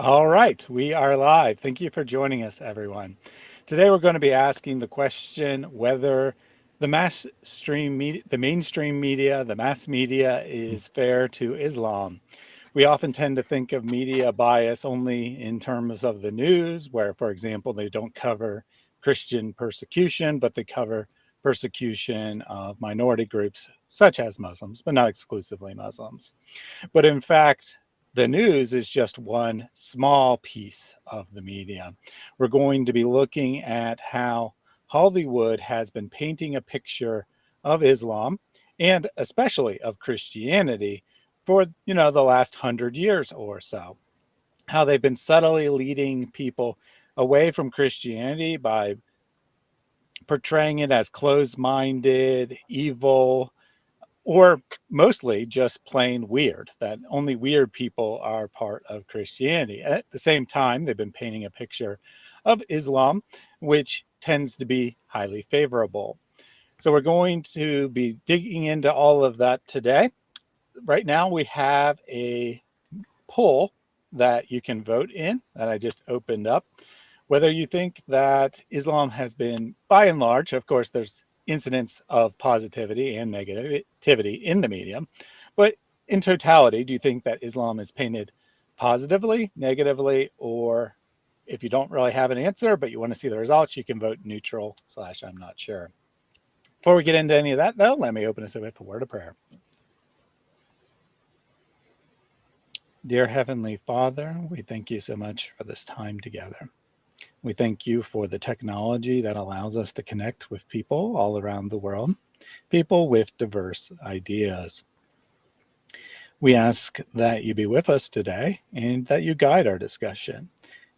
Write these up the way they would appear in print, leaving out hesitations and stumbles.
All right, we are live. Thank you for joining us, everyone. Today we're going to be asking the question whether the mainstream media, the mass media is fair to Islam. We often tend to think of media bias only in terms of the news, where, for example, they don't cover Christian persecution, but they cover persecution of minority groups such as Muslims, but not exclusively Muslims. But in fact, the news is just one small piece of the media. We're going to be looking at how Hollywood has been painting a picture of Islam and especially of Christianity for, the last 100 years or so. How they've been subtly leading people away from Christianity by portraying it as closed-minded, evil, or mostly just plain weird, that only weird people are part of Christianity. At the same time, they've been painting a picture of Islam, which tends to be highly favorable. So we're going to be digging into all of that today. Right now, we have a poll that you can vote in that I just opened up. Whether you think that Islam has been, by and large, of course, there's incidents of positivity and negativity in the media, but in totality, do you think that Islam is painted positively, negatively, or if you don't really have an answer, but you want to see the results, you can vote neutral / I'm not sure. Before we get into any of that, though, let me open us with a word of prayer. Dear Heavenly Father, we thank you so much for this time together. We thank you for the technology that allows us to connect with people all around the world, people with diverse ideas. We ask that you be with us today and that you guide our discussion,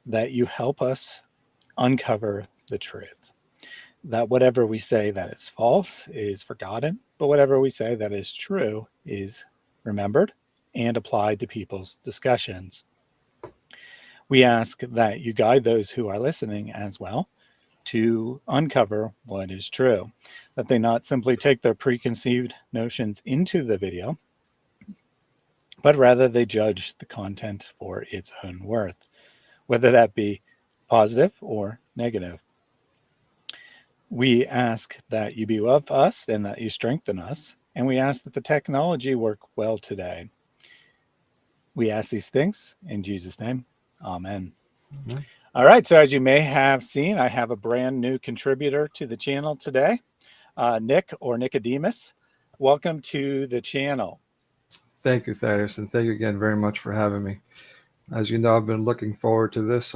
that you help us uncover the truth, that whatever we say that is false is forgotten, but whatever we say that is true is remembered and applied to people's discussions. We ask that you guide those who are listening as well to uncover what is true, that they not simply take their preconceived notions into the video, but rather they judge the content for its own worth, whether that be positive or negative. We ask that you be with us and that you strengthen us, and we ask that the technology work well today. We ask these things in Jesus' name. Amen. Mm-hmm. All right. So as you may have seen, I have a brand new contributor to the channel today, Nick or Nicodemus. Welcome to the channel. Thank you, Thaddeus, and thank you again very much for having me. As you know, I've been looking forward to this.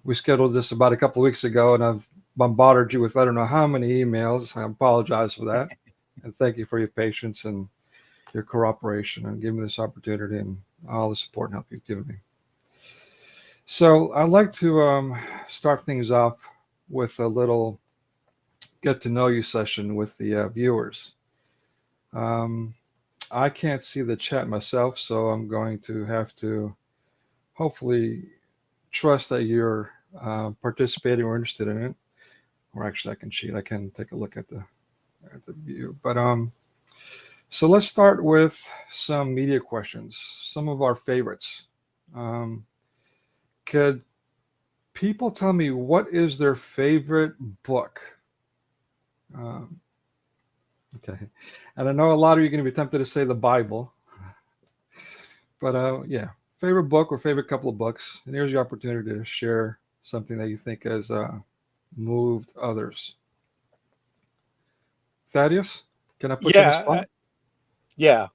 We scheduled this about a couple of weeks ago, and I've bombarded you with I don't know how many emails. I apologize for that, and thank you for your patience and your cooperation and giving me this opportunity and all the support and help you've given me. So I'd like to start things off with a little get to know you session with the viewers. I can't see the chat myself, so I'm going to have to hopefully trust that you're participating or interested in it. Or actually, I can cheat. I can take a look at the view. But so let's start with some media questions, some of our favorites. Could people tell me what is their favorite book? Okay. And I know a lot of you are going to be tempted to say the Bible. But yeah, favorite book or favorite couple of books. And here's your opportunity to share something that you think has moved others. Thaddeus, can I put you on the spot? Yeah.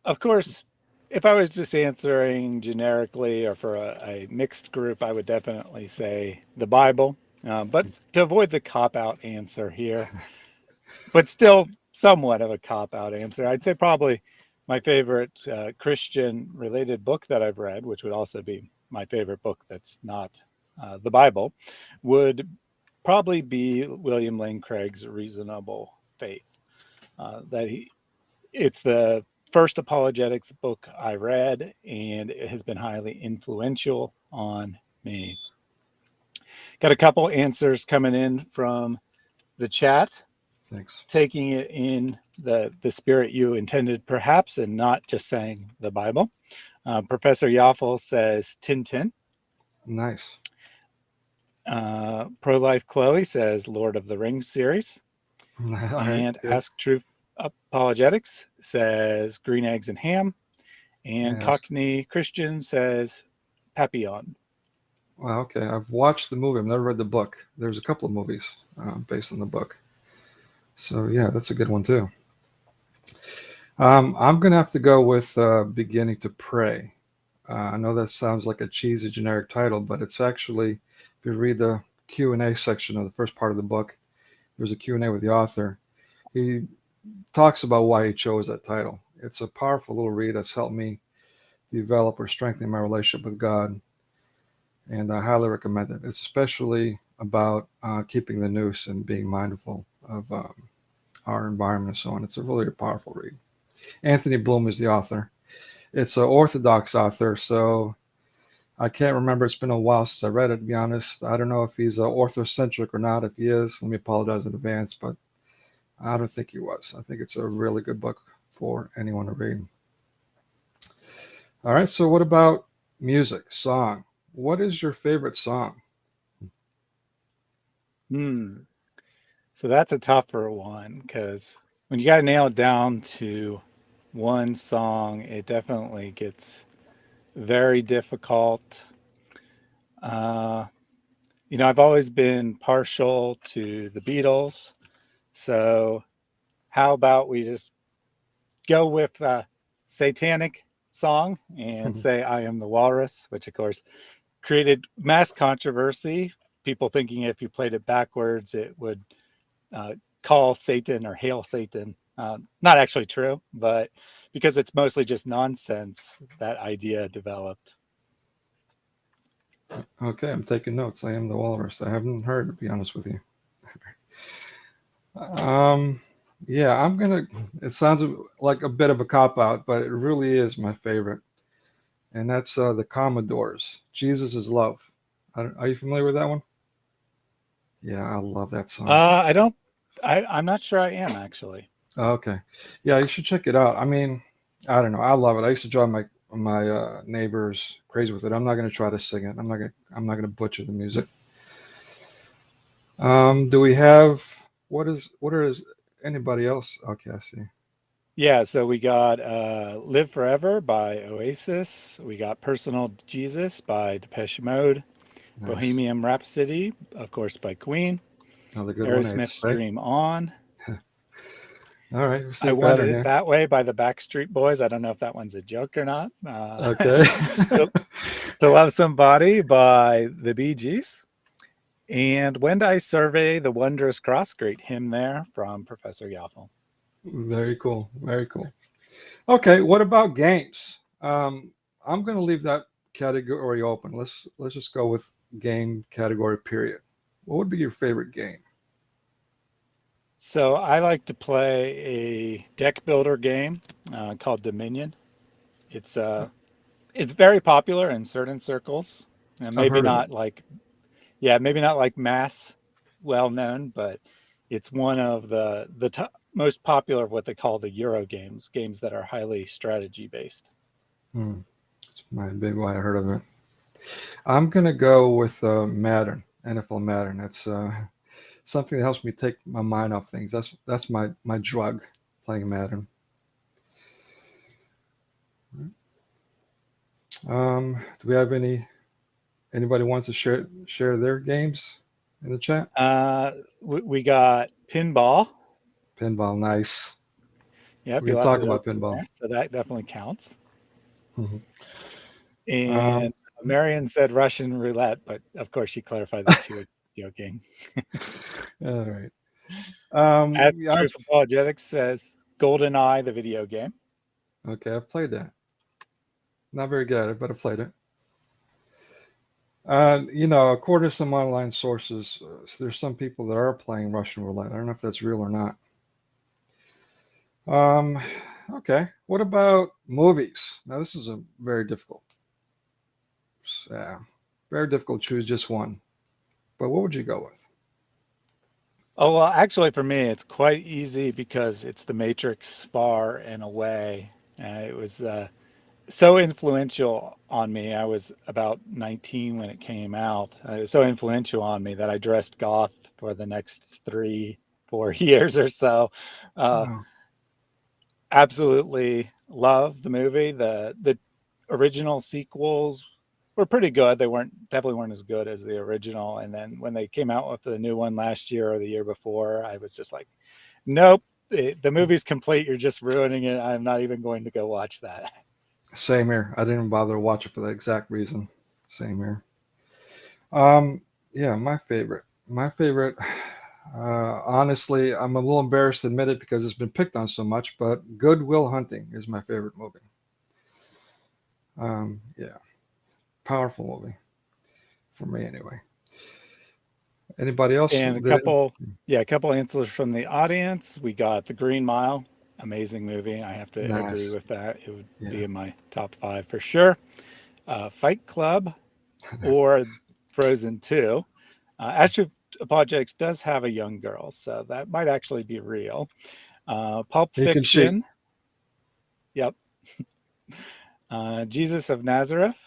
Of course, if I was just answering generically or for a mixed group, I would definitely say the Bible. But to avoid the cop-out answer here, but still somewhat of a cop-out answer, I'd say probably my favorite Christian-related book that I've read, which would also be my favorite book that's not the Bible, would probably be William Lane Craig's Reasonable Faith. It's the first apologetics book I read, and it has been highly influential on me. Got a couple answers coming in from the chat. Thanks. Taking it in the spirit you intended, perhaps, and not just saying the Bible. Professor Yoffel says Tintin. Nice. Pro-Life Chloe says Lord of the Rings series. All right. And Good. Ask Truth Apologetics says Green Eggs and Ham. And Yes. Cockney Christian says Papillon. Well, okay. I've watched the movie. I've never read the book. There's a couple of movies based on the book. So yeah, that's a good one too. I'm gonna have to go with Beginning to Pray. I know that sounds like a cheesy generic title, but it's actually, if you read the Q&A section of the first part of the book, there's a Q&A with the author. He talks about why he chose that title. It's a powerful little read that's helped me develop or strengthen my relationship with God, and I highly recommend it. It's especially about keeping the noose and being mindful of our environment and so on. It's a really powerful read. Anthony Bloom is the author. It's an Orthodox author, so I can't remember. It's been a while since I read it, to be honest. I don't know if he's orthocentric or not. If he is, let me apologize in advance, but I don't think he was. I think it's a really good book for anyone to read. All right, so what about music, song? What is your favorite song? So that's a tougher one because when you got to nail it down to one song, it definitely gets very difficult. I've always been partial to the Beatles. So how about we just go with a satanic song and say I Am the Walrus, which of course created mass controversy. People thinking if you played it backwards, it would call Satan or hail Satan. Not actually true, but because it's mostly just nonsense, that idea developed. Okay, I'm taking notes. I Am the Walrus. I haven't heard, to be honest with you. Yeah, I'm gonna. It sounds like a bit of a cop out, but it really is my favorite, and that's the Commodores. Jesus is Love. Are you familiar with that one? Yeah, I love that song. I don't. I'm not sure I am actually. Okay, yeah, you should check it out. I mean, I don't know. I love it. I used to drive my neighbors crazy with it. I'm not gonna try to sing it. I'm not gonna butcher the music. Do we have what is anybody else? Okay, I see. Yeah, so we got Live Forever by Oasis. We got Personal Jesus by Depeche Mode. Nice. Bohemian Rhapsody, of course, by Queen. Another good one, I'd Aerosmith's say. Dream On. All right, we see I a Wanted pattern It here. That Way by the Backstreet Boys. I don't know if that one's a joke or not. Okay. to, to Love Somebody by the Bee Gees. And When I Survey the Wondrous Cross, great hymn there from Professor Yoffel. Very cool. Very cool. Okay, what about games? I'm going to leave that category open. Let's just go with game category. Period. What would be your favorite game? So I like to play a deck builder game called Dominion. It's it's very popular in certain circles, and I've heard of it. maybe not like mass well known, but it's one of the most popular of what they call the Euro games that are highly strategy based. Hmm. That's my big why I heard of it. I'm going to go with Madden, NFL Madden. That's something that helps me take my mind off things. That's my drug, playing Madden. Do we have anybody wants to share their games in the chat? We got pinball. Pinball, nice. Yep, We can you'll have talk to about open pinball. there, so that definitely counts. Mhm. And Um, Marion said Russian roulette, but of course she clarified that she was joking. all right. As Yeah, Truth Apologetics says, Golden Eye, the video game. okay, I've played that. Not very good at it, but I've played it. According to some online sources, there's some people that are playing Russian roulette. I don't know if that's real or not. Um, okay. What about movies? Now, this is a uh, very difficult to choose just one. But what would you go with? Oh, well, actually, for me, it's quite easy because it's The Matrix far and away. It was so influential on me. I was about 19 when it came out. It was so influential on me that I dressed goth for the next 3, 4 years or so. Uh, Oh, Absolutely love the movie. The original sequels were pretty good. They definitely weren't as good as the original. And then when they came out with the new one last year or the year before, I was just like, nope, the movie's complete. You're just ruining it. I'm not even going to go watch that. same here. I didn't bother to watch it for that exact reason. Same here. Yeah, my favorite. My favorite. Honestly, I'm a little embarrassed to admit it because it's been picked on so much, but Good Will Hunting is my favorite movie. Yeah, powerful movie for me anyway. Anybody else? And a couple answers from the audience. We got The Green Mile, amazing movie. I have to agree Nice. with that. It would Yeah. be in my top 5 for sure. Fight Club or Frozen 2. Astro Apologetics does have a young girl, so that might actually be real. Pulp You can cheat. Fiction. Yep. Jesus of Nazareth.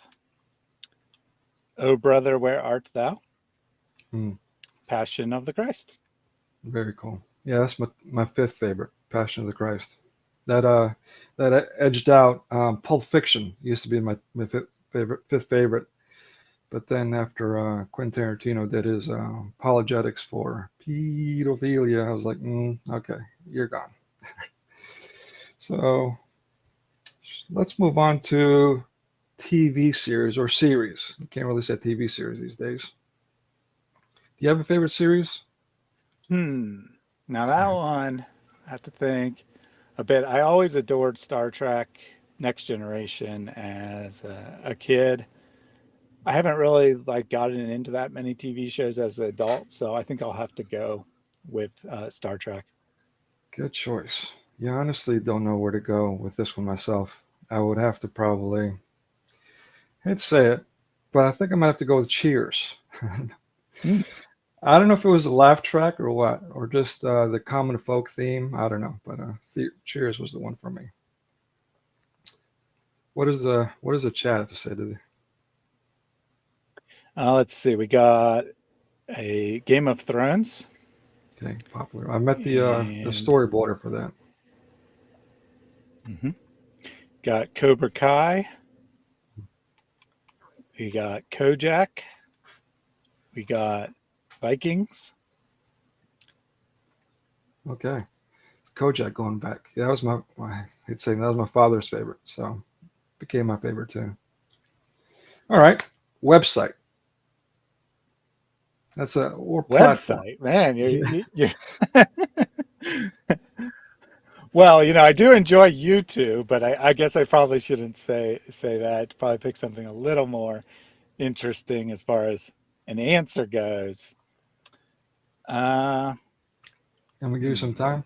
Oh, brother, where art thou? Mm, Passion of the Christ. very cool. Yeah, that's my fifth favorite, Passion of the Christ. That that edged out Pulp Fiction used to be my fifth favorite, but then after Quentin Tarantino did his apologetics for pedophilia, I was like, okay, you're gone. So let's move on to TV series or series. You can't really say TV series these days. Do you have a favorite series? Now that one, I have to think a bit. I always adored Star Trek Next Generation as a kid. I haven't really like gotten into that many TV shows as an adult, so I think I'll have to go with Star Trek. Good choice. Yeah, I honestly don't know where to go with this one myself. I would have to probably, hate to say it, but I think I might have to go with Cheers. Hmm. I don't know if it was a laugh track or what, or just the common folk theme. I don't know, but Cheers was the one for me. What does the chat have to say to the? Let's see. We got a Game of Thrones Okay, popular. I met the and storyboarder for that. mhm, got Cobra Kai. We got Kojak. We got Vikings. Okay, Kojak going back. Yeah, that was my I'd say that was my father's favorite, so became my favorite too. All right, website. That's a or platform. Website, man. Yeah, You're well, I do enjoy YouTube, but I guess I probably shouldn't say that. Probably pick something a little more interesting as far as an answer goes. Uh, I'm gonna give you some hmm. time.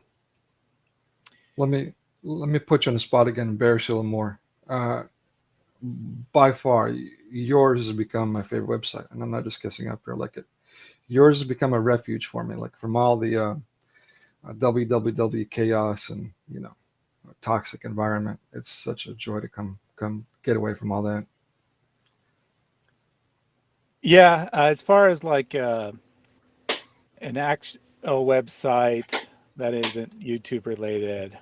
Let me let me put you on the spot again, embarrass you a little more. Uh, by far, yours has become my favorite website, and I'm not just kissing up here. Like it, yours has become a refuge for me. Like from all the WWW chaos and toxic environment, it's such a joy to come get away from all that. Yeah, as far as like an actual website that isn't YouTube related,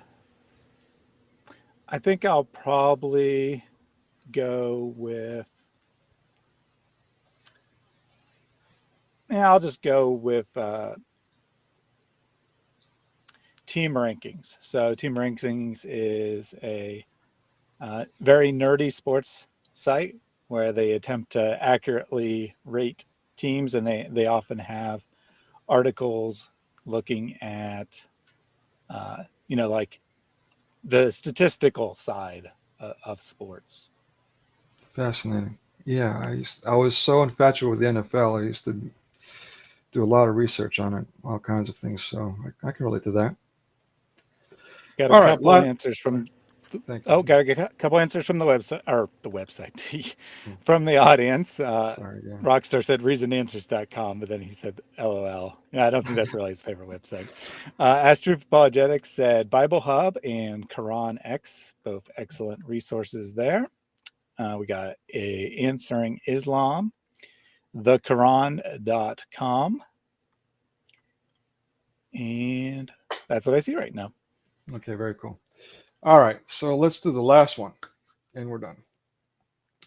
I think I'll probably go with. Yeah, I'll just go with Team Rankings. So Team Rankings is a very nerdy sports site where they attempt to accurately rate teams, and they often have articles looking at like the statistical side of sports. Fascinating. Yeah, I was so infatuated with the NFL. I used to do a lot of research on it, all kinds of things. So I can relate to that. Got a All right, couple lot. answers from. Thank you. Oh, got a couple answers from the website or the website Oh, from the audience. sorry. Yeah. Rockstar said reasonanswers.com, but then he said LOL. Yeah, I don't think that's really his favorite website. Astruth Apologetics said Bible Hub and Quran X, both excellent resources there. We got Answering Islam, thequran.com, and that's what I see right now. Okay, very cool. All right, so let's do the last one, and we're done.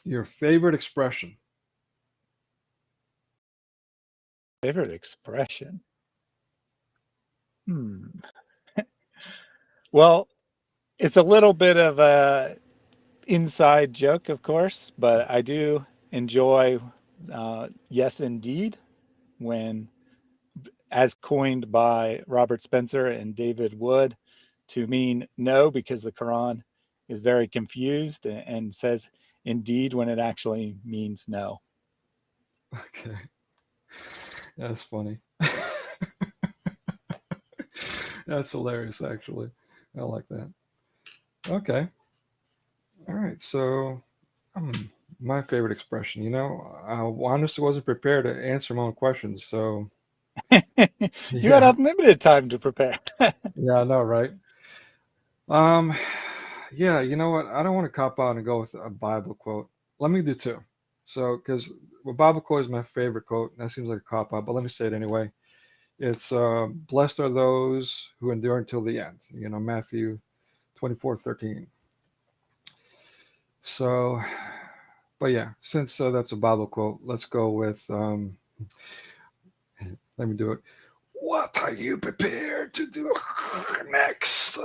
Your favorite expression? Favorite expression? Well, it's a little bit of a inside joke, of course, but I do enjoy yes, indeed, when, as coined by Robert Spencer and David Wood, to mean no, because the Quran is very confused and says indeed when it actually means no. Okay, that's funny. That's hilarious, actually. I like that. Okay. All right. So, my favorite expression. I honestly wasn't prepared to answer my own questions. So, You had yeah, unlimited time to prepare. yeah, I know, right? Um, yeah. You know what? I don't want to cop out and go with a Bible quote. Let me do two. So, because Bible quote is my favorite quote, that seems like a cop out, but let me say it anyway. It's blessed are those who endure until the end. Matthew 24:13. So, but yeah, since that's a Bible quote, let's go with, let me do it. What are you prepared to do next?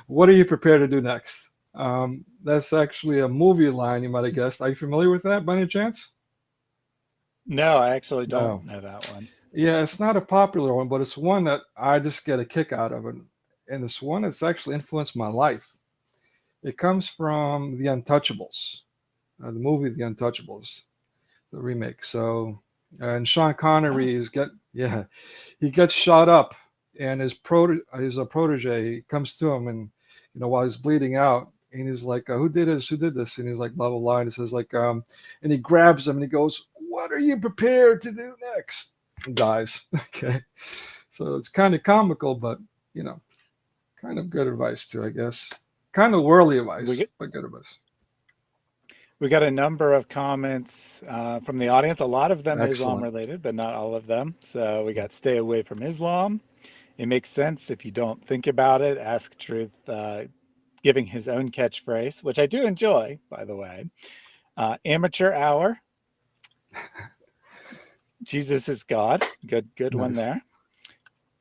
What are you prepared to do next? That's actually a movie line, you might have guessed. Are you familiar with that by any chance? No, I actually don't No. know that one. Yeah, it's not a popular one, but it's one that I just get a kick out of. And it's one that's actually influenced my life. It comes from The Untouchables, the movie The Untouchables, the remake. So, and Sean Oh, Connery he gets shot up, and his protege comes to him, and while he's bleeding out, and he's like, "Who did this? Who did this?" And he's like, "Blah blah blah." And he says like, and he grabs him, and he goes, "What are you prepared to do next?" And dies. Okay, so it's kind of comical, but you know, kind of good advice too, I guess. Kind of worldly we advice, get but good advice. we got a number of comments from the audience. A lot of them Islam Excellent. related, but not all of them. So we got stay away from Islam. It makes sense if you don't think about it. Ask Truth, giving his own catchphrase, which I do enjoy, by the way. Amateur hour. Jesus is God. Good one Nice. there.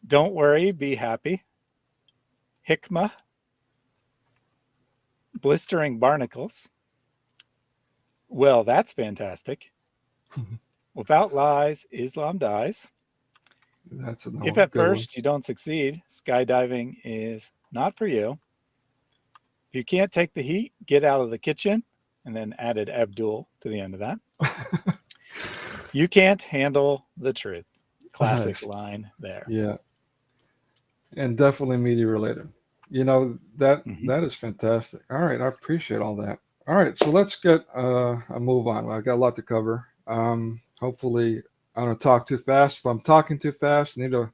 Don't worry, be happy. Hikmah. Blistering barnacles. Well, that's fantastic. Without lies, Islam dies. That's If another at good one. first you don't succeed, skydiving is not for you. If you can't take the heat, get out of the kitchen. And then added Abdul to the end of that. You can't handle the truth. Classic Nice. line there. Yeah, and definitely media related. That Mhm. that is fantastic. All right, I appreciate all that. All right, so let's get a move on. I got a lot to cover. Hopefully, I don't talk too fast. If I'm talking too fast, need to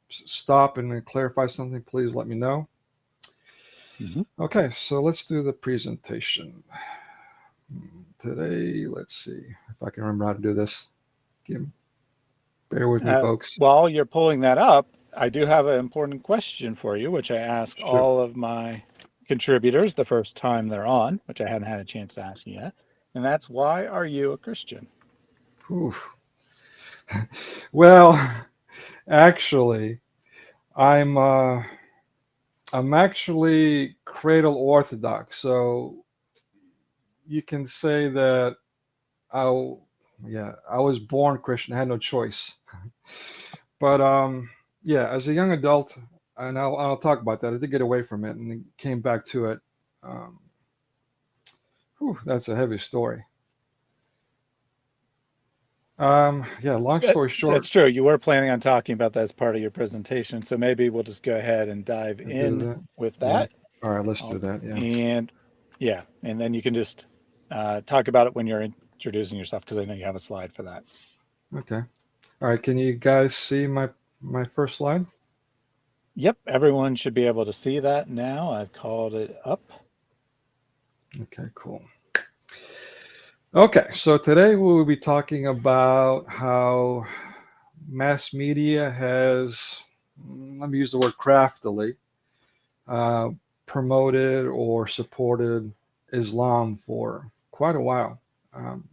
stop and then clarify something. Please let me know. Mhm. Okay, so let's do the presentation today. Let's see if I can remember how to do this. Give, bear with me, folks. While you're pulling that up, I do have an important question for you, which I ask Shoot. all of my contributors the first time they're on, which I hadn't had a chance to ask you yet. And that's, why are you a Christian? Whew. Well, actually, I'm uh, I'm actually cradle orthodox, so you can say that I yeah I was born Christian. I had no choice. But yeah, as a young adult, and I'll talk about that. I did get away from it and came back to it. Um, that's a heavy story. Yeah, long story short, That's true. You were planning on talking about that as part of your presentation. So maybe we'll just go ahead and dive I do in that. with Yeah. that. All right, let's do Um, that. Yeah. and yeah, and then you can just talk about it when you're introducing yourself, because I know you have a slide for that. Okay. All right. Can you guys see my first slide? Yep, everyone should be able to see that now. I've called it up. Okay, cool. Okay, so today we will be talking about how mass media has, let me use the word craftily, uh, promoted or supported Islam for quite a while. Um,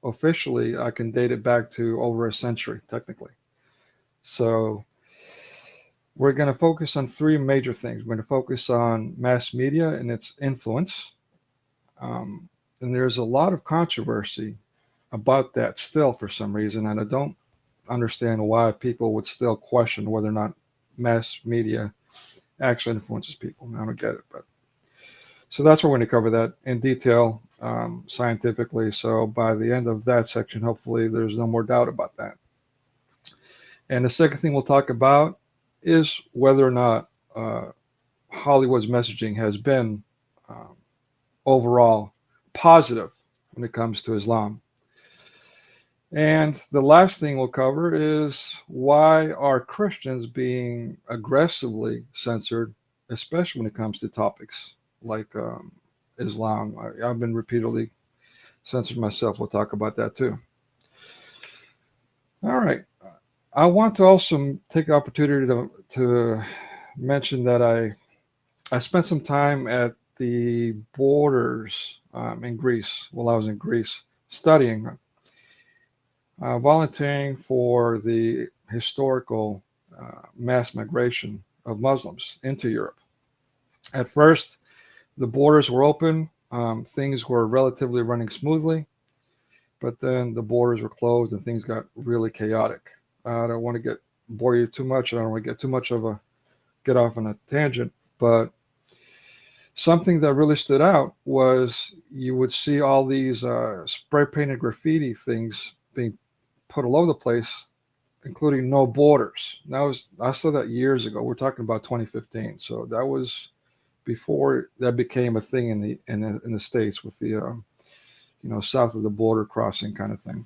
Officially, I can date it back to over a century, technically. So we're going to focus on three major things. We're going to focus on mass media and its influence. Um, and there's a lot of controversy about that still for some reason, and I don't understand why people would still question whether or not mass media actually influences people. I don't get it, but so that's what we're going to cover that in detail, scientifically. So by the end of that section, hopefully there's no more doubt about that. And the second thing we'll talk about is whether or not Hollywood's messaging has been um, overall positive when it comes to Islam. And the last thing we'll cover is why are Christians being aggressively censored, especially when it comes to topics like Islam. I've been repeatedly censored myself. We'll talk about that too. All right. I want to also take the opportunity to mention that I spent some time at the borders in Greece while I was in Greece studying, volunteering for the historical mass migration of Muslims into Europe. At first, the borders were open, things were relatively running smoothly, but then the borders were closed and things got really chaotic. I don't want to bore you too much. I don't want to get too much of get off on a tangent, but something that really stood out was you would see all these spray painted graffiti things being put all over the place, including no borders. I saw that years ago. We're talking about 2015, so that was before that became a thing in the States with the south of the border crossing kind of thing.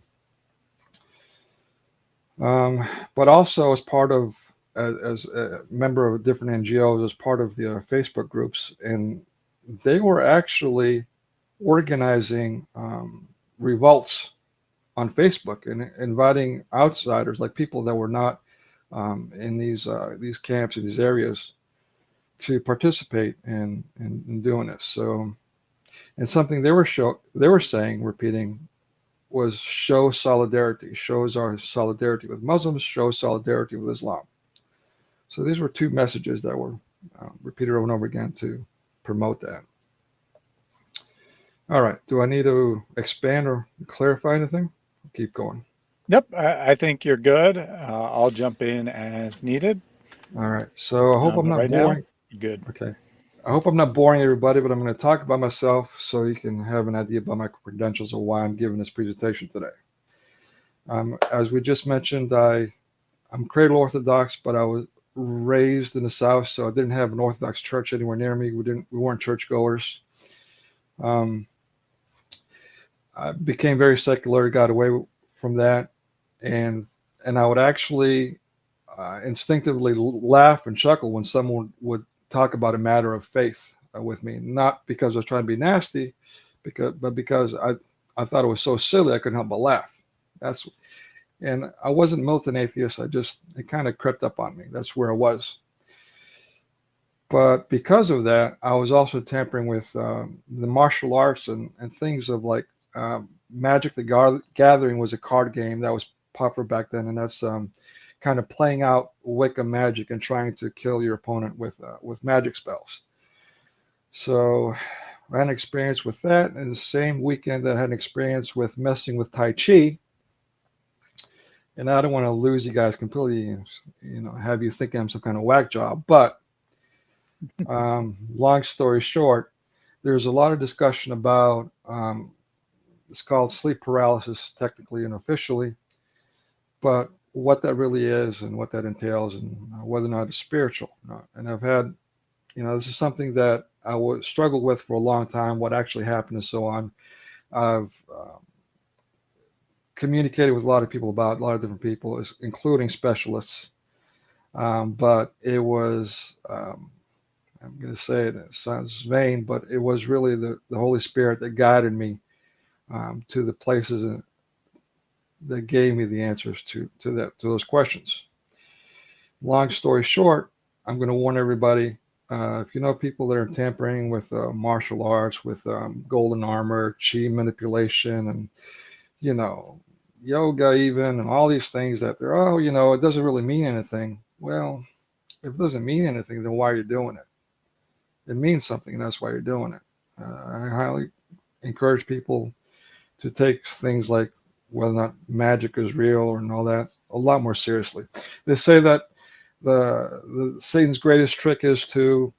But also as part of as a member of different NGOs, as part of the Facebook groups, and they were actually organizing revolts on Facebook and inviting outsiders, like people that were not in these camps in these areas, to participate in doing this. So, and something they were saying, repeating, was show solidarity, shows our solidarity with Muslims, shows solidarity with Islam. So these were two messages that were repeated over and over again to promote that. All right. Do I need to expand or clarify anything? Keep going. Yep, I think you're good. I'll jump in as needed. All right. So I hope I'm But not right now, boring. you're good. Okay. I hope I'm not boring everybody, but I'm going to talk about myself so you can have an idea about my credentials or why I'm giving this presentation today. As we just mentioned, I'm cradle Orthodox, but I was raised in the South, so I didn't have an Orthodox church anywhere near me. We weren't churchgoers. I became very secular, got away from that, and I would actually instinctivly laugh and chuckle when someone would talk about a matter of faith with me, not because I was trying to be nasty, but because I thought it was so silly I couldn't help but laugh. And I wasn't militant atheist. It kind of crept up on me. That's where I was. But because of that, I was also tampering with the martial arts and things of like Magic the Gathering was a card game that was popular back then, and that's kind of playing out Wicca magic and trying to kill your opponent with magic spells. So I had an experience with that, and the same weekend I had an experience with messing with Tai Chi. And I don't want to lose you guys completely, have you thinking I'm some kind of whack job. But long story short, there's a lot of discussion about it's called sleep paralysis, technically and officially, but what that really is and what that entails and whether or not it's spiritual or not. And I've had, this is something that I would struggle with for a long time, what actually happened and so on. I've communicated with a lot of people about a lot of different people, including specialists. But it was, I'm going to say it, it sounds vain, but it was really the Holy Spirit that guided me to the places that gave me the answers to those questions. Long story short, I'm going to warn everybody. If you know people that are tampering with martial arts, with golden armor, chi manipulation, and yoga even, and all these things that they're, it doesn't really mean anything. Well, if it doesn't mean anything, then why are you doing it? It means something, and that's why you're doing it. I highly encourage people to take things like whether or not magic is real and all that a lot more seriously. They say that the Satan's greatest trick is to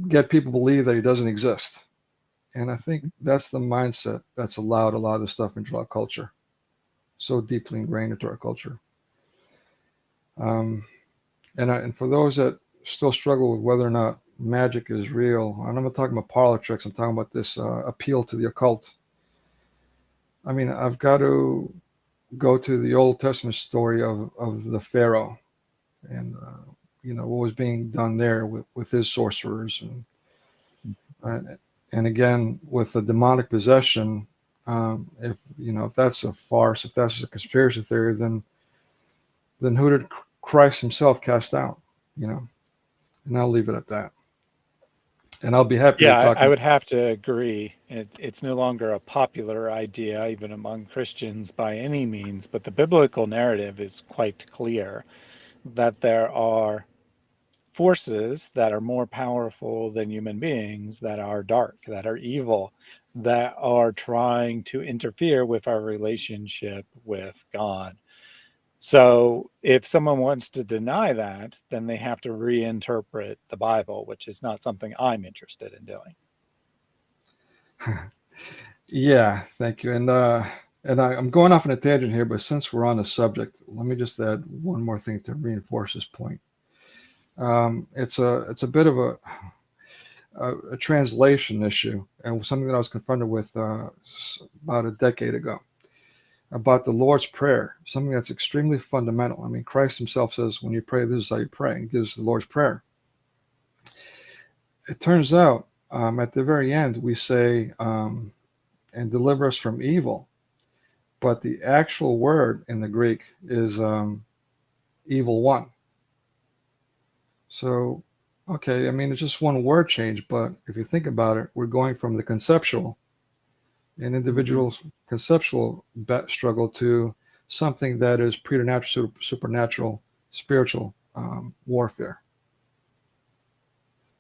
get people to believe that he doesn't exist. And I think that's the mindset that's allowed a lot of the stuff into our culture, so deeply ingrained into our culture. And for those that still struggle with whether or not magic is real, I'm not talking about parlor tricks, I'm talking about this appeal to the occult. I mean, I've got to go to the Old Testament story of the Pharaoh and, what was being done there with his sorcerers. And again, with the demonic possession, if that's a farce, if that's a conspiracy theory, then who did Christ himself cast out? And I'll leave it at that. And I'll be happy to Yeah, talk. I would have to agree. It's no longer a popular idea, even among Christians by any means, but the biblical narrative is quite clear that there are forces that are more powerful than human beings, that are dark, that are evil, that are trying to interfere with our relationship with God. So if someone wants to deny that, then they have to reinterpret the Bible, which is not something I'm interested in doing. Yeah, thank you. And I'm going off on a tangent here, but since we're on the subject, let me just add one more thing to reinforce this point. It's a bit of a translation issue, and something that I was confronted with about a decade ago about the Lord's Prayer, something that's extremely fundamental. I mean, Christ himself says, when you pray, this is how you pray, and gives the Lord's Prayer. It turns out at the very end, we say, and deliver us from evil. But the actual word in the Greek is evil one. So, okay, I mean, it's just one word change, but if you think about it, we're going from the conceptual, an individual's conceptual struggle, to something that is preternatural, supernatural, spiritual warfare.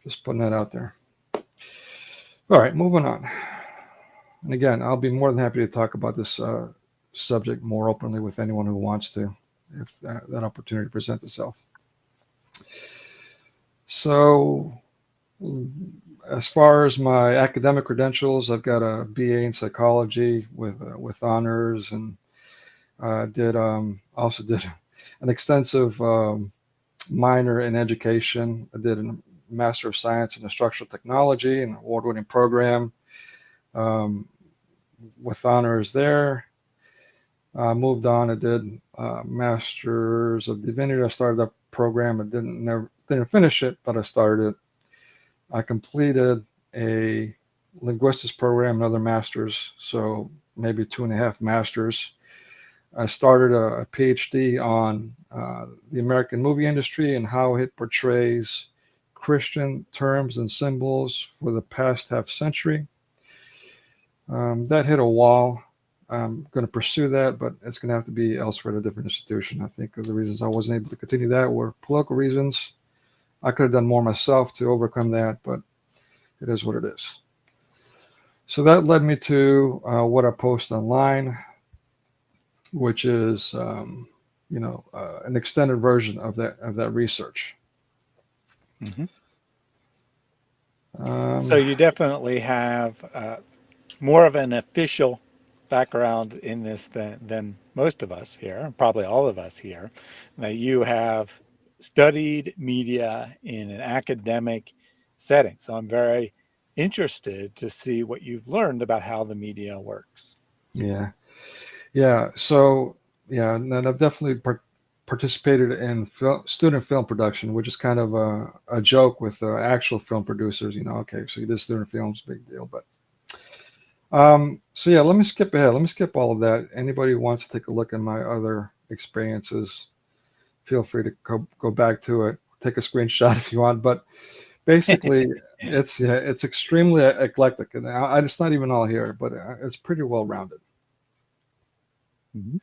Just putting that out there. All right, moving on. And again, I'll be more than happy to talk about this subject more openly with anyone who wants to, if that opportunity presents itself. So, as far as my academic credentials, I've got a BA in psychology with honors, and also did an extensive minor in education. I did a Master of Science in Instructional Technology, an award-winning program with honors there. Moved on. I did Masters of Divinity. I started that program. I didn't finish it, but I started it. I completed a linguistics program, another master's, so maybe 2.5 masters. I started a PhD on the American movie industry and how it portrays Christian terms and symbols for the past half century. That hit a wall. I'm going to pursue that, but it's going to have to be elsewhere at a different institution. I think the reasons I wasn't able to continue that were political reasons. I could have done more myself to overcome that, but it is what it is. So that led me to what I post online, which is, an extended version of that research. Mm-hmm. So you definitely have more of an official background in this than most of us here, probably all of us here, that you have studied media in an academic setting. So I'm very interested to see what you've learned about how the media works. Yeah. So, yeah, and I've definitely participated in student film production, which is kind of a joke with actual film producers. Okay, so you did student films, big deal. But so yeah, let me skip ahead. Let me skip all of that. Anybody who wants to take a look at my other experiences, feel free to go back to it. Take a screenshot if you want. But basically, it's extremely eclectic, and it's not even all here, but it's pretty well rounded. Mm-hmm.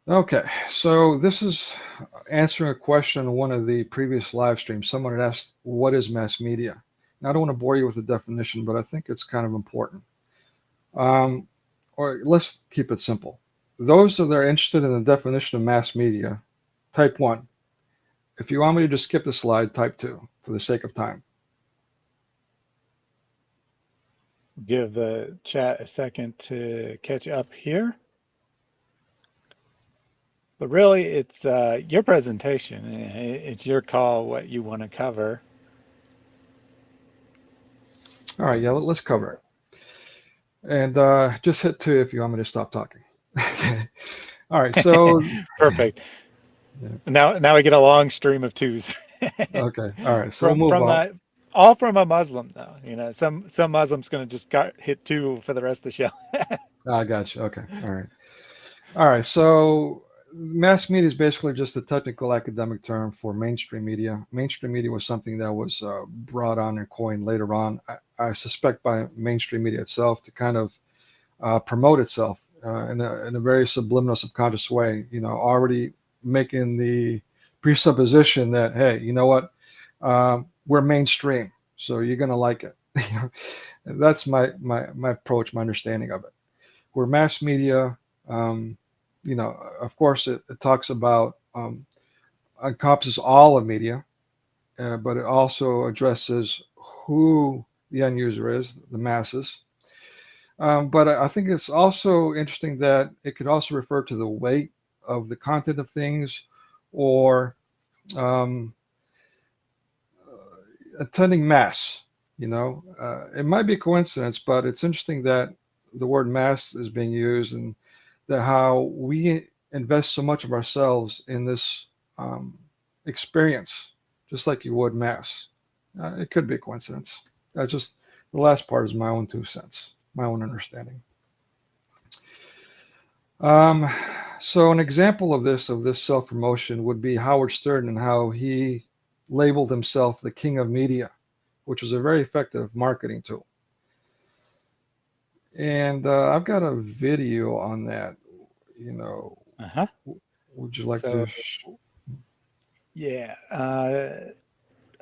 Okay, so this is answering a question in one of the previous live streams. Someone had asked, what is mass media? Now, I don't want to bore you with the definition, but I think it's kind of important. Or let's keep it simple. Those that are interested in the definition of mass media, type 1. If you want me to just skip the slide, type 2 for the sake of time. Give the chat a second to catch up here. But really, it's your presentation. It's your call what you want to cover. All right, yeah, let's cover it. And just hit 2 if you want me to stop talking. Okay. All right, so perfect. Yeah. Now we get a long stream of 2s. Okay, all right, so we'll move on. All from a Muslim, though. Some Muslim's going to just hit 2 for the rest of the show. I got you. Okay, all right. So mass media is basically just a technical academic term for mainstream media. Mainstream media was something that was brought on and coined later on, I suspect, by mainstream media itself to kind of promote itself in a very subliminal, subconscious way. Already making the presupposition that, hey, you know what, we're mainstream, so you're gonna like it. That's my approach, my understanding of it. Where mass media, of course, it talks about encompasses all of media, but it also addresses who the end user is, the masses. But I think it's also interesting that it could also refer to the weight of the content of things, or attending mass. It might be a coincidence, but it's interesting that the word mass is being used, and that how we invest so much of ourselves in this experience, just like you would mass. It could be a coincidence. That's just the last part is my own 2 cents, my own understanding. So an example of this self-promotion would be Howard Stern, and how he labeled himself the king of media, which was a very effective marketing tool. And I've got a video on that. Would you like to? Yeah,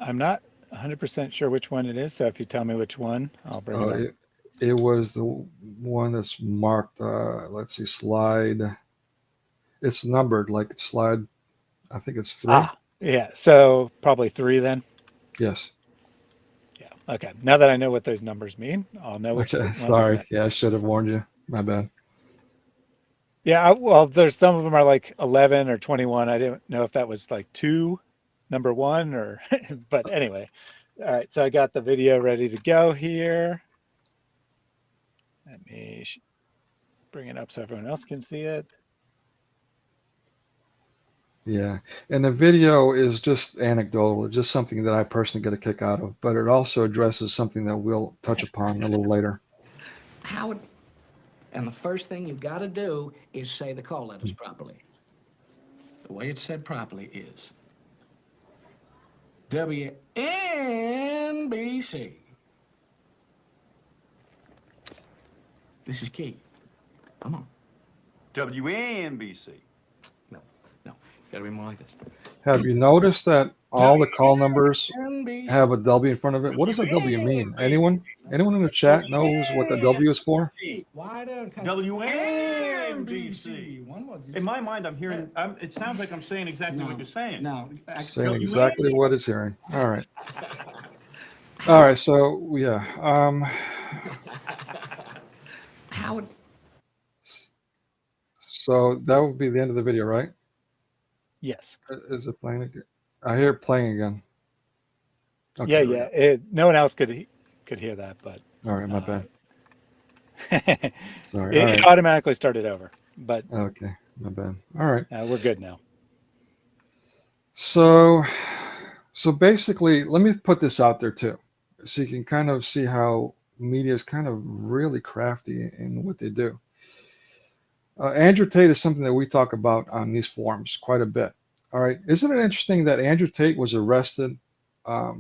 I'm not 100% sure which one it is. So if you tell me which one, I'll bring it up. It was the one that's marked. Let's see, slide. It's numbered like slide. I think it's 3. Yeah. So probably 3 then. Yes. Yeah. Okay. Now that I know what those numbers mean, I'll know which. Okay. Sorry. Yeah, I should have warned you. My bad. Yeah. Well, there's some of them are like 11 or 21. I didn't know if that was like 2, number 1, or. But anyway. All right. So I got the video ready to go here. Let me bring it up so everyone else can see it. Yeah, and the video is just anecdotal. It's just something that I personally get a kick out of, but it also addresses something that we'll touch upon a little later. Howard, and the first thing you've got to do is say the call letters properly. The way it's said properly is WNBC. This is key. Come on. WNBC. No. Gotta be more like this. Have you noticed that all the call numbers have a W in front of it? What does a W mean? Anyone in the chat knows what the W is for? WNBC. In my mind, I'm hearing. It sounds like I'm saying exactly what you're saying. No. Saying exactly what it's hearing. All right. All right. So yeah. Howard. So that would be the end of the video, right? Yes. Is it playing again? I hear it playing again. Okay, yeah. No one else could hear that, but. All right, my bad. Sorry. It automatically started over, but. Okay. My bad. All right. We're good now. So basically, let me put this out there too, so you can kind of see how media is kind of really crafty in what they do. Andrew Tate is something that we talk about on these forums quite a bit. All right. Isn't it interesting that Andrew Tate was arrested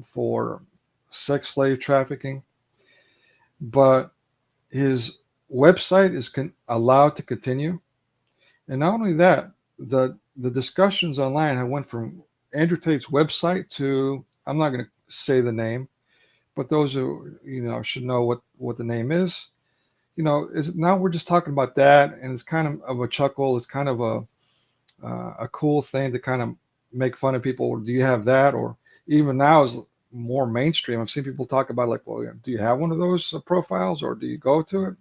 for sex slave trafficking, but his website is allowed to continue? And not only that, the discussions online have went from Andrew Tate's website to, I'm not going to say the name, but those who should know what the name is. Is now we're just talking about that, and it's kind of a chuckle. It's kind of a cool thing to kind of make fun of people. Do you have that? Or even now is more mainstream. I've seen people talk about like, well, do you have one of those profiles, or do you go to it?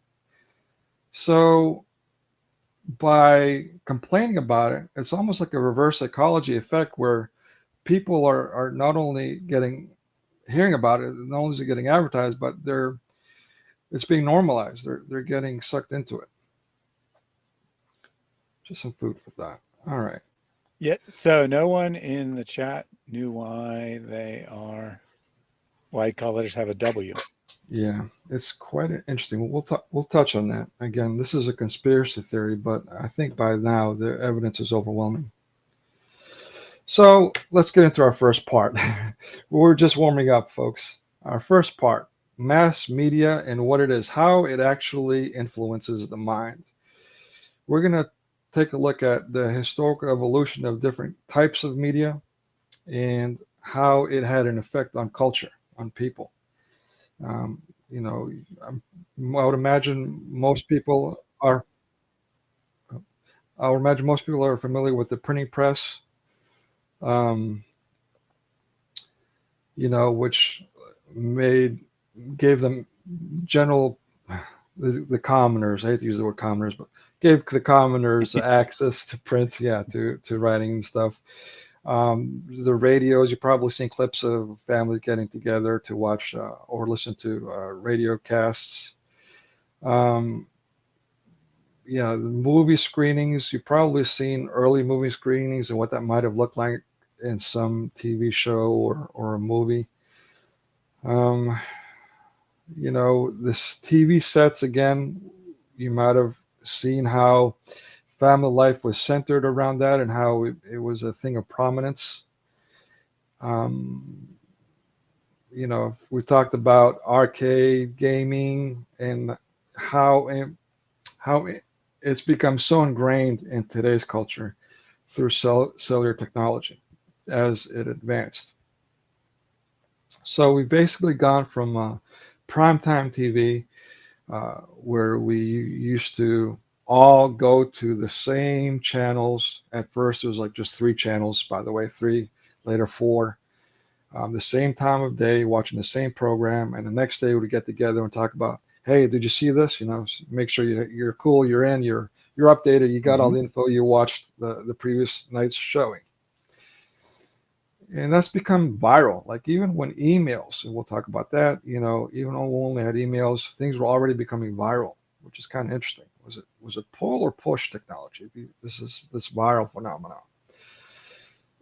So by complaining about it, it's almost like a reverse psychology effect where people are not only hearing about it, not only is it getting advertised, but it's being normalized. They're getting sucked into it. Just some food for thought. All right. Yeah. So no one in the chat knew why call letters have a W. Yeah, it's quite interesting. We'll touch on that. Again, this is a conspiracy theory, but I think by now the evidence is overwhelming. So let's get into our first part. We're just warming up, folks. Our first part, mass media and what it is, how it actually influences the mind. We're going to take a look at the historical evolution of different types of media and how it had an effect on culture, on people. I would imagine most people are familiar with the printing press, which gave them the commoners, I hate to use the word commoners, but gave the commoners access to print, to writing and stuff. The radios, you've probably seen clips of families getting together to watch or listen to radio casts. The movie screenings, you've probably seen early movie screenings and what that might have looked like in some TV show or a movie. This TV sets, again, you might have seen how family life was centered around that and how it was a thing of prominence. We talked about arcade gaming and how it's become so ingrained in today's culture through cellular technology as it advanced. So we've basically gone from primetime TV, where we used to all go to the same channels. At first, it was like just 3 channels, by the way, 3, later 4. The same time of day, watching the same program, and the next day we'd get together and talk about, hey, did you see this? Make sure you're cool, you're in, you're updated, you got all the info, you watched the previous night's showing. And that's become viral. Like even when emails, and we'll talk about that, even though we only had emails, things were already becoming viral, which is kind of interesting. Was it pull or push technology? This viral phenomenon.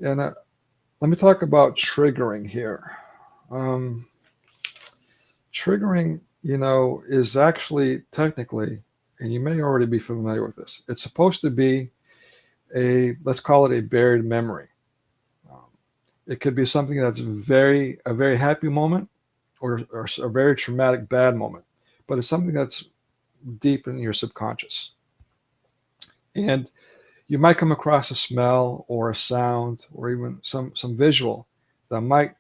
And let me talk about triggering here. Triggering, is actually technically, and you may already be familiar with this, it's supposed to be let's call it a buried memory. It could be something that's a very happy moment or a very traumatic bad moment, but it's something that's deep in your subconscious. And you might come across a smell or a sound or even some visual that might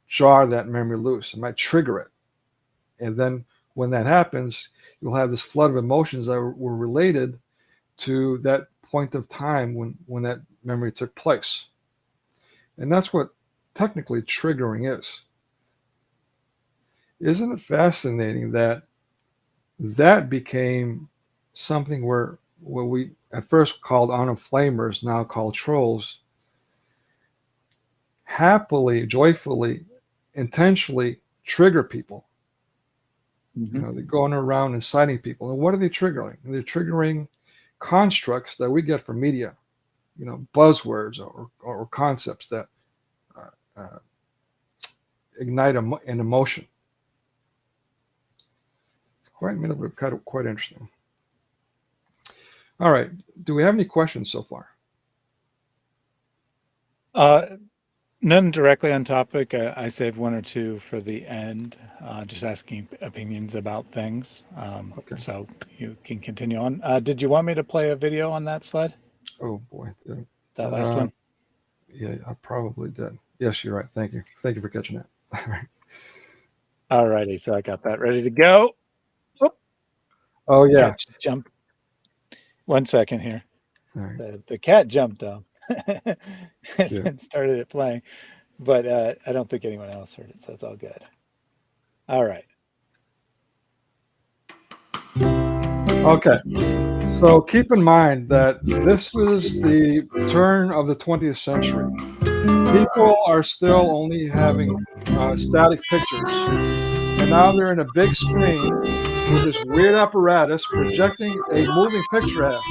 jar that memory loose. It might trigger it. And then when that happens, you'll have this flood of emotions that were related to that point of time when that memory took place. And that's what technically triggering is. Isn't it fascinating that became something where what we at first called unflamers, now called trolls, happily, joyfully, intentionally trigger people. They're going around inciting people. And what are they triggering? They're triggering constructs that we get from media, buzzwords or concepts that ignite an emotion. It's quite interesting. All right. Do we have any questions so far? None directly on topic. I saved one or two for the end, just asking opinions about things. Okay. So you can continue on. Did you want me to play a video on that slide? Oh boy. That last one? Yeah, I probably did. Yes, you're right. Thank you. Thank you for catching that. All right. All righty. So I got that ready to go. Whoop. Oh yeah. Cat jump. 1 second here. All right. The cat jumped up Yeah. and started it playing, but I don't think anyone else heard it, so it's all good. All right. Okay. So keep in mind that this is the turn of the 20th century. People are still only having static pictures, and now they're in a big screen with this weird apparatus projecting a moving picture at them,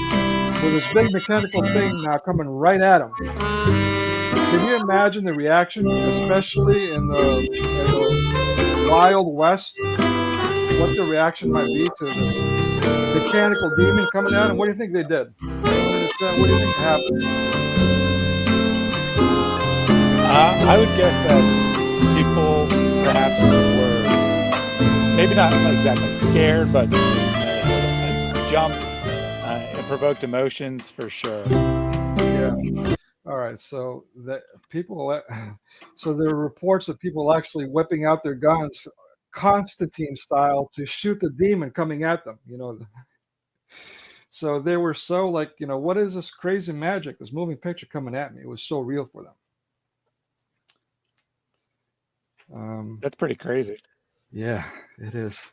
with this big mechanical thing now coming right at them. Can you imagine the reaction, especially in the Wild West? What the reaction might be to this mechanical demon coming at them? What do you think they did? What do you think happened? I would guess that people perhaps were maybe not exactly scared, but jumped. It provoked emotions for sure. Yeah. All right. So there are reports of people actually whipping out their guns, Constantine style, to shoot the demon coming at them. So they were so like, what is this crazy magic, this moving picture coming at me? It was so real for them. That's pretty crazy. Yeah, it is.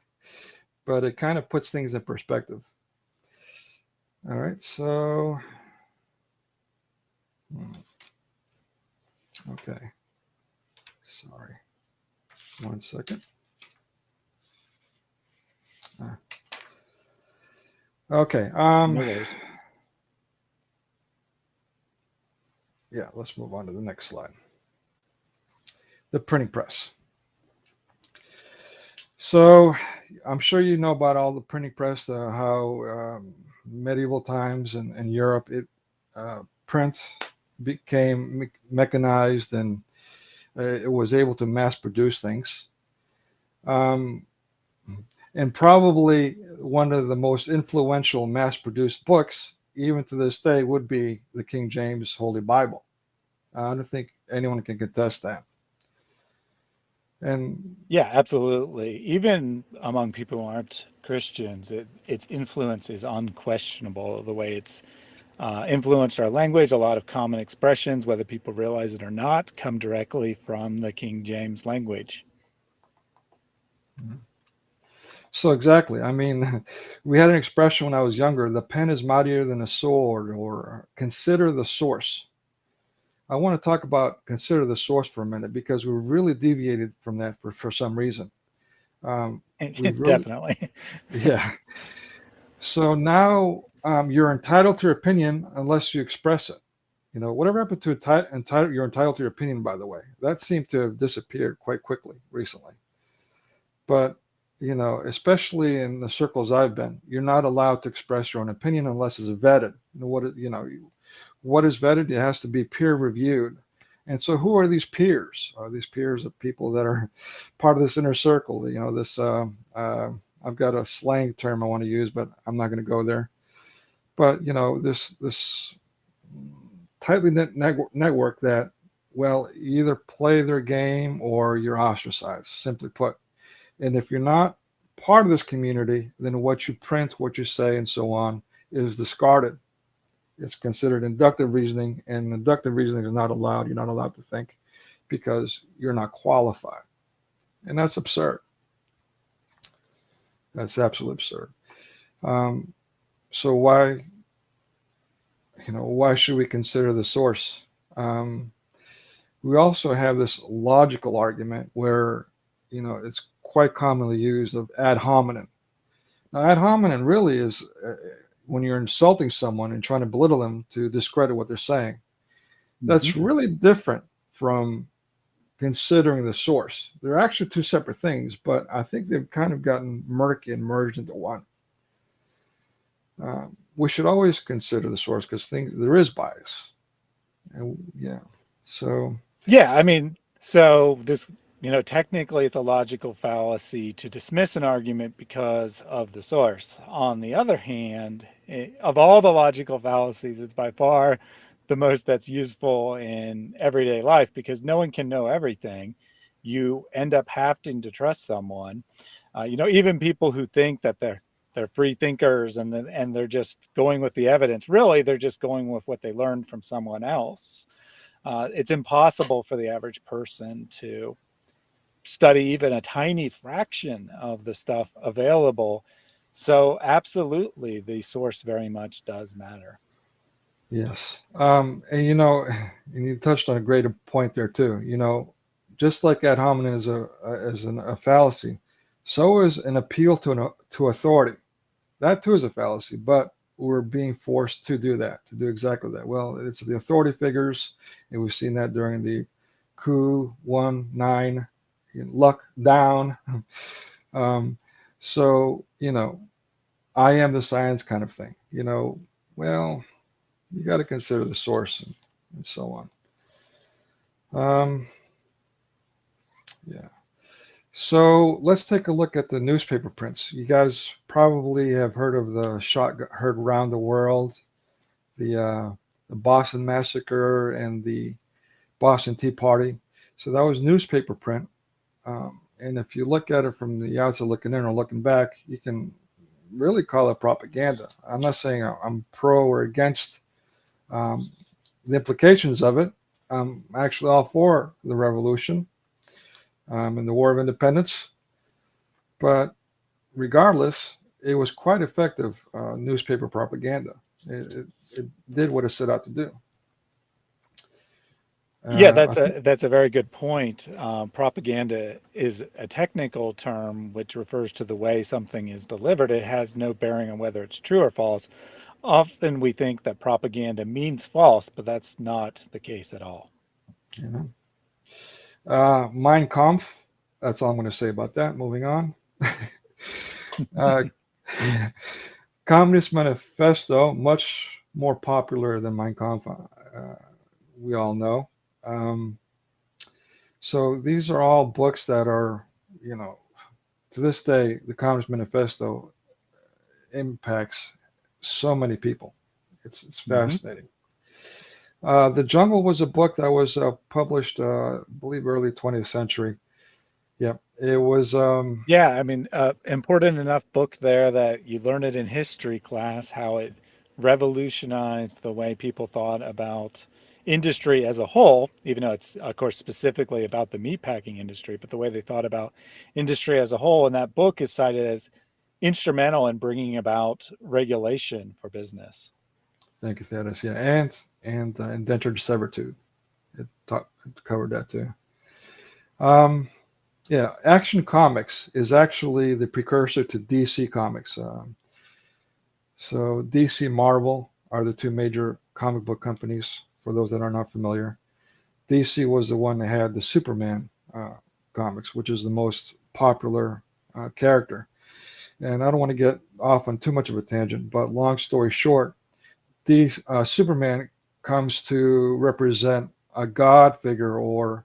But it kind of puts things in perspective. All right, so okay. Sorry. 1 second. Okay. No worries. Yeah, let's move on to the next slide. The printing press. So I'm sure you know about all the printing press, how medieval times in Europe, print became mechanized and it was able to mass produce things. And probably one of the most influential mass produced books, even to this day, would be the King James Holy Bible. I don't think anyone can contest that. And yeah, absolutely. Even among people who aren't Christians, its influence is unquestionable. The way it's influenced our language, a lot of common expressions, whether people realize it or not, come directly from the King James language. So exactly. I mean, we had an expression when I was younger, the pen is mightier than a sword, or consider the source. I want to talk about consider the source for a minute, because we really deviated from that for some reason. Definitely. Yeah. So now you're entitled to your opinion unless you express it. Whatever happened to you're entitled to your opinion, by the way. That seemed to have disappeared quite quickly recently. But especially in the circles I've been, you're not allowed to express your own opinion unless it's vetted. What is vetted? It has to be peer reviewed. And so who are these peers? Are these peers of people that are part of this inner circle? I've got a slang term I want to use, but I'm not going to go there. But, this tightly knit network that, well, you either play their game or you're ostracized, simply put. And if you're not part of this community, then what you print, what you say, and so on is discarded. It's considered inductive reasoning, and inductive reasoning is not allowed. You're not allowed to think because you're not qualified. And that's absurd. That's absolutely absurd. So why should we consider the source? We also have this logical argument where, it's quite commonly used of ad hominem. Now, ad hominem really is, when you're insulting someone and trying to belittle them to discredit what they're saying. That's really different from considering the source. They're actually two separate things, but I think they've kind of gotten murky and merged into one. We should always consider the source because there is bias. And I mean, so this, technically it's a logical fallacy to dismiss an argument because of the source. On the other hand, of all the logical fallacies, it's by far the most that's useful in everyday life because no one can know everything. You end up having to trust someone. Even people who think that they're free thinkers and they're just going with the evidence. Really, they're just going with what they learned from someone else. It's impossible for the average person to study even a tiny fraction of the stuff available. So absolutely, the source very much does matter. Yes. And you touched on a great point there too. Just like ad hominem is a fallacy, so is an appeal to authority. That too is a fallacy, but we're being forced to do exactly that. Well, it's the authority figures, and we've seen that during the coup 19, luck down. So, I am the science kind of thing, well, you got to consider the source and so on. Yeah. So let's take a look at the newspaper prints. You guys probably have heard of the shot heard around the world, the Boston Massacre and the Boston Tea Party. So that was newspaper print. And if you look at it from the outside looking in or looking back, you can really call it propaganda. I'm not saying I'm pro or against the implications of it. I'm actually all for the revolution and the War of Independence. But regardless, it was quite effective newspaper propaganda. It did what it set out to do. That's a very good point. Propaganda is a technical term which refers to the way something is delivered. It has no bearing on whether it's true or false. Often we think that propaganda means false, but that's not the case at all. Mein Kampf, that's all I'm going to say about that. Moving on. Communist Manifesto, much more popular than Mein Kampf, we all know. So these are all books that are, to this day, the Communist Manifesto impacts so many people. It's fascinating. The Jungle was a book that was published, I believe, early 20th century. Yeah, it was. Important enough book there that you learn it in history class, how it revolutionized the way people thought about industry as a whole, even though it's, of course, specifically about the meatpacking industry, but the way they thought about industry as a whole. And that book is cited as instrumental in bringing about regulation for business. Thank you, Thaddeus. Yeah, and indentured servitude. It covered that too. Action Comics is actually the precursor to DC Comics. So DC, Marvel are the two major comic book companies, for those that are not familiar. DC was the one that had the Superman comics, which is the most popular character. And I don't want to get off on too much of a tangent, but long story short, Superman comes to represent a God figure, or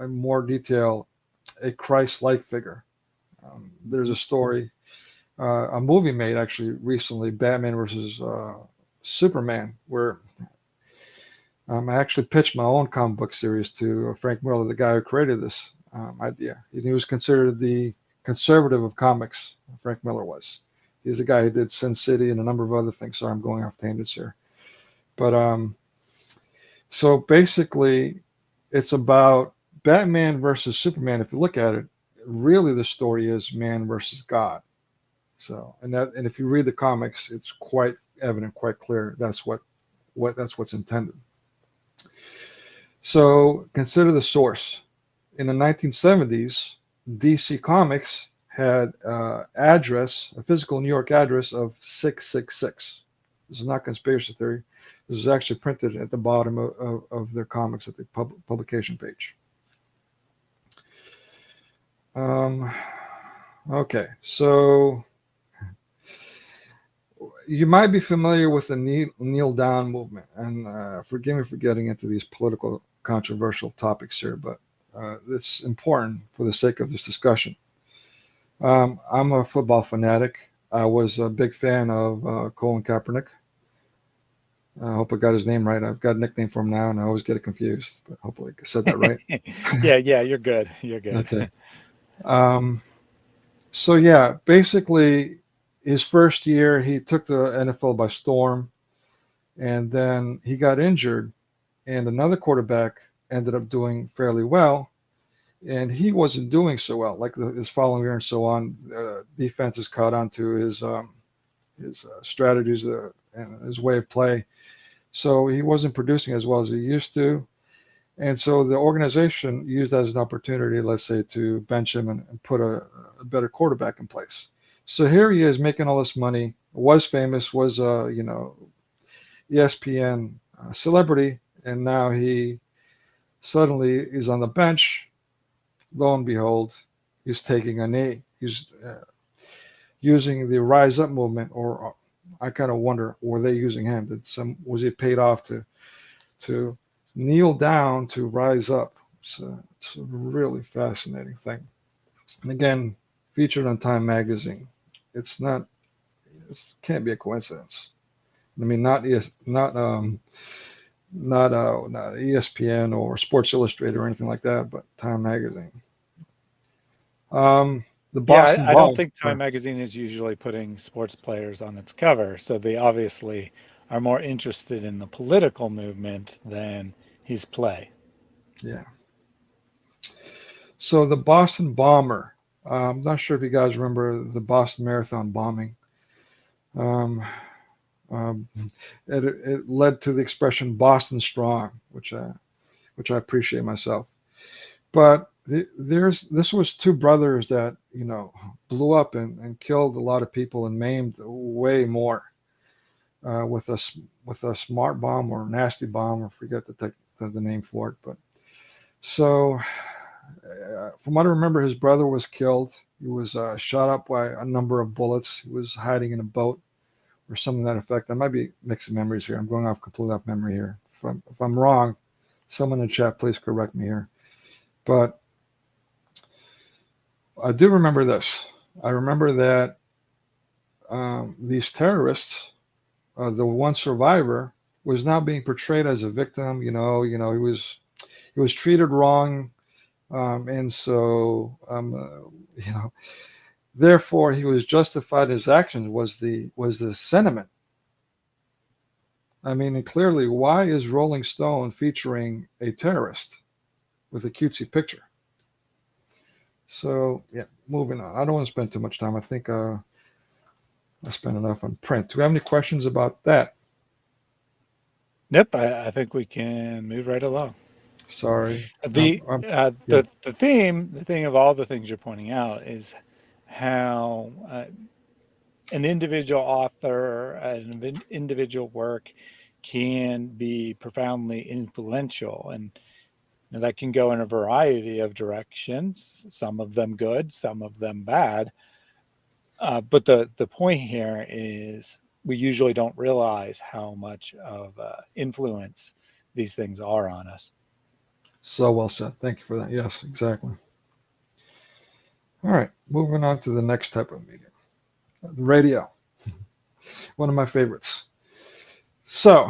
in more detail, a Christ-like figure. There's a story, a movie made actually recently, Batman versus Superman, where I actually pitched my own comic book series to Frank Miller, the guy who created this idea. He was considered the conservative of comics. Frank Miller was. He's the guy who did Sin City and a number of other things. Sorry, I'm going off tangents here. But so basically, it's about Batman versus Superman. If you look at it, really the story is man versus God. So, and if you read the comics, it's quite evident, quite clear. That's what's intended. So consider the source. In the 1970s, DC Comics had address, a physical New York address of 666. This is not conspiracy theory. This is actually printed at the bottom of their comics at the publication page. Okay, so you might be familiar with the kneel down movement, and forgive me for getting into these political controversial topics here, but it's important for the sake of this discussion. I'm a football fanatic. I was a big fan of Colin Kaepernick. I hope I got his name right. I've got a nickname for him now, and I always get it confused, but hopefully I said that right. Yeah, you're good. You're good. Okay. So yeah, basically his first year, he took the NFL by storm, and then he got injured, and another quarterback ended up doing fairly well, and he wasn't doing so well. Like his following year and so on, defenses caught on to his strategies and his way of play. So he wasn't producing as well as he used to. And so the organization used that as an opportunity, let's say, to bench him and put a better quarterback in place. So here he is making all this money, was famous, was ESPN celebrity, and now he suddenly is on the bench. Lo and behold, he's taking a knee. He's using the Rise Up movement, or I kind of wonder, were they using him? Was he paid off to kneel down to rise up? So it's a really fascinating thing. And again, featured on Time magazine. It can't be a coincidence. I mean, not ESPN or Sports Illustrated or anything like that, but Time magazine. The Boston I don't think Time magazine is usually putting sports players on its cover, so they obviously are more interested in the political movement than his play. Yeah. So the Boston bomber. I'm not sure if you guys remember the Boston Marathon bombing. It led to the expression "Boston Strong," which I appreciate myself. But this was two brothers that blew up and killed a lot of people and maimed way more with a smart bomb or nasty bomb, or forget the name for it. But so from what I remember, his brother was killed. He was shot up by a number of bullets. He was hiding in a boat or something to that effect. I might be mixing memories here. I'm going completely off memory here. If I'm wrong, someone in the chat, please correct me here. But I do remember this. I remember that these terrorists, the one survivor, was now being portrayed as a victim. He was treated wrong, and so therefore he was justified. His actions was the sentiment. I mean, and clearly, why is Rolling Stone featuring a terrorist with a cutesy picture? So yeah, moving on. I don't want to spend too much time. I think I spent enough on print. Do we have any questions about that? Nope, I think we can move right along. Sorry. The theme of all the things you're pointing out is how an individual author, an individual work can be profoundly influential, and that can go in a variety of directions, some of them good, some of them bad. But the point here is we usually don't realize how much of influence these things are on us. So well said. Thank you for that. Yes, exactly. All right, moving on to the next type of media. Radio. One of my favorites. So,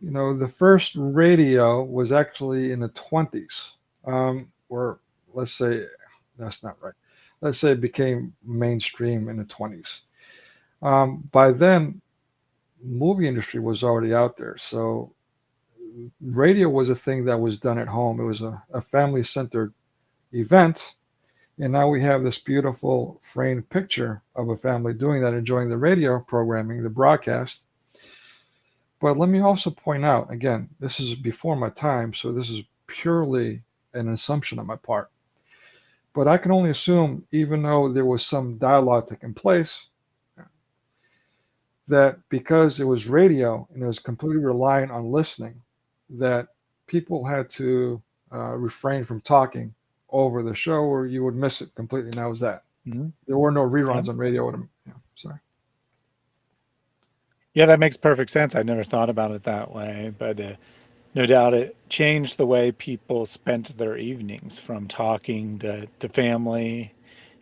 the first radio was actually in the 20s, or let's say, that's not right. Let's say it became mainstream in the 20s. By then, movie industry was already out there. So radio was a thing that was done at home. It was a family-centered event. And now we have this beautiful framed picture of a family doing that, enjoying the radio programming, the broadcast. But let me also point out, again, this is before my time, so this is purely an assumption on my part. But I can only assume, even though there was some dialogue taking place, that because it was radio and it was completely reliant on listening, that people had to refrain from talking over the show, or you would miss it completely. And that was that. Mhm. There were no reruns Yeah. on radio. Sorry. Yeah, that makes perfect sense. I never thought about it that way, but no doubt it changed the way people spent their evenings, from talking to family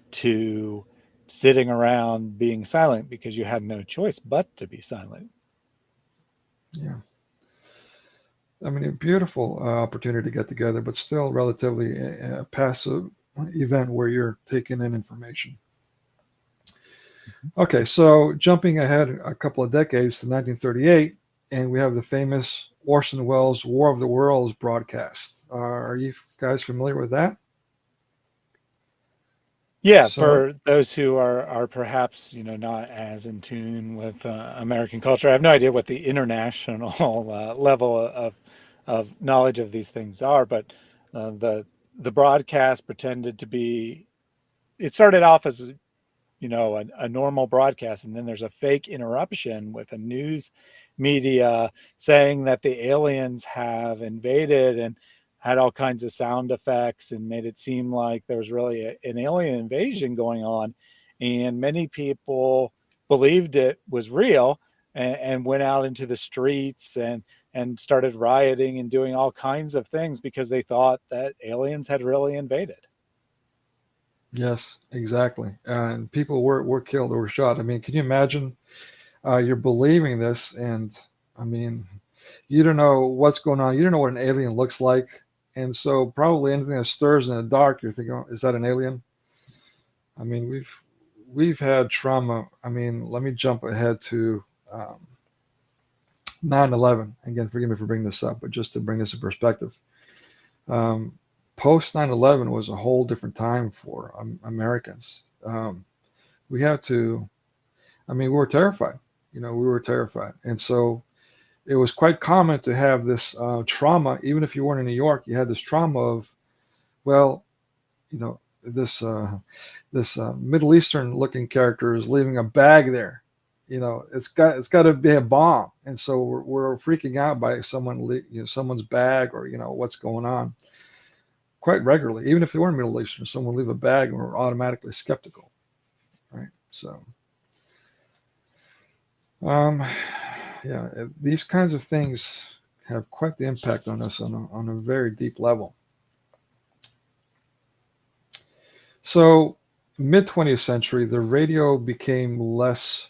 to sitting around being silent because you had no choice but to be silent. Yeah. I mean, a beautiful opportunity to get together, but still relatively a passive event where you're taking in information. Okay, so jumping ahead a couple of decades to 1938, and we have the famous Orson Welles' War of the Worlds broadcast. Are you guys familiar with that? Yeah, So, for those who are perhaps not as in tune with American culture, I have no idea what the international level of knowledge of these things are, but the broadcast pretended to be. It started off as a normal broadcast, and then there's a fake interruption with a news media saying that the aliens have invaded, and had all kinds of sound effects and made it seem like there was really an alien invasion going on, and many people believed it was real, and went out into the streets and started rioting and doing all kinds of things because they thought that aliens had really invaded. yes, exactly. And people were killed or were shot. I mean, can you imagine you're believing this, and I mean, you don't know what's going on. You don't know what an alien looks like. And so probably anything that stirs in the dark, you're thinking, oh, is that an alien? I mean, we've had trauma. I mean, let me jump ahead to 9/11. Again, forgive me for bringing this up, but just to bring this in perspective. Post 9/11 was a whole different time for Americans. We had to, I mean, we were terrified. We were terrified. And so it was quite common to have this trauma. Even if you weren't in New York, you had this trauma of, well, this Middle Eastern looking character is leaving a bag there. It's got to be a bomb, and so we're freaking out by someone's bag, or what's going on. Quite regularly, even if they weren't Middle Eastern, someone would leave a bag, and we're automatically skeptical, right? So, yeah, these kinds of things have quite the impact on us on a very deep level. So, mid 20th century, the radio became less,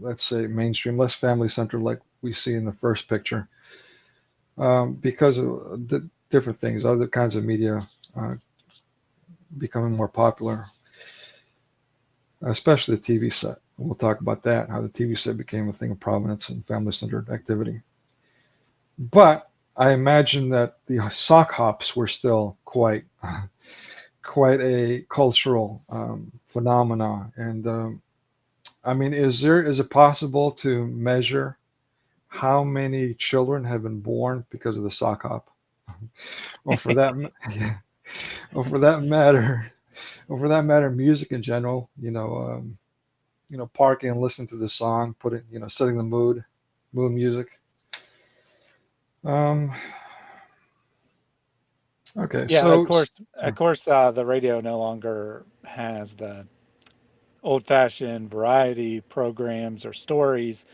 let's say, mainstream, less family centered, like we see in the first picture, because of the different things, other kinds of media becoming more popular, especially the TV set. We'll talk about that, how the TV set became a thing of prominence and family-centered activity. But I imagine that the sock hops were still quite a cultural phenomena. And I mean, is it possible to measure how many children have been born because of the sock hop, or for that, or for that matter, music in general? Parking and listening to the song, setting the mood music. Okay, Yeah, so of course, the radio no longer has the old-fashioned variety programs or stories.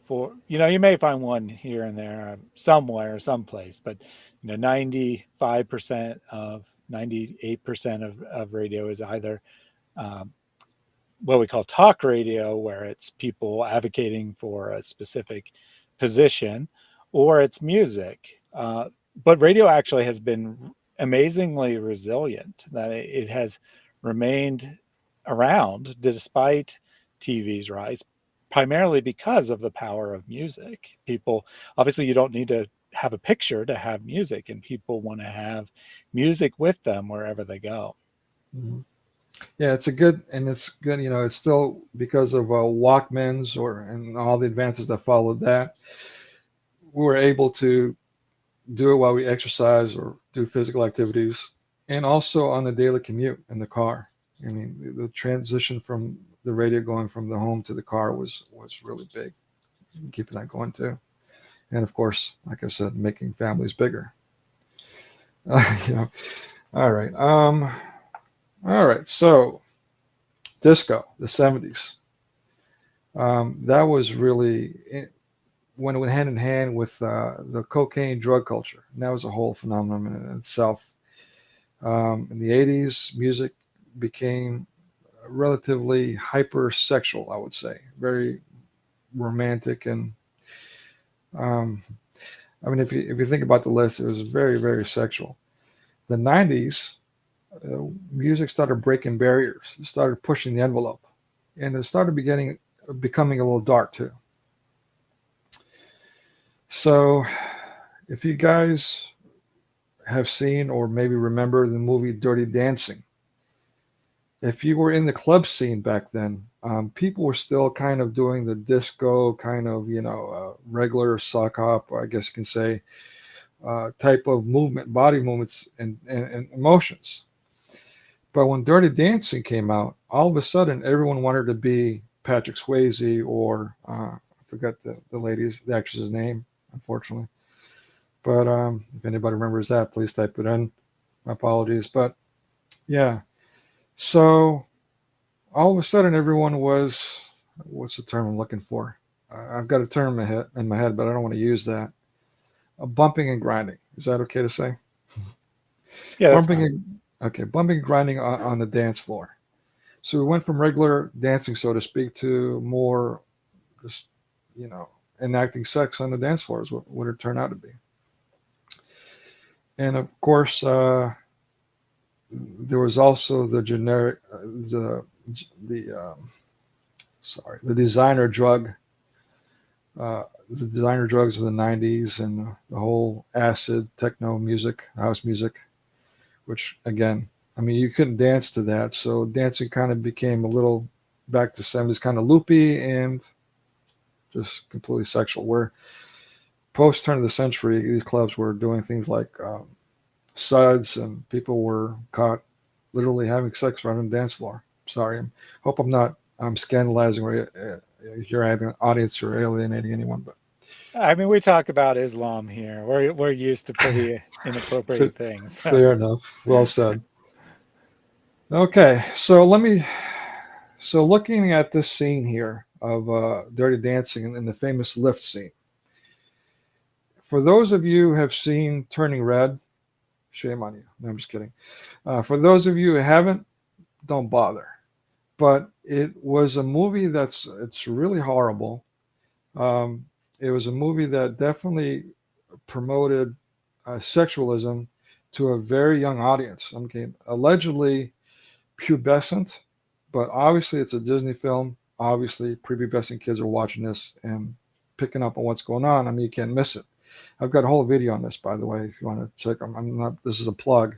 You may find one here and there somewhere, someplace, but 95% of 98% of radio is either what we call talk radio, where it's people advocating for a specific position, or it's music. But radio actually has been amazingly resilient, that it has remained around despite TV's rise, primarily because of the power of music. People, obviously, you don't need to have a picture to have music, and people want to have music with them wherever they go. Mhm. Yeah, it's good. It's still because of Walkmans and all the advances that followed that. We were able to do it while we exercise or do physical activities, and also on the daily commute in the car. I mean, the transition from the radio going from the home to the car was really big, keeping that going too. And of course, like I said, making families bigger. You know. All right. All right. So, disco, the 70s. That was really when it went hand in hand with the cocaine drug culture. And that was a whole phenomenon in itself. In the 80s, music became relatively hypersexual, I would say, very romantic. And I mean, if you think about the list, it was very, very sexual. The 90s, music started breaking barriers. It started pushing the envelope. And it started becoming a little dark too. So if you guys have seen or maybe remember the movie Dirty Dancing, if you were in the club scene back then, people were still kind of doing the disco kind of, regular sock hop, I guess you can say, type of movement, body movements and emotions. But when Dirty Dancing came out, all of a sudden everyone wanted to be Patrick Swayze or I forgot the actress's name, unfortunately. But if anybody remembers that, please type it in. My apologies. But yeah. So all of a sudden everyone was, what's the term I'm looking for? I've got a term in my head, but I don't want to use that. Bumping and grinding. Is that okay to say? Yeah, that's bumping fine. bumping and grinding on the dance floor. So we went from regular dancing, so to speak, to more just, enacting sex on the dance floor is what it turned out to be. And of course, there was also the generic, the designer drug, the designer drugs of the 90s and the whole acid, techno music, house music, which again, I mean, you couldn't dance to that. So dancing kind of became a little back to the 70s, kind of loopy and just completely sexual. Where post turn of the century, these clubs were doing things like suds, and people were caught literally having sex right on the dance floor. Sorry, hope I'm scandalizing or your audience or alienating anyone, but I mean, we talk about Islam here. We're used to pretty inappropriate things. So. fair enough. Well said. Okay, so looking at this scene here of Dirty Dancing and the famous lift scene. For those of you who have seen Turning Red, shame on you. No, I'm just kidding. For those of you who haven't, don't bother. But it was a movie it's really horrible. It was a movie that definitely promoted sexualism to a very young audience. Okay, allegedly pubescent, but obviously it's a Disney film. Obviously, prepubescent kids are watching this and picking up on what's going on. I mean, you can't miss it. I've got a whole video on this, by the way, if you want to check them. I'm not. This is a plug.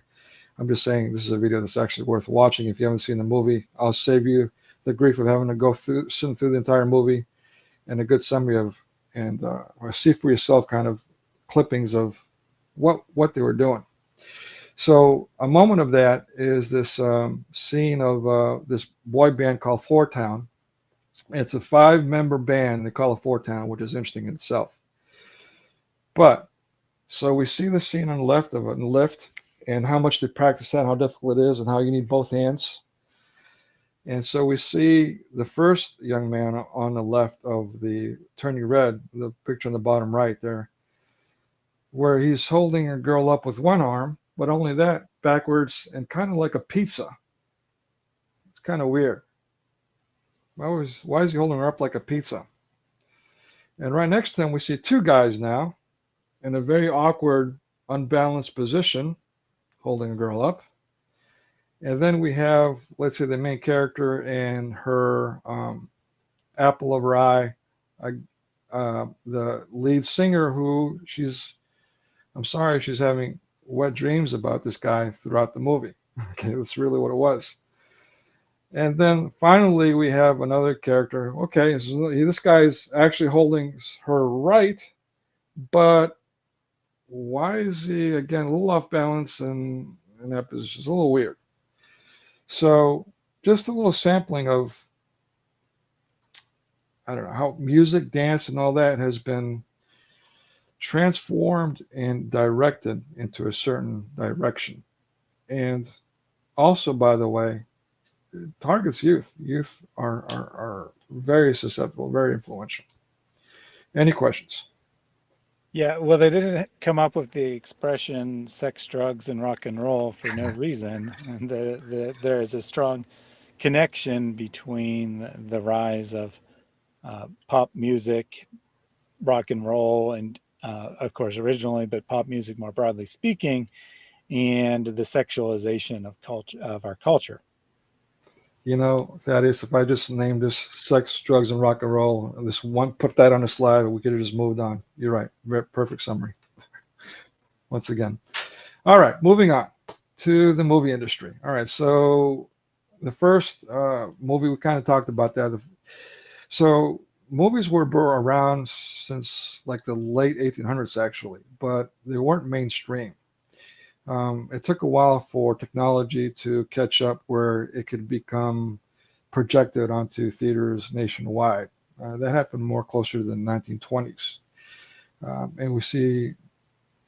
I'm just saying this is a video that's actually worth watching. If you haven't seen the movie, I'll save you the grief of having to sit through the entire movie and a good summary of or see for yourself kind of clippings of what they were doing. So a moment of that is this scene of this boy band called Four Town. It's a 5-member band. They call it Four Town, which is interesting in itself. But so we see the scene on the left of it, in the lift, and how much they practice that, how difficult it is, and how you need both hands. And so we see the first young man on the left of the Turning Red, the picture on the bottom right there, where he's holding a girl up with one arm, but only that, backwards and kind of like a pizza. It's kind of weird. Why is he holding her up like a pizza? And right next to him, we see 2 guys now in a very awkward, unbalanced position, holding a girl up. And then we have, let's say, the main character and her apple of her eye, the lead singer who she's having wet dreams about this guy throughout the movie. Okay, that's really what it was. And then finally we have another character. Okay, so this guy's actually holding her right, but why is he again a little off balance and and that is just a little weird. So just a little sampling of, I don't know, how music, dance, and all that has been transformed and directed into a certain direction. And also, by the way, targets youth. Youth are very susceptible, very influential. Any questions? Yeah, well, they didn't come up with the expression sex, drugs, and rock and roll for no reason. And there is a strong connection between the rise of pop music, rock and roll, and of course, originally, but pop music more broadly speaking, and the sexualization of culture, of our culture. You know, Thaddeus, if I just named this sex, drugs, and rock and roll, this one, put that on a slide, we could have just moved on. You're right. Perfect summary. Once again. All right, moving on to the movie industry. All right, so the first movie, we kind of talked about that. So movies were around since like the late 1800s, actually, but they weren't mainstream. It took a while for technology to catch up where it could become projected onto theaters nationwide. That happened more closer to the 1920s. And we see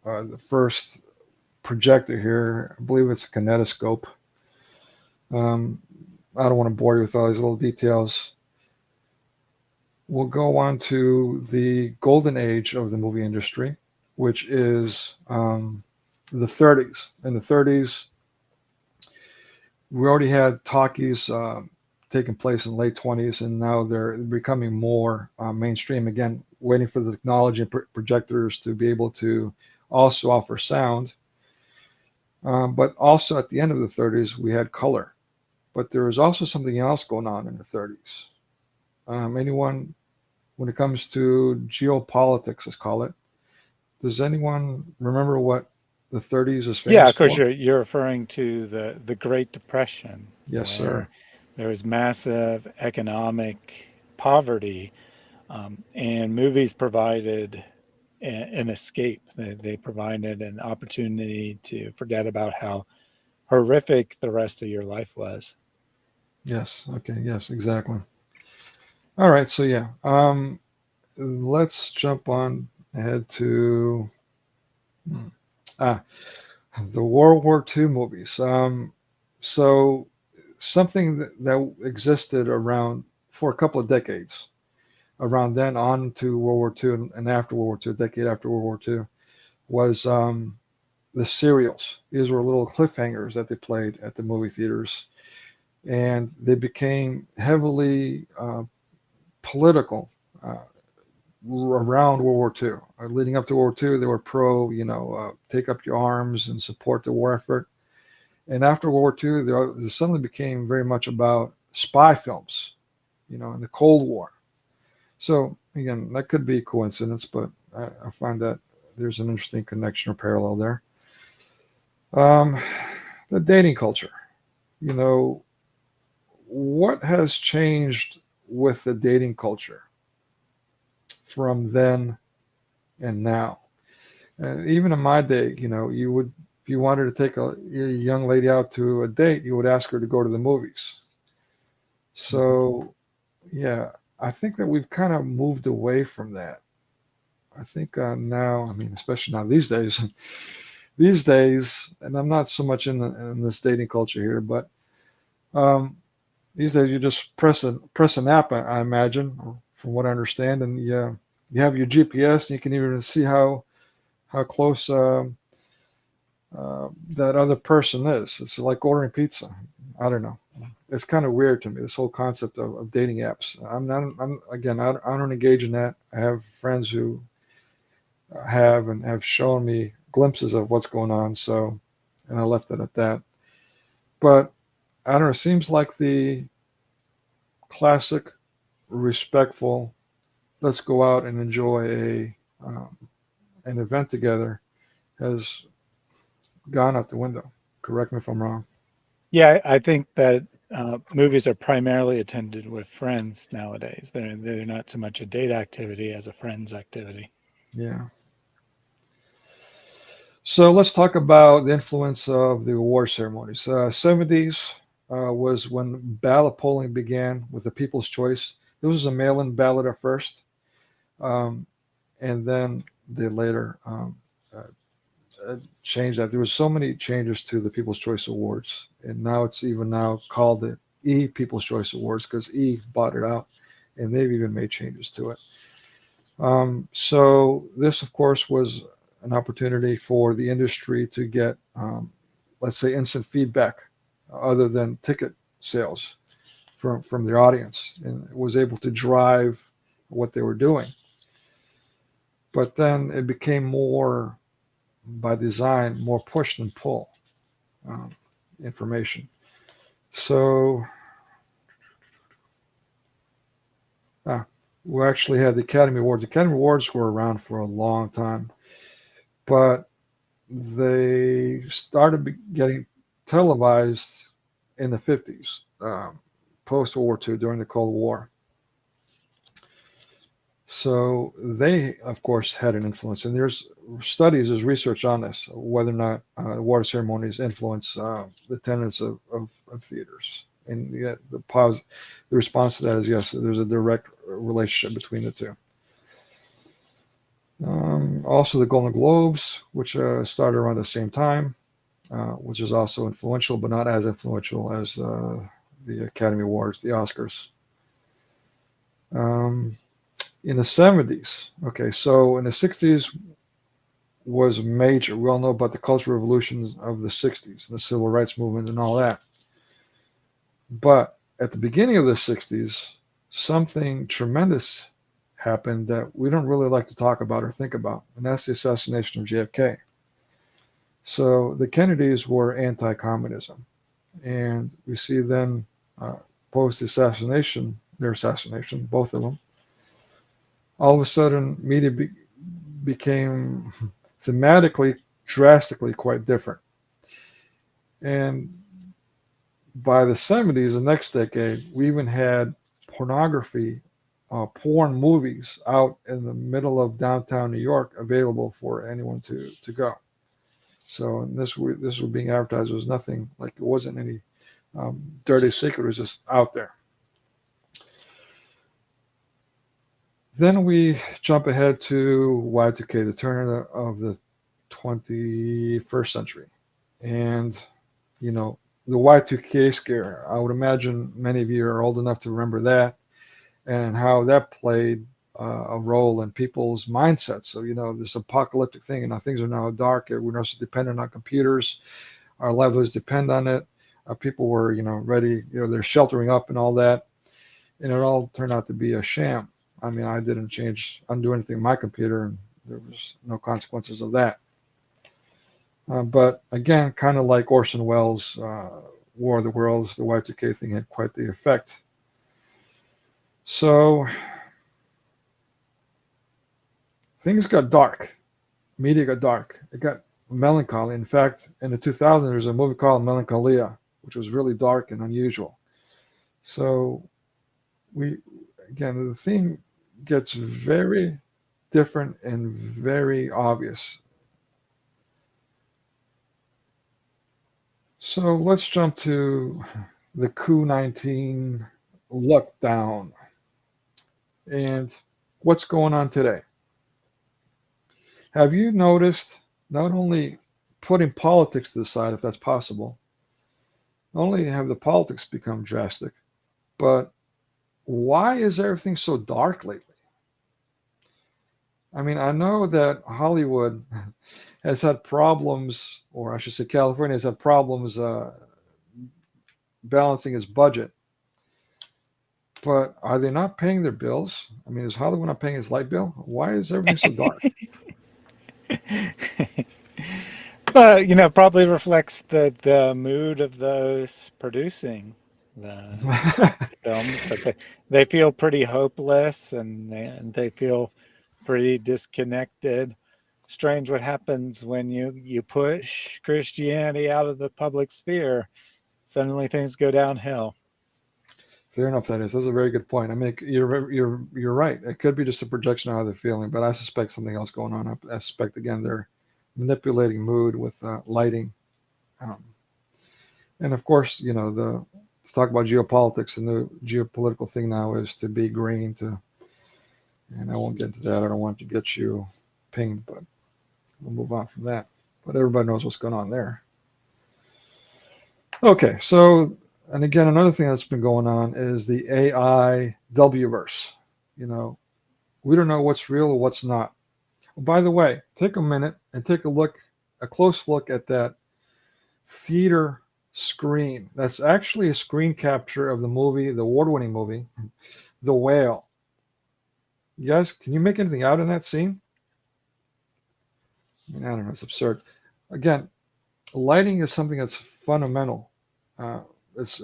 the first projector here. I believe it's a kinetoscope. I don't want to bore you with all these little details. We'll go on to the golden age of the movie industry, which is the 30s. In the 30s, we already had talkies taking place in the late 20s, and now they're becoming more mainstream. Again, waiting for the technology and projectors to be able to also offer sound. But also at the end of the 30s, we had color. But there was also something else going on in the 30s. Anyone, when it comes to geopolitics, let's call it, does anyone remember what the 30s is famous for? Yeah, of course, you're referring to the Great Depression. Yes, sir. There was massive economic poverty, and movies provided an escape. They provided an opportunity to forget about how horrific the rest of your life was. Yes. Okay. Yes, exactly. All right. So yeah, let's jump on ahead to the World War II movies. So something that existed around for a couple of decades, around then on to World War II and after World War II, a decade after World War II, was the serials. These were little cliffhangers that they played at the movie theaters, and they became heavily political around World War II. Leading up to World War II, they were pro, take up your arms and support the war effort. And after World War II, they suddenly became very much about spy films, in the Cold War. So again, that could be coincidence, but I find that there's an interesting connection or parallel there. The dating culture, what has changed with the dating culture from then and now? And even in my day, you would, if you wanted to take a young lady out to a date, you would ask her to go to the movies. So, yeah, I think that we've kind of moved away from that. I think now, especially now these days, and I'm not so much in this dating culture here, but these days you just press an app, I imagine, from what I understand, and you have your GPS, and you can even see how close that other person is. It's like ordering pizza. I don't know. It's kind of weird to me, this whole concept of dating apps. I don't engage in that. I have friends who have shown me glimpses of what's going on, and I left it at that. But I don't know, it seems like the classic, respectful, let's go out and enjoy an event together has gone out the window. Correct me if I'm wrong. Yeah, I think that movies are primarily attended with friends nowadays. They're not so much a date activity as a friends activity. Yeah. So let's talk about the influence of the award ceremonies. 70s was when ballot polling began with the People's Choice. This was a mail-in ballot at first, and then they later changed that. There was so many changes to the People's Choice Awards, and now it's even now called the People's Choice Awards because bought it out, and they've even made changes to it. So this, of course, was an opportunity for the industry to get, let's say, instant feedback other than ticket sales from their audience, and was able to drive what they were doing. But then it became more, by design, more push than pull information. So we actually had the Academy Awards. The Academy Awards were around for a long time, but they started getting televised in the 50s, post-World War II, during the Cold War. So they, of course, had an influence. And there's research on this, whether or not award ceremonies influence the tenets of theaters. And the response to that is yes, there's a direct relationship between the two. Also the Golden Globes, which started around the same time, which is also influential, but not as influential as the Academy Awards, the Oscars. In the 70s, okay, so in the 60s was major. We all know about the cultural revolutions of the 60s, the civil rights movement and all that. But at the beginning of the 60s, something tremendous happened that we don't really like to talk about or think about, and that's the assassination of JFK. So the Kennedys were anti-communism, and we see then post their assassination, both of them, all of a sudden media became thematically, drastically quite different. And by the 70s, the next decade, we even had pornography, porn movies out in the middle of downtown New York available for anyone to go. So this was being advertised. It was nothing, like it wasn't any dirty secret. It was just out there. Then we jump ahead to Y2K, the turn of the 21st century. And, you know, the Y2K scare, I would imagine many of you are old enough to remember that and how that played a role in people's mindsets. So, you know, this apocalyptic thing, and now things are now dark. We're also dependent on computers. Our livelihoods depend on it. People were, you know, ready, you know, they're sheltering up and all that. And it all turned out to be a sham. I mean, I didn't undo anything on my computer, and there was no consequences of that. But again, kind of like Orson Welles' War of the Worlds, the Y2K thing had quite the effect. So things got dark. Media got dark. It got melancholy. In fact, in the 2000s, there was a movie called Melancholia, which was really dark and unusual. So the theme gets very different and very obvious. So let's jump to the coup-19 lockdown and what's going on today. Have you noticed, not only putting politics to the side, if that's possible, not only have the politics become drastic, but why is everything so dark lately? I mean, I know that Hollywood has had problems, or I should say California has had problems balancing its budget. But are they not paying their bills? I mean, is Hollywood not paying its light bill? Why is everything so dark? Well, you know, probably reflects the mood of those producing the films, that they feel pretty hopeless and they feel pretty disconnected. Strange what happens when you push Christianity out of the public sphere. Suddenly things go downhill. Fair enough, Thaddeus. That's a very good point. I mean, you're right. It could be just a projection of how they're feeling, but I suspect something else going on. I suspect, again, they're manipulating mood with lighting. And of course, to talk about geopolitics, and the geopolitical thing now is to be green, and I won't get into that. I don't want to get you pinged, but we'll move on from that. But everybody knows what's going on there. Okay, so, and again, another thing that's been going on is the AI W-verse. We don't know what's real or what's not. By the way, take a minute and take a close look at that theater screen. That's actually a screen capture of the movie, the award-winning movie, The Whale. You guys, can you make anything out in that scene? I don't know, it's absurd. Again, lighting is something that's fundamental. It's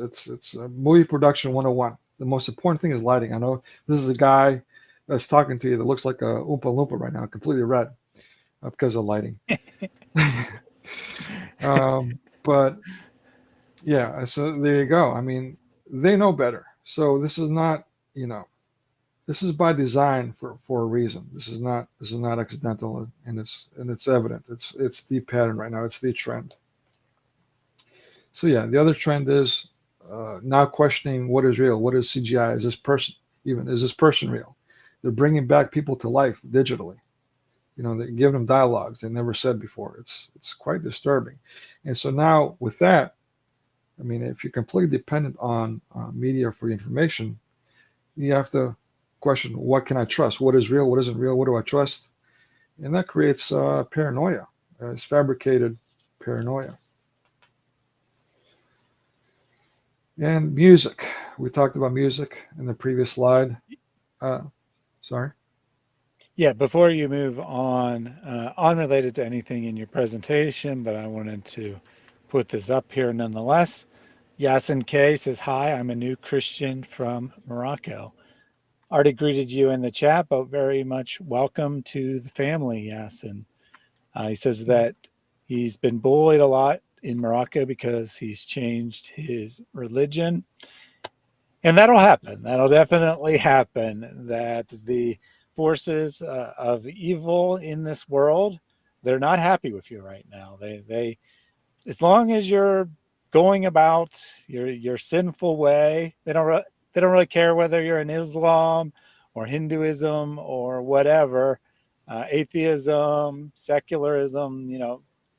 a movie production 101. The most important thing is lighting. I know this is a guy that's talking to you that looks like a Oompa Loompa right now, completely red because of lighting. But yeah, so there you go. I mean, they know better. So this is not, this is by design for a reason. This is not accidental, and it's evident. It's the pattern right now. It's the trend. So yeah, the other trend is now questioning what is real. What is CGI? Is this person real? They're bringing back people to life digitally. They give them dialogues they never said before. It's quite disturbing. And so now with that, I mean, if you're completely dependent on media for information, you have to question, what can I trust? What is real? What isn't real? What do I trust? And that creates paranoia. It's fabricated paranoia. And music. We talked about music in the previous slide. Sorry. Yeah, before you move on, unrelated to anything in your presentation, but I wanted to put this up here nonetheless. Yasin K says, hi, I'm a new Christian from Morocco. Already greeted you in the chat, but very much welcome to the family, Yasin. He says that he's been bullied a lot in Morocco because he's changed his religion. And that'll happen. That'll definitely happen, that the forces of evil in this world, they're not happy with you right now. They as long as you're going about your sinful way, they don't really care whether you're in Islam or Hinduism or whatever, atheism, secularism,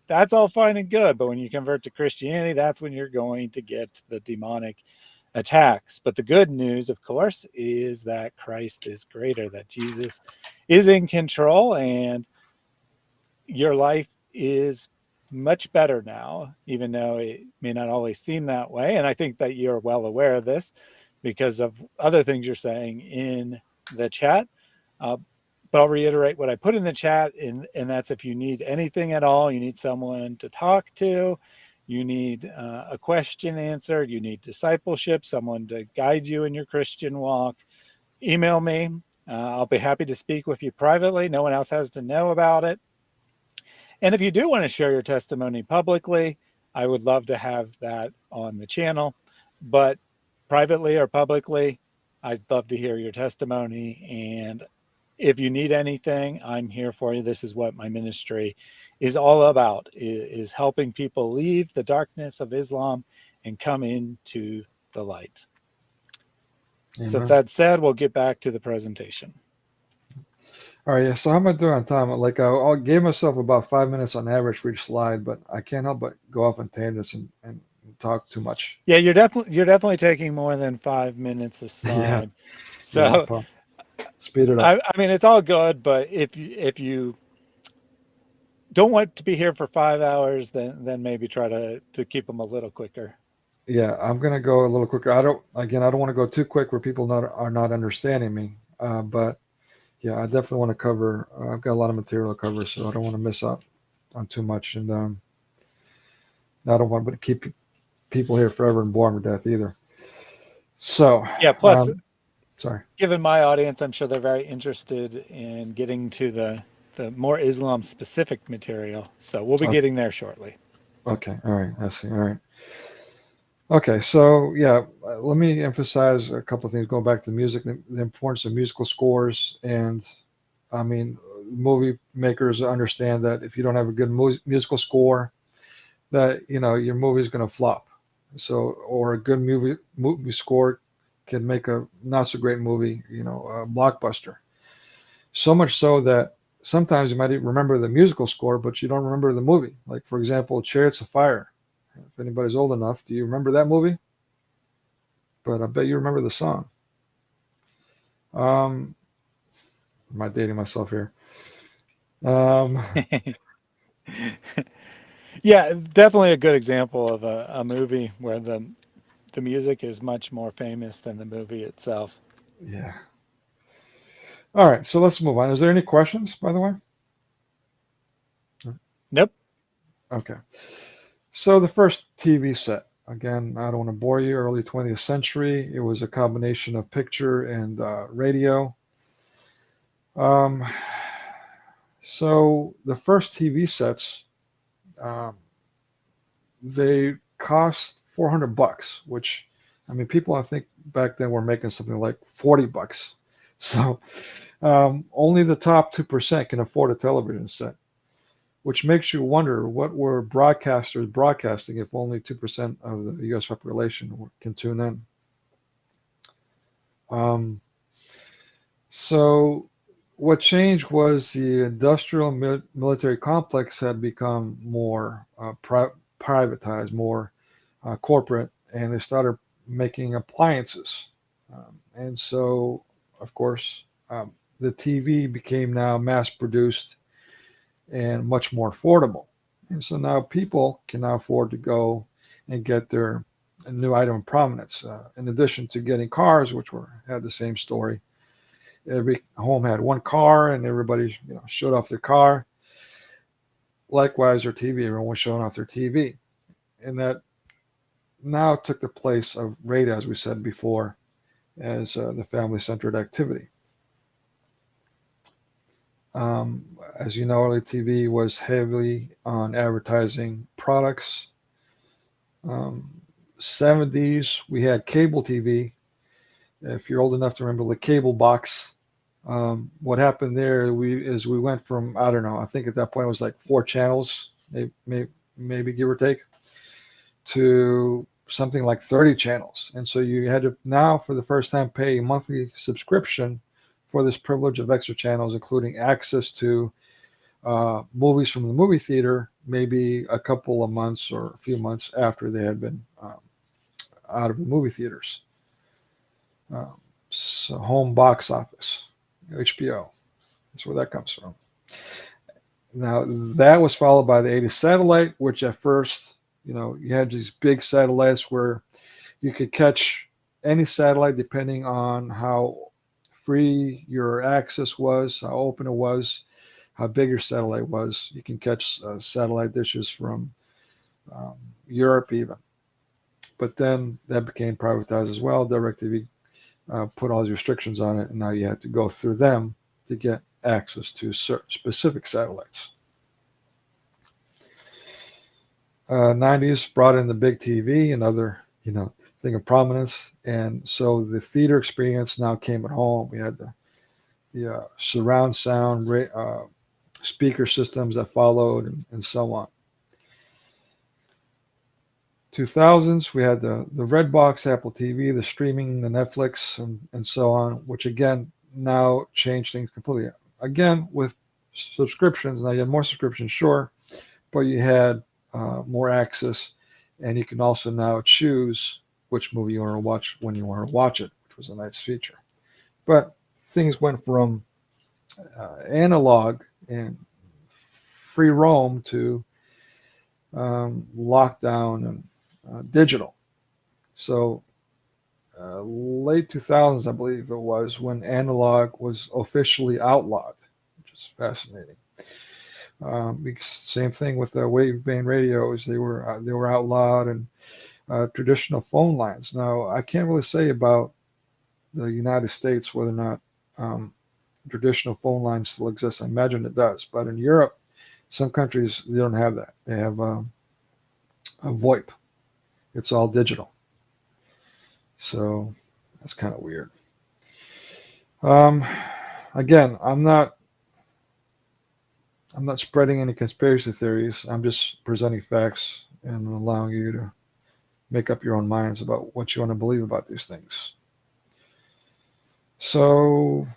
that's all fine and good. But when you convert to Christianity, that's when you're going to get the demonic attacks. But the good news, of course, is that Christ is greater, that Jesus is in control, and your life is much better now, even though it may not always seem that way. And I think that you're well aware of this because of other things you're saying in the chat. But I'll reiterate what I put in the chat, and that's if you need anything at all, you need someone to talk to, you need a question answered, you need discipleship, someone to guide you in your Christian walk, email me. I'll be happy to speak with you privately. No one else has to know about it. And if you do want to share your testimony publicly, I would love to have that on the channel. But privately or publicly, I'd love to hear your testimony. And if you need anything, I'm here for you. This is what my ministry is all about, is helping people leave the darkness of Islam and come into the light. Amen. So with that said, we'll get back to the presentation. All right, yeah. So how am I doing on time? Like I gave myself about 5 minutes on average for each slide, but I can't help but go off on tangents and talk too much. Yeah, you're definitely taking more than 5 minutes a slide. Yeah. So yeah, speed it up. I mean, it's all good, but if you don't want to be here for 5 hours, then maybe try to keep them a little quicker. Yeah, I'm gonna go a little quicker. I don't want to go too quick where people are not understanding me. But yeah, I definitely want to cover. I've got a lot of material to cover, so I don't want to miss out on too much. And I don't want to keep people here forever and bore them to death either. So yeah. Plus, sorry. Given my audience, I'm sure they're very interested in getting to the more Islam specific material. So we'll be getting there shortly. Okay. All right. I see. All right. Okay. So yeah, let me emphasize a couple of things going back to the music, the importance of musical scores. And I mean, movie makers understand that if you don't have a good musical score, that your movie is going to flop. So, or a good movie score can make a not so great movie, a blockbuster. So much so that sometimes you might even remember the musical score, but you don't remember the movie. Like, for example, Chariots of Fire. If anybody's old enough, do you remember that movie? But I bet you remember the song. Am I dating myself here? Yeah, definitely a good example of a movie where the music is much more famous than the movie itself. Yeah. All right, so let's move on. Is there any questions, by the way? Nope. Okay. So the first TV set, again, I don't want to bore you, early 20th century. It was a combination of picture and radio. So the first TV sets, they cost $400, which, I mean, people I think back then were making something like $40. So only the top 2% can afford a television set, which makes you wonder what were broadcasters broadcasting if only 2% of the U.S. population can tune in. So what changed was the industrial military complex had become more privatized, more corporate, and they started making appliances. And so, of course, the TV became now mass produced and much more affordable. And so now people can now afford to go and get their new item of prominence. In addition to getting cars, which had the same story. Every home had one car, and everybody showed off their car. Likewise, their TV, everyone was showing off their TV. And that now took the place of radio, as we said before, as the family-centered activity. As you know, early TV was heavily on advertising products. 70s, we had cable TV. If you're old enough to remember the cable box, what happened there is we went from, I don't know, I think at that point it was like 4 channels, maybe give or take, to something like 30 channels. And so you had to now, for the first time, pay a monthly subscription for this privilege of extra channels, including access to movies from the movie theater, maybe a couple of months or a few months after they had been out of the movie theaters. So home box office, HBO, that's where that comes from. Now, that was followed by the 80s satellite, which at first, you had these big satellites where you could catch any satellite depending on how free your access was, how open it was, how big your satellite was. You can catch satellite dishes from Europe even. But then that became privatized as well. DirecTV put all these restrictions on it, and now you had to go through them to get access to specific satellites. 90s brought in the big TV, another thing of prominence, and so the theater experience now came at home. We had the surround sound speaker systems that followed, and so on. 2000s, we had the red box Apple TV, the streaming, the Netflix, and so on, which again now changed things completely. Again, with subscriptions, now you had more subscriptions, sure, but you had more access, and you can also now choose which movie you want to watch when you want to watch it, which was a nice feature. But things went from analog and free roam to lockdown and digital. So late 2000s, I believe it was, when analog was officially outlawed, which is fascinating. Same thing with the wave-band radios; they were outlawed, and traditional phone lines. Now, I can't really say about the United States whether or not traditional phone lines still exist. I imagine it does, but in Europe, some countries, they don't have that. They have a VoIP. It's all digital. So that's kind of weird. Again, I'm not I'm not spreading any conspiracy theories. I'm just presenting facts and allowing you to make up your own minds about what you want to believe about these things. So,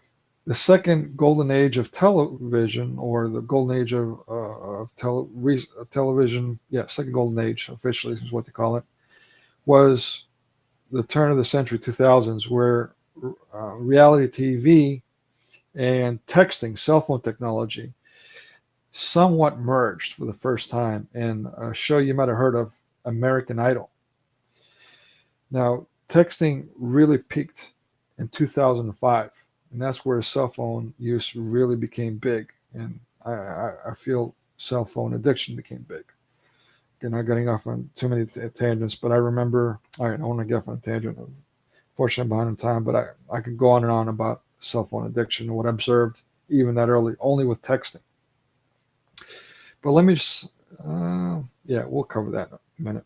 the second golden age of television, or the golden age of television, second golden age officially is what they call it, was the turn of the century 2000s, where reality TV and texting, cell phone technology, somewhat merged for the first time in a show you might have heard of, American Idol. Now, texting really peaked in 2005, and that's where cell phone use really became big, and I feel cell phone addiction became big. Again, not getting off on too many tangents, but I remember, all right, I want to get off on a tangent. Fortunately, I'm behind in time, but I could go on and on about cell phone addiction and what I observed even that early, only with texting. But let me just, we'll cover that in a minute.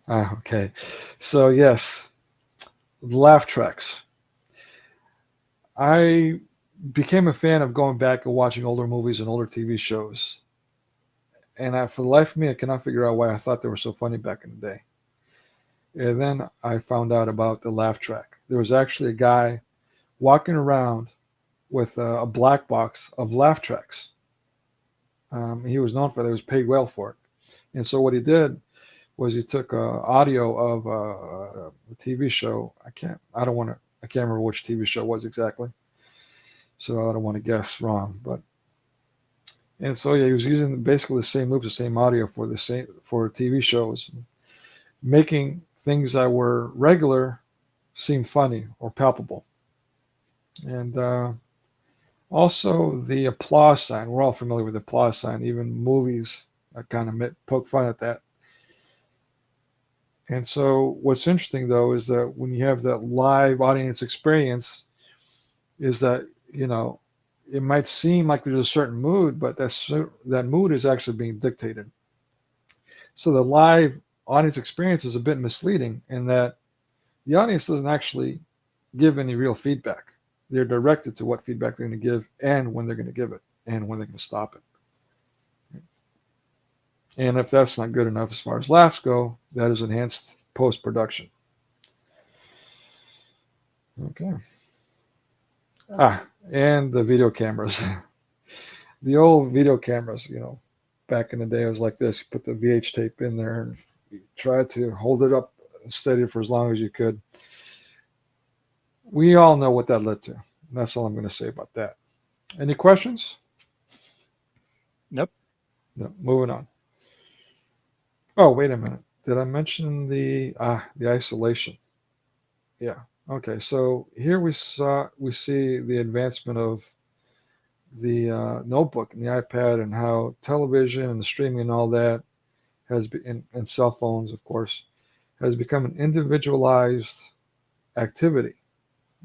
Okay. So, yes, laugh tracks. I became a fan of going back and watching older movies and older TV shows. And for the life of me, I cannot figure out why I thought they were so funny back in the day. And then I found out about the laugh track. There was actually a guy walking around with a black box of laugh tracks. He was known for that. He was paid well for it. And so what he did was he took audio of a TV show. I can't remember which TV show it was exactly. So I don't want to guess wrong. And so he was using basically the same loops, the same audio for TV shows, making things that were regular seem funny or palpable. And also the applause sign. We're all familiar with the applause sign. Even movies kind of poke fun at that. And so what's interesting, though, is that when you have that live audience experience, is that, it might seem like there's a certain mood, but that mood is actually being dictated. So the live audience experience is a bit misleading in that the audience doesn't actually give any real feedback. They're directed to what feedback they're going to give and when they're going to give it and when they're going to stop it. And if that's not good enough as far as laughs go, that is enhanced post-production. Okay. And the video cameras. The old video cameras, back in the day, it was like this. You put the VH tape in there and you try to hold it up steady for as long as you could. We all know what that led to. That's all I'm going to say about that. Any questions? Nope. No. Moving on. Oh, wait a minute. Did I mention the isolation? Yeah. Okay. So here we see the advancement of the notebook and the iPad, and how television and the streaming and all that has been, and cell phones, of course, has become an individualized activity.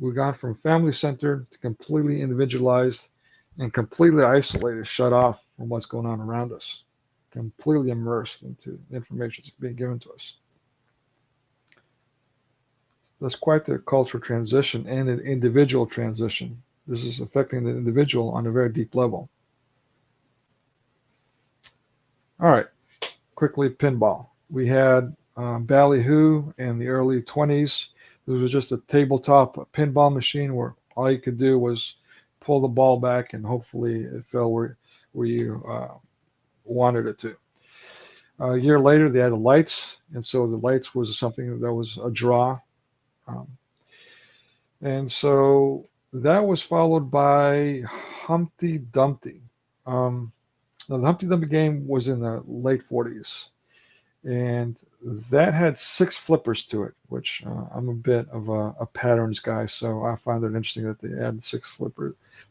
We've gone from family-centered to completely individualized and completely isolated, shut off from what's going on around us, completely immersed into the information that's being given to us. That's quite the cultural transition and an individual transition. This is affecting the individual on a very deep level. All right, quickly, pinball. We had Ballyhoo in the early 20s. This was just a tabletop pinball machine where all you could do was pull the ball back and hopefully it fell where you wanted it to. A year later, they had the lights, and so the lights was something that was a draw. And so that was followed by Humpty Dumpty. Now the Humpty Dumpty game was in the late 40s, and that had 6 flippers to it, which I'm a bit of a patterns guy, so I find it interesting that they added 6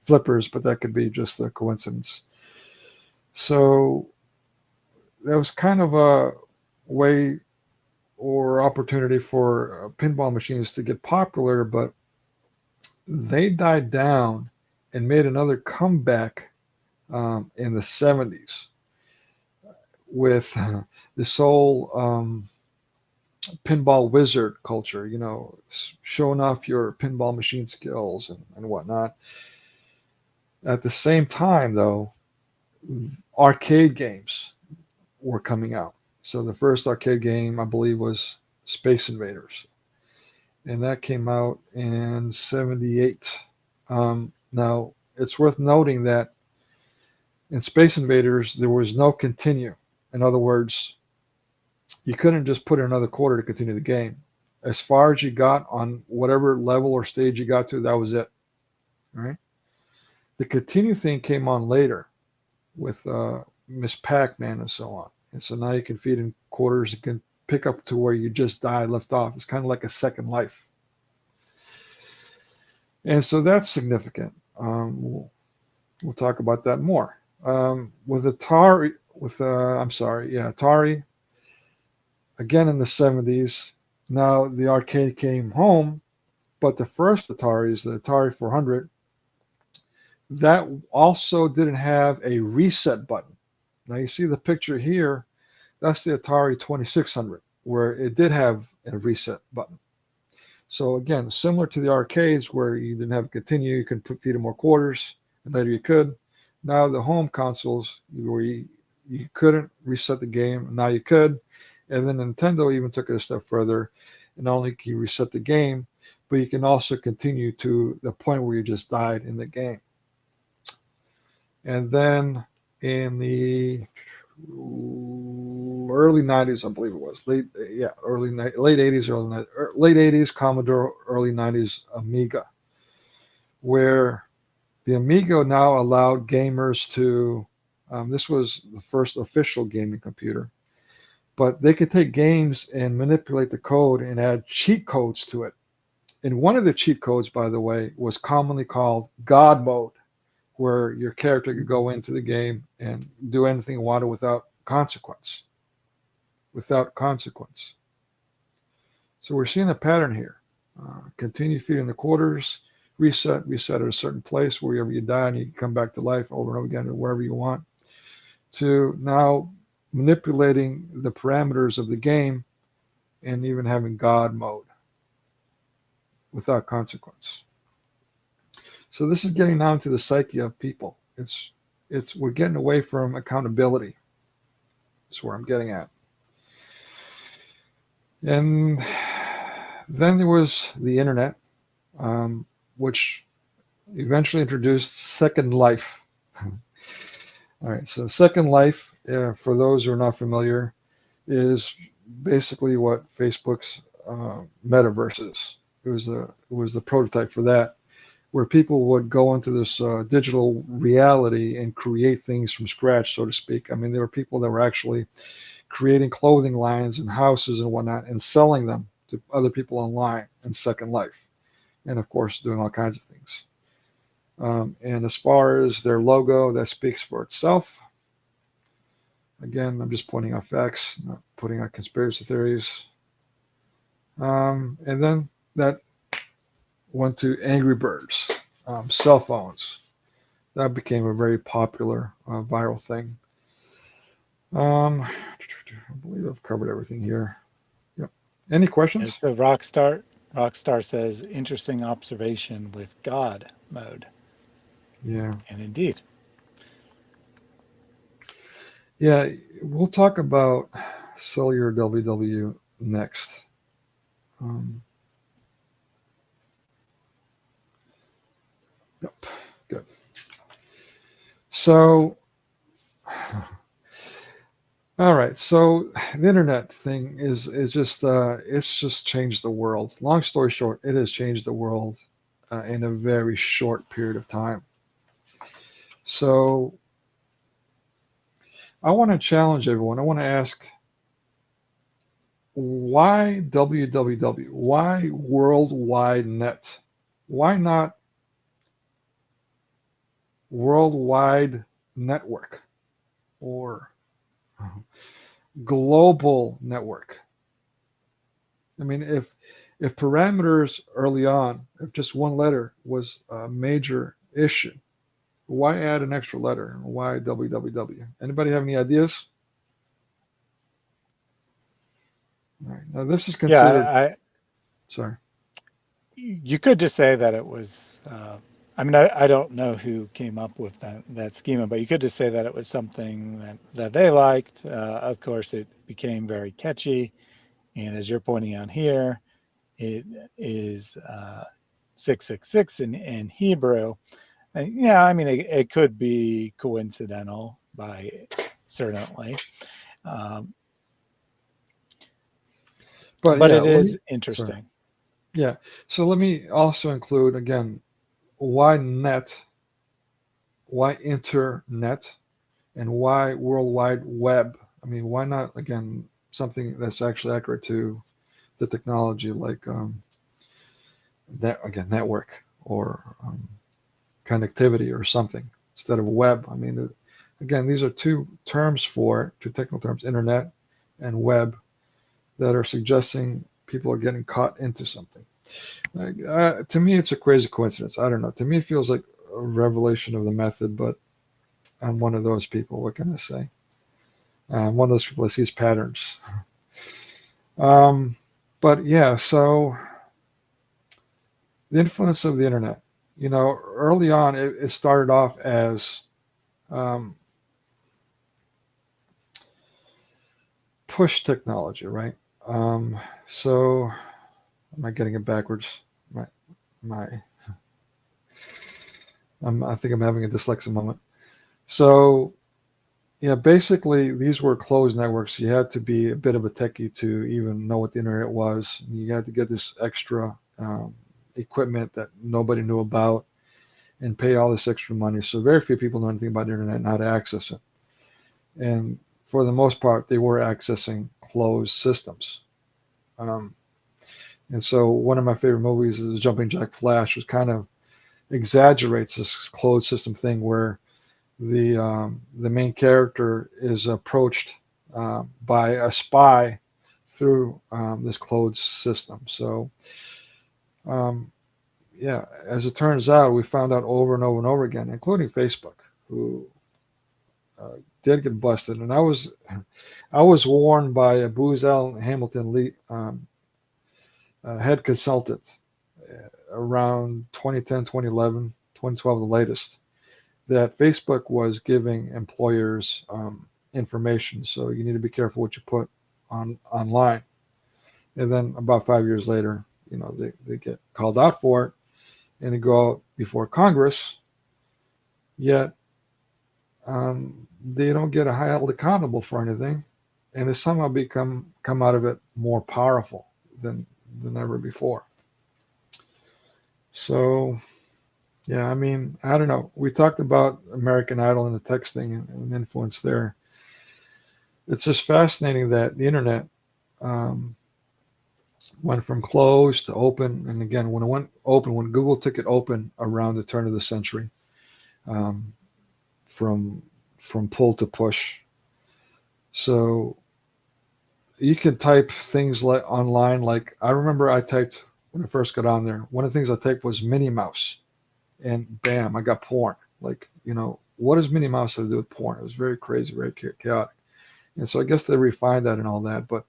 flippers, but that could be just a coincidence. So that was kind of a way or opportunity for pinball machines to get popular, but they died down and made another comeback in the 70s with this whole pinball wizard culture, showing off your pinball machine skills and whatnot. At the same time, though, arcade games were coming out. So the first arcade game, I believe, was Space Invaders, and that came out in '78. Now, it's worth noting that in Space Invaders, there was no continue. In other words, you couldn't just put in another quarter to continue the game. As far as you got on whatever level or stage you got to, that was it. All right. The continue thing came on later with Miss Pac-Man and so on. And so now you can feed in quarters. You can pick up to where you just died, left off. It's kind of like a second life. And so that's significant. We'll talk about that more. With Atari, Atari, again in the 70s, now the arcade came home, but the first Ataris, the Atari 400, that also didn't have a reset button. Now you see the picture here, that's the Atari 2600, where it did have a reset button. So again, similar to the arcades where you didn't have a continue, you could feed in more quarters, and later you could. Now the home consoles, where you couldn't reset the game, now you could. And then Nintendo even took it a step further, and not only can you reset the game, but you can also continue to the point where you just died in the game. And then in the early 90s, I believe it was, late 80s, late 80s Commodore, early 90s Amiga, where the Amiga now allowed gamers to, this was the first official gaming computer, but they could take games and manipulate the code and add cheat codes to it. And one of the cheat codes, by the way, was commonly called God mode, where your character could go into the game and do anything it wanted without consequence. So we're seeing a pattern here. Continue feeding the quarters, reset at a certain place wherever you die, and you can come back to life over and over again or wherever you want, to now manipulating the parameters of the game and even having God mode without consequence. So this is getting down to the psyche of people. We're getting away from accountability. That's where I'm getting at. And then there was the internet, which eventually introduced Second Life. All right, so Second Life, for those who are not familiar, is basically what Facebook's metaverse is. It was the prototype for that, where people would go into this digital reality and create things from scratch, so to speak. I mean, there were people that were actually creating clothing lines and houses and whatnot and selling them to other people online in Second Life. And of course, doing all kinds of things. And as far as their logo, that speaks for itself. Again, I'm just pointing out facts, not putting out conspiracy theories. And then that went to Angry Birds, cell phones. That became a very popular viral thing. I believe I've covered everything here. Yep. Any questions? So Rockstar says, interesting observation with God mode. Yeah. And indeed. Yeah, we'll talk about cellular WW next. Yep, good. So, all right. So the internet thing is just it's just changed the world. Long story short, it has changed the world in a very short period of time. So I want to challenge everyone. I want to ask, why WWW? Why Worldwide Net? Why not Worldwide Network or Global Network? I mean, if parameters early on, if just one letter was a major issue, why add an extra letter? Why WWW? Anybody have any ideas? All right. Now this is considered. Yeah, Sorry. you could just say that it was. I mean, I don't know who came up with that schema, but you could just say that it was something that they liked. Of course, it became very catchy, and as you're pointing out here, it is 666 in Hebrew. And yeah, I mean, it could be coincidental by certainly, um, But but yeah, it let me. is Sorry. interesting. Yeah. So let me also include again why net, why internet, and why World Wide Web. I mean, why not again something that's actually accurate to the technology like that again network or connectivity or something instead of web. I mean, again, these are two technical terms, internet and web, that are suggesting people are getting caught into something. To me, it's a crazy coincidence. I don't know. To me, it feels like a revelation of the method, but I'm one of those people. What can I say? I'm one of those people that sees patterns. Um, but yeah, so the influence of the internet. You know, early on, it started off as um, push technology, right? So, am I getting it backwards? My, my, I think I'm having a dyslexia moment. So, yeah, basically, these were closed networks. You had to be a bit of a techie to even know what the internet was. You had to get this extra equipment that nobody knew about and pay all this extra money. So very few people know anything about the internet and how to access it. And for the most part, they were accessing closed systems. Um, and so one of my favorite movies is Jumping Jack Flash, which kind of exaggerates this closed system thing where the main character is approached by a spy through this closed system. So yeah, as it turns out, we found out over and over and over again, including Facebook, who did get busted. And I was warned by a Booz Allen Hamilton Lee, head consultant around 2010, 2011, 2012, the latest, that Facebook was giving employers information. So you need to be careful what you put online. And then about 5 years later, you know, they get called out for it and they go out before Congress, yet they don't get held accountable for anything, and they somehow come out of it more powerful than ever before. So, yeah, I mean, I don't know. We talked about American Idol and the texting and influence there. It's just fascinating that the internet went from closed to open, and again, when it went open, when Google took it open around the turn of the century, um, from pull to push. So you can type things like online. Like I remember I typed when I first got on there. One of the things I typed was Minnie Mouse, and bam, I got porn. Like, you know, what does Minnie Mouse have to do with porn? It was very crazy, very chaotic. And so I guess they refined that and all that. But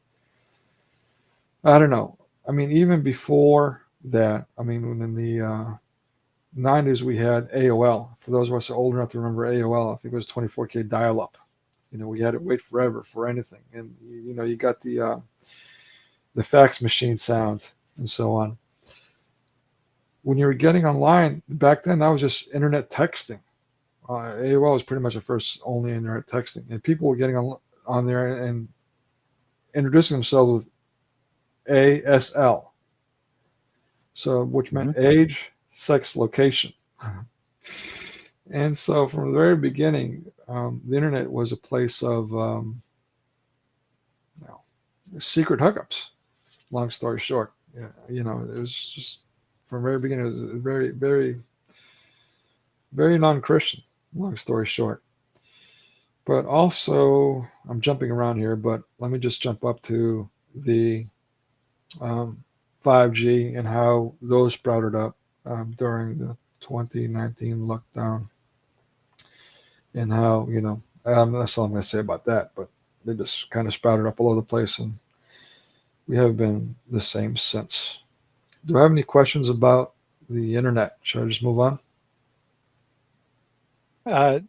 I don't know. I mean, even before that, I mean, when in the 90s we had AOL. For those of us who are old enough to remember AOL, I think it was 24K dial-up. You know, we had to wait forever for anything, and you know, you got the fax machine sound and so on. When you were getting online back then, that was just internet texting. AOL was pretty much the first only internet texting, and people were getting on there and introducing themselves with ASL, so which meant age, sex, location. And so from the very beginning, the internet was a place of you know, secret hookups. Long story short, yeah, you know, it was just from the very beginning. It was very, very, very non-Christian. Long story short, but also I'm jumping around here. But let me just jump up to the 5G and how those sprouted up during the 2019 lockdown, and how, you know, that's all I'm going to say about that. But they just kind of sprouted up all over the place, and we have been the same since. Do I have any questions about the internet? Should I just move on?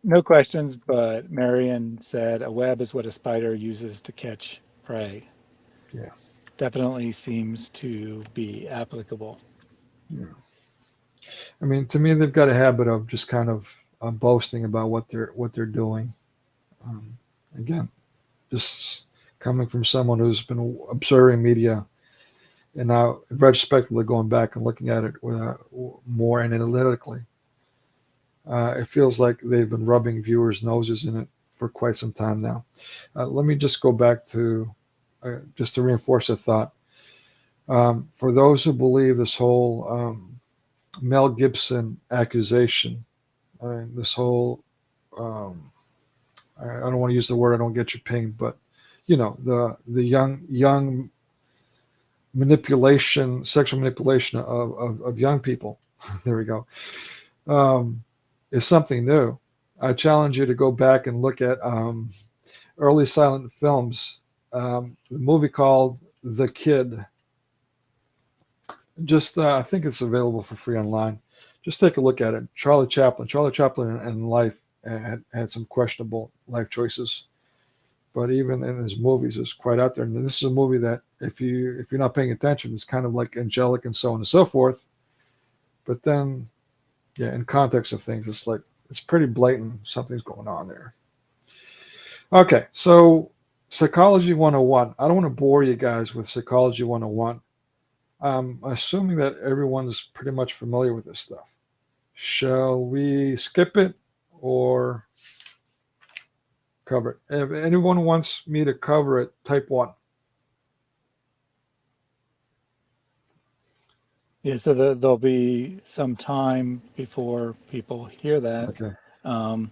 No questions, but Marion said a web is what a spider uses to catch prey. Yeah. Definitely seems to be applicable. Yeah. I mean, to me, they've got a habit of just kind of boasting about what they're doing. Again, just coming from someone who's been observing media and now retrospectively going back and looking at it more analytically, it feels like they've been rubbing viewers' noses in it for quite some time now. Let me just go back to just to reinforce a thought. For those who believe this whole Mel Gibson accusation, this whole I don't want to use the word, I don't get you pinged, but the young manipulation, sexual manipulation of young people. There we go. Is something new. I challenge you to go back and look at early silent films. The movie called The Kid. Just I think it's available for free online. Just take a look at it. Charlie Chaplin in life had some questionable life choices, but even in his movies, it's quite out there. And this is a movie that, if you're not paying attention, it's kind of like angelic and so on and so forth. But then, yeah, in context of things, it's pretty blatant. Something's going on there. Okay, so Psychology 101. I don't want to bore you guys with Psychology 101. I'm assuming that everyone's pretty much familiar with this stuff. Shall we skip it or cover it? If anyone wants me to cover it, type 1. Yeah, so there'll be some time before people hear that. Okay. Um,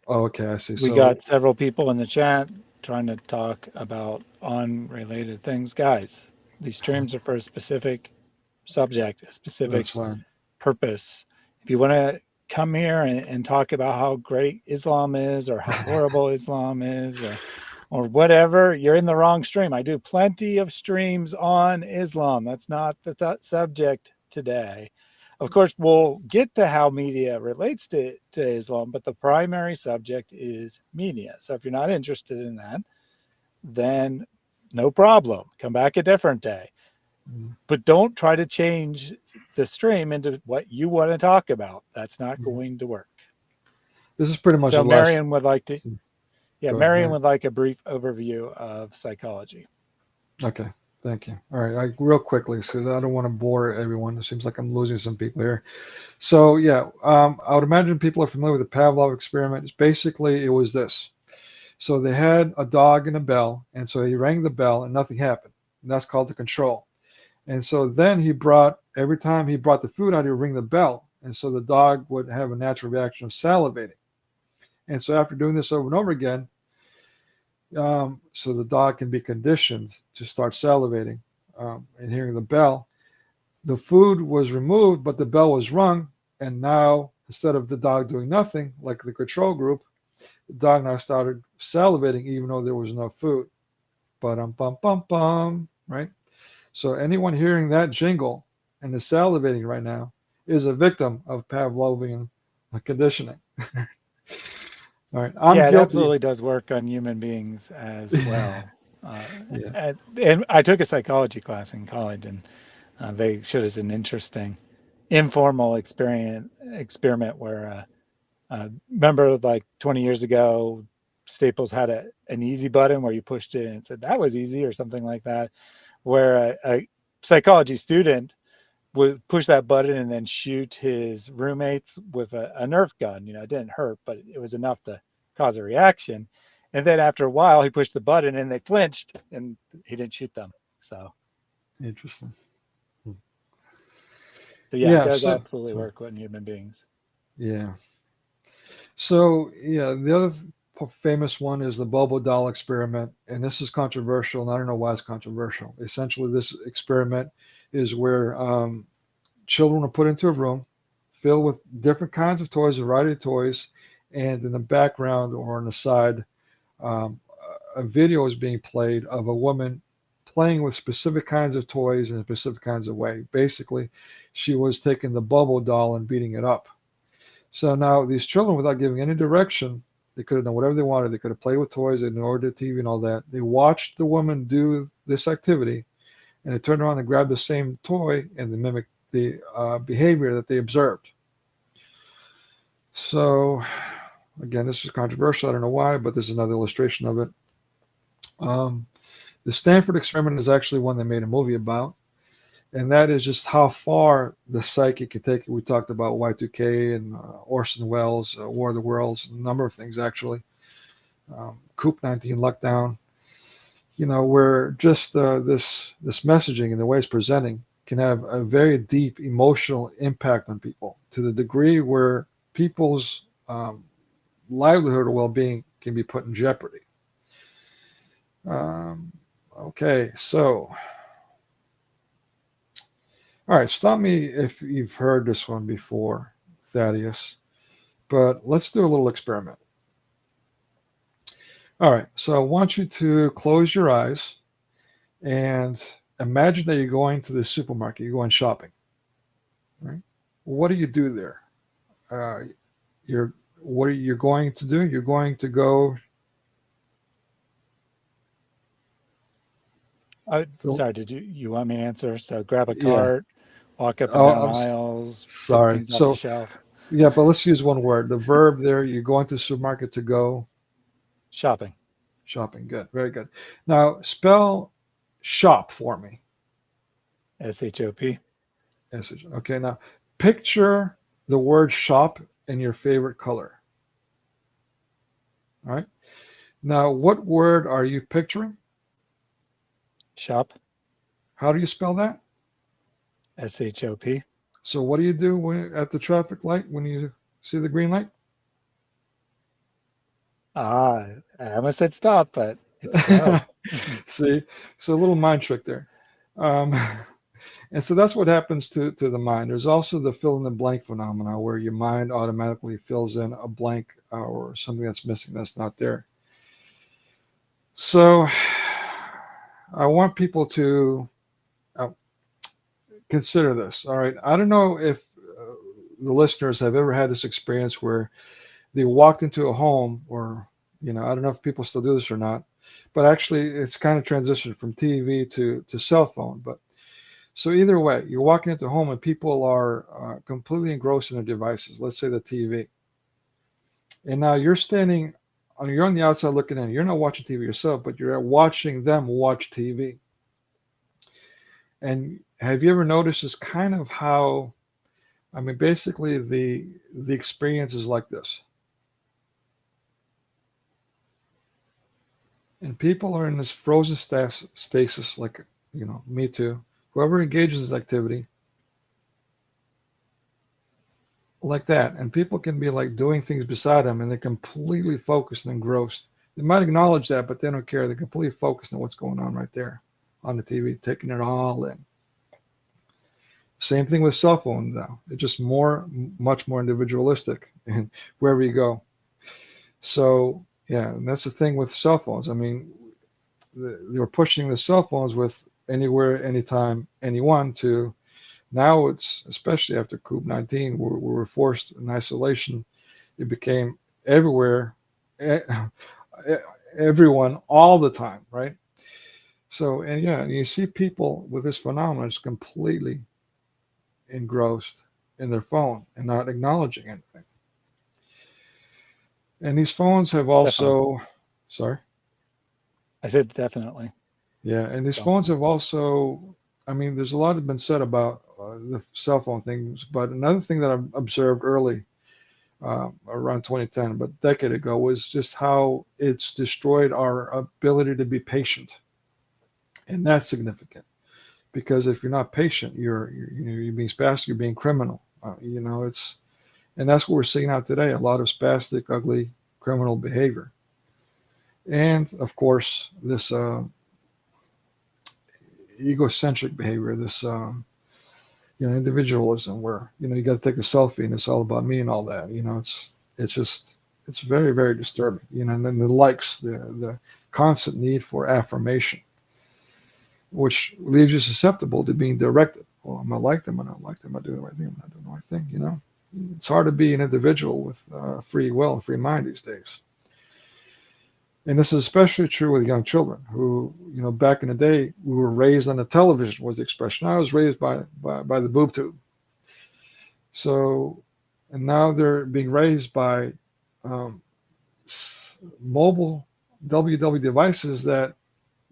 Okay, I see. we got several people in the chat trying to talk about unrelated things. Guys, these streams are for a specific subject, a specific purpose. If you want to come here and talk about how great Islam is or how horrible Islam is or whatever, you're in the wrong stream. I do plenty of streams on Islam. That's not the subject today. Of course, we'll get to how media relates to Islam, but the primary subject is media. So if you're not interested in that, then no problem. Come back a different day. But don't try to change the stream into what you want to talk about. That's not going to work. This is pretty much so Marion would like to, Marion would like a brief overview of psychology. Okay, thank you. All right, real quickly, because I don't want to bore everyone. It seems like I'm losing some people here. So yeah, I would imagine people are familiar with the Pavlov experiment. Basically, it was this. So they had a dog and a bell, and so he rang the bell and nothing happened. And that's called the control. And so then every time he brought the food out, he would ring the bell. And so the dog would have a natural reaction of salivating. And so after doing this over and over again, so the dog can be conditioned to start salivating and hearing the bell. The food was removed, but the bell was rung. And now, instead of the dog doing nothing, like the control group, the dog now started salivating even though there was no food. Ba-dum-bum-bum-bum, right? So anyone hearing that jingle and is salivating right now is a victim of Pavlovian conditioning. All right, I'm guilty. It absolutely does work on human beings as well. And I took a psychology class in college, and they showed us an interesting informal experiment where, remember, like 20 years ago, Staples had an easy button where you pushed it and it said that was easy or something like that, where a psychology student would push that button and then shoot his roommates with a Nerf gun. It didn't hurt, but it was enough to cause a reaction. And then after a while, he pushed the button and they flinched and he didn't shoot them. So interesting. So it does absolutely work on human beings. Yeah. So the other famous one is the Bobo doll experiment, and this is controversial, and I don't know why it's controversial. Essentially, this experiment is where children are put into a room filled with different kinds of toys, a variety of toys, and in the background or on the side, a video is being played of a woman playing with specific kinds of toys in specific kinds of way. Basically, she was taking the bubble doll and beating it up. So now these children, without giving any direction, they could have done whatever they wanted. They could have played with toys, they ignored the TV and all that. They watched the woman do this activity, and they turned around and grabbed the same toy and they mimicked the behavior that they observed. So, again, this is controversial. I don't know why, but this is another illustration of it. The Stanford experiment is actually one they made a movie about, and that is just how far the psyche can take it. We talked about Y2K and Orson Welles, War of the Worlds, a number of things actually. COVID-19 lockdown, where just this messaging and the way it's presenting can have a very deep emotional impact on people, to the degree where people's livelihood or well-being can be put in jeopardy. Okay, so, all right, stop me if you've heard this one before, Thaddeus, but let's do a little experiment. All right, so I want you to close your eyes and imagine that you're going to the supermarket, you're going shopping, right? What do you do there? What are you going to do? You're going to go. Sorry, did you want me to answer? So grab a Yeah. cart, walk up and down I'm aisles, sorry. pick things off the shelf. Yeah, but let's use one word. The verb there, you're going to the supermarket to go Shopping. shopping. Good, very good. Now spell shop for me. SHOP. Okay, now picture the word shop in your favorite color. All right. Now, what word are you picturing? Shop. How do you spell that? SHOP. So what do you do at the traffic light when you see the green light? I almost said stop, but it's go. See, so a little mind trick there. And so that's what happens to the mind. There's also the fill in the blank phenomena, where your mind automatically fills in a blank or something that's missing, that's not there. So I want people to consider this. All right. I don't know if the listeners have ever had this experience where they walked into a home, or, I don't know if people still do this or not, but actually it's kind of transitioned from TV to cell phone. But so either way, you're walking into a home and people are completely engrossed in their devices, let's say the TV. And now you're on the outside looking in. You're not watching TV yourself, but you're watching them watch TV. And have you ever noticed this kind of how, basically the experience is like this. And people are in this frozen stasis, like, me too. Whoever engages in this activity, like that. And people can be like doing things beside them, and they're completely focused and engrossed. They might acknowledge that, but they don't care. They're completely focused on what's going on right there on the TV, taking it all in. Same thing with cell phones now. It's just much more individualistic and wherever you go. So, yeah, and that's the thing with cell phones. They were pushing the cell phones with anywhere, anytime, anyone to now it's, especially after COVID-19, we were forced in isolation. It became everywhere, everyone, all the time, right? So, and you see people with this phenomenon just completely engrossed in their phone and not acknowledging anything. And these phones have also, sorry? I said definitely. Yeah, and these phones have also, there's a lot that's been said about the cell phone things, but another thing that I've observed early, around 2010, but a decade ago, was just how it's destroyed our ability to be patient. And that's significant, because if you're not patient, you're being spastic, you're being criminal. And that's what we're seeing out today, a lot of spastic, ugly, criminal behavior. And of course, this egocentric behavior, this individualism, where you got to take a selfie and it's all about me and all that. It's very, very disturbing. And then the likes, the constant need for affirmation. which leaves you susceptible to being directed. Well, am I like them? Am I not like them? Am I doing the right thing? Am I not doing the right thing? You know, it's hard to be an individual with free will and free mind these days. And this is especially true with young children who, you know, back in the day, we were raised on the television was the expression. I was raised by the boob tube. So, and now they're being raised by mobile WWW devices that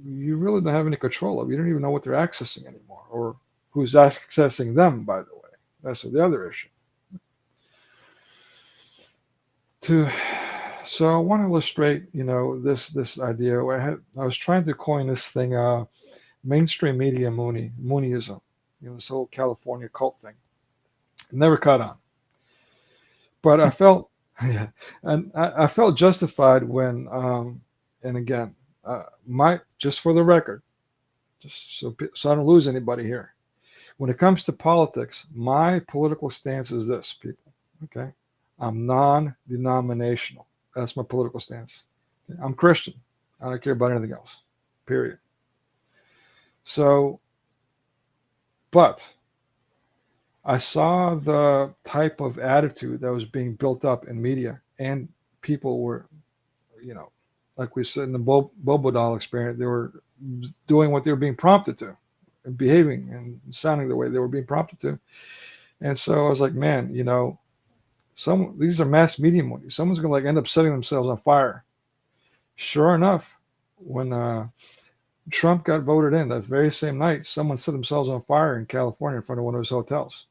you really don't have any control of. You don't even know what they're accessing anymore or who's accessing them, by the way. That's the other issue. So I want to illustrate, you know, this idea. I was trying to coin this thing, mainstream media Mooneyism, you know, this whole California cult thing. It never caught on, but I felt, yeah, and I felt justified when, and again, just for the record, just so I don't lose anybody here. When it comes to politics, my political stance is this, people. Okay, I'm non-denominational. That's my political stance. I'm Christian. I don't care about anything else. Period. So, but I saw the type of attitude that was being built up in media, and people were, you know, like we said in the Bobo doll experience, they were doing what they were being prompted to, and behaving and sounding the way they were being prompted to. And so I was like, man, you know, these are mass media movies. Someone's gonna like end up setting themselves on fire. Sure enough, when Trump got voted in that very same night, someone set themselves on fire in California in front of one of his hotels.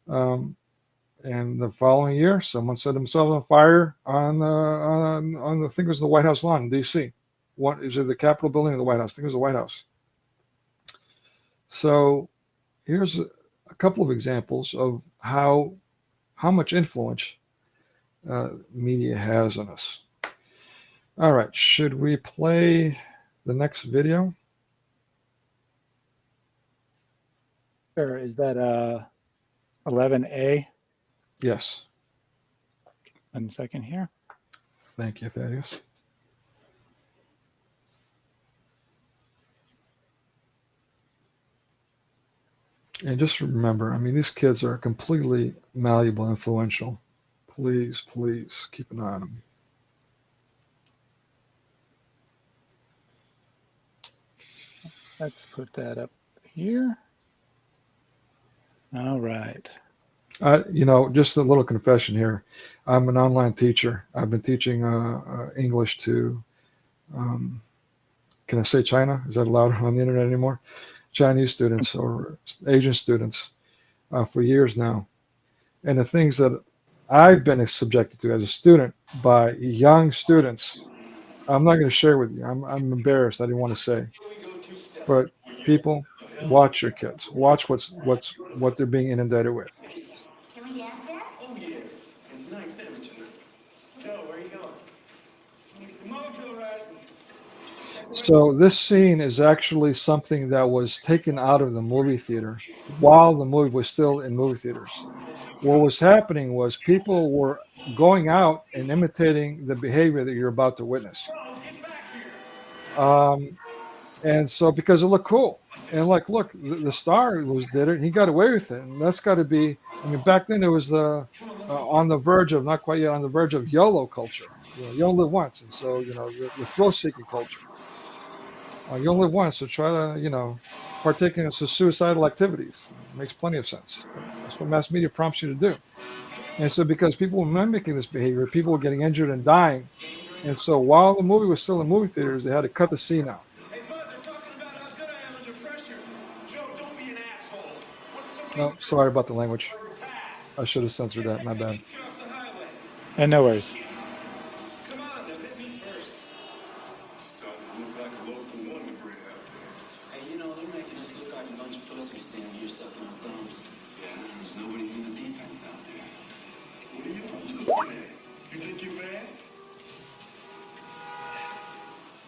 And the following year, someone set themselves on fire on the I think it was the White House lawn in D.C. What is it? The Capitol building or the White House? I think it was the White House. So here's a couple of examples of how much influence media has on us. All right, should we play the next video? Sure. Is that 11A? Yes. 1 second here. Thank you, Thaddeus. And just remember, I mean, these kids are completely malleable, influential. Please, please keep an eye on them. Let's put that up here. All right. You know, just a little confession here. I'm an online teacher. I've been teaching English to, can I say China? Is that allowed on the internet anymore? Chinese students or Asian students for years now. And the things that I've been subjected to as a student by young students, I'm not going to share with you. I'm embarrassed. I didn't want to say. But people, watch your kids. Watch what they're being inundated with. Can we ask that? Oh, yes. It's nice sandwich. Joe, where are you going? Mojo Rising. So this scene is actually something that was taken out of the movie theater while the movie was still in movie theaters. What was happening was people were going out and imitating the behavior that you're about to witness. And so because it looked cool. And like, look, the star did it, and he got away with it. And that's got to be, I mean, back then it was on the verge of, not quite yet, on the verge of YOLO culture. You know, you only live once. And so, you know, the thrill-seeking culture. You only live once, so try to, you know, partake in some suicidal activities. It makes plenty of sense. That's what mass media prompts you to do. And so because people were mimicking this behavior, people were getting injured and dying. And so while the movie was still in movie theaters, they had to cut the scene out. Hey, bud, they're talking about how good I am under pressure. Joe, don't be an asshole. Oh, sorry about the language. I should have censored that. My bad. And no worries. Come on, they'll hit me first. Hey, you know, they're making us look like a bunch of pussies standing here sucking our thumbs. Yeah, there's nobody in the defense out there. What are you looking at? You think you're bad?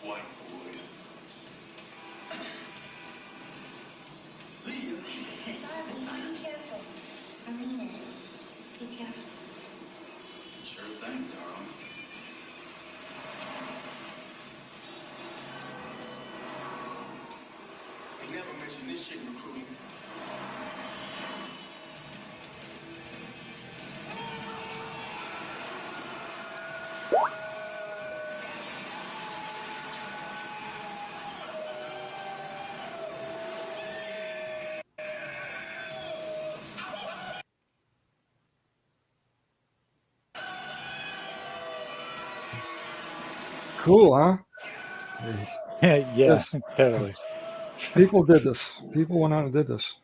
White boys. See ya. Sorry, be careful. I mean it. Be careful. Sure thing, darling. this shit recruiting. Cool, huh? Yeah, Yes. totally. People did this. People went out and did this.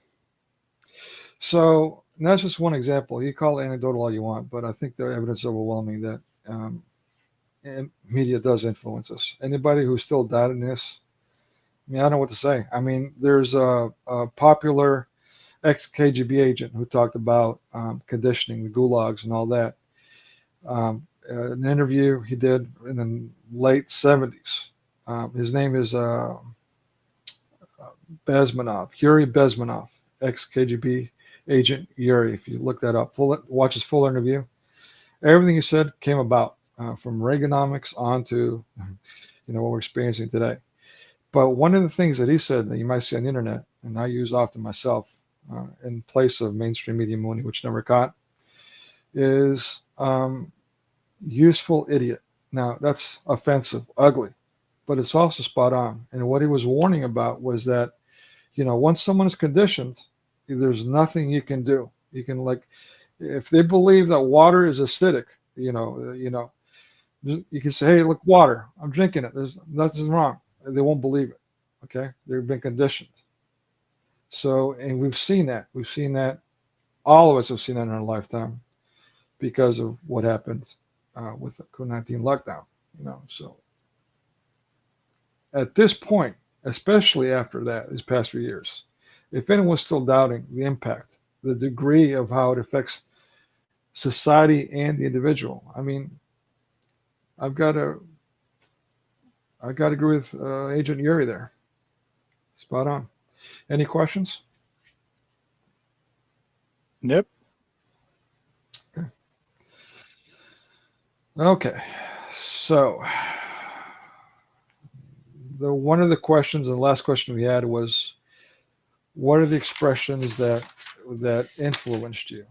So and that's just one example. You call it anecdotal all you want, but I think the evidence is overwhelming that and media does influence us. Anybody who's still doubting this, I mean, I don't know what to say. I mean, there's a popular ex-KGB agent who talked about conditioning, the gulags, and all that. An interview he did in the late 70s. His name is Bezmenov, Yuri Bezmenov, ex-KGB agent Yuri. If you look that up, watch his full interview. Everything he said came about from Reaganomics on to what we're experiencing today. But one of the things that he said that you might see on the internet, and I use often myself in place of mainstream media money, which never caught, is useful idiot. Now, that's offensive, ugly, but it's also spot on. And what he was warning about was that, once someone is conditioned, there's nothing you can do. You can, if they believe that water is acidic, you can say, hey, look, water, I'm drinking it. There's nothing wrong. They won't believe it. Okay. They've been conditioned. So, and we've seen that. All of us have seen that in our lifetime because of what happened with the COVID-19 lockdown, so at this point, especially after that, these past few years, if anyone's still doubting the impact, the degree of how it affects society and the individual, I mean, I've got to agree with Agent Yuri there. Spot on. Any questions? Nope. Okay. So one of the questions, and the last question we had was, what are the expressions that influenced you?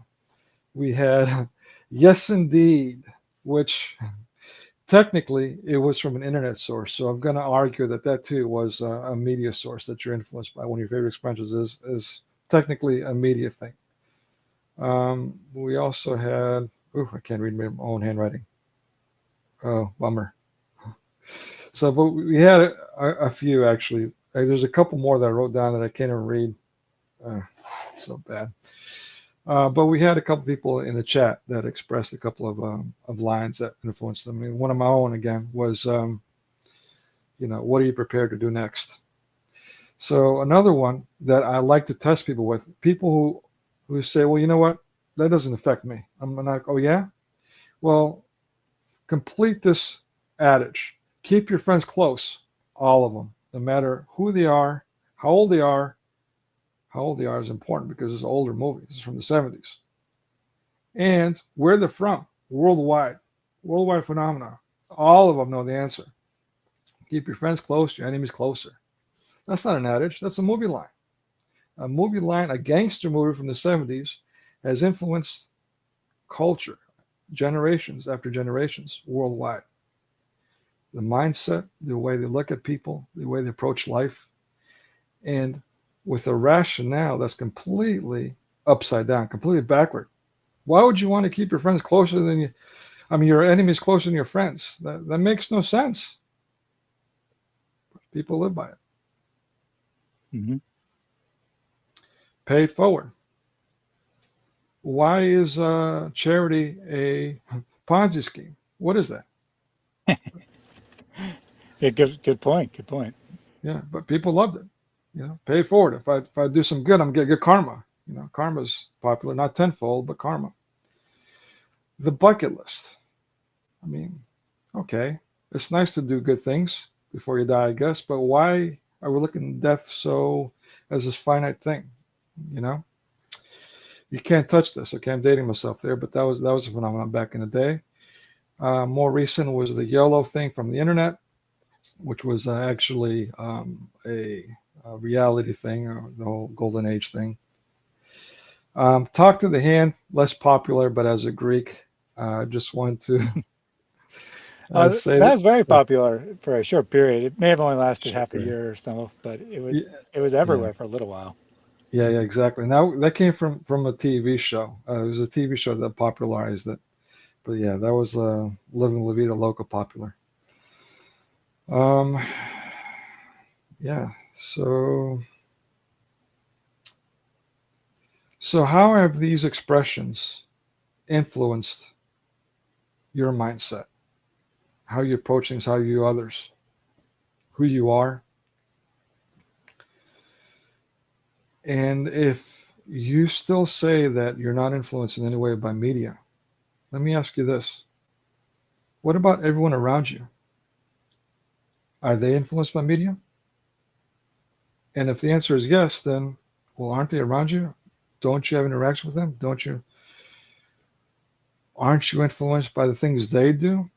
We had yes, indeed, which technically it was from an internet source. So I'm going to argue that too was a media source that you're influenced by. One of your favorite expressions is technically a media thing. We also had, I can't read my own handwriting. Oh, bummer. So, but we had a few actually. There's a couple more that I wrote down that I can't even read. So bad. But we had a couple people in the chat that expressed a couple of lines that influenced them. I mean, one of my own again was, what are you prepared to do next? So another one that I like to test people with, people who say, well, you know what, that doesn't affect me. I'm like, oh yeah, well, complete this adage. Keep your friends close, all of them, no matter who they are, how old they are. How old they are is important because it's an older movie. This is from the 70s. And where they're from, worldwide phenomena. All of them know the answer. Keep your friends close, your enemies closer. That's not an adage. That's a movie line. A movie line, a gangster movie from the 70s has influenced culture, generations after generations worldwide. The mindset, the way they look at people, the way they approach life, and with a rationale that's completely upside down, completely backward. Why would you want to keep your friends closer than you? I mean, your enemies closer than your friends. That makes no sense. People live by it. Mm-hmm. Pay it forward. Why is charity a Ponzi scheme? What is that? Yeah, good point. Good point. Yeah, but people loved it. Pay it forward. If I do some good, I'm gonna get good karma. Karma's popular, not tenfold, but karma. The bucket list. I mean, okay, it's nice to do good things before you die, I guess, but why are we looking at death so as this finite thing? You can't touch this. Okay, I'm dating myself there, but that was a phenomenon back in the day. More recent was the YOLO thing from the internet, which was actually a reality thing, the whole golden age thing. Talk to the Hand, less popular, but as a Greek, I just want to say that was very so, popular for a short period. It may have only lasted sure, half a year or so, but yeah, it was yeah, everywhere for a little while. yeah, exactly. Now that came from a TV show. It was a TV show that popularized it. But yeah, that was Living La Vida Loca popular. Um, yeah. So how have these expressions influenced your mindset? How you approach things, how you view others, who you are? And if you still say that you're not influenced in any way by media, let me ask you this. What about everyone around you? Are they influenced by media? And if the answer is yes, then, well, aren't they around you? Don't you have interaction with them? Aren't you influenced by the things they do?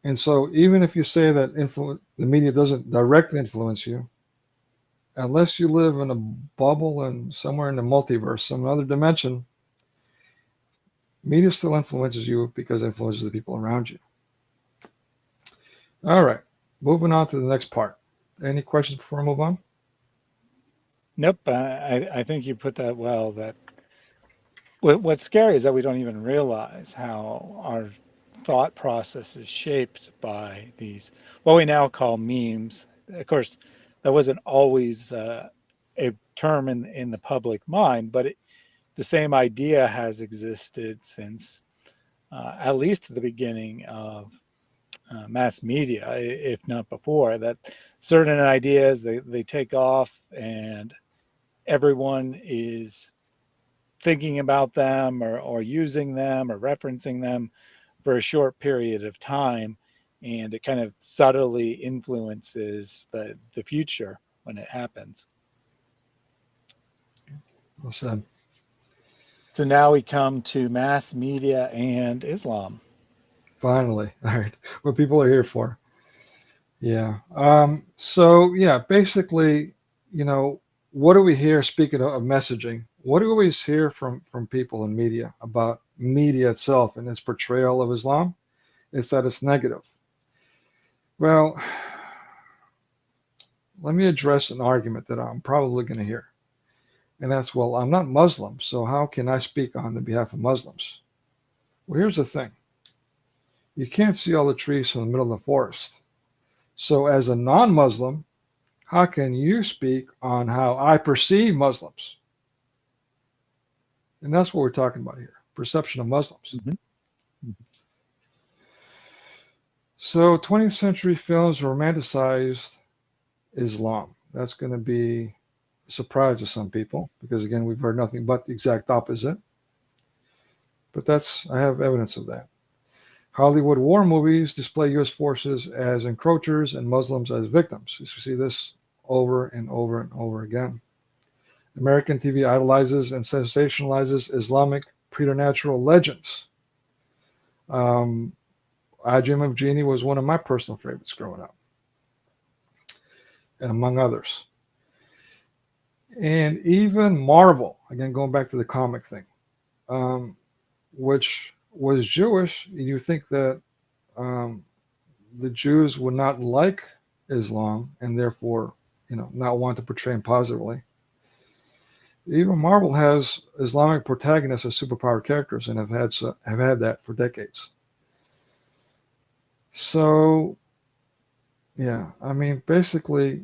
And so even if you say that the media doesn't directly influence you, unless you live in a bubble and somewhere in the multiverse, some other dimension, media still influences you because it influences the people around you. All right, moving on to the next part. Any questions before I move on? Nope. I think you put that well. That what's scary is that we don't even realize how our thought process is shaped by these, what we now call memes. Of course, that wasn't always a term in the public mind, but the same idea has existed since at least the beginning of mass media, if not before, that certain ideas, they take off and everyone is thinking about them or using them or referencing them for a short period of time, and it kind of subtly influences the future when it happens. Well said. So now we come to mass media and Islam. Finally. All right. What people are here for. Yeah. So yeah, basically, what do we hear, speaking of messaging? What do we always hear from people in media about media itself and its portrayal of Islam? It's that it's negative. Well, let me address an argument that I'm probably going to hear. And that's, well, I'm not Muslim, so how can I speak on the behalf of Muslims? Well, here's the thing. You can't see all the trees from the middle of the forest. So as a non-Muslim, how can you speak on how I perceive Muslims? And that's what we're talking about here, perception of Muslims. Mm-hmm. So 20th century films romanticized Islam. That's going to be a surprise to some people because, again, we've heard nothing but the exact opposite. But I have evidence of that. Hollywood war movies display U.S. forces as encroachers and Muslims as victims. You see this over and over and over again. American TV idolizes and sensationalizes Islamic preternatural legends. I Dream of Genie was one of my personal favorites growing up, and among others. And even Marvel, again, going back to the comic thing, which was Jewish, you think that the Jews would not like Islam and therefore, not want to portray him positively. Even Marvel has Islamic protagonists as superpowered characters and have had that for decades. So, yeah, I mean, basically,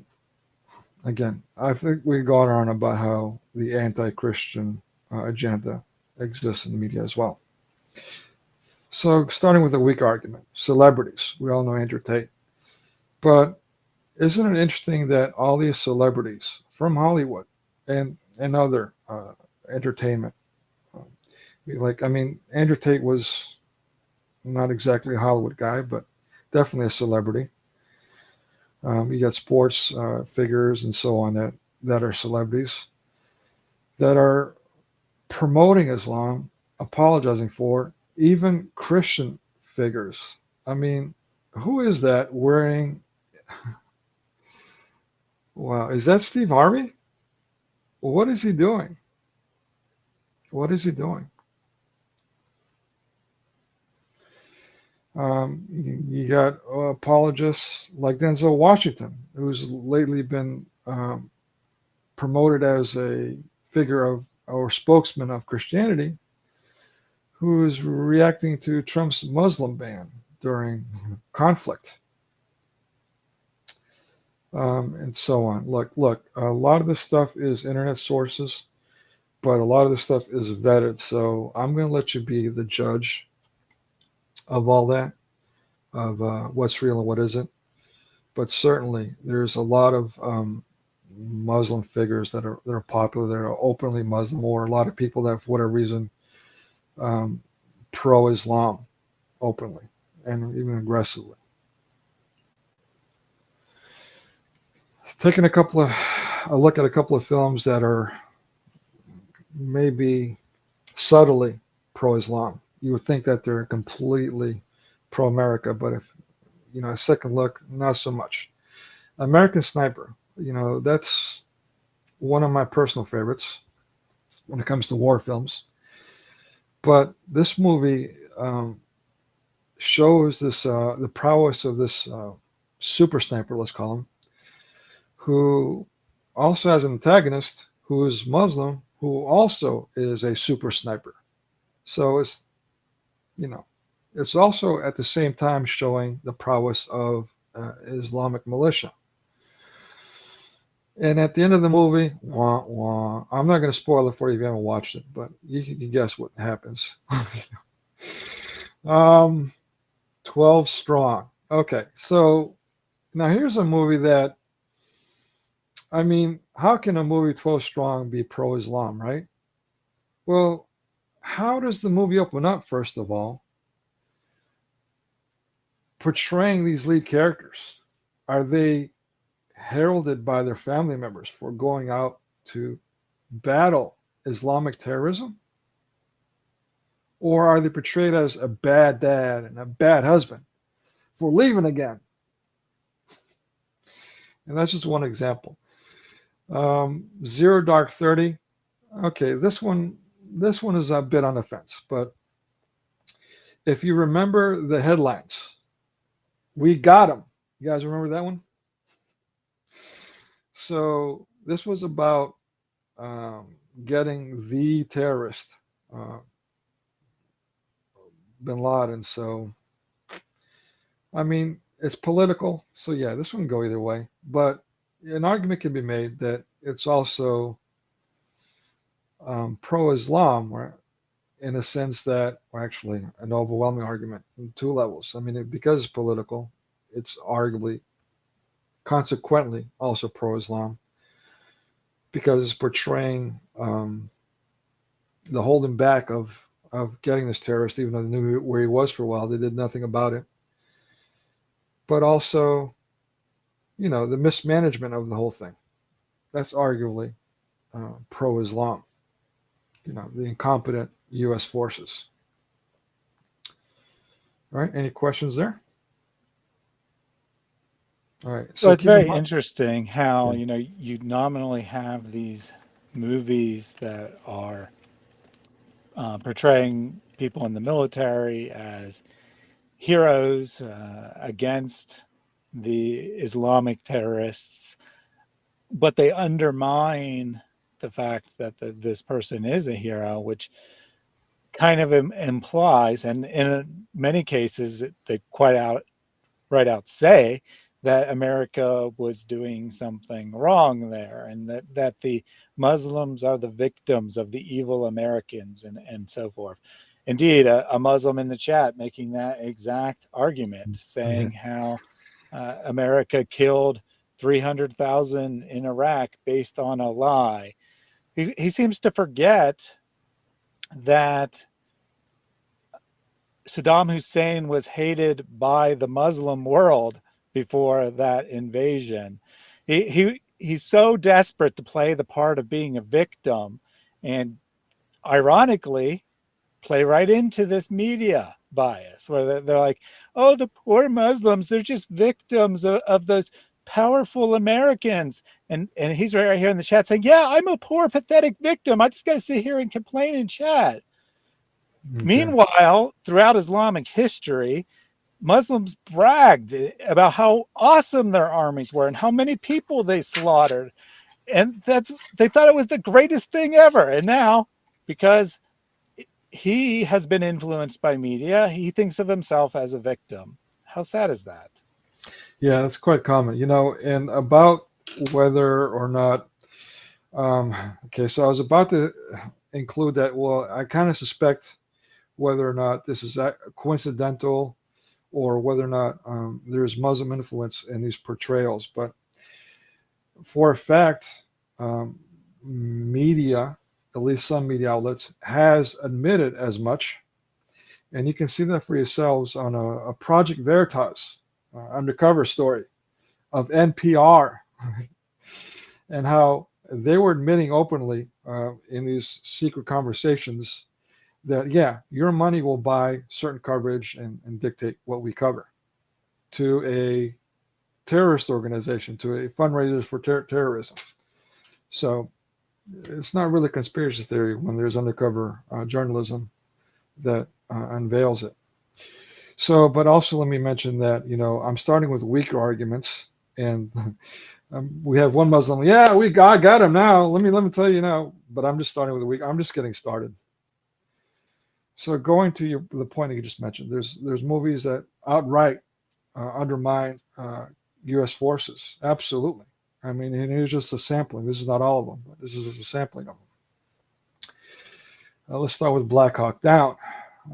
again, I think we got on about how the anti-Christian agenda exists in the media as well. So, starting with a weak argument, celebrities. We all know Andrew Tate. But isn't it interesting that all these celebrities from Hollywood and other entertainment, Andrew Tate was not exactly a Hollywood guy, but definitely a celebrity. You got sports figures and so on that are celebrities that are promoting Islam, apologizing for, even Christian figures. I mean, who is that wearing Wow, is that Steve Harvey? What is he doing? What is he doing? You got apologists like Denzel Washington, who's lately been promoted as a figure of or spokesman of Christianity, who is reacting to Trump's Muslim ban during conflict, and so on. Look, a lot of this stuff is internet sources, but a lot of this stuff is vetted. So I'm going to let you be the judge of all that, of what's real and what isn't. But certainly, there's a lot of Muslim figures that are popular, that are openly Muslim, or a lot of people that, for whatever reason, pro-Islam openly and even aggressively. Taking a look at a couple of films that are maybe subtly pro-Islam. You would think that they're completely pro-America, but if a second look, not so much. American Sniper, that's one of my personal favorites when it comes to war films. But this movie shows this the prowess of this super sniper, let's call him, who also has an antagonist who is Muslim, who also is a super sniper. So it's also at the same time showing the prowess of Islamic militia. And at the end of the movie, wah, wah, I'm not going to spoil it for you if you haven't watched it, but you can guess what happens. 12 strong. Okay, so now here's a movie that, how can a movie 12 strong be pro-Islam, right? Well, how does the movie open up, first of all? Portraying these lead characters. Are they heralded by their family members for going out to battle Islamic terrorism? Or are they portrayed as a bad dad and a bad husband for leaving again? And that's just one example. Zero Dark 30. Okay, this one is a bit on the fence, but if you remember the headlines, we got him. You guys remember that one? So this was about getting the terrorist, bin Laden. So, it's political. So yeah, this one can go either way. But an argument can be made that it's also pro-Islam, in a sense that, or actually an overwhelming argument on two levels. Because it's political, it's arguably, consequently, also pro-Islam, because it's portraying the holding back of getting this terrorist, even though they knew where he was for a while. They did nothing about it. But also, the mismanagement of the whole thing. That's arguably pro-Islam. The incompetent U.S. forces. All right, any questions there? All right. So it's very interesting how, you nominally have these movies that are portraying people in the military as heroes against the Islamic terrorists, but they undermine the fact that this person is a hero, which kind of implies, and in many cases, they right out say that America was doing something wrong there, and that the Muslims are the victims of the evil Americans, and so forth. Indeed, a Muslim in the chat making that exact argument, saying how America killed 300,000 in Iraq based on a lie. He seems to forget that Saddam Hussein was hated by the Muslim world before that invasion. He's so desperate to play the part of being a victim, and ironically play right into this media bias where they're like, oh, the poor Muslims, they're just victims of those powerful Americans. And he's right here in the chat saying, yeah, I'm a poor, pathetic victim. I just got to sit here and complain and chat. Okay. Meanwhile, throughout Islamic history, Muslims bragged about how awesome their armies were and how many people they slaughtered. And they thought it was the greatest thing ever. And now, because he has been influenced by media, he thinks of himself as a victim. How sad is that? Yeah, that's quite common. You know, and about whether or not, okay, so I was about to include that. Well, I kind of suspect whether or not this is coincidental or whether or not there's Muslim influence in these portrayals. But for a fact, media, at least some media outlets, has admitted as much. And you can see that for yourselves on a Project Veritas undercover story of NPR and how they were admitting openly in these secret conversations that, yeah, your money will buy certain coverage and dictate what we cover to a terrorist organization, to a fundraiser for terrorism. So it's not really conspiracy theory when there's undercover journalism that unveils it. So, but also let me mention that, you know, I'm starting with weaker arguments, and we have one Muslim. Yeah, I got him now. Let me tell you now. But I'm just starting with a weak. I'm just getting started. So going to the point that you just mentioned, there's movies that outright undermine U.S. forces. Absolutely. I mean, and here's just a sampling. This is not all of them, but this is just a sampling of them. Let's start with Black Hawk Down.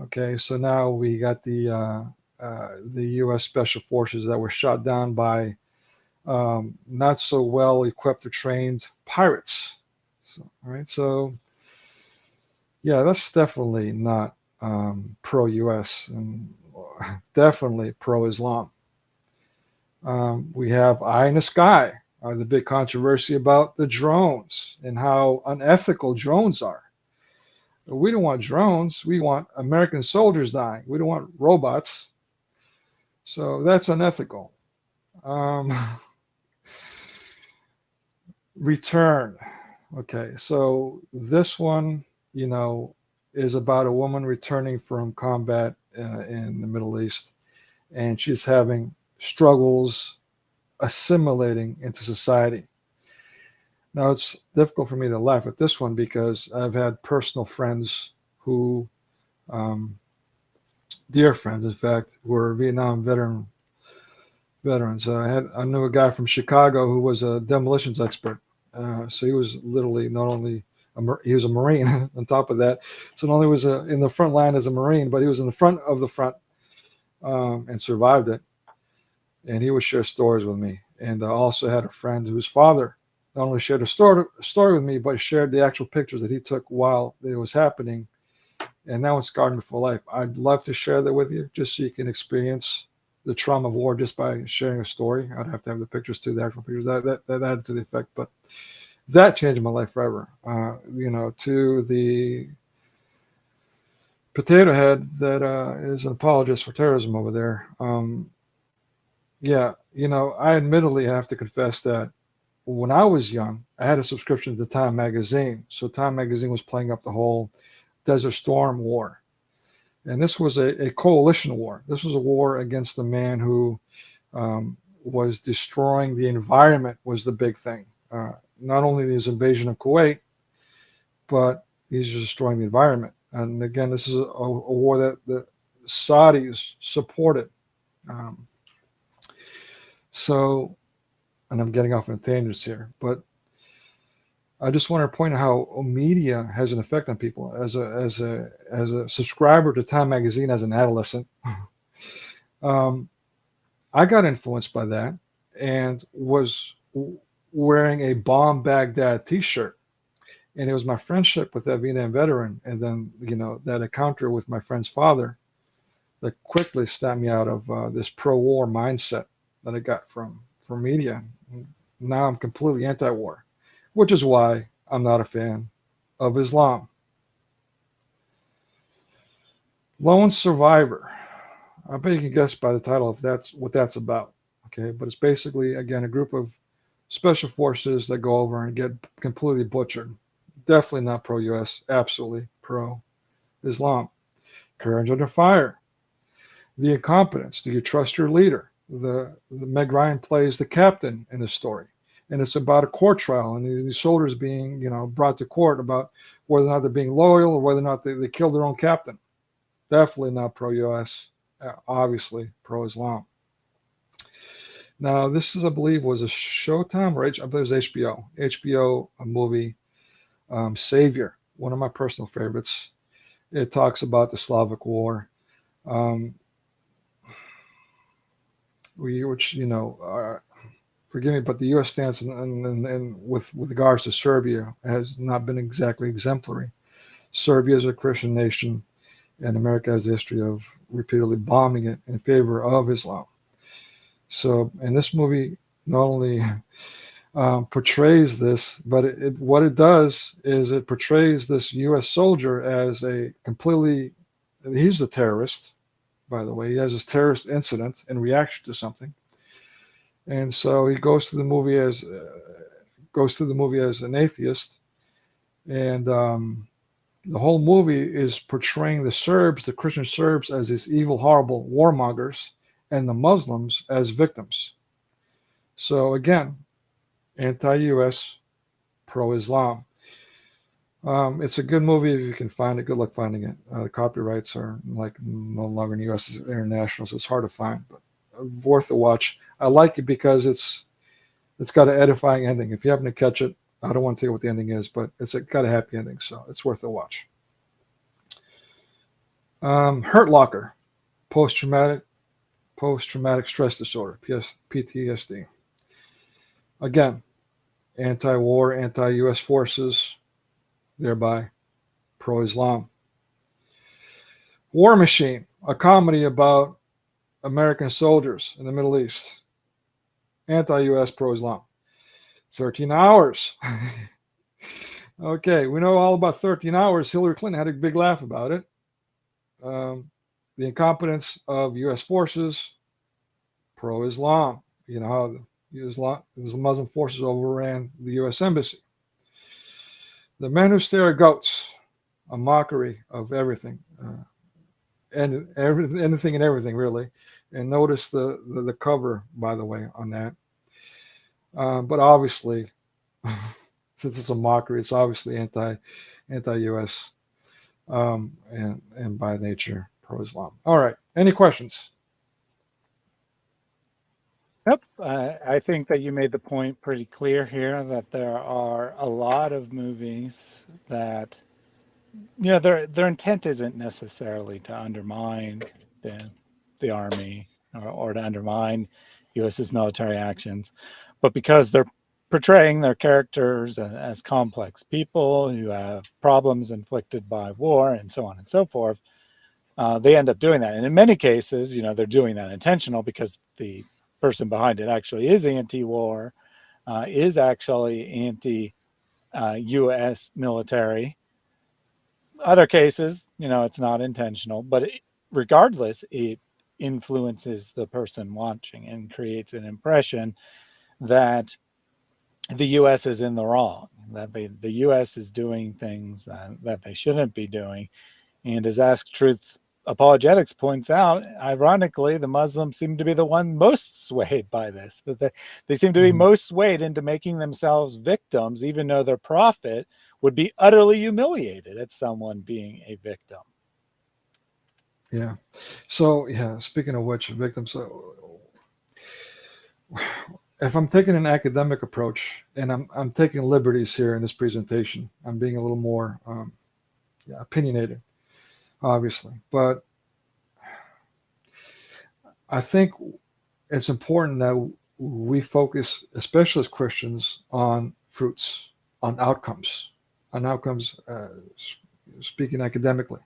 Okay, so now we got the U.S. Special Forces that were shot down by not so well equipped or trained pirates. So, all right, so yeah, that's definitely not pro-U.S. and definitely pro-Islam. We have Eye in the Sky, the big controversy about the drones and how unethical drones are. We don't want drones. We want American soldiers dying. We don't want robots. So that's unethical. Return. Okay, so this one, you know, is about a woman returning from combat in the Middle East, and she's having struggles assimilating into society. Now, it's difficult for me to laugh at this one because I've had personal friends who, dear friends, in fact, were Vietnam veterans. I knew a guy from Chicago who was a demolitions expert. So he was literally not only he was a Marine on top of that. So not only was in the front line as a Marine, but he was in the front of the front and survived it. And he would share stories with me. And I also had a friend whose father not only shared a story with me, but shared the actual pictures that he took while it was happening. And that one scarred me for life. I'd love to share that with you just so you can experience the trauma of war just by sharing a story. I'd have to have the pictures too, the actual pictures. That added to the effect. But that changed my life forever. You know, to the potato head that is an apologist for terrorism over there. Yeah, you know, I admittedly have to confess that when I was young, I had a subscription to Time magazine. So Time magazine was playing up the whole Desert Storm war. And this was a coalition war. This was a war against a man who was destroying the environment was the big thing. Not only his invasion of Kuwait, but he's destroying the environment. And again, this is a war that the Saudis supported. So, and I'm getting off on tangents here, but I just want to point out how media has an effect on people. As a subscriber to Time magazine as an adolescent, I got influenced by that and was wearing a Bomb Baghdad T-shirt, and it was my friendship with that Vietnam veteran, and then that encounter with my friend's father that quickly snapped me out of this pro-war mindset that I got from media. Now I'm completely anti-war, which is why I'm not a fan of Islam. Lone survivor. I bet you can guess by the title if that's what that's about. Okay, but it's basically, again, a group of special forces that go over and get completely butchered. Definitely not pro-U.S., absolutely pro-Islam. Courage Under Fire. The Incompetence. Do you trust your leader? The Meg Ryan plays the captain in the story. And it's about a court trial and these soldiers being, brought to court about whether or not they're being loyal or whether or not they killed their own captain. Definitely not pro-U.S., obviously pro-Islam. Now, this is, I believe, was a Showtime or I believe it was HBO. HBO movie, Savior, one of my personal favorites. It talks about the Slavic War, which, forgive me, but the U.S. stance with regards to Serbia has not been exactly exemplary. Serbia is a Christian nation, and America has a history of repeatedly bombing it in favor of Islam. So, and this movie not only portrays this, but what it does is it portrays this U.S. soldier as he's a terrorist, by the way. He has this terrorist incident in reaction to something. And so he goes to the movie as an atheist, and the whole movie is portraying the Christian Serbs, as these evil, horrible warmongers, and the Muslims as victims. So again, anti-U.S., pro-Islam. It's a good movie if you can find it. Good luck finding it. The copyrights are no longer in the U.S. It's international, so it's hard to find, but worth a watch. I like it because it's got an edifying ending. If you happen to catch it, I don't want to tell you what the ending is, but it's got a happy ending, so it's worth a watch. Hurt Locker, post-traumatic stress disorder, PTSD. Again, anti-war, anti-U.S. forces, thereby pro-Islam. War Machine, a comedy about American soldiers in the Middle East, anti-U.S., pro-Islam. 13 Hours. Okay, we know all about 13 Hours. Hillary Clinton had a big laugh about it. The incompetence of U.S. forces, pro-Islam. You know how the Muslim forces overran the U.S. Embassy. The Men Who Stare at Goats, a mockery of everything, and anything and everything, really. And notice the cover, by the way, on that. But obviously, since it's a mockery, it's obviously anti-U.S. And by nature pro-Islam. All right. Any questions? Yep. I think that you made the point pretty clear here that there are a lot of movies that, their intent isn't necessarily to undermine the army or to undermine U.S.'s military actions, but because they're portraying their characters as complex people who have problems inflicted by war and so on and so forth, they end up doing that. And in many cases, they're doing that intentional because the person behind it actually is anti-war, is actually anti-U.S. military. Other cases, it's not intentional, but regardless, it influences the person watching and creates an impression that the U.S. is in the wrong, that the U.S. is doing things that they shouldn't be doing. And as Ask Truth Apologetics points out, ironically, the Muslims seem to be the one most swayed by this, that they seem to be most swayed into making themselves victims, even though their prophet would be utterly humiliated at someone being a victim. Yeah. So, speaking of which, victims, if I'm taking an academic approach, and I'm taking liberties here in this presentation, I'm being a little more opinionated, obviously, but I think it's important that we focus, especially as Christians, on fruits, on outcomes, speaking academically.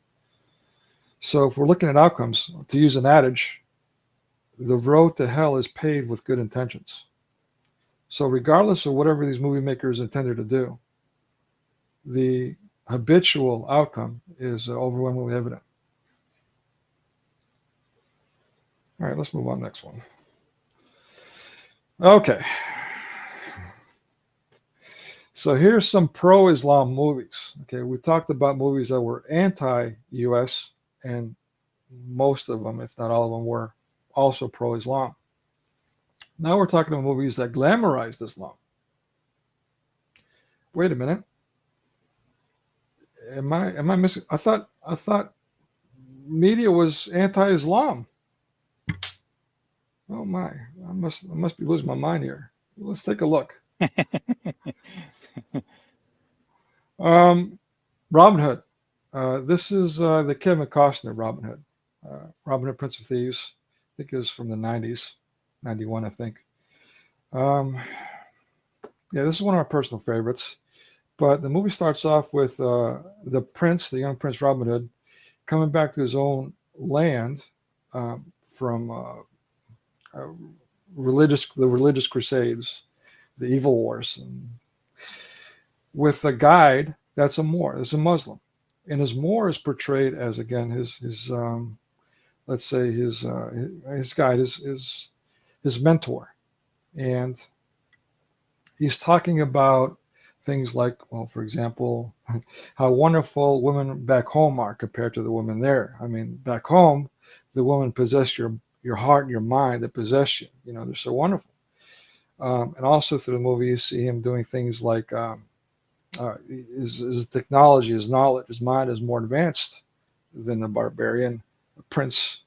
So if we're looking at outcomes, to use an adage, the road to hell is paved with good intentions. So regardless of whatever these movie makers intended to do, the habitual outcome is overwhelmingly evident. All right, let's move on to the next one. Okay. So here's some pro-Islam movies. Okay, we talked about movies that were anti-U.S. and most of them, if not all of them, were also pro-Islam. Now we're talking about movies that glamorized Islam. Wait a minute. Am I missing? I thought media was anti-Islam. Oh my! I must be losing my mind here. Let's take a look. Robin Hood. This is the Kevin Costner Robin Hood. Robin Hood, Prince of Thieves. I think it was from the 90s, 91, I think. Yeah, this is one of my personal favorites. But the movie starts off with the prince, the young Prince Robin Hood, coming back to his own land from the religious crusades, the evil wars, and with a guide that's a Moor, is a Muslim, and his Moor is portrayed as, again, his let's say his guide, his mentor, and he's talking about things like, well, for example, how wonderful women back home are compared to the women there. I mean, back home, the women possess your heart and your mind, that possess you. You know, they're so wonderful. And also through the movie, you see him doing things like his technology, his knowledge, his mind is more advanced than the barbarian prince.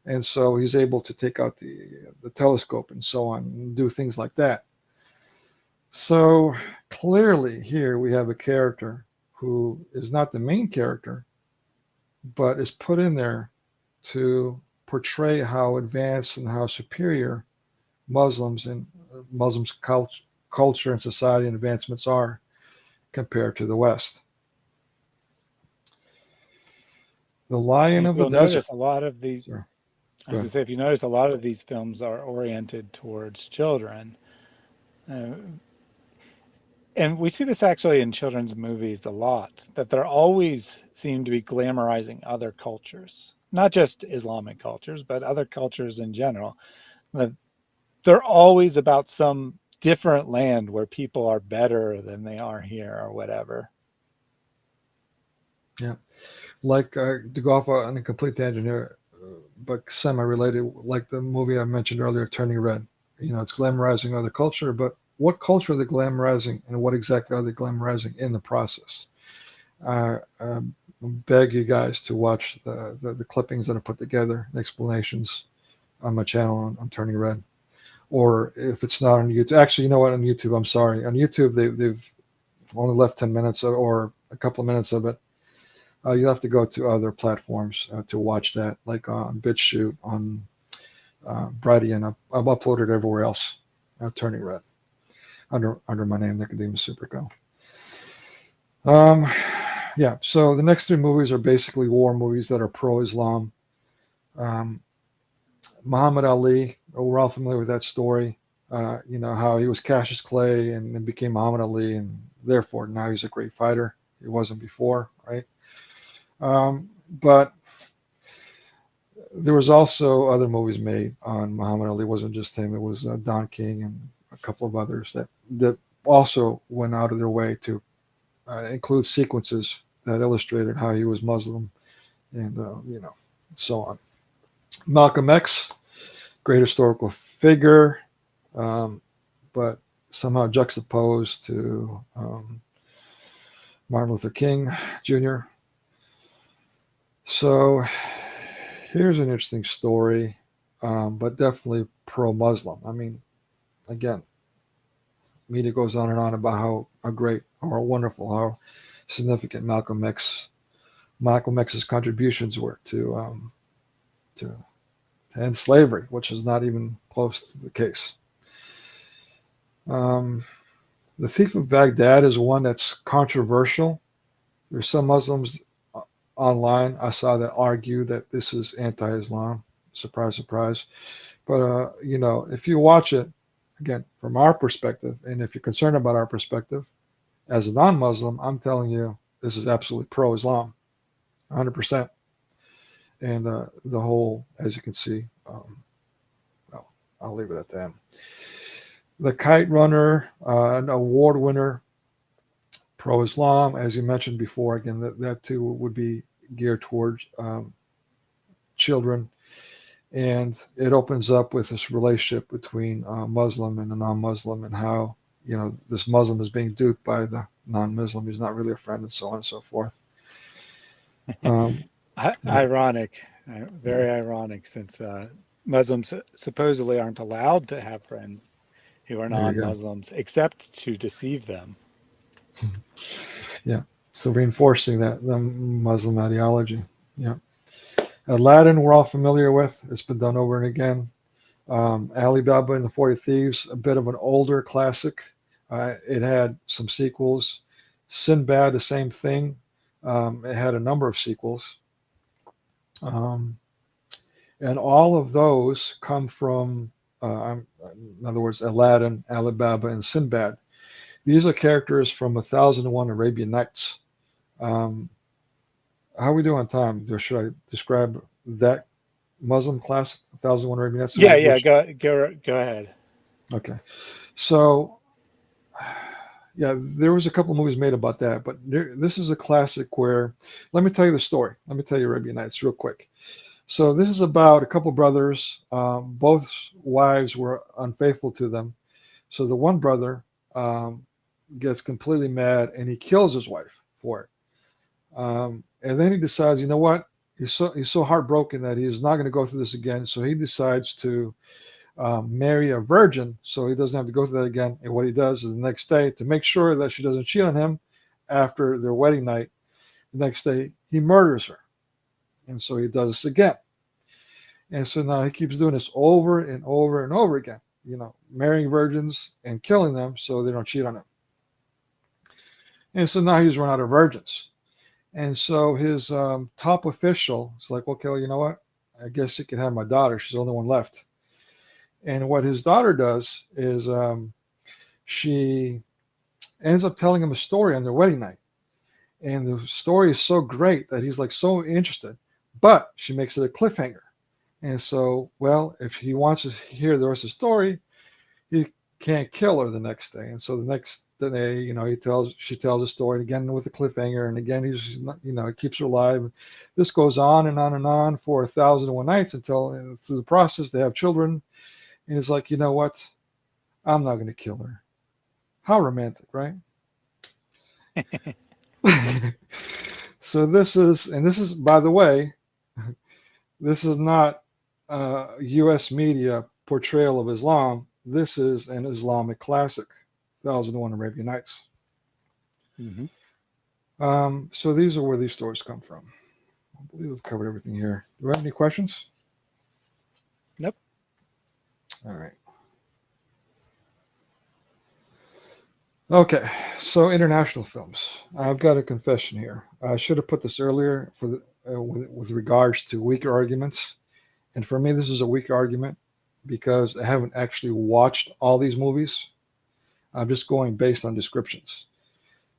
And so he's able to take out the telescope and so on, and do things like that. So clearly here we have a character who is not the main character, but is put in there to portray how advanced and how superior Muslims and Muslims' culture and society and advancements are compared to the West. The Lion of the You'll Desert. notice a lot of these. Sure. I was going to say, if you notice, a lot of these films are oriented towards children. And we see this actually in children's movies a lot, that there always seem to be glamorizing other cultures, not just Islamic cultures, but other cultures in general. That they're always about some different land where people are better than they are here or whatever. Yeah. Like to go off on a complete tangent here, but semi-related, like the movie I mentioned earlier, Turning Red. You know, it's glamorizing other culture, but what culture are they glamorizing, and what exactly are they glamorizing in the process? I beg you guys to watch the clippings that are put together, the explanations on my channel on Turning Red. Or if it's not on YouTube, actually, you know what, on YouTube, I'm sorry. On YouTube, they've only left 10 minutes or a couple of minutes of it. You'll have to go to other platforms to watch that, like on BitChute, on Brighteon, and I've uploaded everywhere else. Turning Red, under my name, Nicodemus Superco. Yeah, so the next three movies are basically war movies that are pro-Islam. Muhammad Ali, we're all familiar with that story. You know, how he was Cassius Clay and became Muhammad Ali, and therefore now he's a great fighter. He wasn't before, right? But there was also other movies made on Muhammad Ali. It wasn't just him. It was Don King and a couple of others that also went out of their way to include sequences that illustrated how he was Muslim and, you know, so on. Malcolm X, great historical figure, but somehow juxtaposed to Martin Luther King Jr. So here's an interesting story, but definitely pro-Muslim. I mean, again, media goes on and on about how great, how wonderful, how significant Malcolm X's contributions were to end slavery, which is not even close to the case. The Thief of Baghdad is one that's controversial. There's some Muslims online I saw that argue that this is anti-Islam. Surprise, surprise. But, you know, if you watch it, again, from our perspective, and if you're concerned about our perspective, as a non-Muslim, I'm telling you, this is absolutely pro-Islam, 100%. And the whole, as you can see, well, I'll leave it at that. The Kite Runner, an award winner, pro-Islam, as you mentioned before. Again, that too would be geared towards children. And it opens up with this relationship between a Muslim and a non-Muslim, and how, this Muslim is being duped by the non-Muslim. He's not really a friend, and so on and so forth. Ironic, very ironic, since Muslims supposedly aren't allowed to have friends who are There you go. non-Muslims, except to deceive them. Yeah. So reinforcing the Muslim ideology. Yeah. Aladdin, we're all familiar with. It's been done over and again. Ali Baba and the 40 Thieves, a bit of an older classic. It had some sequels. Sinbad, the same thing. It had a number of sequels. And all of those come from, in other words, Aladdin, Ali Baba, and Sinbad. These are characters from 1001 Arabian Nights. How are we doing on time? Should I describe that Muslim classic, 1001 Arabian Nights? Yeah, go ahead. Okay. So, yeah, there was a couple of movies made about that, but this is a classic where, let me tell you the story. Let me tell you Arabian Nights real quick. So this is about a couple of brothers. Both wives were unfaithful to them. So the one brother gets completely mad and he kills his wife for it. And then he decides, you know what? He's so heartbroken that he's not going to go through this again. So he decides to marry a virgin so he doesn't have to go through that again. And what he does is the next day, to make sure that she doesn't cheat on him after their wedding night, the next day he murders her. And so he does this again. And so now he keeps doing this over and over and over again, marrying virgins and killing them so they don't cheat on him. And so now he's run out of virgins. And so his top official is like, okay, well, you know what? I guess you can have my daughter. She's the only one left. And what his daughter does is she ends up telling him a story on their wedding night. And the story is so great that he's like so interested. But she makes it a cliffhanger. And so, well, if he wants to hear the rest of the story, he can't kill her the next day. And so the next day, she tells the story again with a cliffhanger. And again, he keeps her alive. This goes on and on and on for 1001 nights until through the process they have children. And he's like, you know what? I'm not going to kill her. How romantic, right? So this is, by the way, this is not U.S. media portrayal of Islam. This is an Islamic classic, 1001 Arabian Nights. Mm-hmm. So these are where these stories come from. I believe we've covered everything here. Do we have any questions? Nope. All right. Okay, so international films. I've got a confession here. I should have put this earlier for with regards to weaker arguments. And for me, this is a weak argument because I haven't actually watched all these movies. I'm just going based on descriptions.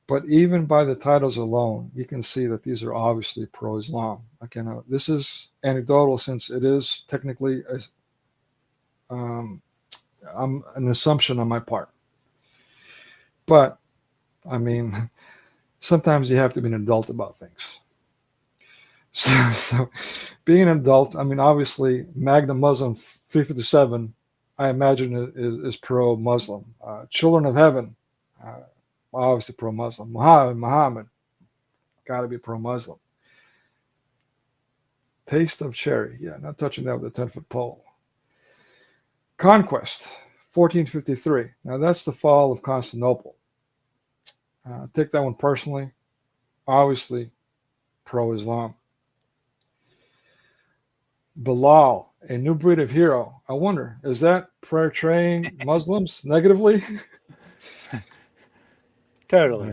But even by the titles alone, you can see that these are obviously pro-Islam. Again, this is anecdotal since it is technically an assumption on my part. But, I mean, sometimes you have to be an adult about things. So being an adult, I mean, obviously, Magnum Muslim 357, I imagine is pro-Muslim. Children of Heaven, obviously pro-Muslim. Muhammad, got to be pro-Muslim. Taste of Cherry, yeah, not touching that with a 10-foot pole. Conquest, 1453. Now, that's the fall of Constantinople. Take that one personally. Obviously, pro-Islam. Bilal, a new breed of hero. I wonder, is that portraying Muslims negatively? Totally.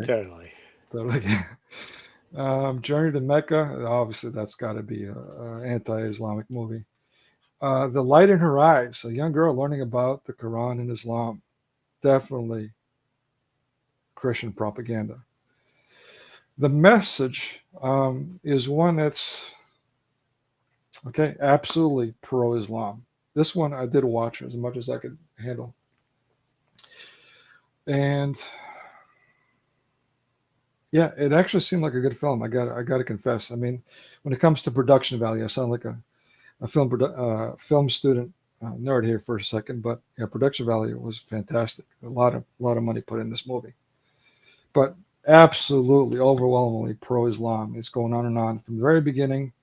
Journey to Mecca, obviously that's got to be an anti-Islamic movie. The Light in Her Eyes, a young girl learning about the Quran and Islam. Definitely Christian propaganda. The Message is one that's, okay, absolutely pro-Islam. This one I did watch as much as I could handle. And yeah, it actually seemed like a good film. I got to confess. I mean, when it comes to production value, I sound like a film student nerd here for a second, but yeah, production value was fantastic. A lot of money put in this movie, but absolutely overwhelmingly pro-Islam. It's going on and on from the very beginning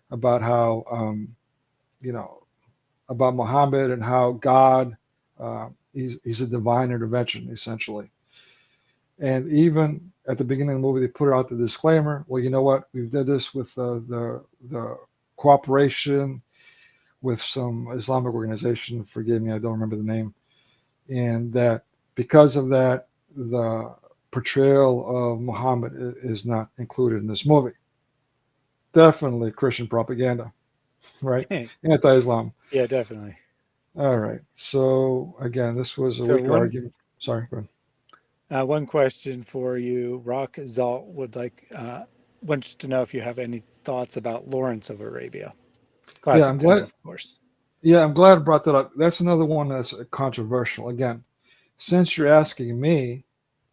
about how you know, about Muhammad and how God he's a divine intervention essentially. And even at the beginning of the movie, they put out the disclaimer. Well, you know what? We've did this with the cooperation with some Islamic organization. Forgive me, I don't remember the name. And that because of that, the portrayal of Muhammad is not included in this movie. Definitely Christian propaganda, right? Anti-Islam. Yeah, definitely. All right. So again, this was a So weak argument. Sorry, go ahead. one question for you. Rock Zalt wants to know if you have any thoughts about Lawrence of Arabia. Classic Yeah, I'm film, glad. of course. Yeah, I'm glad I brought that up. That's another one that's controversial. Again, since you're asking me,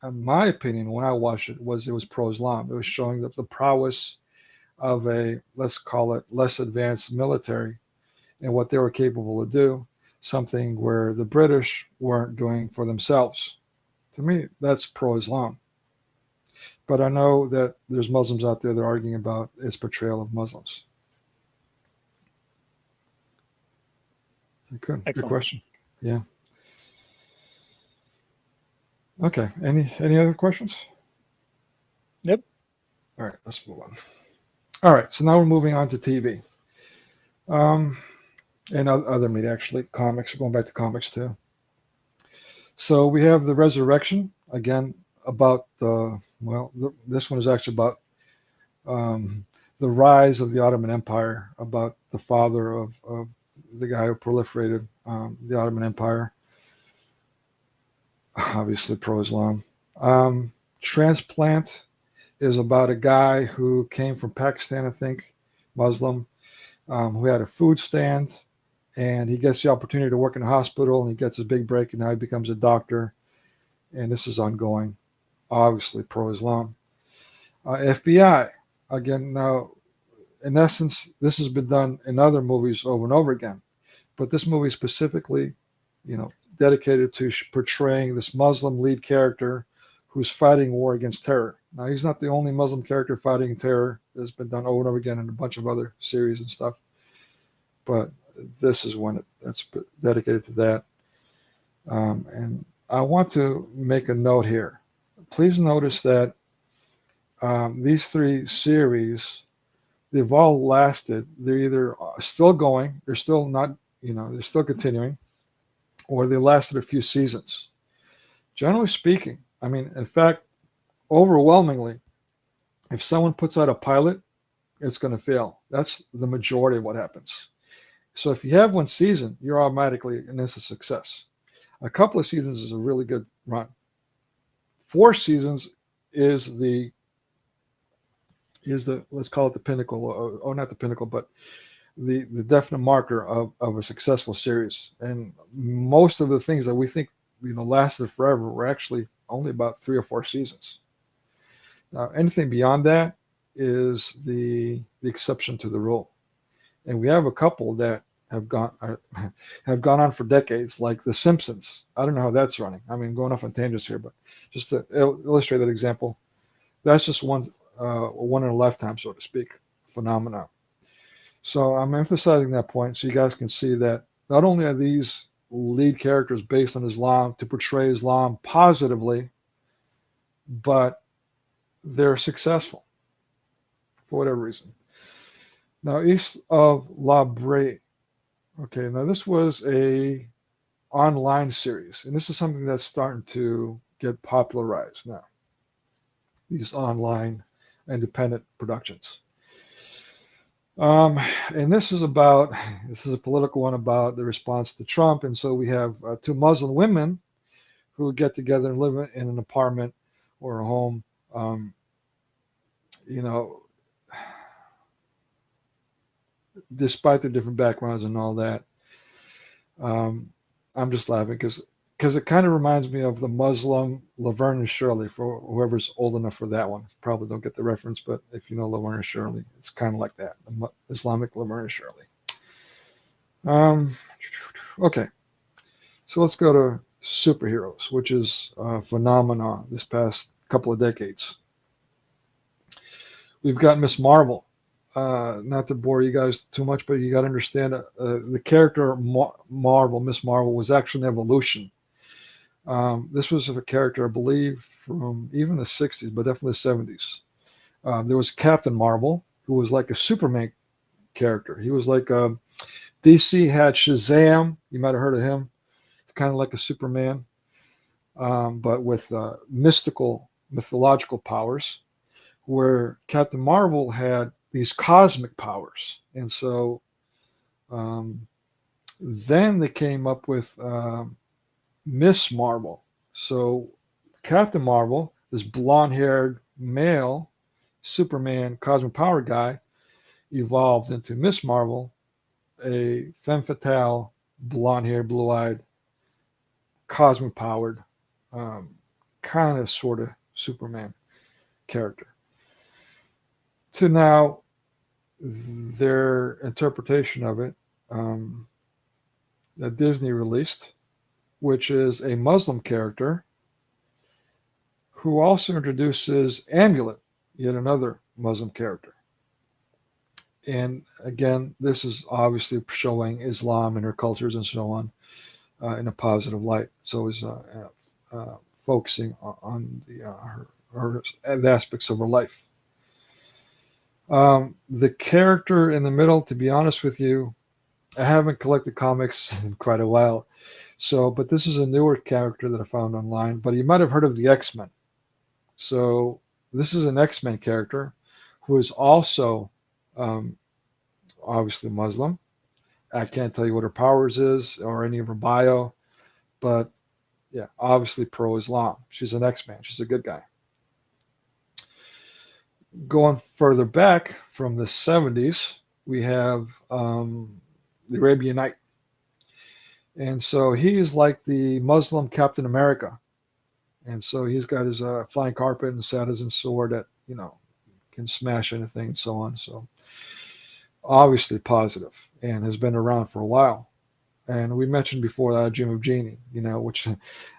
my opinion when I watched it was pro-Islam. It was showing the prowess of a, let's call it, less advanced military and what they were capable to do, something where the British weren't doing for themselves. To me, that's pro-Islam. But I know that there's Muslims out there that are arguing about its portrayal of Muslims. Good Excellent. question. Yeah. Okay. Any other questions? Nope. All right, let's move on. All right, so now we're moving on to TV. And other media, actually, comics. We're going back to comics too. So we have the Resurrection, again, about this one is actually about the rise of the Ottoman Empire, about the father of the guy who proliferated the Ottoman Empire. Obviously pro-Islam. Transplant is about a guy who came from Pakistan, I think, Muslim, who had a food stand, and he gets the opportunity to work in a hospital, and he gets his big break, and now he becomes a doctor, and this is ongoing, obviously pro-Islam. FBI, again, now, in essence, this has been done in other movies over and over again, but this movie specifically, dedicated to portraying this Muslim lead character who's fighting war against terror. Now, he's not the only Muslim character fighting terror. It's been done over and over again in a bunch of other series and stuff. But this is one that's dedicated to that. And I want to make a note here. Please notice that these three series, they've all lasted. They're either still going, they're still not, they're still continuing, or they lasted a few seasons. Generally speaking, I mean, in fact, overwhelmingly, if someone puts out a pilot, it's going to fail. That's the majority of what happens. So if you have one season, you're automatically an instant success. A couple of seasons is a really good run. 4 seasons is the let's call it the pinnacle, or not the pinnacle, but the definite marker of a successful series. And most of the things that we think lasted forever were actually only about 3 or 4 seasons. Now, anything beyond that is the exception to the rule. And we have a couple that have gone on for decades, like The Simpsons. I don't know how that's running. I mean, going off on tangents here, but just to illustrate that example, that's just one in a lifetime, so to speak, phenomenon. So I'm emphasizing that point so you guys can see that not only are these lead characters based on Islam to portray Islam positively, but they're successful for whatever reason. Now, East of La Brea. Okay, now this was a online series, and this is something that's starting to get popularized now. These online independent productions. And this is a political one about the response to Trump. And so we have 2 Muslim women who get together and live in an apartment or a home. Despite their different backgrounds and all that, I'm just laughing because because it kind of reminds me of the Muslim Laverne and Shirley, for whoever's old enough for that one. Probably don't get the reference, but if you know Laverne and Shirley, it's kind of like that, the Islamic Laverne and Shirley. Okay, so let's go to superheroes, which is a phenomenon this past couple of decades. We've got Miss Marvel. Not to bore you guys too much, but you got to understand the character Marvel, Miss Marvel, was actually an evolution. This was a character, I believe, from even the 60s, but definitely the 70s. There was Captain Marvel, who was like a Superman character. He was like DC had Shazam. You might have heard of him. Kind of like a Superman, but with mythological powers, where Captain Marvel had these cosmic powers. And so then they came up with Miss Marvel. So Captain Marvel, this blonde-haired male Superman cosmic power guy, evolved into Miss Marvel, a femme fatale, blonde-haired, blue-eyed, cosmic powered, kind of sort of Superman character. To now, their interpretation of it that Disney released, which is a Muslim character who also introduces Amulet, yet another Muslim character. And again, this is obviously showing Islam and her cultures and so on in a positive light. So is focusing on the aspects of her life. The character in the middle, to be honest with you, I haven't collected comics in quite a while. So, but this is a newer character that I found online. But you might have heard of the X-Men. So this is an X-Men character who is also obviously Muslim. I can't tell you what her powers is or any of her bio, but yeah, obviously pro-Islam. She's an X-Man. She's a good guy. Going further back from the 70s, we have the Arabian Night. And so he is like the Muslim Captain America. And so he's got his flying carpet and citizen sword that, can smash anything and so on. So obviously positive and has been around for a while. And we mentioned before that Dream of Genie, which I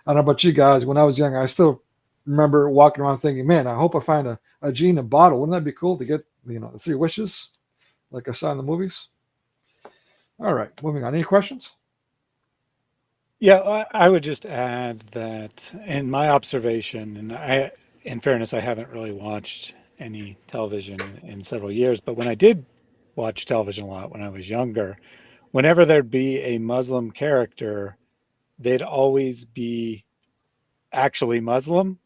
don't know about you guys. When I was young, I still remember walking around thinking, man, I hope I find a genie in a bottle. Wouldn't that be cool to get, the 3 wishes like I saw in the movies? All right, moving on. Any questions? Yeah, I would just add that in my observation, and in fairness, I haven't really watched any television in several years, but when I did watch television a lot when I was younger, whenever there'd be a Muslim character, they'd always be actually Muslim,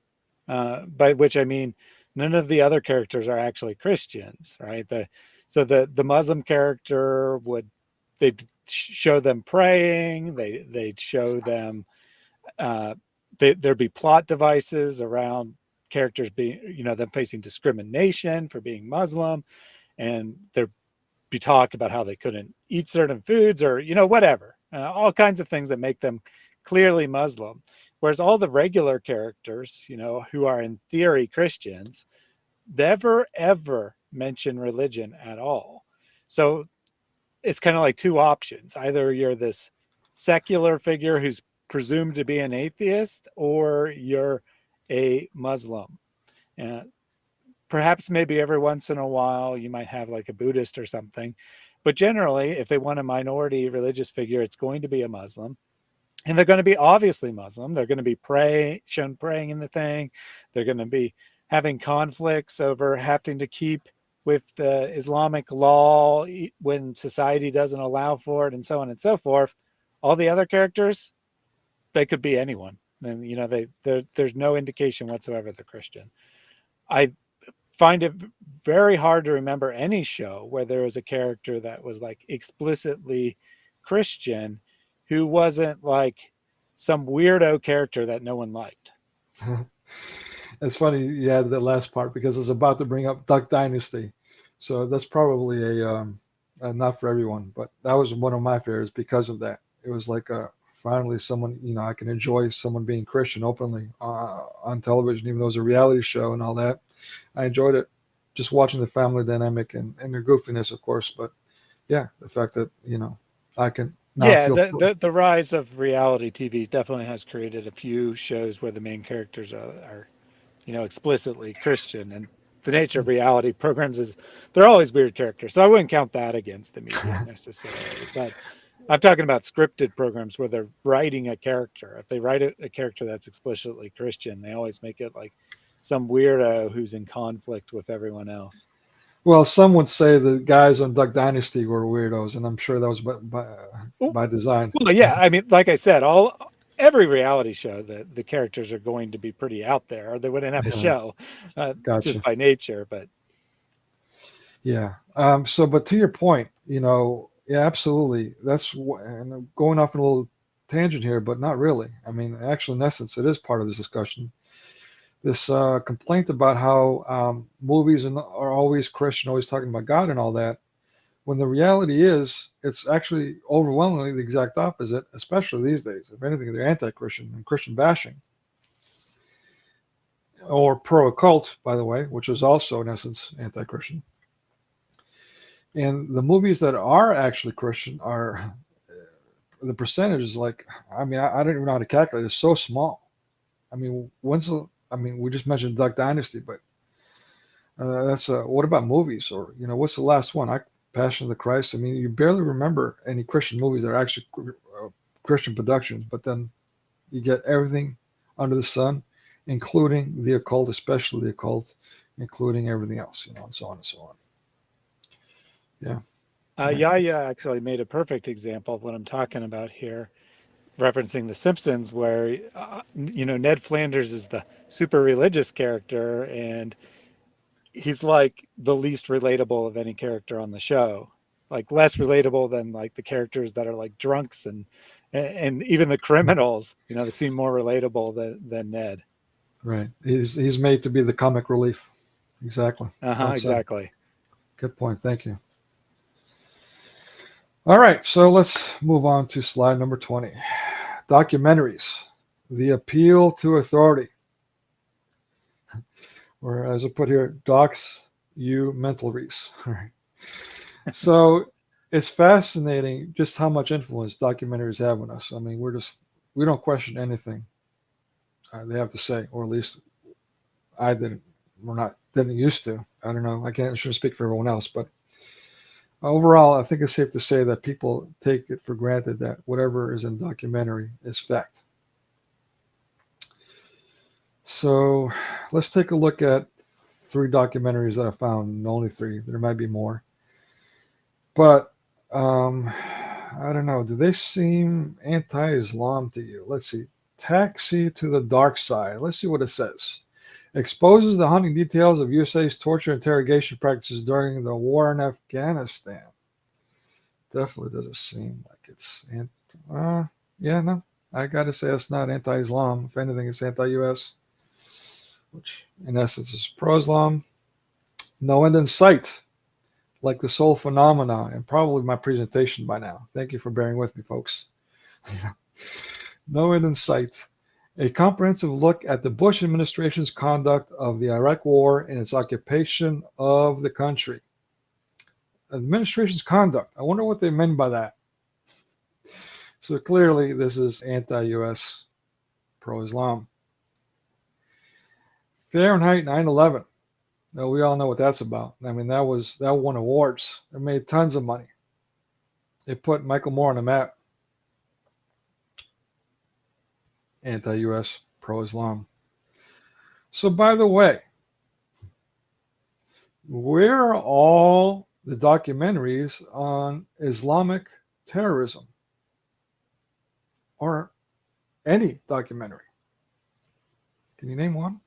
by which I mean none of the other characters are actually Christians, right? So the Muslim character they'd show them praying, they'd show them there'd be plot devices around characters being, them facing discrimination for being Muslim, and there'd be talk about how they couldn't eat certain foods or, whatever, all kinds of things that make them clearly Muslim. Whereas all the regular characters, who are in theory Christians, never, ever mention religion at all. So it's kind of like two options. Either you're this secular figure who's presumed to be an atheist, or you're a Muslim. Perhaps maybe every once in a while you might have like a Buddhist or something. But generally, if they want a minority religious figure, it's going to be a Muslim. And they're going to be obviously Muslim. They're going to be shown praying in the thing. They're going to be having conflicts over having to keep with the Islamic law when society doesn't allow for it, and so on and so forth. All the other characters, they could be anyone. And, there's no indication whatsoever they're Christian. I find it very hard to remember any show where there was a character that was like explicitly Christian who wasn't like some weirdo character that no one liked. It's funny you had that last part because I was about to bring up Duck Dynasty. So that's probably a not for everyone, but that was one of my favorites because of that. It was like a finally someone, I can enjoy someone being Christian openly on television, even though it was a reality show and all that. I enjoyed it, just watching the family dynamic and their goofiness, of course. But yeah, the fact that, I can now Yeah, feel. the rise of reality TV definitely has created a few shows where the main characters are explicitly Christian, and the nature of reality programs is they're always weird characters. So I wouldn't count that against the media necessarily. But I'm talking about scripted programs where they're writing a character. If they write a character that's explicitly Christian, they always make it like some weirdo who's in conflict with everyone else. Well, some would say the guys on Duck Dynasty were weirdos, and I'm sure that was by design. Well, yeah, I mean, like I said, every reality show, the characters are going to be pretty out there, or they wouldn't have a Yeah, show, gotcha. just by nature. But Yeah. But to your point, yeah, absolutely. And I'm going off on a little tangent here, but not really. I mean, actually, in essence, it is part of this discussion. This complaint about how movies are always Christian, always talking about God and all that, when the reality is it's actually overwhelmingly the exact opposite, especially these days. If anything, they're anti-Christian and Christian bashing. Or pro-occult, by the way, which is also, in essence, anti-Christian. And the movies that are actually Christian are, the percentage is like, I mean, I don't even know how to calculate it. It's so small. I mean, we just mentioned Duck Dynasty, but what about movies? Or, what's the last one? Passion of the Christ. I mean, you barely remember any Christian movies that are actually Christian productions, but then you get everything under the sun, including the occult, especially the occult, including everything else, and so on and so on. Yeah. Yaya actually made a perfect example of what I'm talking about here, referencing The Simpsons, where Ned Flanders is the super religious character, and he's like the least relatable of any character on the show, like less relatable than like the characters that are like drunks and even the criminals. They seem more relatable than Ned. Right. He's made to be the comic relief. Exactly. Exactly. Good point. Thank you. All right, so let's move on to slide number 20. Documentaries, the appeal to authority. Or as I put here, docs you mentalries. All right. So it's fascinating just how much influence documentaries have on us. I mean, we don't question anything they have to say, or at least I didn't. Didn't used to. I don't know. I shouldn't speak for everyone else, but overall, I think it's safe to say that people take it for granted that whatever is in documentary is fact. So let's take a look at 3 documentaries that I found, only 3. There might be more. But I don't know. Do they seem anti-Islam to you? Let's see. Taxi to the Dark Side. Let's see what it says. Exposes the haunting details of USA's torture interrogation practices during the war in Afghanistan. Definitely doesn't seem like it's no. I gotta say it's not anti-Islam. If anything, it's anti-US, which in essence is pro-Islam. No end in sight, like the soul phenomena, and probably my presentation by now. Thank you for bearing with me, folks. No end in sight. A comprehensive look at the Bush administration's conduct of the Iraq War and its occupation of the country. The administration's conduct. I wonder what they meant by that. So clearly, this is anti-US, pro-Islam. Fahrenheit 9/11. Now, we all know what that's about. I mean, that won awards. It made tons of money. It put Michael Moore on the map. Anti-US, pro-Islam. So, by the way, where are all the documentaries on Islamic terrorism? Or any documentary? Can you name one?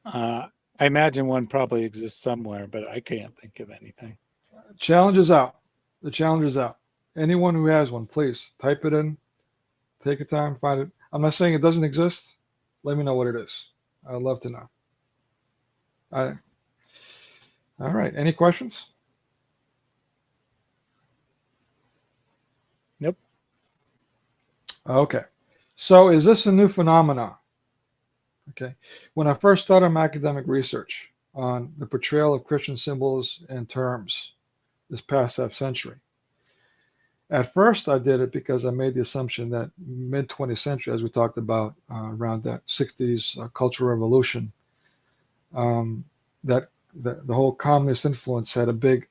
I imagine one probably exists somewhere, but I can't think of anything. Challenge is out. The challenge is out. Anyone who has one, please type it in. Take your time, find it. I'm not saying it doesn't exist. Let me know what it is. I'd love to know. All right. Any questions? Nope. Okay. So is this a new phenomenon? Okay. When I first started my academic research on the portrayal of Christian symbols and terms this past half century, at first I did it because I made the assumption that mid 20th century, as we talked about around that 60s Cultural Revolution, that the whole communist influence had a big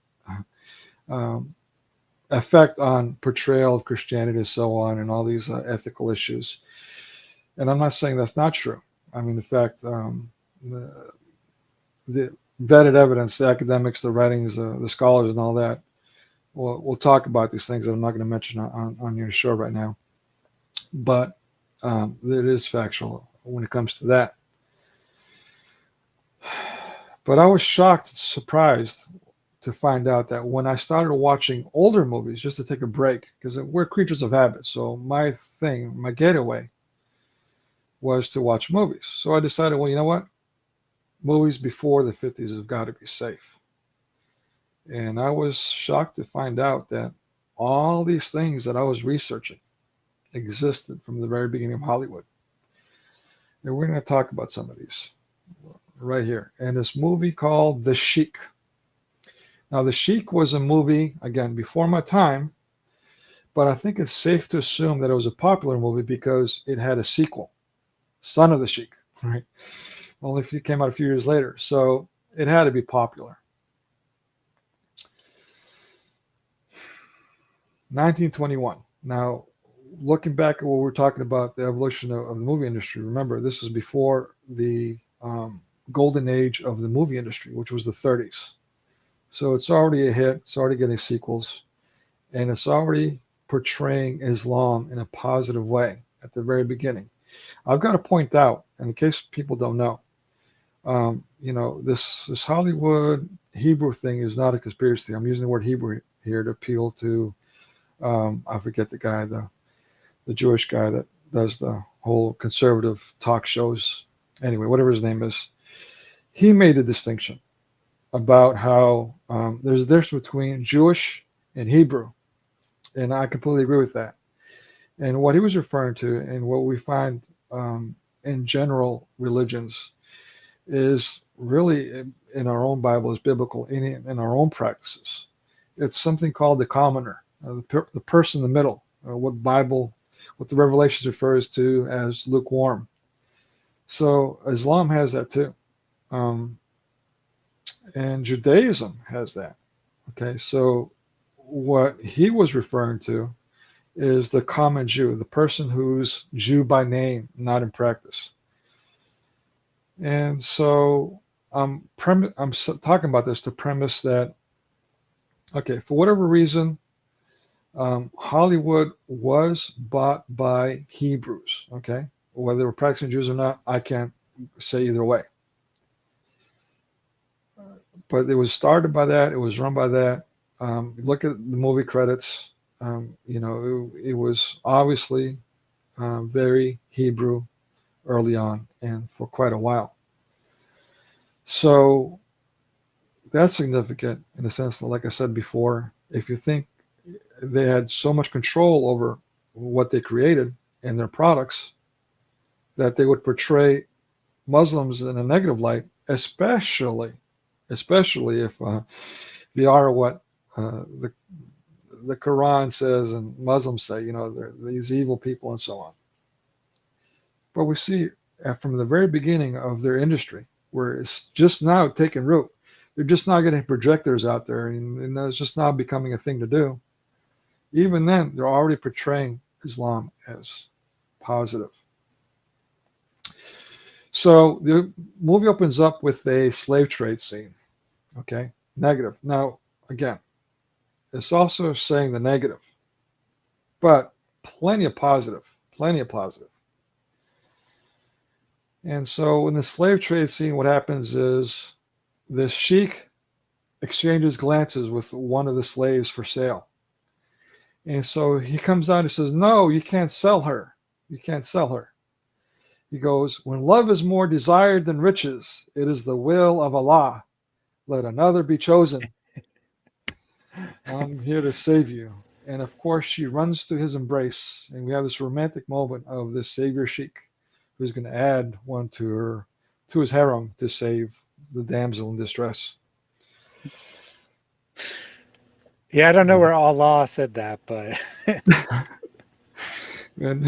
um, effect on portrayal of Christianity and so on, and all these ethical issues. And I'm not saying that's not true. I mean, in fact, the vetted evidence, the academics, the writings, the scholars, and all that, we'll talk about these things that I'm not going to mention on your show right now. But it is factual when it comes to that. But I was shocked, surprised to find out that when I started watching older movies, just to take a break, because we're creatures of habit. So my getaway was to watch movies. So I decided, well, you know what? Movies before the 50s have got to be safe. And I was shocked to find out that all these things that I was researching existed from the very beginning of Hollywood. And we're going to talk about some of these right here. And this movie called The Sheik. Now, The Sheik was a movie, again, before my time, but I think it's safe to assume that it was a popular movie because it had a sequel, Son of the Sheik, right? Only if it came out a few years later. So it had to be popular. 1921. Now, looking back at what we're talking about, the evolution of the movie industry, remember, this is before the golden age of the movie industry, which was the 30s. So it's already a hit. It's already getting sequels. And it's already portraying Islam in a positive way at the very beginning. I've got to point out, and in case people don't know, this Hollywood Hebrew thing is not a conspiracy theory. I'm using the word Hebrew here to appeal to, I forget the guy, the Jewish guy that does the whole conservative talk shows. Anyway, whatever his name is, he made a distinction about how there's a difference between Jewish and Hebrew. And I completely agree with that. And what he was referring to, and what we find in general religions, is really in our own Bible, is biblical, in our own practices. It's something called the commoner, the person in the middle, what the Revelations refers to as lukewarm. So Islam has that too. And Judaism has that. Okay, so what he was referring to is the common Jew, the person who's Jew by name, not in practice. And so I'm talking about this to premise that, okay, for whatever reason, Hollywood was bought by Hebrews. Okay, whether they were practicing Jews or not, I can't say either way. But it was started by that. It was run by that. Look at the movie credits. It was obviously very Hebrew early on and for quite a while. So that's significant in the sense that, like I said before, if you think they had so much control over what they created and their products that they would portray Muslims in a negative light, especially if they are what the Quran says and Muslims say, they're these evil people and so on. But we see from the very beginning of their industry, where it's just now taking root, they're just now getting projectors out there, and it's just now becoming a thing to do. Even then, they're already portraying Islam as positive. So the movie opens up with a slave trade scene. Okay, negative. Now, again, it's also saying the negative, but plenty of positive. And so in the slave trade scene, what happens is the sheik exchanges glances with one of the slaves for sale. And so he comes out and says, no, you can't sell her. You can't sell her. He goes, when love is more desired than riches, it is the will of Allah. Let another be chosen. I'm here to save you. And of course, she runs to his embrace, and we have this romantic moment of this savior sheik who's going to add one to his harem to save the damsel in distress. Yeah, I don't know where Allah said that, but And,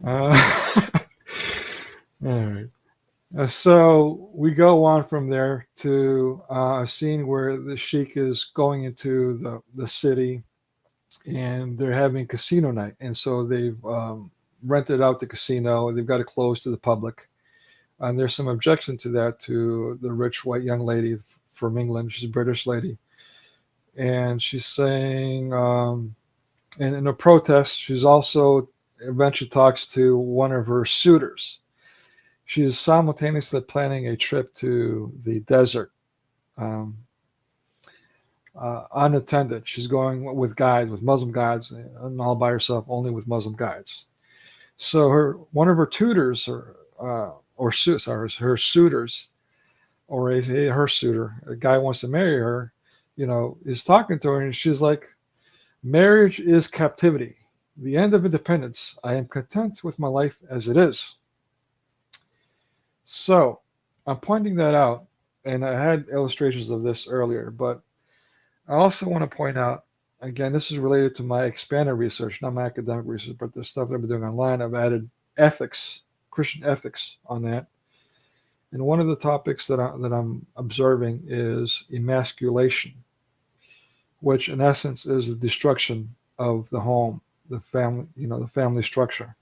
all right. So we go on from there to a scene where the sheik is going into the city, and they're having casino night. And so they've rented out the casino. They've got it closed to the public. And there's some objection to that to the rich white young lady from England. She's a British lady. And she's saying, and in a protest, she's also eventually talks to one of her suitors. She's simultaneously planning a trip to the desert, unattended. She's going with guides, with Muslim guides, and all by herself, only with Muslim guides. So one of her tutors, her suitors, or her suitor, a guy wants to marry her, is talking to her, and she's like, "Marriage is captivity, the end of independence. I am content with my life as it is." So I'm pointing that out, and I had illustrations of this earlier, but I also want to point out, again, this is related to my expanded research, not my academic research, but the stuff that I've been doing online. I've added ethics, Christian ethics on that. And one of the topics that I'm observing is emasculation, which in essence is the destruction of the home, the family, the family structure,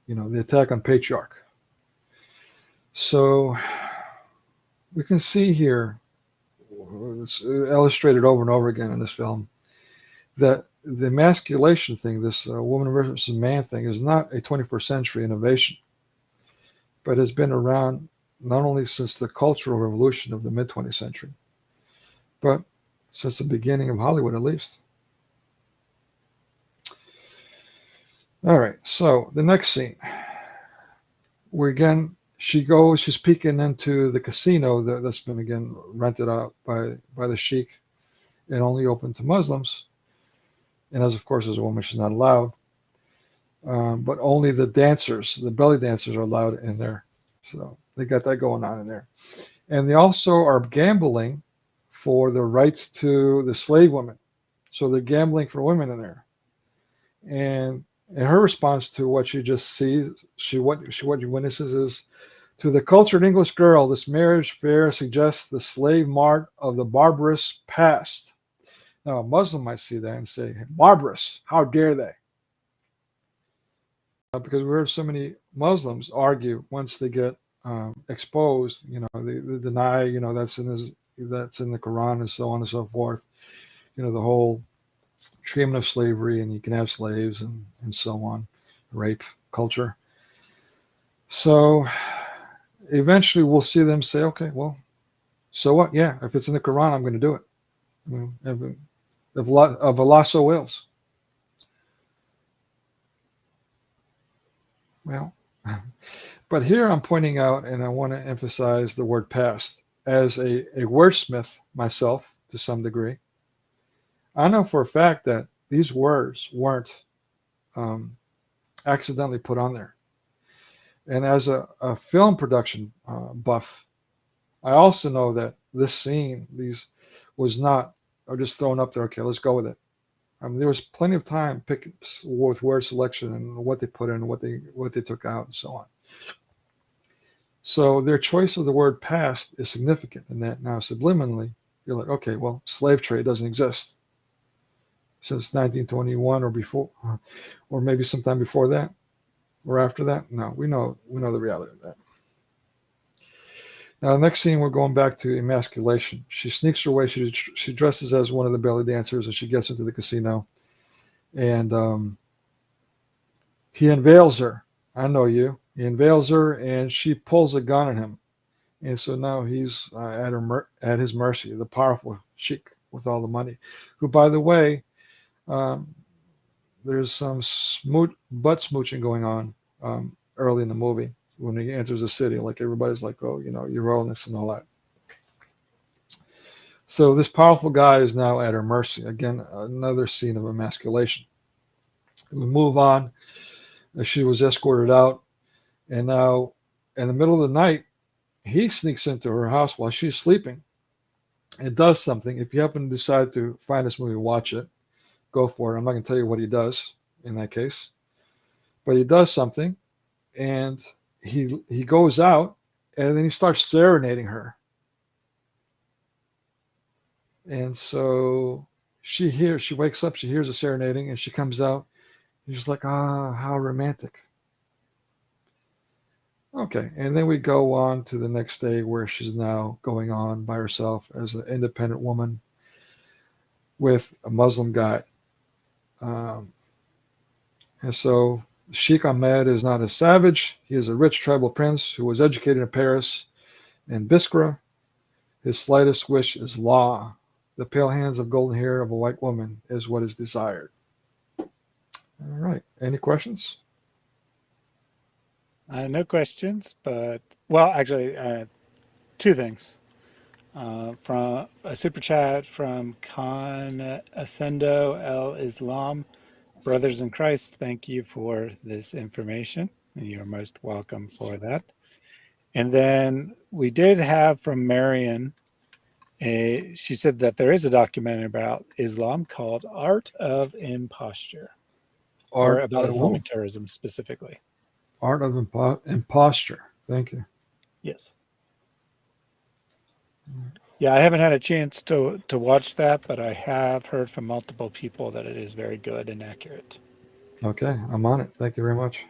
the attack on patriarch. So we can see here, it's illustrated over and over again in this film, that the emasculation thing, this woman versus man thing, is not a 21st century innovation, but has been around not only since the Cultural Revolution of the mid-20th century, but since the beginning of Hollywood, at least. All right, so the next scene, she's peeking into the casino that's been again rented out by the sheik and only open to Muslims. And as of course, as a woman, she's not allowed. But only the dancers, the belly dancers, are allowed in there. So they got that going on in there. And they also are gambling for the rights to the slave women. So they're gambling for women in there. And her response to what she just sees, what she witnesses is, "To the cultured English girl, this marriage fair suggests the slave mart of the barbarous past." Now, a Muslim might see that and say, "Barbarous, how dare they?" Because we heard so many Muslims argue once they get exposed, they deny, that's in the Quran and so on and so forth, the whole treatment of slavery, and you can have slaves and so on, rape culture. So eventually we'll see them say, "Okay, well, so what? Yeah, if it's in the Quran, I'm going to do it. If Allah so wills." Well, but here I'm pointing out, and I want to emphasize the word past. As a wordsmith myself, to some degree, I know for a fact that these words weren't accidentally put on there. And as a film production buff, I also know that this scene, was not just thrown up there. Okay, let's go with it. There was plenty of time with word selection and what they put in, what they took out, and so on. So their choice of the word past is significant in that now subliminally you're like, okay, well, slave trade doesn't exist since 1921 or before, or maybe sometime before that or after that. No, we know the reality of that. Now, the next scene, we're going back to emasculation. She sneaks her way. She dresses as one of the belly dancers, and she gets into the casino. And he unveils her. "I know you." He unveils her, and she pulls a gun at him. And so now he's at his mercy, the powerful sheik with all the money, who, by the way, there's some butt smooching going on early in the movie when he enters the city. Like everybody's like, "Oh, your Holiness," and all that. So this powerful guy is now at her mercy. Again, another scene of emasculation. We move on. She was escorted out, and now in the middle of the night, he sneaks into her house while she's sleeping and does something. If you happen to decide to find this movie, watch it. Go for it. I'm not going to tell you what he does in that case, but he does something, and he goes out, and then he starts serenading her. And so she wakes up, she hears the serenading, and she comes out. And she's like, how romantic. Okay, and then we go on to the next day where she's now going on by herself as an independent woman with a Muslim guide. And so Sheikh Ahmed is not a savage. He is a rich tribal prince who was educated in Paris and Biskra. His slightest wish is law. The pale hands of golden hair of a white woman is what is desired. All right. Any questions? No questions, but, well, actually, two things. From a super chat from Khan Ascendo El Islam. Brothers in Christ, thank you for this information, and you're most welcome for that. And then we did have from Marion, she said that there is a documentary about Islam called Art of Imposture, or about Islamic terrorism specifically. Art of Imposture. Thank you. Yes. Yeah, I haven't had a chance to watch that, but I have heard from multiple people that it is very good and accurate. Okay, I'm on it. Thank you very much.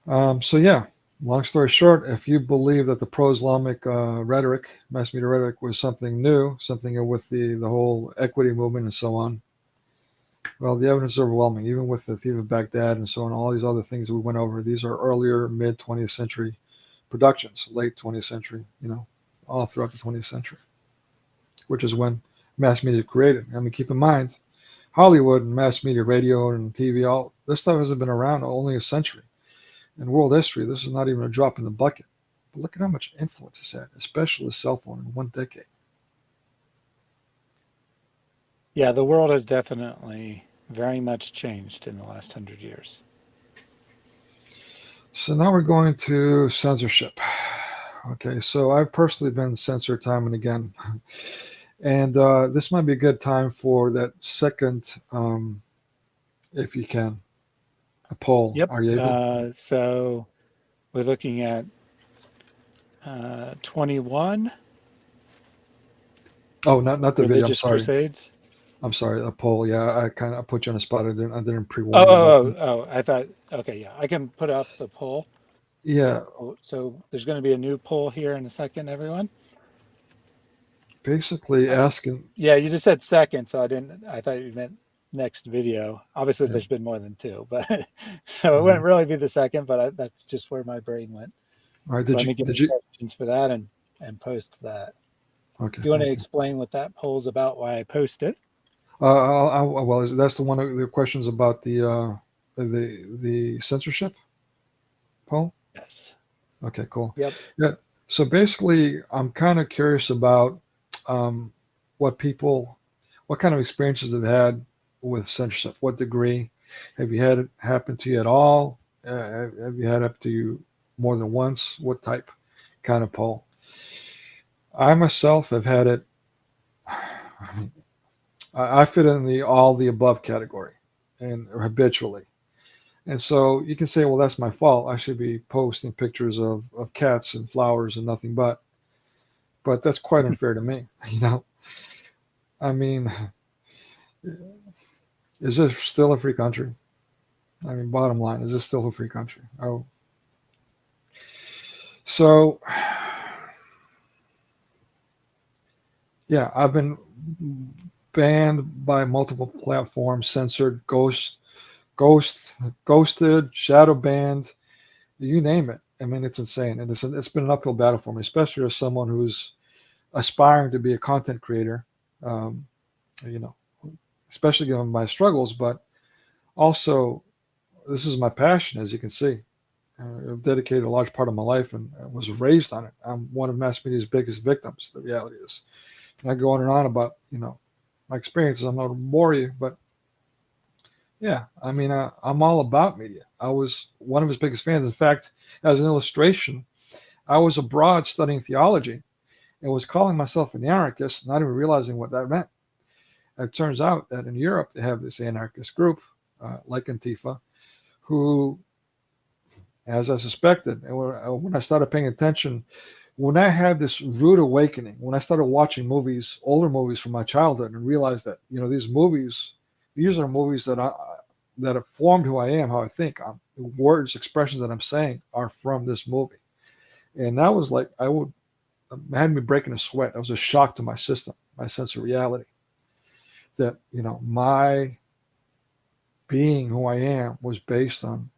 So yeah, long story short, if you believe that the pro-Islamic rhetoric, mass media rhetoric, was something new, something with the whole equity movement and so on, well, the evidence is overwhelming. Even with the Thief of Baghdad and so on, all these other things that we went over, these are earlier mid 20th century productions, late 20th century, all throughout the 20th century, which is when mass media created. I mean, keep in mind, Hollywood and mass media, radio and TV, all this stuff hasn't been around only a century. In world history, this is not even a drop in the bucket. But look at how much influence it's had, especially the cell phone in 1 decade. Yeah, the world has definitely very much changed in the last 100 years. So now we're going to censorship. Okay, so I've personally been censored time and again. And this might be a good time for that second, if you can, a poll. Yep. Are you able? So we're looking at 21. Oh, not the video. I'm Religious sorry. crusades. I'm sorry. A poll. Yeah, I put you on the spot. I didn't pre-warn you. Oh, I thought, okay, yeah, I can put up the poll. Yeah. So there's going to be a new poll here in a second, everyone. Basically asking. Yeah, you just said second, so I thought you meant next video. Obviously, Yeah. there's been more than two, but so it wouldn't really be the second, but that's just where my brain went. All right. So let me give you questions for that and post that. Okay. If you want to explain what that poll's about, why I post it. Well, that's the one of the questions about the censorship poll. Yes. Okay, cool. Yep. Yeah. So basically, I'm kind of curious about what kind of experiences they've had with censorship. What degree? Have you had it happen to you at all? Have you had it up to you more than once? What type? Kind of poll. I myself have had it. I fit in the all the above category, and habitually. And so you can say, well, that's my fault. I should be posting pictures of cats and flowers and nothing but. But that's quite unfair to me, I mean, is this still a free country? I mean, bottom line, is this still a free country? Oh. So, yeah, I've been banned by multiple platforms, censored, ghosted, shadow banned, you name it. I mean, it's insane. And it's been an uphill battle for me, especially as someone who's aspiring to be a content creator, especially given my struggles, but also this is my passion, as you can see. I've dedicated a large part of my life and was raised on it. I'm one of mass media's biggest victims, the reality is. I go on and on about, my experiences. I'm not going to bore you, but yeah, I mean, I'm all about media. I was one of his biggest fans. In fact, as an illustration, I was abroad studying theology and was calling myself an anarchist, not even realizing what that meant. It turns out that in Europe, they have this anarchist group, like Antifa, who, as I suspected, and when I started paying attention, when I had this rude awakening, when I started watching movies, older movies from my childhood, and realized that, these are movies that have formed who I am, how I think. Words, expressions that I'm saying are from this movie. And that was like, had me breaking a sweat. It was a shock to my system, my sense of reality. That, my being who I am was based on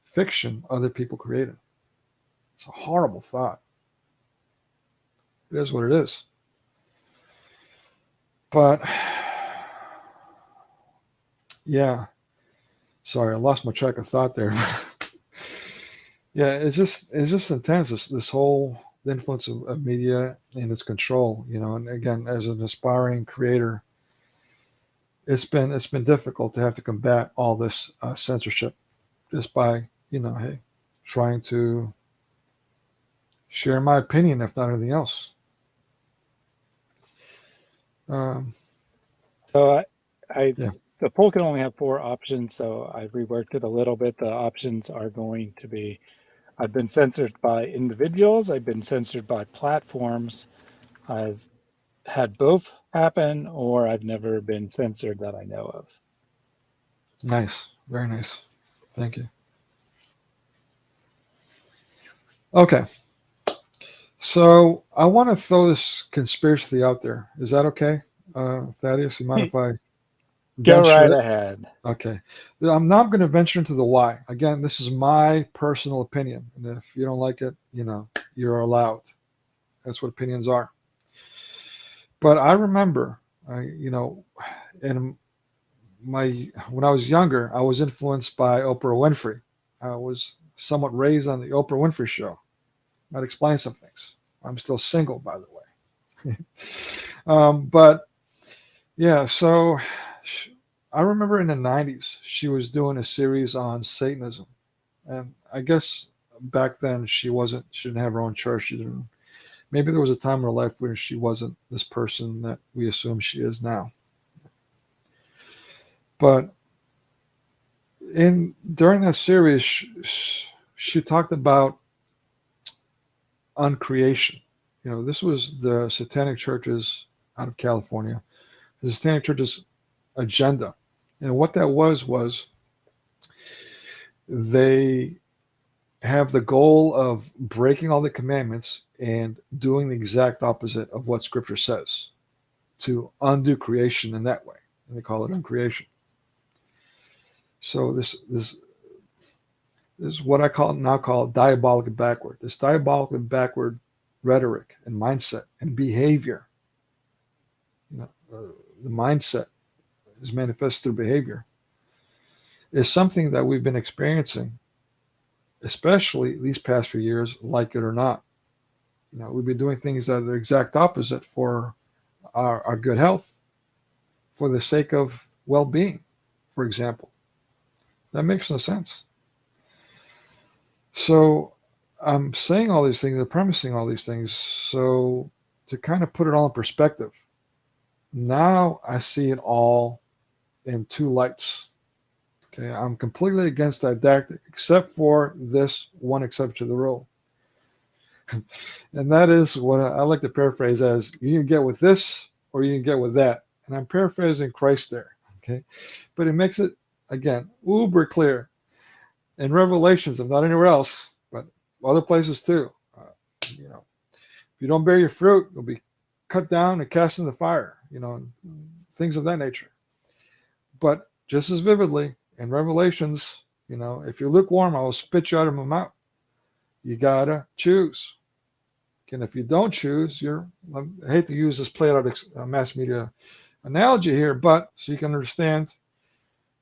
fiction other people created. It's a horrible thought. It is what it is. But yeah, sorry, I lost my track of thought there. Yeah, it's just intense. This whole influence of media and its control, and again, as an aspiring creator, it's been difficult to have to combat all this censorship just by, hey, trying to share my opinion, if not anything else. So Yeah. the poll can only have 4 options, so I reworked it a little bit. The options are going to be: I've been censored by individuals, I've been censored by platforms, I've had both happen, or I've never been censored that I know of. Nice. Very nice. Thank you. Okay. So I want to throw this conspiracy out there. Is that okay, Thaddeus? You mind if I Go venture right it? ahead. Okay. I'm not going to venture into the why. Again, this is my personal opinion. And if you don't like it, you're allowed. That's what opinions are. But I remember, in when I was younger, I was influenced by Oprah Winfrey. I was somewhat raised on the Oprah Winfrey show. Might explain some things. I'm still single, by the way. But yeah, so I remember in the 90s, she was doing a series on Satanism. And I guess back then she didn't have her own church. Maybe there was a time in her life where she wasn't this person that we assume she is now. But during that series, she talked about uncreation. This was the Satanic Church's out of California, the Satanic Church's agenda. And what that was they have the goal of breaking all the commandments and doing the exact opposite of what Scripture says, to undo creation in that way. And they call it uncreation. So this is what I call diabolically backward. This diabolically backward rhetoric and mindset and behavior. The mindset is manifested through behavior. Is something that we've been experiencing, especially these past few years, like it or not. We've been doing things that are the exact opposite for our good health, for the sake of well-being, for example. That makes no sense. So I'm saying all these things, I'm premising all these things, so to kind of put it all in perspective. Now I see it all in 2 lights. Okay, I'm completely against didactic, except for this one exception to the rule. And that is what I like to paraphrase as: you can get with this or you can get with that. And I'm paraphrasing Christ there. Okay, but it makes it, again, uber clear in Revelations, if not anywhere else, but other places too. If you don't bear your fruit, you'll be cut down and cast in the fire, things of that nature. But just as vividly in Revelations, if you're lukewarm, I will spit you out of my mouth. You gotta choose. And if you don't choose, I hate to use this played out mass media analogy here, but so you can understand,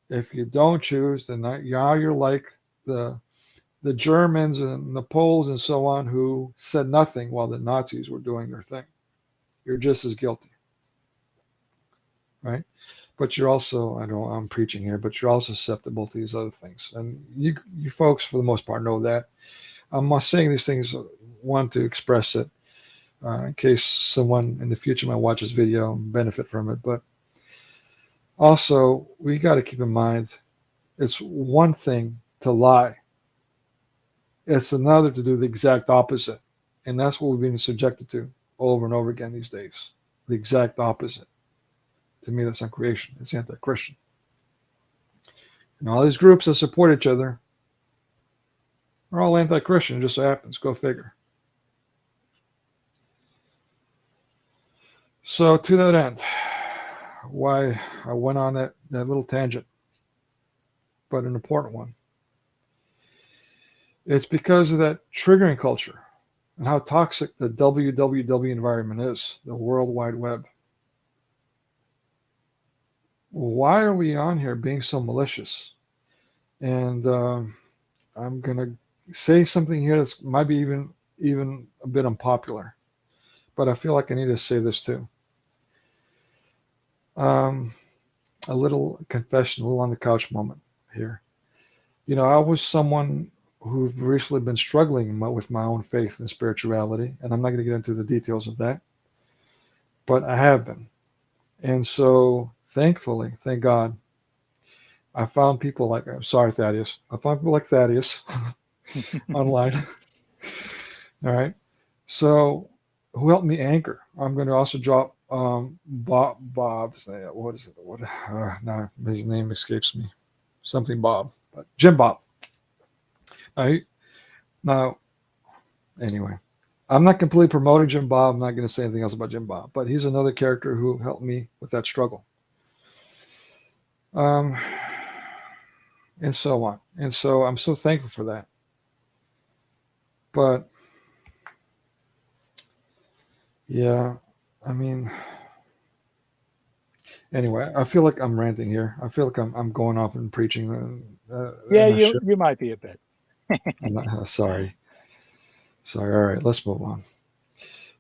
if you don't choose, then you're like the Germans and the Poles and so on, who said nothing while the Nazis were doing their thing. you're just as guilty, right? But you're also, I know I'm preaching here, but you're also susceptible to these other things. And you folks, for the most part, know that. I'm not saying these things, want to express it in case someone in the future might watch this video and benefit from it. But also, we got to keep in mind, it's one thing to lie. It's another to do the exact opposite. And that's what we've been subjected to over and over again these days. The exact opposite. To me, that's uncreation. It's anti-Christian. And all these groups that support each other are all anti-Christian. It just so happens. Go figure. So to that end, why I went on that little tangent, but an important one. It's because of that triggering culture and how toxic the WWW environment is, the World Wide Web. Why are we on here being so malicious? And I'm going to say something here that's might be even a bit unpopular, but I feel like I need to say this too. A little confession, a little on the couch moment here. You know, I was someone who've recently been struggling with my own faith and spirituality, and I'm not going to get into the details of that, but I have been. And so, thankfully, thank God, I found people like, I'm sorry, Thaddeus. I found people like Thaddeus online. All right. So, who helped me anchor? I'm going to also drop Bob's name. What is it? No, his name escapes me. Something Bob, but Jim Bob. Now, anyway, I'm not completely promoting Jim Bob. I'm not going to say anything else about Jim Bob, but he's another character who helped me with that struggle. And so on. And so I'm so thankful for that. But yeah, I mean, anyway, I feel like I'm ranting here. I feel like I'm going off and preaching. Yeah, you might be a bit. I'm not, sorry. All right, let's move on.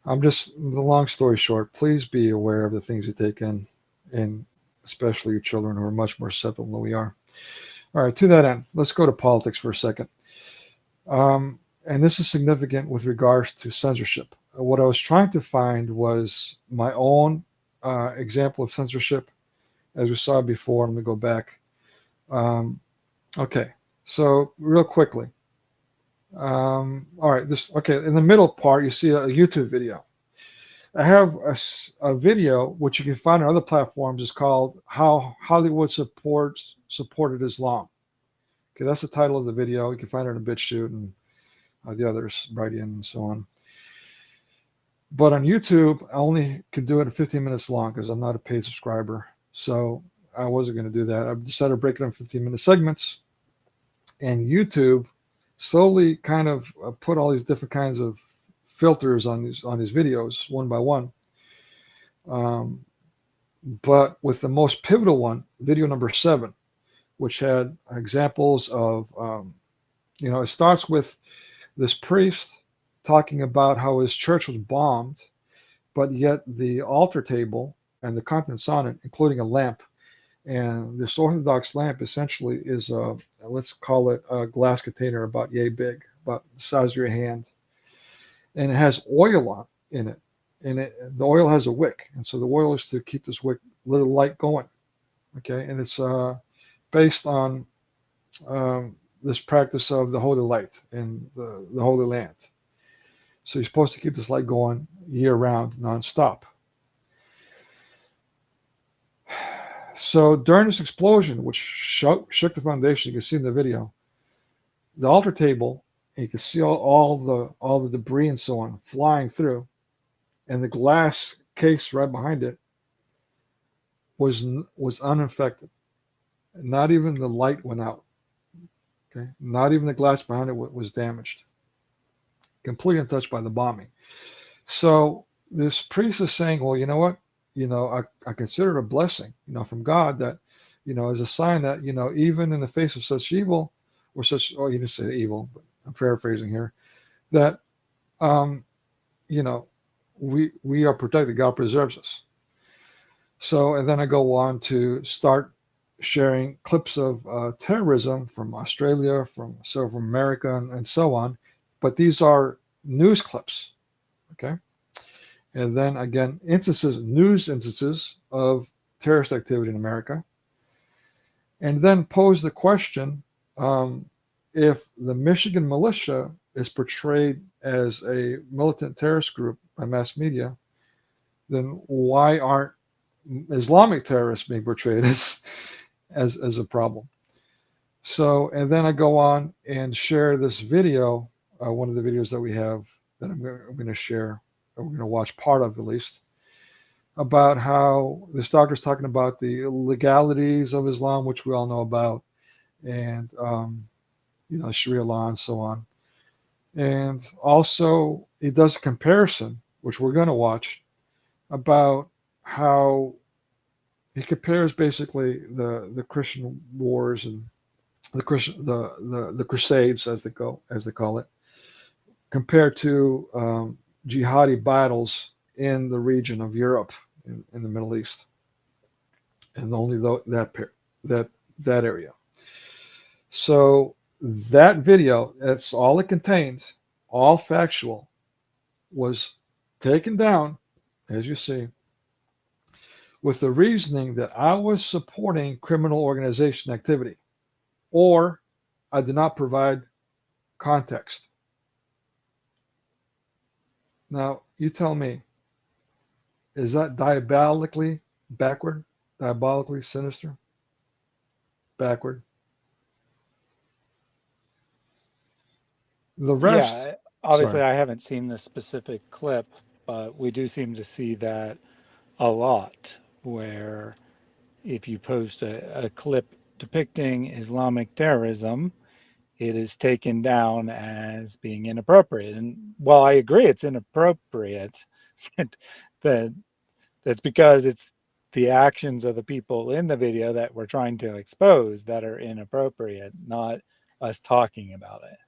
The long story short, please be aware of the things you take in, and especially your children who are much more susceptible than we are. All right, to that end, let's go to politics for a second. And this is significant with regards to censorship. What I was trying to find was my own example of censorship, as we saw before. Let me go back. Okay, so real quickly. All right, in the middle part, you see a YouTube video. I have a video which you can find on other platforms. It's called How Hollywood Supported Islam. Okay, that's the title of the video. You can find it in BitChute and the others, Brighteon and so on. But on YouTube, I only could do it in 15 minutes long because I'm not a paid subscriber. So I wasn't going to do that. I decided to break it up in 15-minute segments. And YouTube slowly kind of put all these different kinds of filters on these videos one by one. But with the most pivotal one, video number 7, which had examples of, it starts with this priest talking about how his church was bombed, but yet the altar table and the contents on it, including a lamp, and this Orthodox lamp essentially is let's call it a glass container about yay big, about the size of your hand. And it has oil in it. And the oil has a wick. And so the oil is to keep this wick little light going. Okay. And it's based on this practice of the holy light in the Holy Land. So you're supposed to keep this light going year round, nonstop. So during this explosion, which shook the foundation, you can see in the video, the altar table, and you can see all the debris and so on flying through, and the glass case right behind it was unaffected. Not even the light went out. Okay, not even the glass behind it was damaged. Completely untouched by the bombing. So this priest is saying, well, you know what? I consider it a blessing, from God that, as a sign that, even in the face of such evil or such, oh, you didn't say evil, but I'm paraphrasing here, that, we are protected. God preserves us. So, and then I go on to start sharing clips of terrorism from Australia, from America, and so on. But these are news clips, okay? And then again, news instances of terrorist activity in America. And then pose the question, if the Michigan militia is portrayed as a militant terrorist group by mass media, then why aren't Islamic terrorists being portrayed as a problem? So, and then I go on and share this video, one of the videos that we have that I'm going to share, or we're going to watch part of at least, about how this doctor's talking about the legalities of Islam, which we all know about, and Sharia law and so on. And also, he does a comparison, which we're going to watch, about how he compares basically the Christian wars and the Crusades, as they call it, compared to jihadi battles in the region of Europe, in the Middle East, and only that area. So that video, that's all it contains, all factual, was taken down, as you see, with the reasoning that I was supporting criminal organization activity, or I did not provide context. Now, you tell me, is that diabolically backward? Diabolically sinister? Backward? The rest... Yeah, obviously, Sorry. I haven't seen the specific clip, but we do seem to see that a lot, where if you post a clip depicting Islamic terrorism, it is taken down as being inappropriate. And while I agree it's inappropriate, that's because it's the actions of the people in the video that we're trying to expose that are inappropriate, not us talking about it.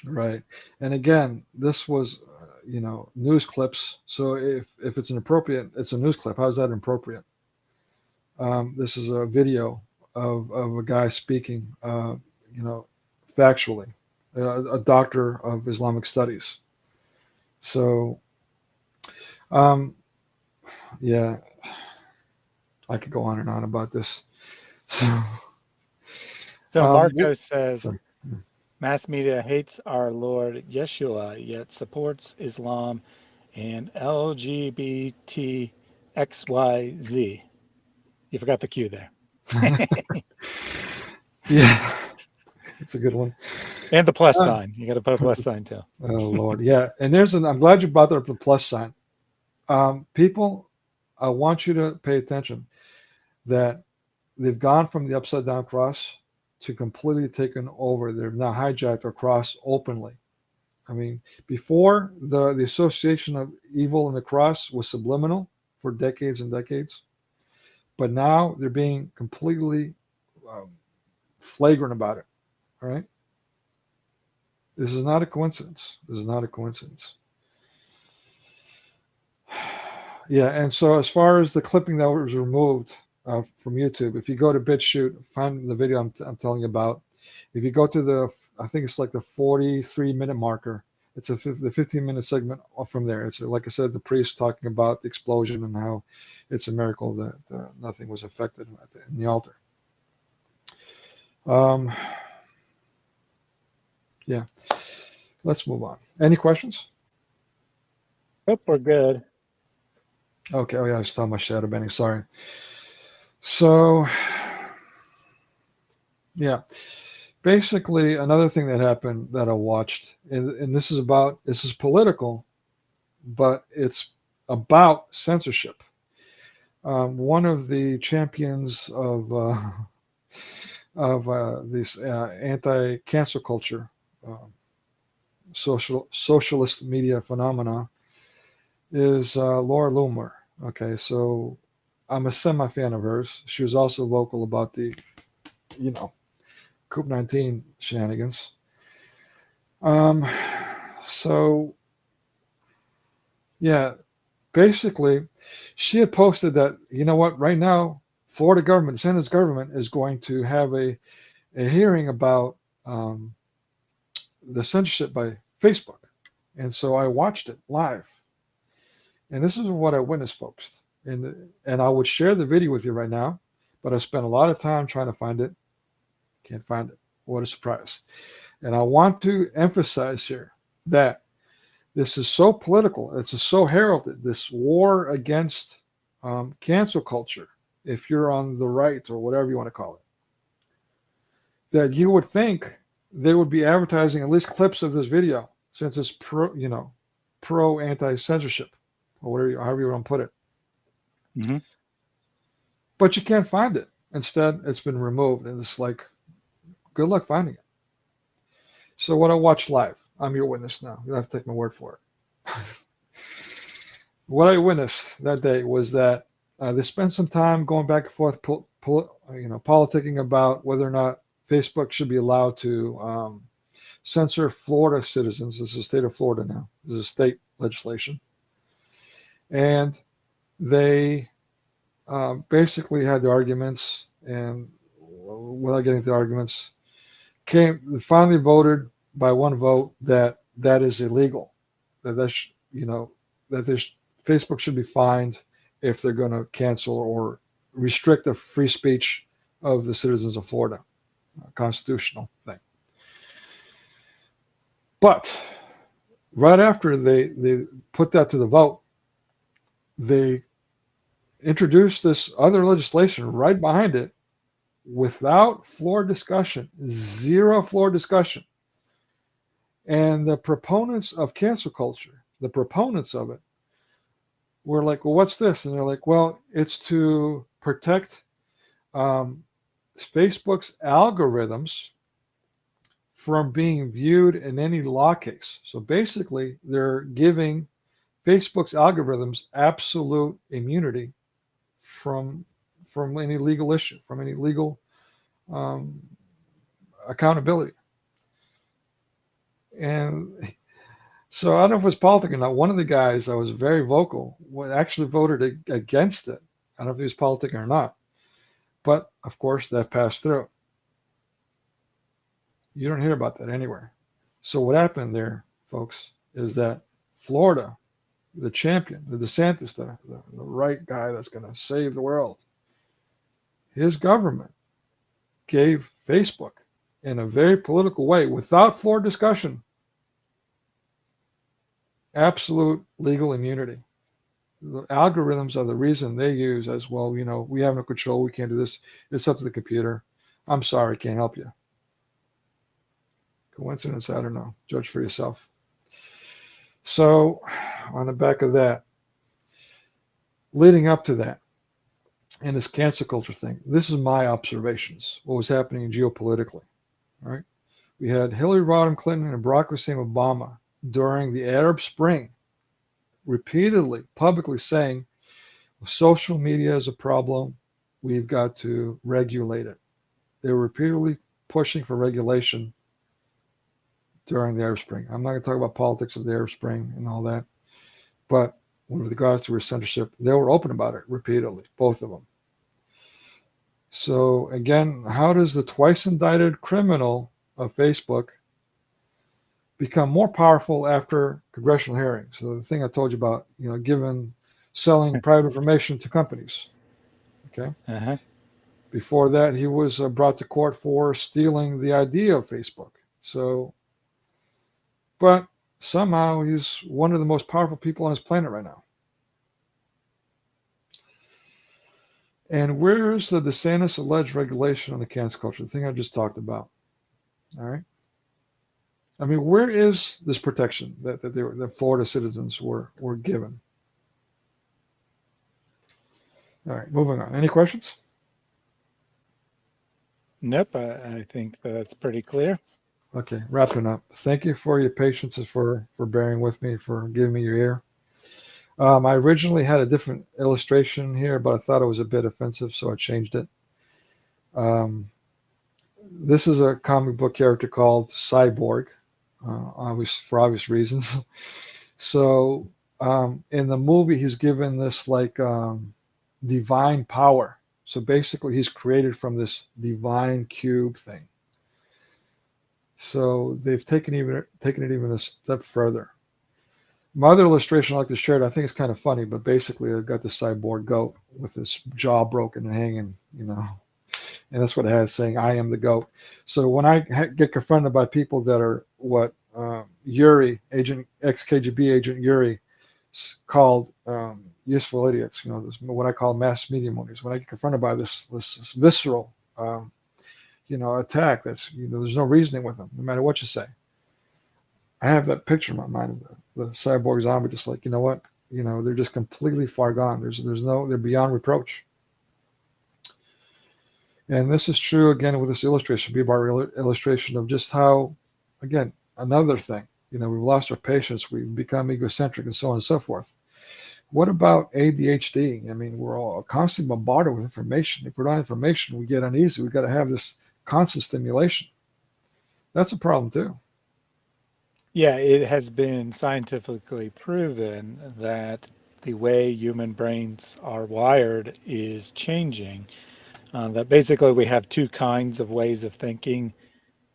Right. And again, this was, news clips. So if it's inappropriate, it's a news clip. How is that inappropriate? This is a video of a guy speaking, factually, a doctor of Islamic studies. So, yeah, I could go on and on about this. So Marcos says, sorry. mass media hates our Lord Yeshua, yet supports Islam and LGBTXYZ. You forgot the Q there. Yeah, it's a good one. And the plus sign. You got to put a plus sign too. Oh, Lord. Yeah. And I'm glad you brought up the plus sign. People, I want you to pay attention that they've gone from the upside down cross to completely taken over. They've now hijacked our cross openly. I mean, before the association of evil and the cross was subliminal for decades and decades, but now they're being completely flagrant about it. All right. This is not a coincidence. Yeah, and so as far as the clipping that was removed from YouTube, if you go to BitChute, find the video I'm telling you about. If you go to I think it's like the 43-minute marker, it's the 15-minute segment from there. It's like I said, the priest talking about the explosion and how it's a miracle that nothing was affected in the altar. Yeah, let's move on. Any questions? Hope we're good. Okay. Oh yeah, I was talking about shadow banning. Sorry. So, yeah, basically another thing that happened that I watched, and this is political, but it's about censorship. One of the champions of this anti-cancel culture, socialist media phenomena, is Laura Loomer. Okay, so I'm a semi-fan of hers. She was also vocal about the, COVID-19 shenanigans. So, yeah, basically, she had posted that, you know what, right now, Florida government, Senate's government is going to have a hearing about the censorship by Facebook. And so I watched it live. And this is what I witnessed, folks. And I would share the video with you right now, but I spent a lot of time trying to find it. Can't find it. What a surprise. And I want to emphasize here that this is so political. It's so heralded, this war against cancel culture, if you're on the right or whatever you want to call it, that you would think they would be advertising at least clips of this video, since it's pro anti-censorship, or whatever, however you want to put it. Mm-hmm. But you can't find it. Instead, it's been removed, and it's like, good luck finding it. So what I watched live, I'm your witness now. You'll have to take my word for it. What I witnessed that day was that they spent some time going back and forth, politicking about whether or not Facebook should be allowed to censor Florida citizens. This is the state of Florida now. This is state legislation. And they basically had the arguments, and without getting to the arguments, finally voted by one vote that is illegal. Facebook should be fined if they're going to cancel or restrict the free speech of the citizens of Florida. A constitutional thing. But right after they put that to the vote, they introduced this other legislation right behind it without floor discussion, zero floor discussion. And the proponents of cancel culture, the proponents of it, were like, well, what's this? And they're like, well, it's to protect Facebook's algorithms from being viewed in any law case. So basically, they're giving Facebook's algorithms absolute immunity from any legal issue, from any legal accountability. And so I don't know if it was politics or not. One of the guys that was very vocal actually voted against it. I don't know if he was politicking or not. But, of course, that passed through. You don't hear about that anywhere. So what happened there, folks, is that Florida, the champion, the DeSantis, the right guy that's going to save the world, his government gave Facebook, in a very political way, without floor discussion, absolute legal immunity. The algorithms are the reason they use as, well, we have no control, we can't do this, it's up to the computer. I'm sorry, can't help you. Coincidence? I don't know. Judge for yourself. So, on the back of that, leading up to that, and this cancel culture thing, this is my observations, what was happening geopolitically. All right? We had Hillary Rodham Clinton and Barack Hussein Obama during the Arab Spring repeatedly, publicly saying, social media is a problem, we've got to regulate it. They were repeatedly pushing for regulation during the Arab Spring. I'm not going to talk about politics of the Arab Spring and all that, but with regards to censorship, they were open about it repeatedly, both of them. So again, how does the twice indicted criminal of Facebook become more powerful after congressional hearings? So the thing I told you about, selling private information to companies. Okay. Uh-huh. Before that, he was brought to court for stealing the idea of Facebook. So, but somehow he's one of the most powerful people on this planet right now. And where's the DeSantis alleged regulation on the cancel culture? The thing I just talked about. All right. I mean, where is this protection that Florida citizens were given? All right, moving on. Any questions? Nope, I think that's pretty clear. Okay, wrapping up. Thank you for your patience and for bearing with me, for giving me your ear. I originally had a different illustration here, but I thought it was a bit offensive, so I changed it. This is a comic book character called Cyborg, for obvious reasons. So in the movie, he's given this like divine power. So basically, he's created from this divine cube thing. So they've taken it even a step further. My other illustration I like to share, I think it's kind of funny, but basically I've got the cyborg goat with his jaw broken and hanging, and that's what it has, saying, "I am the goat." So when I get confronted by people that are what Yuri, ex-KGB agent Yuri, called useful idiots, what I call mass media monkeys. When I get confronted by this visceral, attack, that's there's no reasoning with them, no matter what you say. I have that picture in my mind of the cyborg zombie, just like, you know what, they're just completely far gone. They're beyond reproach. And this is true again with this illustration, B-bar illustration of just how, again, another thing, we've lost our patience, we've become egocentric, and so on and so forth. What about ADHD? I mean, we're all constantly bombarded with information. If we're not information, we get uneasy. We've got to have this constant stimulation. That's a problem too. Yeah, it has been scientifically proven that the way human brains are wired is changing. That basically we have two kinds of ways of thinking.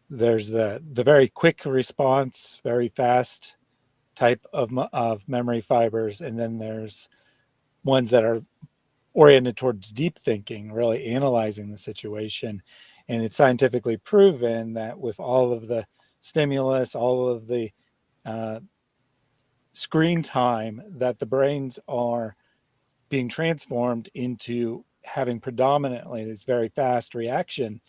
There's the very quick response, very fast type of memory fibers, and then there's ones that are oriented towards deep thinking, really analyzing the situation. And it's scientifically proven that with all of the stimulus, all of the screen time, that the brains are being transformed into having predominantly this very fast reaction,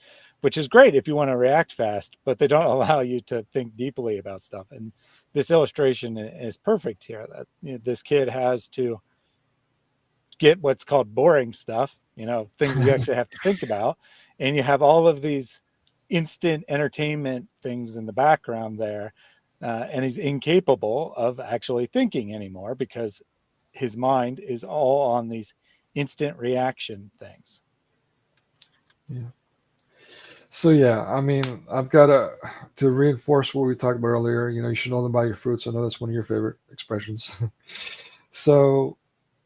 which is great if you want to react fast, but they don't allow you to think deeply about stuff. And this illustration is perfect here, that this kid has to get what's called boring stuff, things that you actually have to think about. And you have all of these instant entertainment things in the background there. And he's incapable of actually thinking anymore because his mind is all on these instant reaction things. Yeah. So yeah, I mean, I've got to reinforce what we talked about earlier. You should know them by your fruits. I know that's one of your favorite expressions. So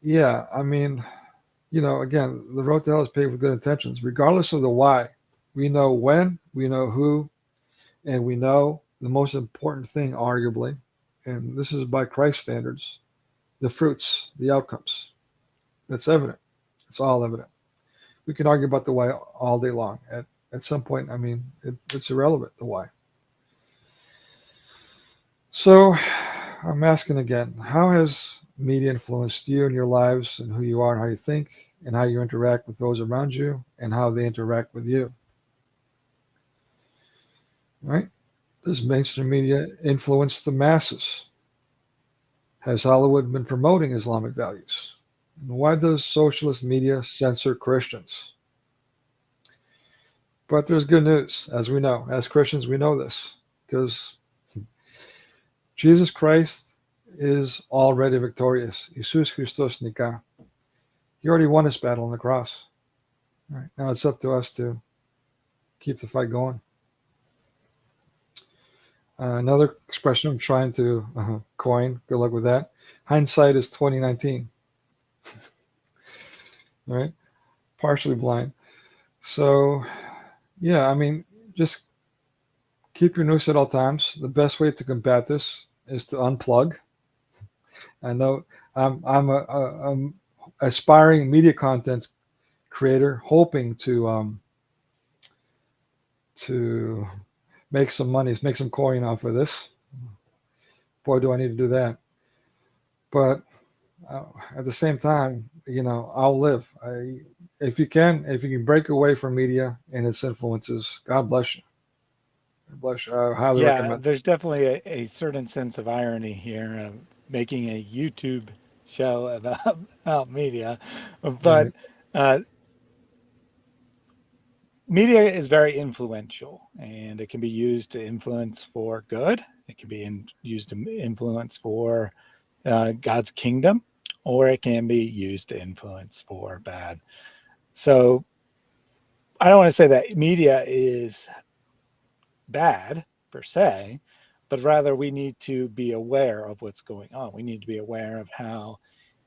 yeah, I mean, again, the road to hell is paved with good intentions, regardless of the why. We know when, we know who, and we know the most important thing, arguably, and this is by Christ standards, the fruits, the outcomes. That's evident. It's all evident. We can argue about the why all day long. At some point, I mean, it's irrelevant, the why. So I'm asking again, how has media influenced you and your lives and who you are and how you think and how you interact with those around you and how they interact with you? All right? Does mainstream media influence the masses? Has Hollywood been promoting Islamic values? And why does socialist media censor Christians? But there's good news, as we know. As Christians, we know this, because Jesus Christ is already victorious. Jesus Christos Nika. He already won his battle on the cross. All right, now it's up to us to keep the fight going. Another expression I'm trying to coin. Good luck with that. Hindsight is 2019. All right, partially blind. So, yeah, I mean, just keep your news at all times. The best way to combat this is to unplug. I know I'm a aspiring media content creator, hoping to make some money, make some coin off of this. Boy, do I need to do that. But at the same time, I'll live. If you can break away from media and its influences, God bless you. God bless you. I highly recommend. There's definitely a certain sense of irony here of making a YouTube show about media, but media is very influential, and it can be used to influence for good. It can be used to influence for God's kingdom, or it can be used to influence for bad. So I don't want to say that media is bad per se, but rather we need to be aware of what's going on. We need to be aware of how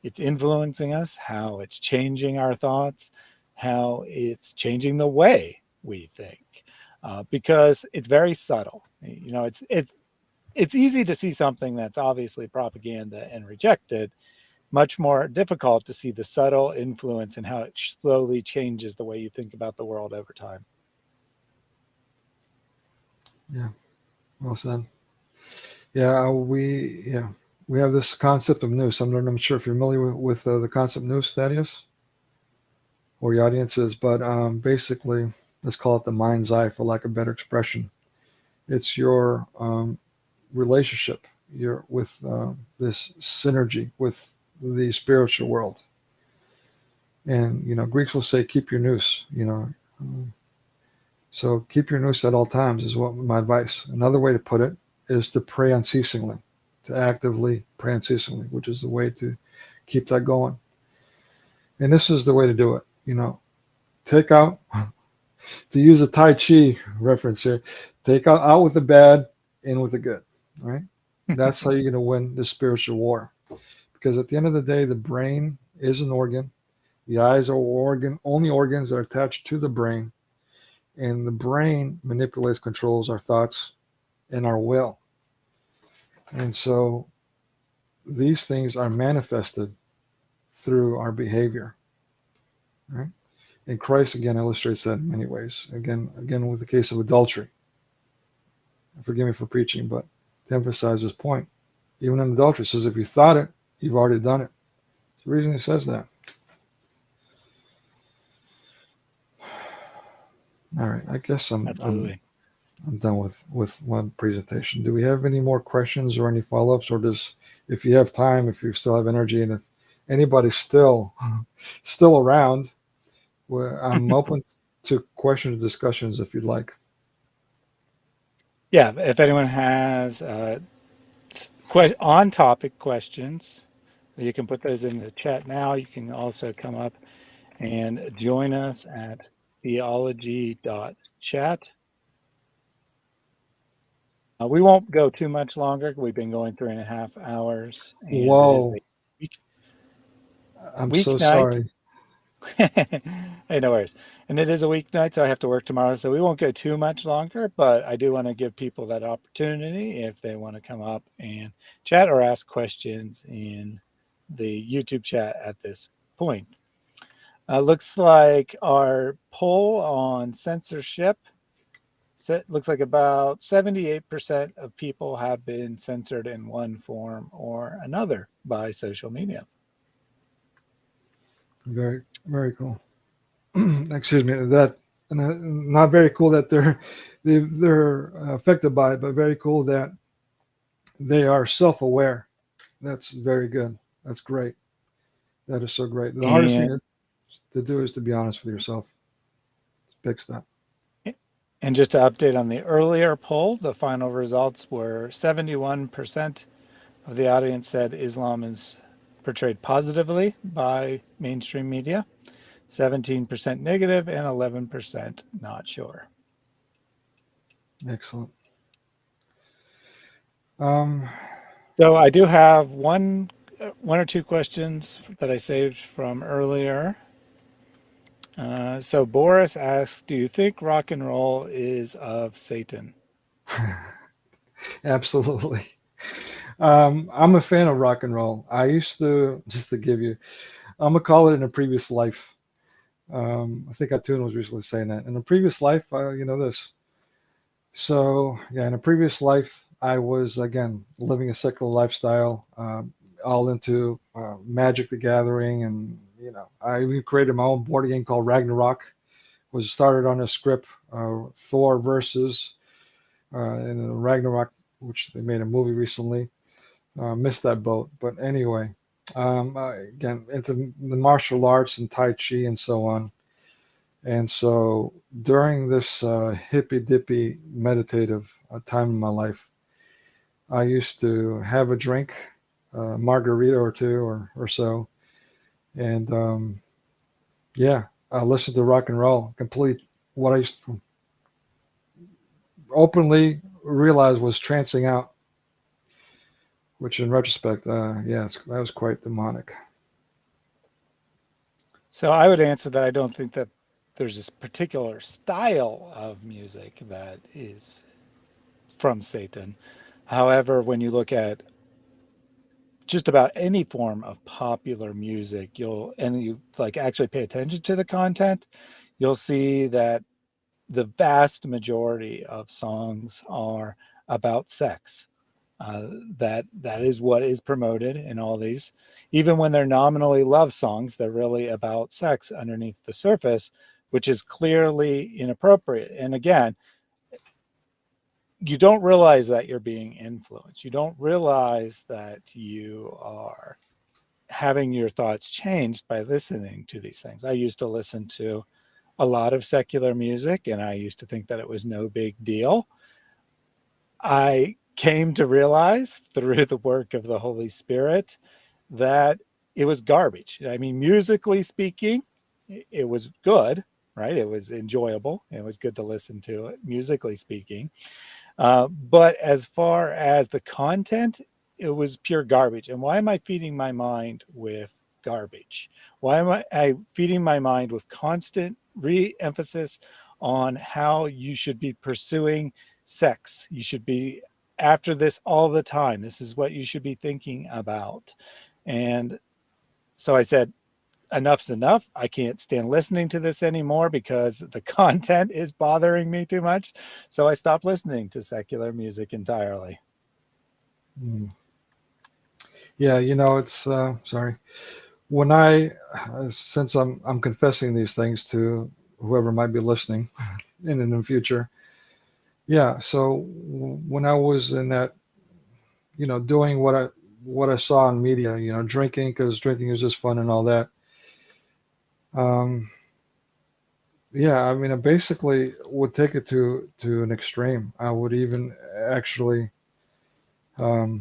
it's influencing us, how it's changing our thoughts, how it's changing the way we think, because it's very subtle. You know, it's easy to see something that's obviously propaganda and rejected. Much more difficult to see the subtle influence and how it slowly changes the way you think about the world over time. Yeah, well said. Yeah, we have this concept of nous. I'm not sure if you're familiar with the concept nous, Thaddeus, or your audience is, but basically, let's call it the mind's eye, for lack of better expression. It's your relationship with this synergy with the spiritual world. And, Greeks will say, keep your nous, so keep your nous at all times is what my advice. Another way to put it is to pray unceasingly, to actively pray unceasingly, which is the way to keep that going. And this is the way to do it, take out, to use a Tai Chi reference here, take out with the bad, in with the good, right? That's how you're going to win the spiritual war. Because at the end of the day, the brain is an organ. The eyes are only organs that are attached to the brain. And the brain manipulates, controls our thoughts and our will. And so these things are manifested through our behavior, right? And Christ, again, illustrates that in many ways. Again, with the case of adultery. Forgive me for preaching, but to emphasize this point, even in adultery, it says if you thought it, you've already done it. That's the reason he says that. All right, I guess I'm done with one presentation. Do we have any more questions or any follow-ups, or if you have time, if you still have energy, and if anybody's still around, well, I'm open to questions and discussions if you'd like. Yeah, if anyone has on-topic questions, you can put those in the chat now. You can also come up and join us at theology.chat. We won't go too much longer. We've been going 3.5 hours. And Whoa. It is I'm so sorry. Hey, no worries. And it is a weeknight, so I have to work tomorrow. So we won't go too much longer, but I do want to give people that opportunity if they want to come up and chat or ask questions in the YouTube chat at this point. Looks like our poll on censorship, looks like about 78% of people have been censored in one form or another by social media. Very, very cool. Excuse me. That not very cool that they're affected by it, but very cool that they are self-aware. That's very good. That's great. That is so great. The hardest thing to do is to be honest with yourself. Fix that. And just to update on the earlier poll, the final results were 71% of the audience said Islam is portrayed positively by mainstream media, 17% negative, and 11% not sure. Excellent. So I do have one or two questions that I saved from earlier. So Boris asks, do you think rock and roll is of Satan? Absolutely. I'm a fan of rock and roll. I used to, just to give you, I'm going to call it in a previous life. I think Atun was recently saying that. In a previous life, this. So, yeah, in a previous life, I was, again, living a secular lifestyle, all into Magic the Gathering. And, I even created my own board game called Ragnarok. Was started on a script, Thor versus, and Ragnarok, which they made a movie recently. Missed that boat. But anyway, again, into the martial arts and Tai Chi and so on. And so during this hippy-dippy meditative time in my life, I used to have a drink, margarita or two or so. And I listened to rock and roll, complete what I used to openly realize was trancing out which in retrospect, that was quite demonic. So I would answer that I don't think that there's this particular style of music that is from Satan. However, when you look at just about any form of popular music, you like actually pay attention to the content, you'll see that the vast majority of songs are about sex. That is what is promoted in all these. Even when they're nominally love songs, they're really about sex underneath the surface, which is clearly inappropriate. And again, you don't realize that you're being influenced. You don't realize that you are having your thoughts changed by listening to these things. I used to listen to a lot of secular music, and I used to think that it was no big deal. I came to realize through the work of the Holy Spirit that it was garbage. I mean, musically speaking, it was good, right? It was enjoyable. It was good to listen to it, musically speaking. But as far as the content, it was pure garbage. And why am I feeding my mind with garbage? Why am I feeding my mind with constant re-emphasis on how you should be pursuing sex? You should be after this all the time. This is what you should be thinking about. And so I said, enough's enough. I can't stand listening to this anymore because the content is bothering me too much. So I stopped listening to secular music entirely. Yeah, it's sorry. When since I'm confessing these things to whoever might be listening in the future. Yeah, so when I was in that, doing what I saw in media, drinking, because drinking is just fun and all that. Yeah, I mean, I basically would take it to an extreme. I would even actually there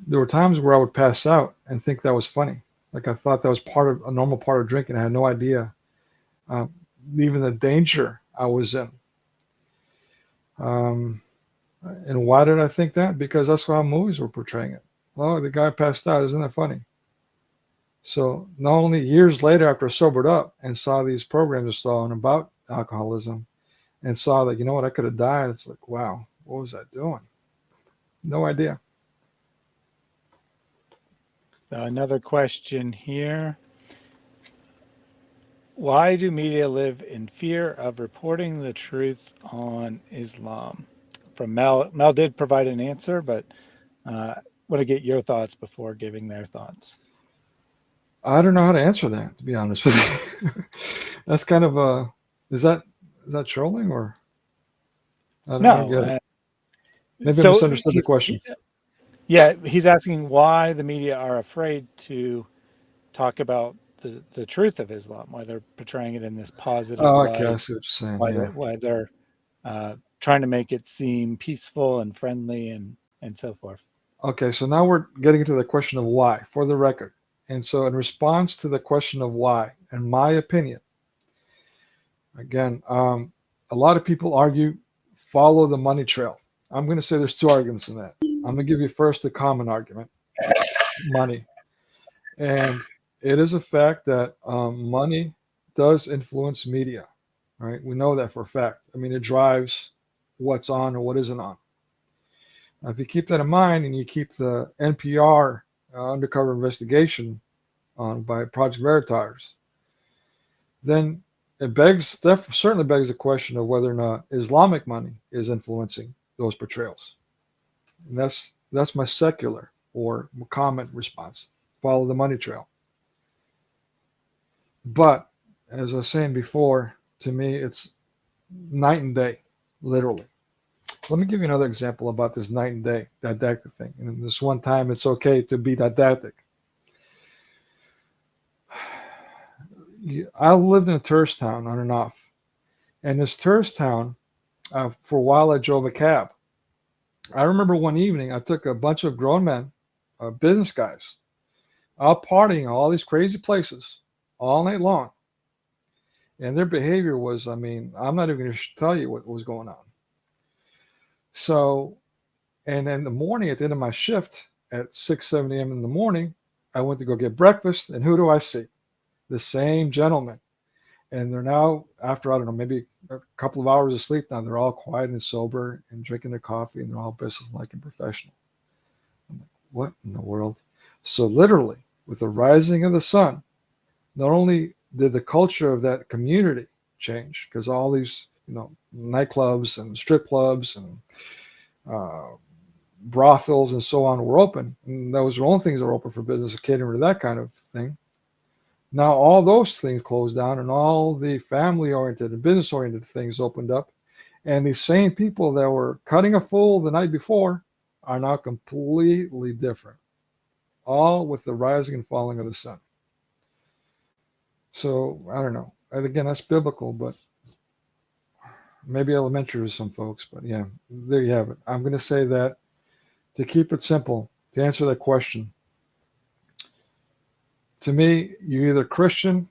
were times where I would pass out and think that was funny. Like I thought that was a normal part of drinking. I had no idea even the danger I was in. And why did I think that? Because that's how movies were portraying it. Oh, the guy passed out. Isn't that funny? So not only years later after I sobered up and saw these programs I saw about alcoholism and saw that, I could have died. It's like, wow, what was I doing? No idea. Another question here. Why do media live in fear of reporting the truth on Islam? From Mel. Mel did provide an answer, but want to get your thoughts before giving their thoughts. I don't know how to answer that, to be honest with you. That's kind of is that trolling or? I don't get it. Maybe I misunderstood the question. Yeah, he's asking why the media are afraid to talk about the truth of Islam, why they're portraying it in this positive light, I see what you're saying. why they're trying to make it seem peaceful and friendly and so forth. Okay, so now we're getting into the question of why, for the record. And so in response to the question of why, in my opinion, again, a lot of people argue, follow the money trail. I'm going to say there's two arguments in that. I'm going to give you first the common argument, money. And it is a fact that money does influence media, right? We know that for a fact. I mean, it drives what's on or what isn't on. Now, if you keep that in mind and you keep the NPR undercover investigation on by Project Veritas, then it certainly begs the question of whether or not Islamic money is influencing those portrayals. And that's my secular or common response. Follow the money trail. But as I was saying before, to me, it's night and day, literally. Let me give you another example about this night and day didactic thing. And this one time, it's okay to be didactic. I lived in a tourist town on and off. And this tourist town, for a while, I drove a cab. I remember one evening, I took a bunch of grown men, business guys, out partying all these crazy places all night long. And their behavior was, I'm not even going to tell you what was going on. So, And in the morning, at the end of my shift at 6, 7 a.m. in the morning, I went to go get breakfast. And who do I see? The same gentleman. And they're now, after, I don't know, maybe a couple of hours of sleep now, they're all quiet and sober and drinking their coffee, and they're all business-like and professional. I'm like, what in the world? So literally, with the rising of the sun, not only did the culture of that community change, because all these, nightclubs and strip clubs and brothels and so on were open, and those were the only things that were open for business, catering to that kind of thing. Now all those things closed down, and all the family-oriented and business-oriented things opened up, and these same people that were cutting a fool the night before are now completely different, all with the rising and falling of the sun. So I don't know. And again, that's biblical, but maybe elementary to some folks. But yeah, there you have it. I'm going to say that to keep it simple, to answer that question, to me, you're either Christian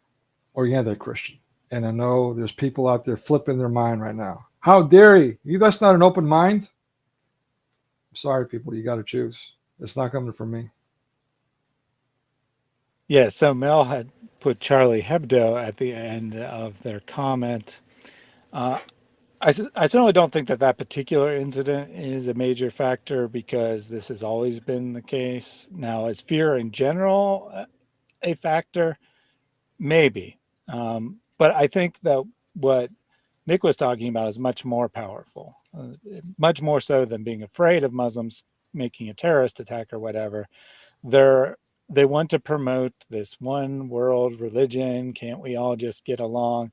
or you're anti-Christian. And I know there's people out there flipping their mind right now. How dare you? That's not an open mind. I'm sorry, people. You got to choose. It's not coming from me. Yeah, so Mel had put Charlie Hebdo at the end of their comment. I certainly don't think that particular incident is a major factor, because this has always been the case. Now, is fear in general a factor? Maybe. But I think that what Nick was talking about is much more powerful, much more so than being afraid of Muslims making a terrorist attack or whatever. They want to promote this one world religion. Can't we all just get along?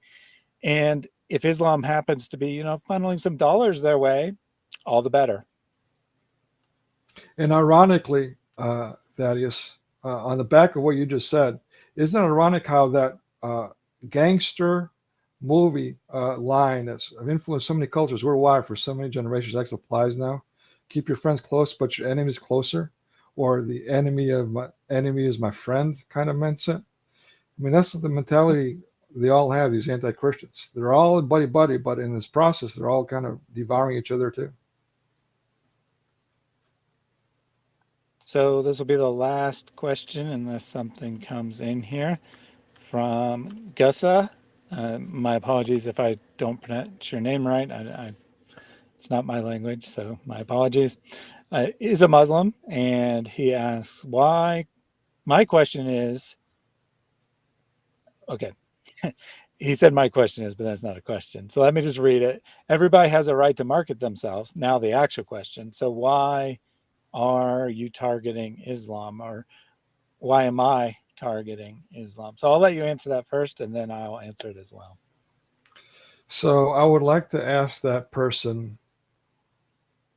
And if Islam happens to be, funneling some dollars their way, all the better. And ironically, Thaddeus, on the back of what you just said, isn't it ironic how that gangster movie line that's influenced so many cultures worldwide for so many generations actually applies now? Keep your friends close, but your enemies closer, or the enemy is my friend kind of mindset. I mean, that's the mentality they all have, these anti-Christians. They're all buddy-buddy, but in this process, they're all kind of devouring each other too. So this will be the last question, unless something comes in here from Ghussa. My apologies if I don't pronounce your name right. It's not my language, so my apologies. Is a Muslim, and he asks why. My question is, okay. He said my question is, but that's not a question. So let me just read it. Everybody has a right to market themselves. Now the actual question. So why are you targeting Islam, or why am I targeting Islam? So I'll let you answer that first, and then I'll answer it as well. So I would like to ask that person,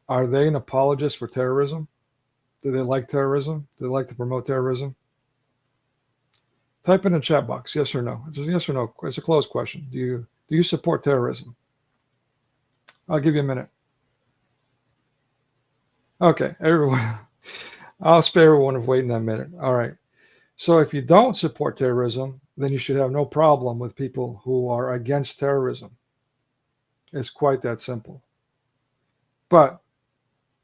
are they an apologist for terrorism? Do they like terrorism? Do they like to promote terrorism? Type in the chat box, yes or no. It's a yes or no. It's a closed question. Do you support terrorism? I'll give you a minute. Okay, everyone. I'll spare everyone of waiting that minute. All right. So if you don't support terrorism, then you should have no problem with people who are against terrorism. It's quite that simple. But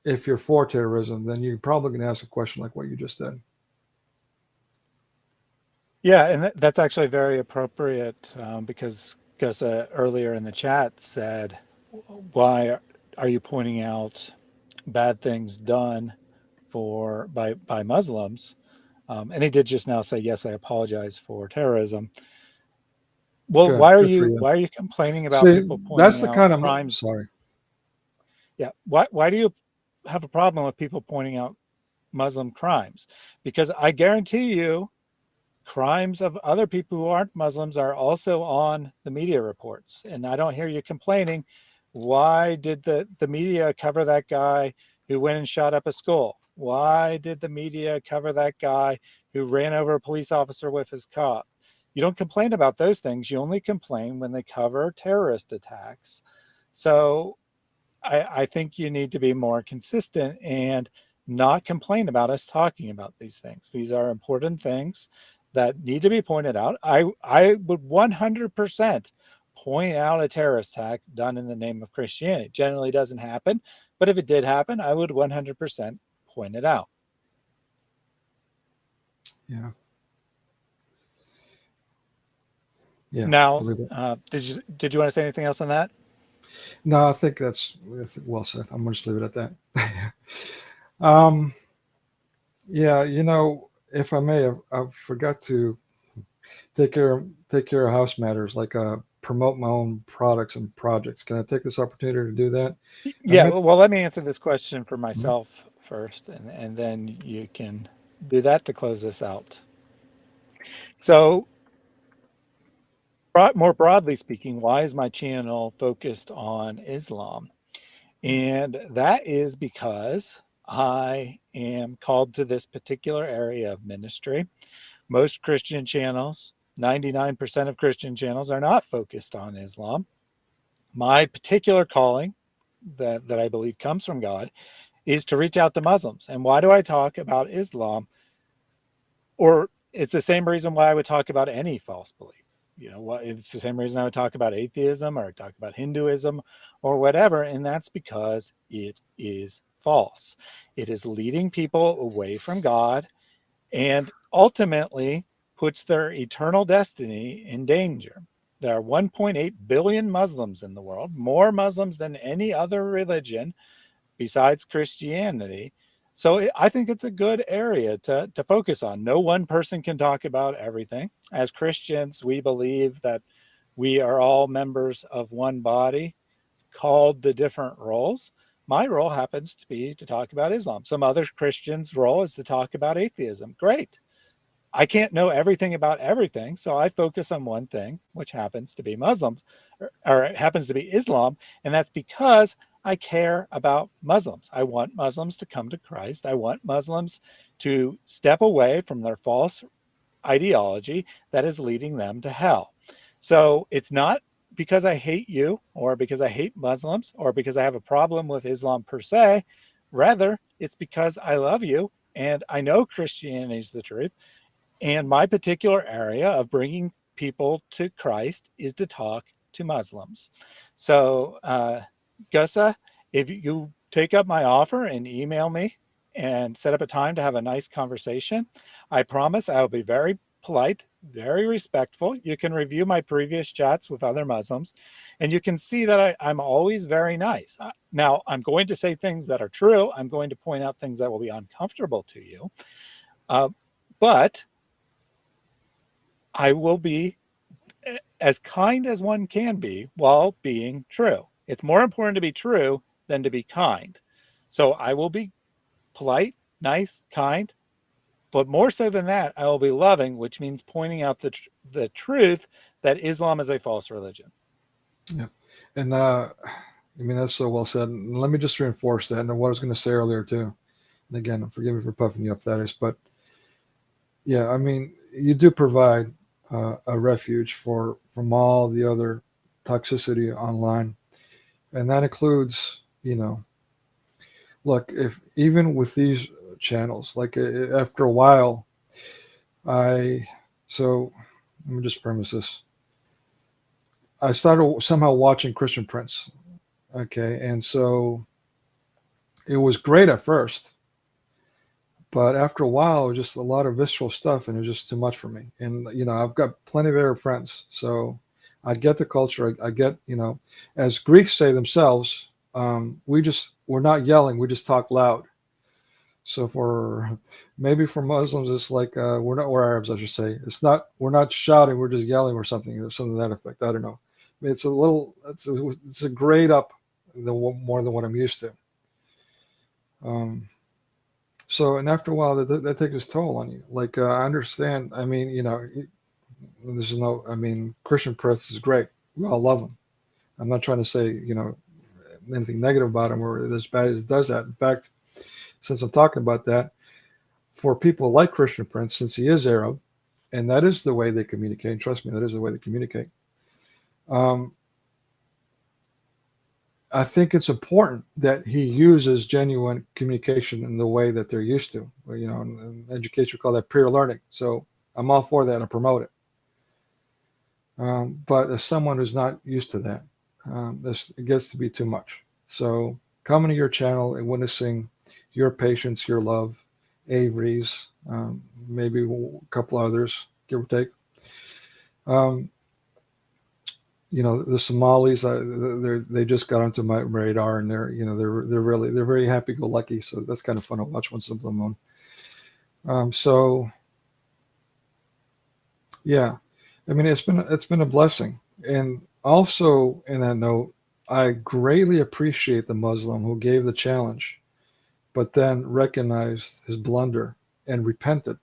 if you're for terrorism, then you're probably going to ask a question like what you just did. Yeah, and that's actually very appropriate, because Ghussa earlier in the chat said, why are you pointing out bad things done by Muslims? And he did just now say, yes, I apologize for terrorism. Well, Good, why are good for you you. why are you complaining about See, people pointing that's the out kind of crimes? sorry. Yeah, why do you have a problem with people pointing out Muslim crimes? Because I guarantee you, crimes of other people who aren't Muslims are also on the media reports, and I don't hear you complaining. Why did the media cover that guy who went and shot up a school? Why did the media cover that guy who ran over a police officer with his cop? You don't complain about those things. You only complain when they cover terrorist attacks. So I think you need to be more consistent and not complain about us talking about these things. These are important things that need to be pointed out. I would 100% point out a terrorist attack done in the name of Christianity. It generally doesn't happen, But if it did happen, I would 100% point it out. Yeah. Yeah. Now, believe it. did you want to say anything else on that? No, I think that's well said. I'm going to just leave it at that. um, yeah, if I may, I forgot to take care of house matters, like promote my own products and projects. Can I take this opportunity to do that? Yeah, well, let me answer this question for Mhm. myself first, and then you can do that to close this out. So, more broadly speaking, why is my channel focused on Islam? And that is because I am called to this particular area of ministry. Most Christian channels, 99% of Christian channels, are not focused on Islam. My particular calling that I believe comes from God is to reach out to Muslims. And why do I talk about Islam? Or it's the same reason why I would talk about any false belief. It's the same reason I would talk about atheism or talk about Hinduism or whatever. And that's because it is false. It is leading people away from God and ultimately puts their eternal destiny in danger. There are 1.8 billion Muslims in the world, more Muslims than any other religion besides Christianity. So I think it's a good area to focus on. No one person can talk about everything. As Christians, we believe that we are all members of one body, called to different roles. My role happens to be to talk about Islam. Some other Christians' role is to talk about atheism. Great. I can't know everything about everything, so I focus on one thing, which happens to be Muslims, or it happens to be Islam, and that's because I care about Muslims. I want Muslims to come to Christ. I want Muslims to step away from their false ideology that is leading them to hell. So it's not because I hate you or because I hate Muslims or because I have a problem with Islam per se. Rather, it's because I love you and I know Christianity is the truth. And my particular area of bringing people to Christ is to talk to Muslims. So, Ghussa, if you take up my offer and email me and set up a time to have a nice conversation, I promise I will be very polite, very respectful. You can review my previous chats with other Muslims, and you can see that I'm always very nice. Now, I'm going to say things that are true. I'm going to point out things that will be uncomfortable to you. But I will be as kind as one can be while being true. It's more important to be true than to be kind. So I will be polite, nice, kind, but more so than that, I will be loving, which means pointing out the truth that Islam is a false religion. Yeah. And I mean, that's so well said. And let me just reinforce that. And what I was going to say earlier, too. And again, forgive me for puffing you up, Thaddeus, but yeah, I mean, you do provide a refuge from all the other toxicity online. And that includes, look, if even with these channels, like after a while, so let me just premise this. I started somehow watching Christian Prince. Okay. And so it was great at first, but after a while, it was just a lot of visceral stuff and it was just too much for me. And, I've got plenty of Arab friends. So I get the culture. I get, as Greeks say themselves, we're not yelling. We just talk loud. So maybe for Muslims, it's like, we're Arabs, I should say. We're not shouting. We're just yelling or something to that effect. I don't know. It's a grade up more than what I'm used to. So, and after a while, that takes its toll on you. Like, I understand. I mean, Christian Prince is great. We all love him. I'm not trying to say, anything negative about him or as bad as it does that. In fact, since I'm talking about that, for people like Christian Prince, since he is Arab, and that is the way they communicate, trust me, that is the way they communicate. I think it's important that he uses genuine communication in the way that they're used to. In education, we call that peer learning. So I'm all for that and I promote it. But as someone who's not used to that, it gets to be too much. So coming to your channel and witnessing your patience, your love, Avery's, maybe a couple others, give or take. The Somalis, they just got onto my radar, and they're very happy-go-lucky. So that's kind of fun to watch once in a blue moon. So yeah, I mean, it's been a blessing. And also, in that note, I greatly appreciate the Muslim who gave the challenge, but then recognized his blunder and repented.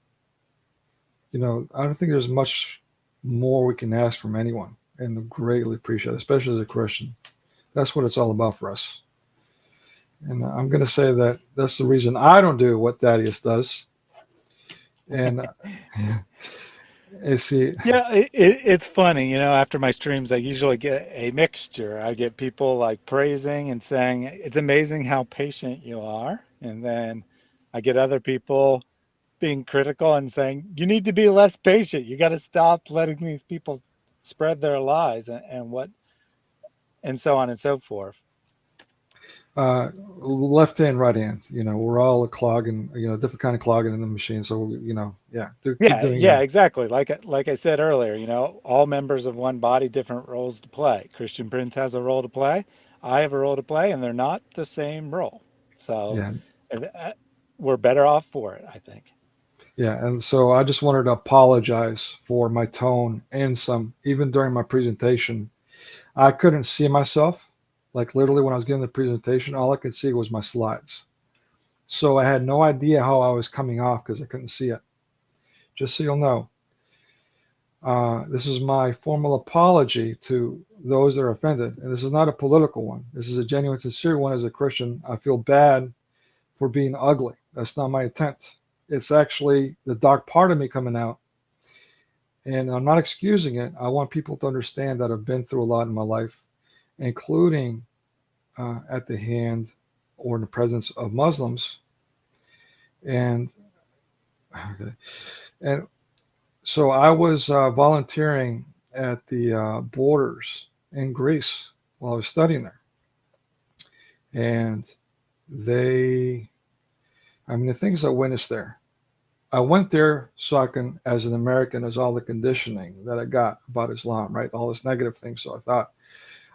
I don't think there's much more we can ask from anyone, and greatly appreciate it, especially as a Christian. That's what it's all about for us. And I'm going to say that that's the reason I don't do what Thaddeus does. And see, it's funny, after my streams, I usually get a mixture. I get people like praising and saying, it's amazing how patient you are. And then I get other people being critical and saying, you need to be less patient. You got to stop letting these people spread their lies and so on and so forth. Left hand, right hand. We're all clogging. Different kind of clogging in the machine. So keep doing that. Exactly. Like I said earlier, all members of one body, different roles to play. Christian Prince has a role to play. I have a role to play, and they're not the same role. So we're better off for it, I think. Yeah, and so I just wanted to apologize for my tone and even during my presentation, I couldn't see myself. Like literally when I was giving the presentation, all I could see was my slides. So I had no idea how I was coming off because I couldn't see it. Just so you'll know, this is my formal apology to those that are offended. And this is not a political one. This is a genuine, sincere one. As a Christian, I feel bad for being ugly. That's not my intent. It's actually the dark part of me coming out. And I'm not excusing it. I want people to understand that I've been through a lot in my life, including at the hand or in the presence of Muslims. And so I was volunteering at the borders in Greece while I was studying there. And the things I witnessed there, I went there so I can, as an American, as all the conditioning that I got about Islam, right? All this negative things. So I thought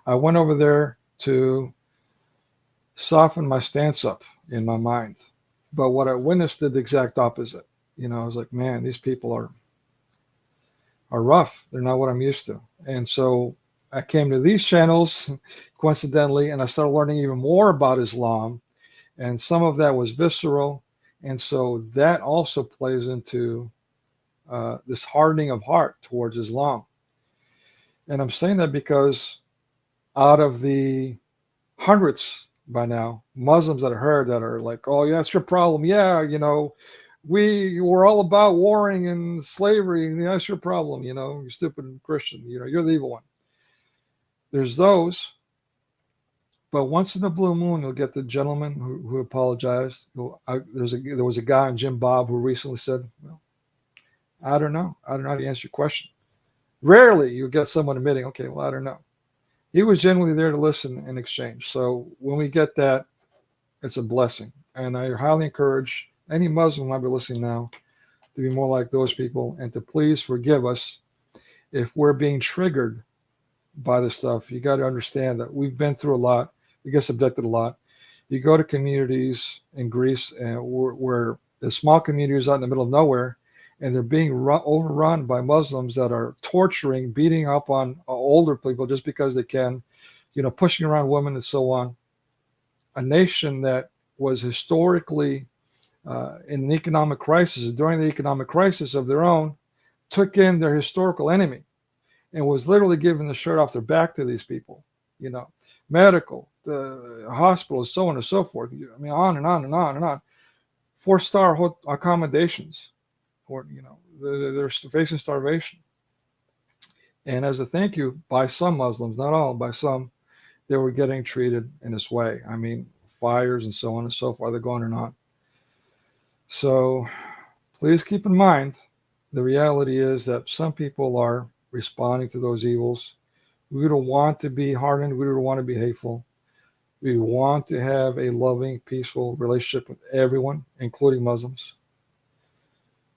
I went over there to soften my stance up in my mind. But what I witnessed did the exact opposite. I was like, man, these people are rough. They're not what I'm used to. And so I came to these channels coincidentally, and I started learning even more about Islam. And some of that was visceral. And so that also plays into this hardening of heart towards Islam. And I'm saying that because out of the hundreds by now, Muslims that I heard that are like, oh, yeah, that's your problem. Yeah, we're all about warring and slavery. And that's your problem. You stupid Christian. You're the evil one. There's those. But once in a blue moon, you'll get the gentleman who apologized. There was a guy in Jim Bob who recently said, well, I don't know. I don't know how to answer your question. Rarely you'll get someone admitting, okay, well, I don't know. He was genuinely there to listen and exchange. So when we get that, it's a blessing. And I highly encourage any Muslim who might be listening now to be more like those people and to please forgive us if we're being triggered by this stuff. You got to understand that we've been through a lot. We get subjected a lot. You go to communities in Greece where the small communities out in the middle of nowhere, and they're being overrun by Muslims that are torturing, beating up on older people just because they can, pushing around women and so on. A nation that was historically in an economic crisis, during the economic crisis of their own, took in their historical enemy and was literally giving the shirt off their back to these people, medical, hospitals, so on and so forth. On and on and on and on. 4-star accommodations, or they're facing starvation. And as a thank you, by some Muslims, not all, by some, they were getting treated in this way. Fires and so on and so forth. They're going or not. So please keep in mind, the reality is that some people are responding to those evils. We don't want to be hardened. We don't want to be hateful. We want to have a loving, peaceful relationship with everyone, including Muslims.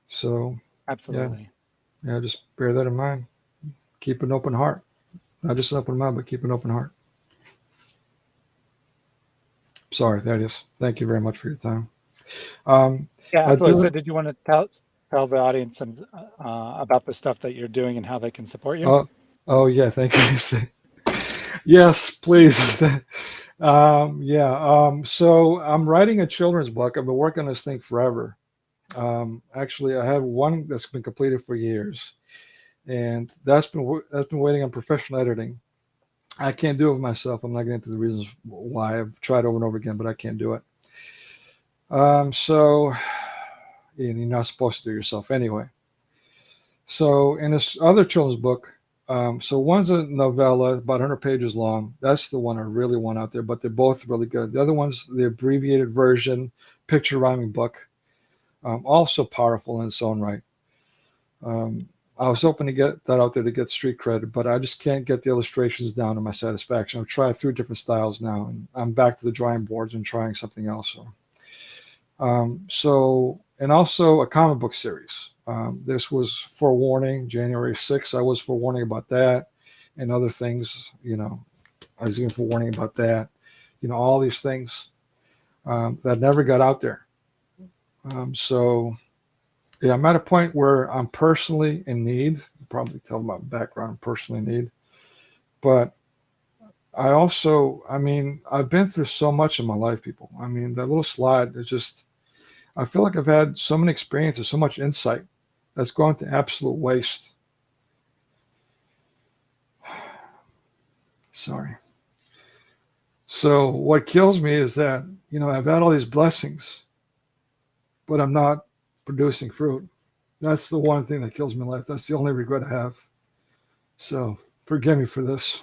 So, Absolutely. yeah, just bear that in mind. Keep an open heart. Not just an open mind, but keep an open heart. Sorry, Thaddeus. Thank you very much for your time. Yeah, I absolutely. do. So did you want to tell the audience some, about the stuff that you're doing and how they can support you? Yeah, thank you. Yes, please. So I'm writing a children's book. I've been working on this thing forever. Actually, I have one that's been completed for years, and that's been waiting on professional editing. I can't do it myself. I'm not getting into the reasons why. I've tried over and over again, but I can't do it. So you're not supposed to do it yourself anyway. So in this other children's book, so one's a novella about 100 pages long. That's the one I really want out there, but they're both really good. The other one's the abbreviated version, picture rhyming book, also powerful in its own right. I was hoping to get that out there to get street credit, but I just can't get the illustrations down to my satisfaction. I've tried 3 different styles now, and I'm back to the drawing boards and trying something else. And also a comic book series. This was forewarning, January 6th. I was forewarning about that and other things, I was even forewarning about that, all these things that never got out there. Yeah, I'm at a point where I'm personally in need. You probably tell my background, I'm personally in need. But I've been through so much in my life, people. That little slide is just, I feel like I've had so many experiences, so much insight that's gone to absolute waste. Sorry. So what kills me is that, I've had all these blessings, but I'm not producing fruit. That's the one thing that kills me in life. That's the only regret I have. So forgive me for this.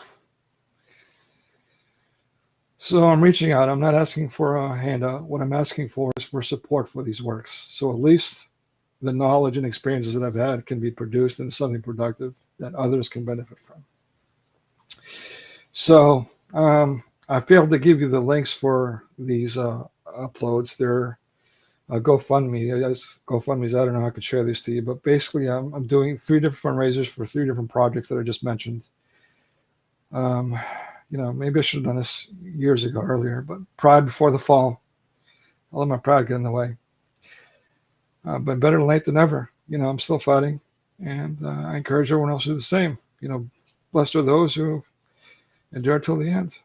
So I'm reaching out. I'm not asking for a handout. What I'm asking for is for support for these works. So at least the knowledge and experiences that I've had can be produced into something productive that others can benefit from. So I failed to give you the links for these uploads. They're GoFundMe. GoFundMe's, I don't know how I could share these to you, but basically I'm doing 3 different fundraisers for 3 different projects that I just mentioned. Maybe I should have done this years ago, earlier, but pride before the fall. I'll let my pride get in the way. But better late than never. I'm still fighting, and I encourage everyone else to do the same. Blessed are those who endure till the end.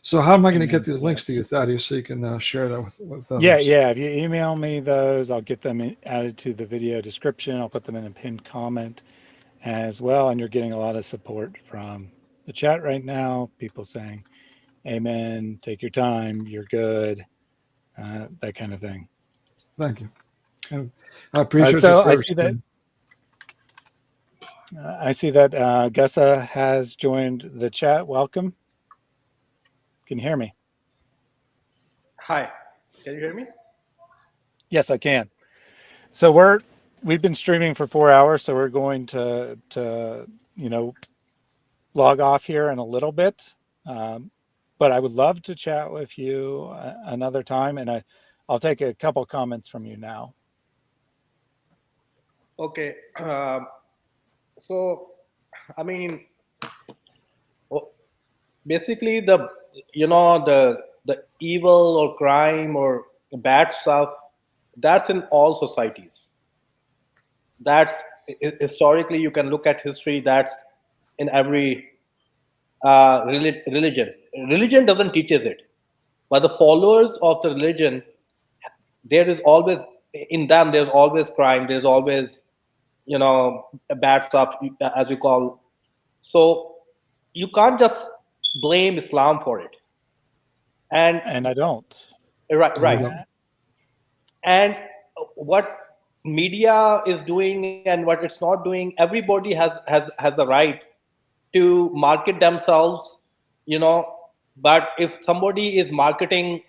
So how am I going to get these links to you, Thaddeus, so you can share that with others? Yeah. If you email me those, I'll get them added to the video description. I'll put them in a pinned comment as well. And you're getting a lot of support from the chat right now. People saying, amen, take your time, you're good, that kind of thing. Thank you. And I appreciate so your I see that Ghussa has joined the chat. Welcome. Can you hear me? Hi, can you hear me? Yes, I can. So we've been streaming for 4 hours, so we're going to log off here in a little bit. But I would love to chat with you another time, and I'll take a couple comments from you now. Okay. Basically the evil or crime or bad stuff, that's in all societies. That's historically, you can look at history, that's in every religion. Religion doesn't teach us it, but the followers of the religion, there is always, in them there's always crime, there's always bad stuff, as we call. So you can't just blame Islam for it. And I don't. Right. And what media is doing and what it's not doing, everybody has the right to market themselves, but if somebody is marketing,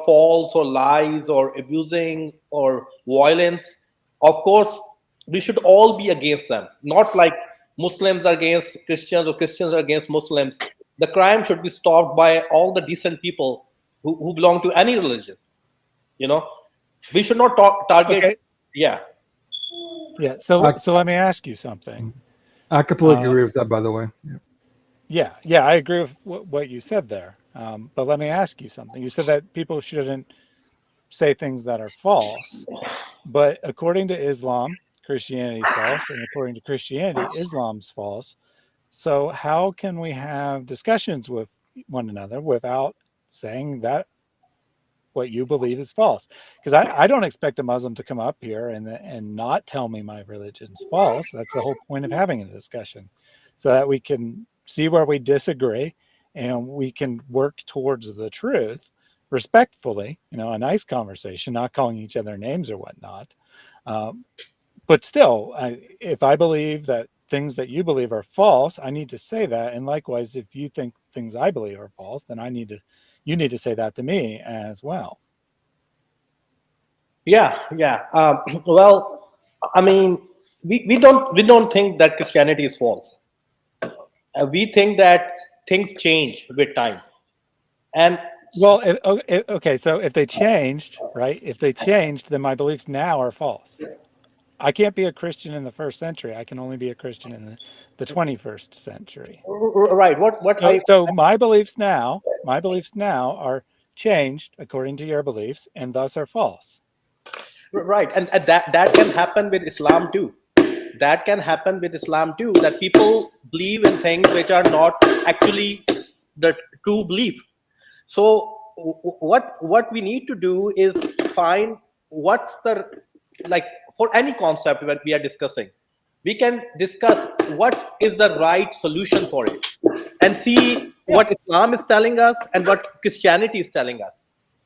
false or lies or abusing or violence, of course we should all be against them. Not like Muslims are against Christians or Christians are against Muslims. The crime should be stopped by all the decent people who belong to any religion. You know, we should not target. Okay. Yeah. Yeah. So I, let me ask you something. I completely agree with that, by the way. Yeah. Yeah, I agree with what you said there. But let me ask you something. You said that people shouldn't say things that are false, but according to Islam, Christianity is false, and according to Christianity, Islam's false. So how can we have discussions with one another without saying that what you believe is false? Because I don't expect a Muslim to come up here and not tell me my religion's false. That's the whole point of having a discussion, so that we can see where we disagree and we can work towards the truth respectfully, a nice conversation, not calling each other names or whatnot. But still, if I believe that things that you believe are false, I need to say that. And likewise, if you think things I believe are false, then you need to say that to me as well. Yeah. Well, I mean, we don't think that Christianity is false. We think that things change with time, and Well, okay, so if they changed, right? If they changed, then my beliefs now are false. I can't be a Christian in the first century. I can only be a Christian in the 21st century. right. What So my beliefs now are changed according to your beliefs, and thus are false. Right, and that can happen with Islam too. That can happen with Islam too. That people believe in things which are not actually the true belief. So what we need to do is find what's the, like, for any concept that we are discussing, we can discuss what is the right solution for it, and see what Islam is telling us and what Christianity is telling us,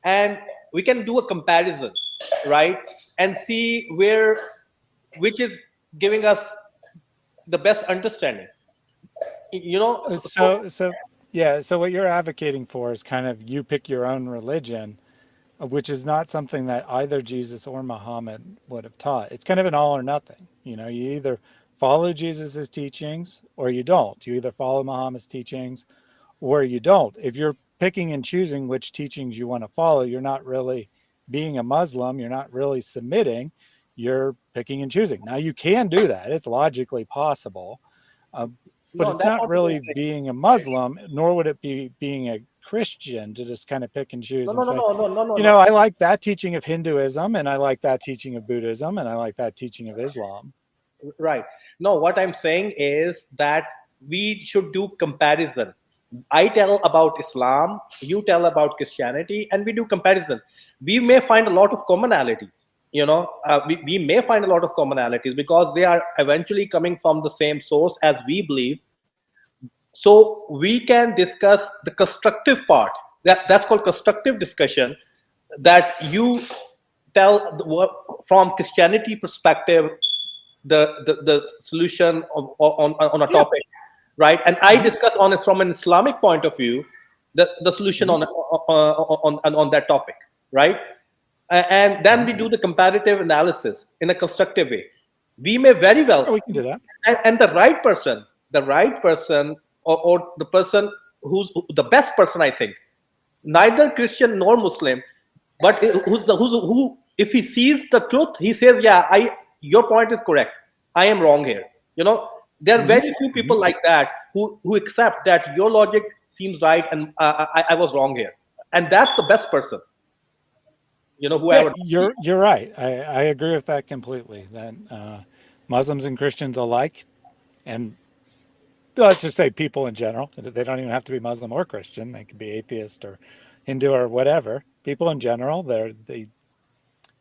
and we can do a comparison, right, and see which is giving us the best understanding. So what you're advocating for is kind of you pick your own religion, which is not something that either Jesus or Muhammad would have taught. It's kind of an all or nothing. You either follow Jesus's teachings or you don't. You either follow Muhammad's teachings or you don't. If you're picking and choosing which teachings you want to follow, you're not really being a Muslim. You're not really submitting. You're picking and choosing. Now, you can do that. It's logically possible. But No, it's that's not not really the being a Muslim, nor would it be being a Christian to just kind of pick and choose and say, no. I like that teaching of Hinduism, and I like that teaching of Buddhism, and I like that teaching of Islam. Right. No, what I'm saying is that we should do comparison. I tell about Islam, you tell about Christianity, and we do comparison. We may find a lot of commonalities. We may find a lot of commonalities because they are eventually coming from the same source as we believe. So we can discuss the constructive part. That's called constructive discussion. That you tell from Christianity perspective the solution on a topic, right? And I discuss on it from an Islamic point of view, the solution on that topic, right? And then we do the comparative analysis in a constructive way. We may very well, we can do that. And the right person, or the person who's the best person, I think, neither Christian nor Muslim, but who if he sees the truth, he says, yeah, your point is correct, I am wrong here. There are very few people like that who accept that your logic seems right and I was wrong here, and that's the best person. Whoever. Yeah, you're right. I agree with that completely. That Muslims and Christians alike, and let's just say people in general, they don't even have to be Muslim or Christian. They could be atheist or Hindu or whatever. People in general, they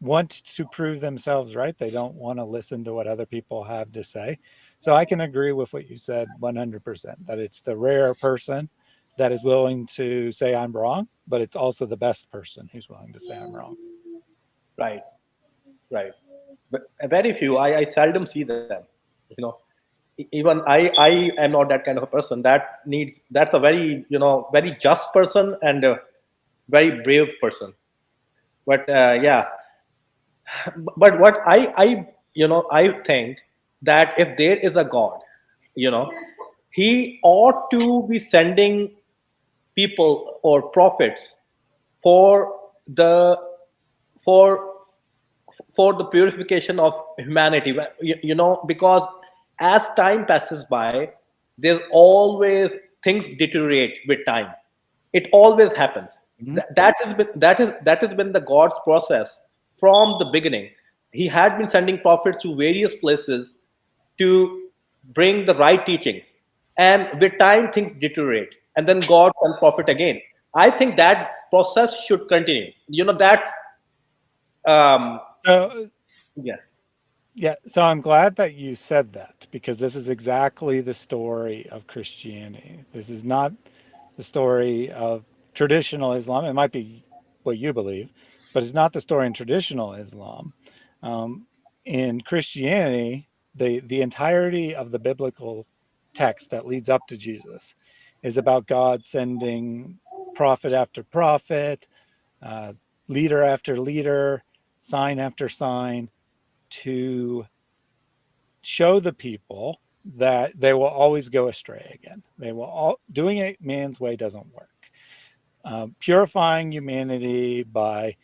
want to prove themselves right. They don't want to listen to what other people have to say. So I can agree with what you said 100%, that it's the rare person that is willing to say I'm wrong, but it's also the best person who's willing to say I'm wrong. Right. But very few. I seldom see them. Even I am not that kind of a person. That's a very very just person and a very brave person. But yeah. But what I think that if there is a God, he ought to be sending people or prophets for the for for the purification of humanity. Because as time passes by, there's always things deteriorate with time. It always happens. Mhm. That has been the God's process from the beginning. He had been sending prophets to various places to bring the right teachings, and with time things deteriorate, and then God sends prophet again. I think that process should continue. That's um, So yeah. yeah, so I'm glad that you said that, because this is exactly the story of Christianity. This is not the story of traditional Islam. It might be what you believe, but it's not the story in traditional Islam. Um, in Christianity, the entirety of the biblical text that leads up to Jesus is about God sending prophet after prophet, uh, leader after leader, sign after sign, to show the people that they will always go astray again. They will all doing it man's way doesn't work. Purifying humanity by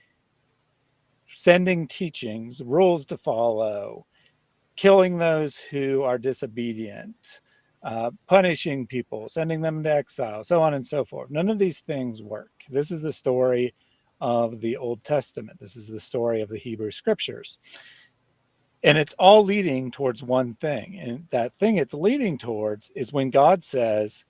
sending teachings, rules to follow, killing those who are disobedient, punishing people, sending them to exile, so on and so forth. None of these things work. This is the story of the Old Testament. This is the story of the Hebrew Scriptures. And it's all leading towards one thing. And that thing it's leading towards is when God says,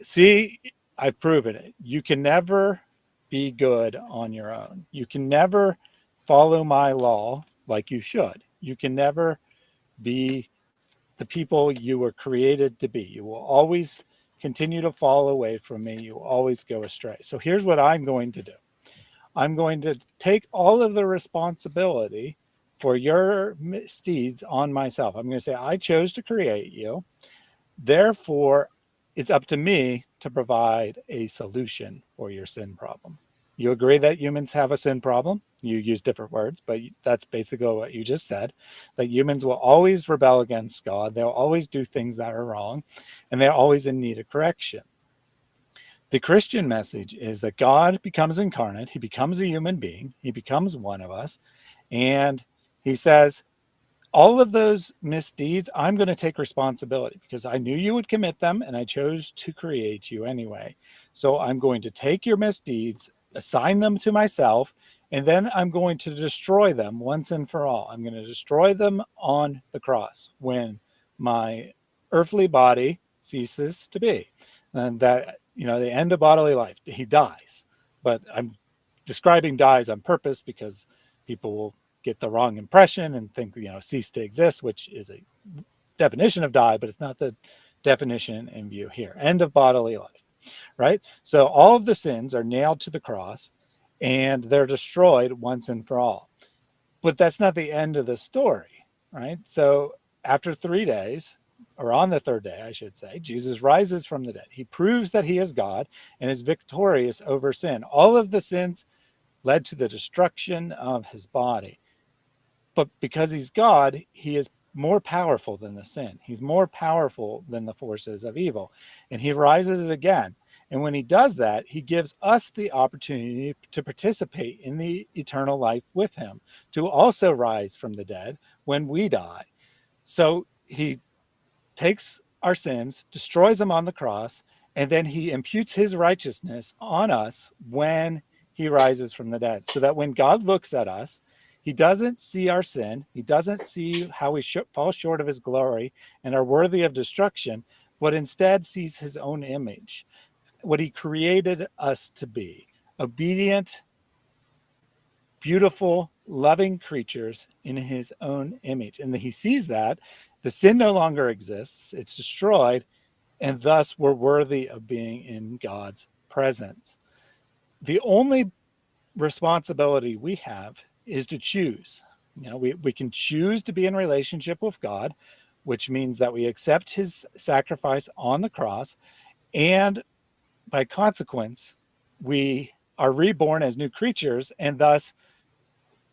see, I've proven it. You can never be good on your own. You can never follow my law like you should. You can never be the people you were created to be. You will always continue to fall away from me. You will always go astray. So here's what I'm going to do. I'm going to take all of the responsibility for your misdeeds on myself. I'm going to say, I chose to create you. Therefore, it's up to me to provide a solution for your sin problem. You agree that humans have a sin problem? You use different words, but that's basically what you just said, that humans will always rebel against God. They'll always do things that are wrong, and they're always in need of correction. The Christian message is that God becomes incarnate. He becomes a human being. He becomes one of us. And he says, all of those misdeeds, I'm going to take responsibility because I knew you would commit them and I chose to create you anyway. So I'm going to take your misdeeds, assign them to myself, and then I'm going to destroy them once and for all. I'm going to destroy them on the cross when my earthly body ceases to be. And that, the end of bodily life, he dies. But I'm describing dies on purpose because people will get the wrong impression and think, cease to exist, which is a definition of die, but it's not the definition in view here. End of bodily life, right? So all of the sins are nailed to the cross and they're destroyed once and for all. But that's not the end of the story, right? So after 3 days, or on the third day, I should say, Jesus rises from the dead. He proves that he is God and is victorious over sin. All of the sins led to the destruction of his body. But because he's God, he is more powerful than the sin. He's more powerful than the forces of evil. And he rises again. And when he does that, he gives us the opportunity to participate in the eternal life with him, to also rise from the dead when we die. So he takes our sins, destroys them on the cross, and then he imputes his righteousness on us when he rises from the dead. So that when God looks at us, he doesn't see our sin. He doesn't see how we fall short of his glory and are worthy of destruction, but instead sees his own image, what he created us to be: obedient, beautiful, loving creatures in his own image. And he sees that the sin no longer exists, it's destroyed, and thus we're worthy of being in God's presence. The only responsibility we have is to choose. We can choose to be in relationship with God, which means that we accept his sacrifice on the cross, and by consequence, we are reborn as new creatures and thus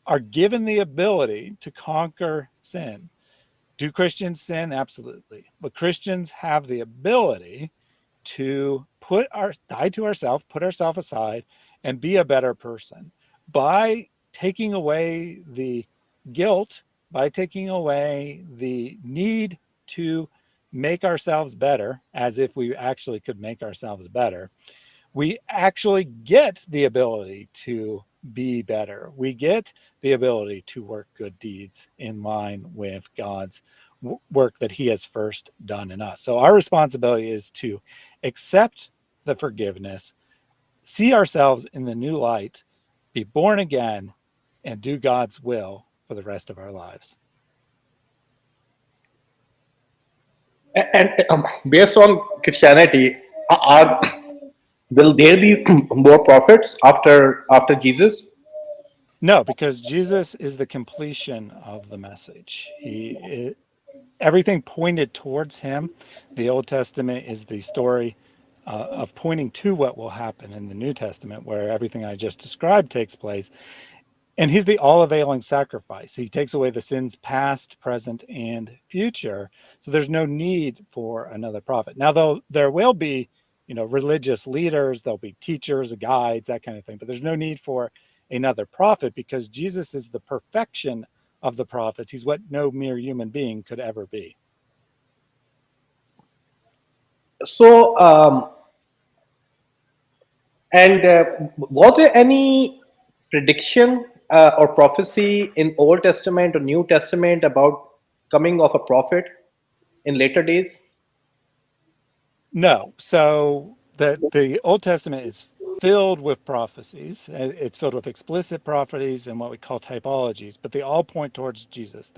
are given the ability to conquer sin. Do Christians sin? Absolutely. But Christians have the ability to die to ourselves, put ourselves aside, and be a better person by taking away the guilt, by taking away the need to make ourselves better, as if we actually could make ourselves better. We actually get the ability to be better. We get the ability to work good deeds in line with God's work that he has first done in us. So our responsibility is to accept the forgiveness, see ourselves in the new light, be born again, and do God's will for the rest of our lives. And based on Christianity, will there be more prophets after Jesus? No, because Jesus is the completion of the message. Everything pointed towards him. The Old Testament is the story of pointing to what will happen in the New Testament, where everything I just described takes place. And he's the all-availing sacrifice. He takes away the sins past, present, and future. So there's no need for another prophet. Now, though, there will be, religious leaders, there'll be teachers, guides, that kind of thing. But there's no need for another prophet, because Jesus is the perfection of the prophets. He's what no mere human being could ever be. So, was there any prediction or prophecy in Old Testament or New Testament about coming of a prophet in later days? No. So the Old Testament is filled with prophecies. It's filled with explicit prophecies and what we call typologies, but they all point towards Jesus.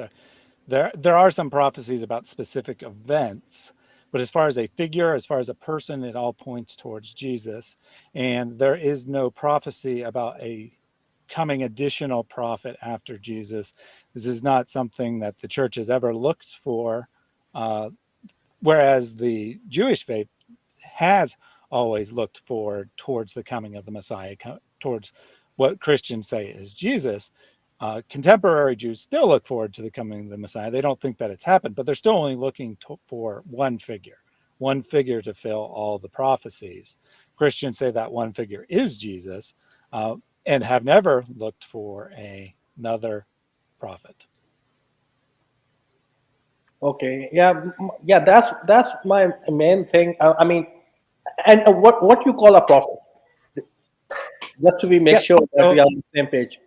There are some prophecies about specific events, but as far as a figure, as far as a person, it all points towards Jesus. And there is no prophecy about a coming additional prophet after Jesus. This is not something that the church has ever looked for, whereas the Jewish faith has always looked forward towards the coming of the Messiah, towards what Christians say is Jesus. Contemporary Jews still look forward to the coming of the Messiah. They don't think that it's happened, but they're still only looking for one figure to fill all the prophecies. Christians say that one figure is Jesus, and have never looked for another prophet. Okay, yeah. That's my main thing. I mean, and what you call a prophet? Just to make sure that we are on the same page.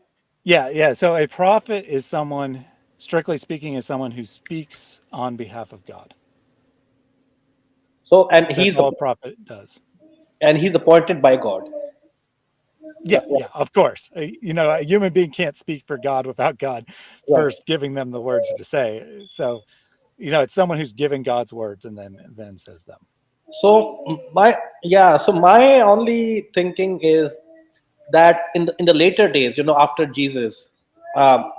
Yeah. So a prophet is someone, strictly speaking, is someone who speaks on behalf of God. So, That's all a prophet does. and he's appointed by God. Yeah, of course. A human being can't speak for God without God first giving them the words to say. So, it's someone who's giving God's words and then says them. So my only thinking is that in the later days, after Jesus, um,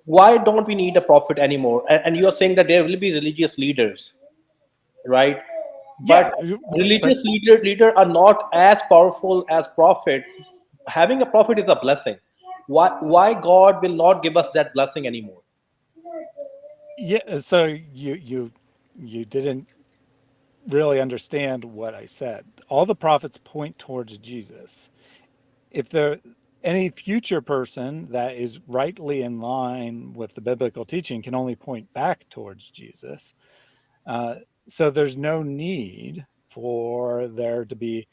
why don't we need a prophet anymore? And you are saying that there will be religious leaders, right? Yeah, But but religious leader are not as powerful as prophet. Having a prophet is a blessing. Why God will not give us that blessing anymore? yeah. So you didn't really understand what I said. All the prophets point towards Jesus. If there any future person that is rightly in line with the biblical teaching can only point back towards Jesus. So there's no need for there to be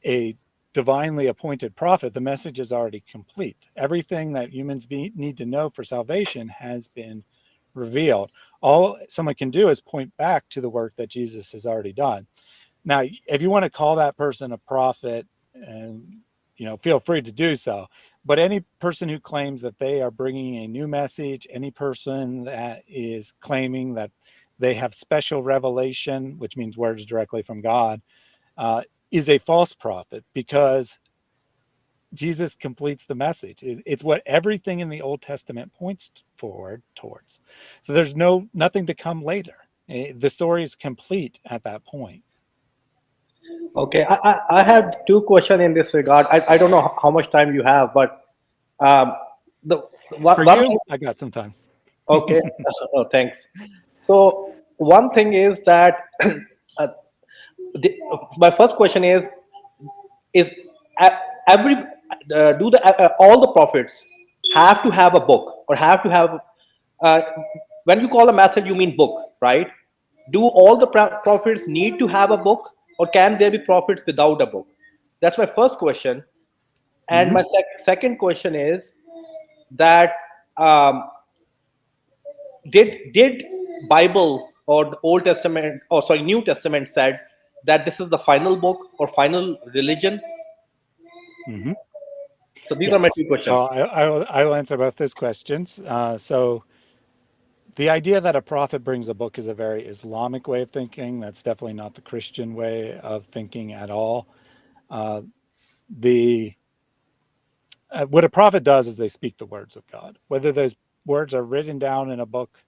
a divinely appointed prophet. The message is already complete. Everything that humans need to know for salvation has been revealed. All someone can do is point back to the work that Jesus has already done. Now, if you want to call that person a prophet, and feel free to do so. But any person who claims that they are bringing a new message, any person that is claiming that they have special revelation, which means words directly from God, is a false prophet, because Jesus completes the message. It's what everything in the Old Testament points forward towards. So there's nothing to come later. The story is complete at that point. Okay, I have two questions in this regard. I don't know how much time you have, but um, the For one you, I got some time. okay. Oh, thanks. So one thing is that my first question is every do the all the prophets have to have a book or have to have uh, when you call a message you mean book, right? Do all the prophets need to have a book, or can there be prophets without a book? That's my first question. And Mhm. my second question is that um, did Bible or the Old Testament, or sorry, New Testament said that this is the final book or final religion? Mhm. So these are my Yes. two questions. So I will answer both those questions. So the idea that a prophet brings a book is a very Islamic way of thinking. That's definitely not the Christian way of thinking at all. Uh, the what a prophet does is they speak the words of God. Whether those words are written down in a book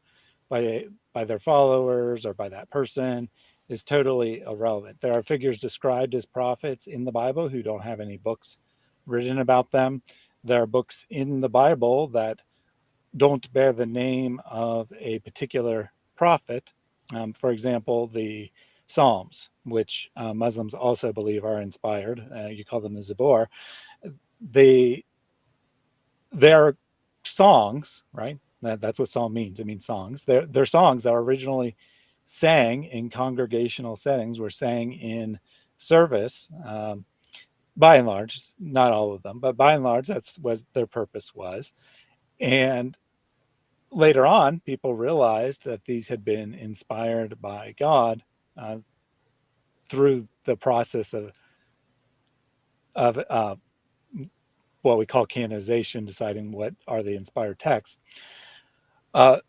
by their followers or by that person is totally irrelevant. There are figures described as prophets in the Bible who don't have any books written about them. There are books in the Bible that don't bear the name of a particular prophet. For example, the Psalms, which Muslims also believe are inspired. You call them the Zabur. They They're songs, right? That's what psalm means. It means songs. They're songs that were originally sang in congregational settings, were sang in service. By and large, not all of them, but by and large, that's was their purpose was. And later on, people realized that these had been inspired by God uh, through the process of what we call canonization, deciding what are the inspired texts.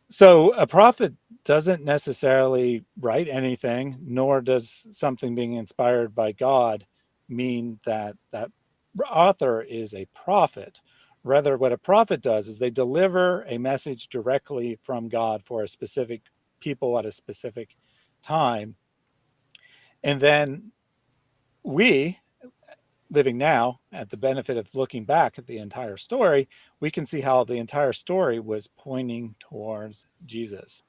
So a prophet doesn't necessarily write anything, nor does something being inspired by God mean that that author is a prophet. Rather, what a prophet does is they deliver a message directly from God for a specific people at a specific time. And then we, living now, at the benefit of looking back at the entire story, we can see how the entire story was pointing towards Jesus.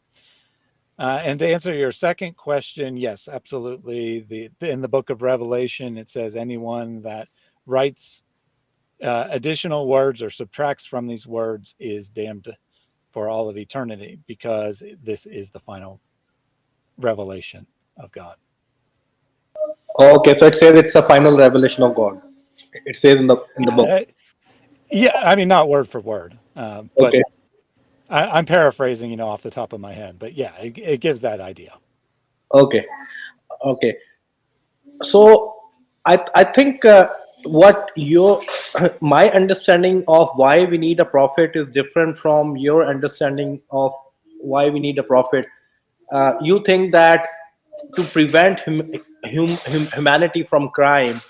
And to answer your second question, yes, absolutely. In the book of Revelation, it says anyone that writes additional words or subtracts from these words is damned for all of eternity, because this is the final revelation of God. Okay, so it says it's a final revelation of God. It says in the book. Uh, yeah, I mean, not word for word, but Okay. I'm paraphrasing, off the top of my head. But yeah, it gives that idea. Okay. Okay. So I think what your my understanding of why we need a prophet is different from your understanding of why we need a prophet. You think that to prevent humanity from crime,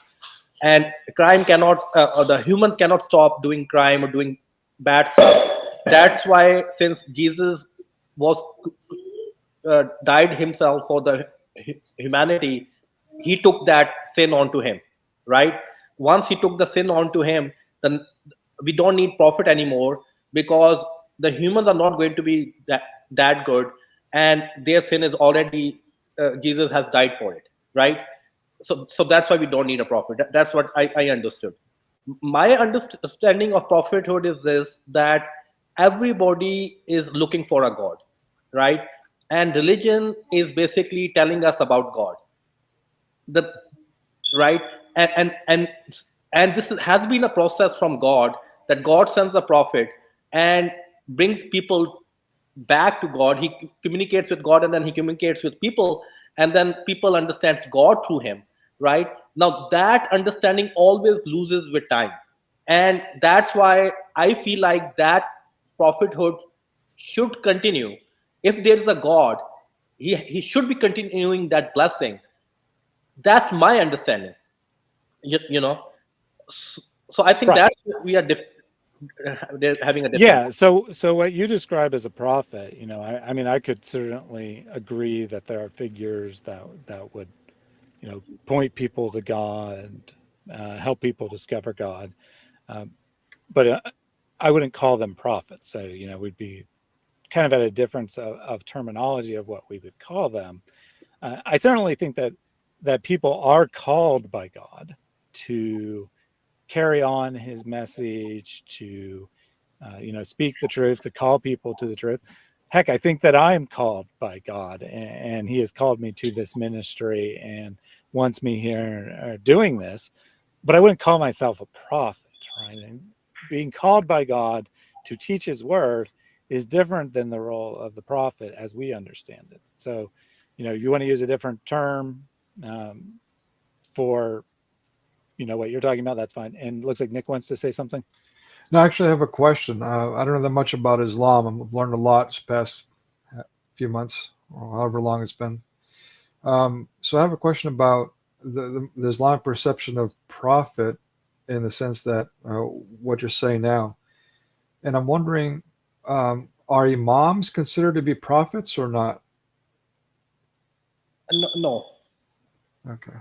and crime cannot or the humans cannot stop doing crime or doing bad stuff. That's why, since Jesus was died himself for the humanity, he took that sin onto him, right? Once he took the sin onto him, then we don't need prophet anymore, because the humans are not going to be that good, and their sin is already Jesus has died for it, right? So that's why we don't need a prophet. That's what I understood. My understanding of prophethood is this, that everybody is looking for a god, right? And religion is basically telling us about God, the right. And and and, and this has been a process from God, that God sends a prophet and brings people back to God. He communicates with God, and then he communicates with people, and then people understand God through him, right? Now that understanding always loses with time, and that's why I feel like that prophethood should continue. If there is a God, he should be continuing that blessing. That's my understanding. You know, so, so I think Right. that we are they're having a difference. Yeah. So what you describe as a prophet, I mean, I could certainly agree that there are figures that would, point people to God and help people discover God. Um, but I wouldn't call them prophets. So, we'd be kind of at a difference of terminology of what we would call them. I certainly think that that people are called by God to carry on his message, to speak the truth, to call people to the truth. Heck, I think that I'm called by God, and he has called me to this ministry and wants me here doing this. But I wouldn't call myself a prophet, right? And being called by God to teach his word is different than the role of the prophet as we understand it. So, you want to use a different term for what you're talking about, that's fine. And it looks like Nick wants to say something. No, actually, I have a question. I don't know that much about Islam. I've learned a lot this past few months, or however long it's been. So I have a question about the Islamic perception of prophet, in the sense that what you're saying now. And I'm wondering, are imams considered to be prophets or not? No. Okay.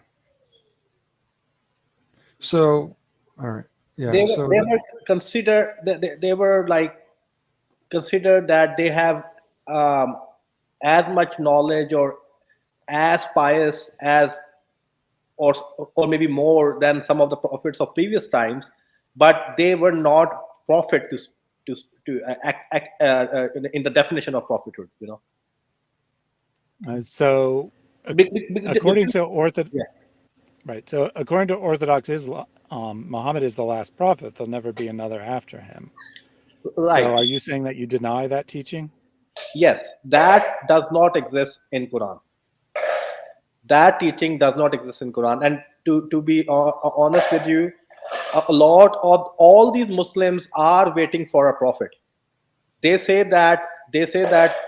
So, all right. Yeah. They So were considered, they were like considered that they have as much knowledge or as pious as, or maybe more than some of the prophets of previous times, but they were not prophet to act in the definition of prophethood. So, according to right. So, according to Orthodox Islam, Muhammad is the last prophet. There'll never be another after him. Right. So, are you saying that you deny that teaching? Yes, that does not exist in Quran. That teaching does not exist in Quran. And to be honest with you, a lot of all these Muslims are waiting for a prophet. They say that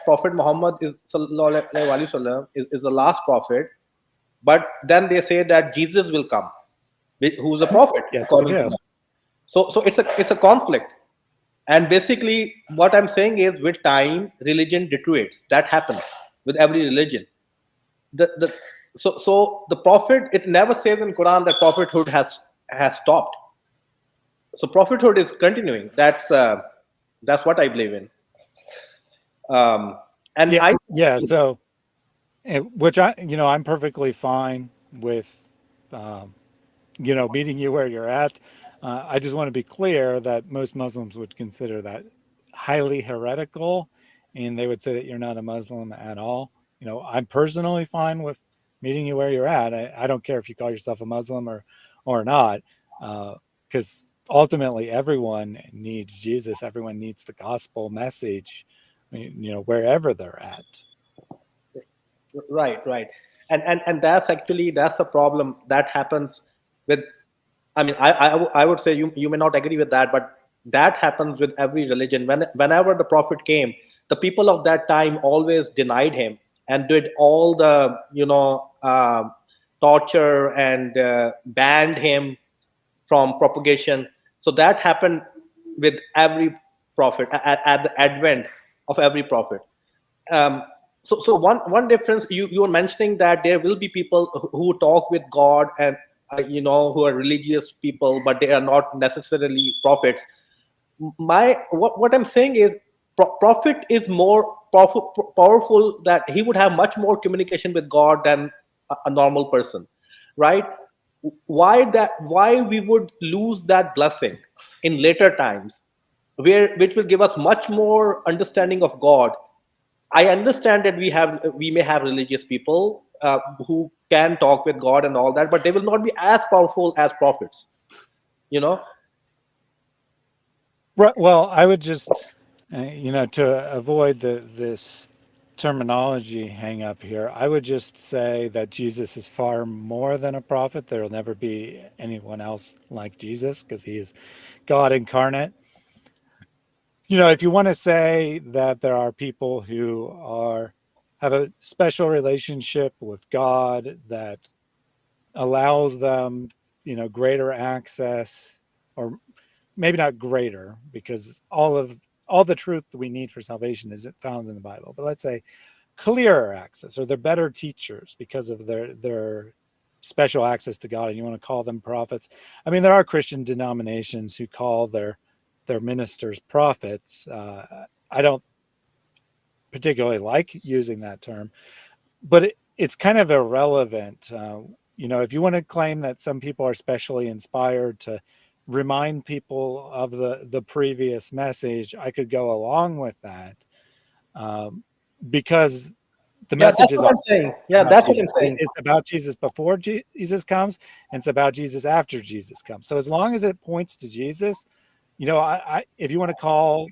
Prophet Muhammad is sallallahu alaihi wasallam is the last prophet, but then they say that Jesus will come, who's a prophet Yes, they according to do. them. So it's a conflict. And basically, what I'm saying is, with time, religion deteriorates. That happens with every religion. So the prophet, it never says in Quran that prophethood has stopped. So prophethood is continuing. That's what I believe in. And Yeah. So, which I'm perfectly fine with, meeting you where you're at. I just want to be clear that most Muslims would consider that highly heretical, and they would say that you're not a Muslim at all. I'm personally fine with meeting you where you're at. I don't care if you call yourself a Muslim or not, because ultimately everyone needs Jesus. Everyone needs the gospel message, wherever they're at. right. And that's a problem that happens with, I mean, I would say you may not agree with that, but that happens with every religion. Whenever the prophet came, the people of that time always denied him and did all the torture and banned him from propagation. So that happened with every prophet at the advent of every prophet. Um, so one difference, you were mentioning that there will be people who talk with God and who are religious people, but they are not necessarily prophets. What I'm saying is, prophet is more powerful, that he would have much more communication with God than a normal person, right? Why we would lose that blessing in later times, which will give us much more understanding of God. I understand that we may have religious people who can talk with God and all that, but they will not be as powerful as prophets. Right. Well, I would just, to avoid this terminology hang up here, I would just say that Jesus is far more than a prophet. There will never be anyone else like Jesus because he is God incarnate. If you want to say that there are people who have a special relationship with God that allows them, greater access, or maybe not greater, because all the truth we need for salvation isn't found in the Bible, but let's say clearer access, or they're better teachers because of their special access to God, and you want to call them prophets. I mean, there are Christian denominations who call their ministers prophets. I don't particularly like using that term, but it's kind of irrelevant. If you want to claim that some people are specially inspired to remind people of the previous message, I could go along with that, because the Yeah, message that's is what all I'm saying. Yeah, about that's what Jesus. I'm saying. It's about Jesus before Jesus comes, and it's about Jesus after Jesus comes. So as long as it points to Jesus, if you want to call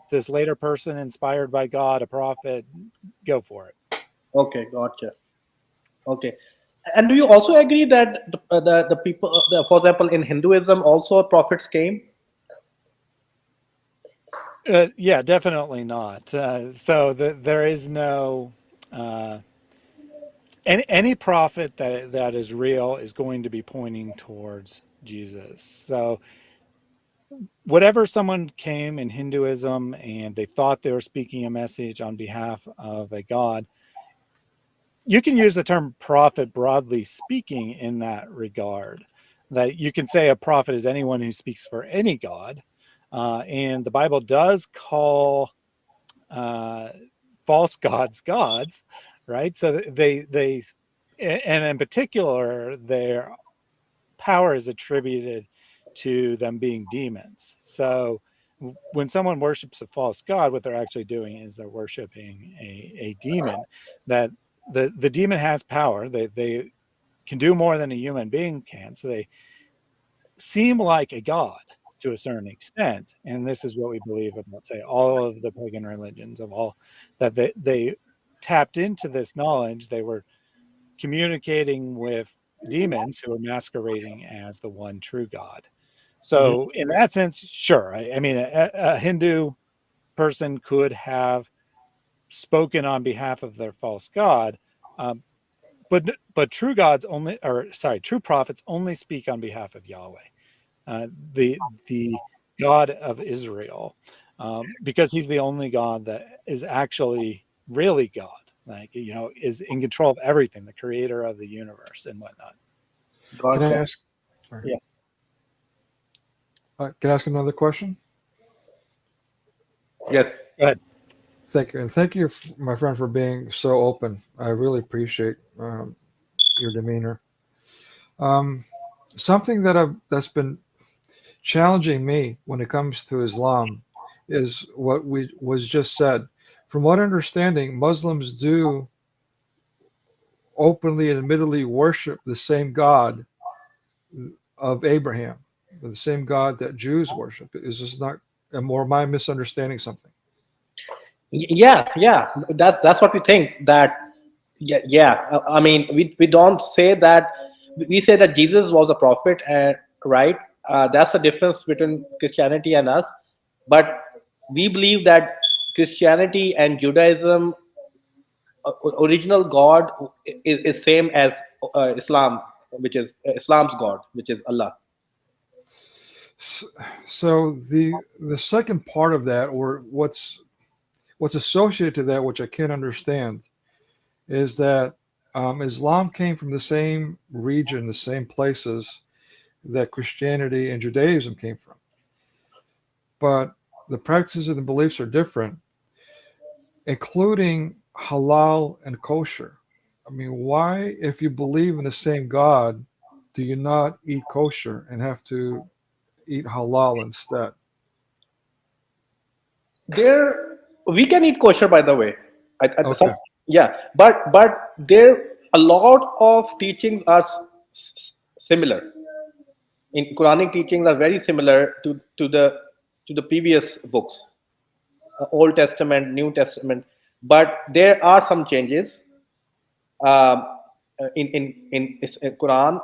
this later person inspired by God a prophet, go for it. Okay, gotcha. Okay. And do you also agree that the people, for example, in Hinduism, also prophets came? Yeah, definitely not. So there is no any prophet that is real is going to be pointing towards Jesus. So whatever someone came in Hinduism and they thought they were speaking a message on behalf of a god, you can use the term prophet broadly speaking in that regard. That you can say a prophet is anyone who speaks for any god, and the Bible does call false gods, right? So and in particular, their power is attributed to them being demons. So when someone worships a false god, what they're actually doing is they're worshiping a demon. That the demon has power. They can do more than a human being can. So they seem like a god to a certain extent. And this is what we believe about, say, all of the pagan religions of all, that they tapped into this knowledge. They were communicating with demons who are masquerading as the one true God. So in that sense, sure. I mean, a Hindu person could have spoken on behalf of their false god, but true gods only, or sorry, true prophets only speak on behalf of Yahweh, the God of Israel, because he's the only God that is actually really God. Like, is in control of everything, the creator of the universe and whatnot. Can I Gotcha. ask? Sorry. Yeah. Can I ask another question? Yes. Go ahead. Thank you, and thank you, my friend, for being so open. I really appreciate your demeanor. Something that's been challenging me when it comes to Islam is what was just said. From what understanding, Muslims do openly and admittedly worship the same God of Abraham, the same God that Jews worship. Is this not, or am I misunderstanding something? Yeah. That's what we think. That yeah. I mean, we don't say that. We say that Jesus was a prophet, and right. That's the difference between Christianity and us. But we believe that Christianity and Judaism, original God is same as Islam, which is Islam's God, which is Allah. So the second part of that, or what's associated to that, which I can't understand, is that Islam came from the same region, the same places that Christianity and Judaism came from. But the practices and the beliefs are different, including halal and kosher. I mean, why, if you believe in the same God, do you not eat kosher and have to eat halal instead? There, we can eat kosher, by the way. Okay. Yeah, but there a lot of teachings are similar. In Quranic teachings are very similar to the previous books, Old Testament, New Testament, but there are some changes. Um, in Quran,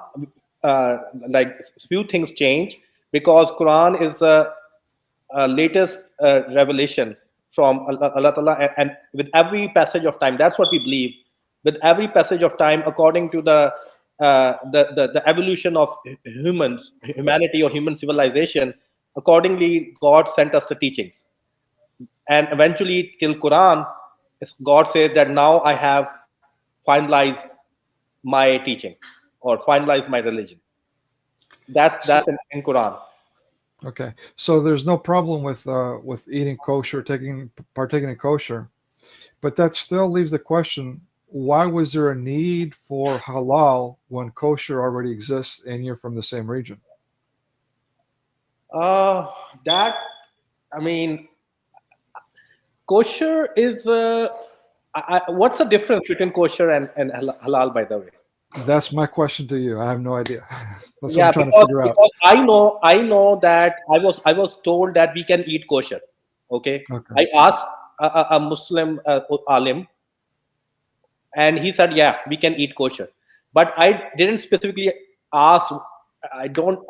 uh, like few things change because Quran is the latest revelation from Allah Ta'ala, and with every passage of time, that's what we believe. With every passage of time, according to the evolution of humanity or human civilization, accordingly, God sent us the teachings, and eventually, till Quran, God says that now I have finalized my teaching or finalized my religion. That's in Quran. Okay, so there's no problem with eating kosher, partaking in kosher, but that still leaves the question: why was there a need for halal when kosher already exists and you're from the same region? That, I mean, kosher is. What's the difference between kosher and halal, by the way? That's my question to you. I have no idea. That's what I'm Yeah, trying to figure out. because I know that I was told that we can eat kosher. Okay, Okay. I asked a Muslim alim, and he said, yeah, we can eat kosher, but I didn't specifically ask. I don't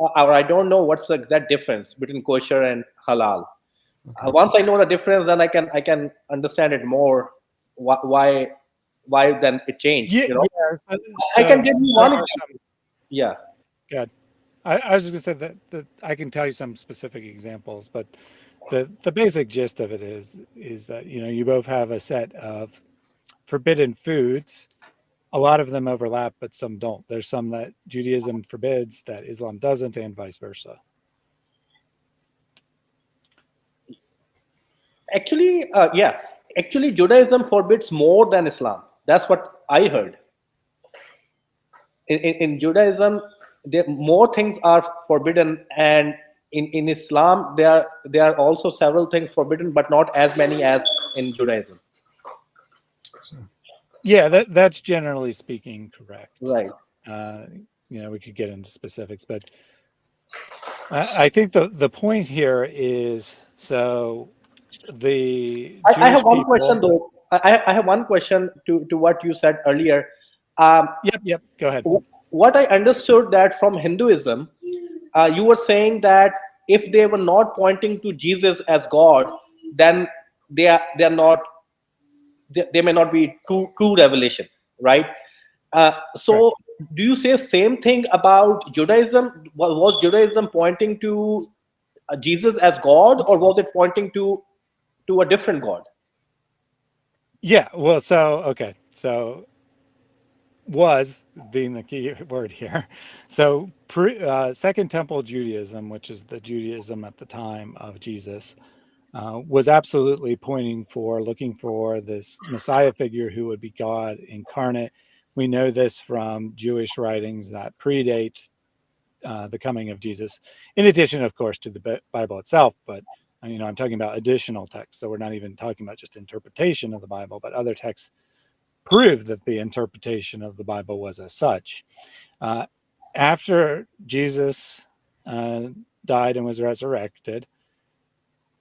know what's the exact difference between kosher and halal. Okay. Once I know the difference, then I can understand it more. Why then it changed? Yeah, You know, yeah. I can So give you there one are example. some Yeah. good. I was just gonna say that I can tell you some specific examples, but the basic gist of it is that you both have a set of forbidden foods. A lot of them overlap, but some don't. There's some that Judaism forbids that Islam doesn't, and vice versa. Actually, yeah. Actually, Judaism forbids more than Islam. That's what I heard. In Judaism, more things are forbidden, and in Islam, there are also several things forbidden, but not as many as in Judaism. Yeah, that's generally speaking correct. Right. We could get into specifics, but I think the point here is so the I have Jewish one question people. though. I have one question to what you said earlier. Um, Yep. Go ahead. what I understood that from Hinduism, you were saying that if they were not pointing to Jesus as God, then they are not they may not be true revelation, right? So Correct. do you say same thing about Judaism? Was Judaism pointing to Jesus as God, or was it pointing to a different God? Yeah. Well, so was being the key word here. So Second Temple Judaism, which is the Judaism at the time of Jesus, was absolutely looking for this Messiah figure who would be God incarnate. We know this from Jewish writings that predate the coming of Jesus, in addition, of course, to the Bible itself. But I'm talking about additional texts, so we're not even talking about just interpretation of the Bible, but other texts prove that the interpretation of the Bible was as such. Uh, After Jesus died and was resurrected,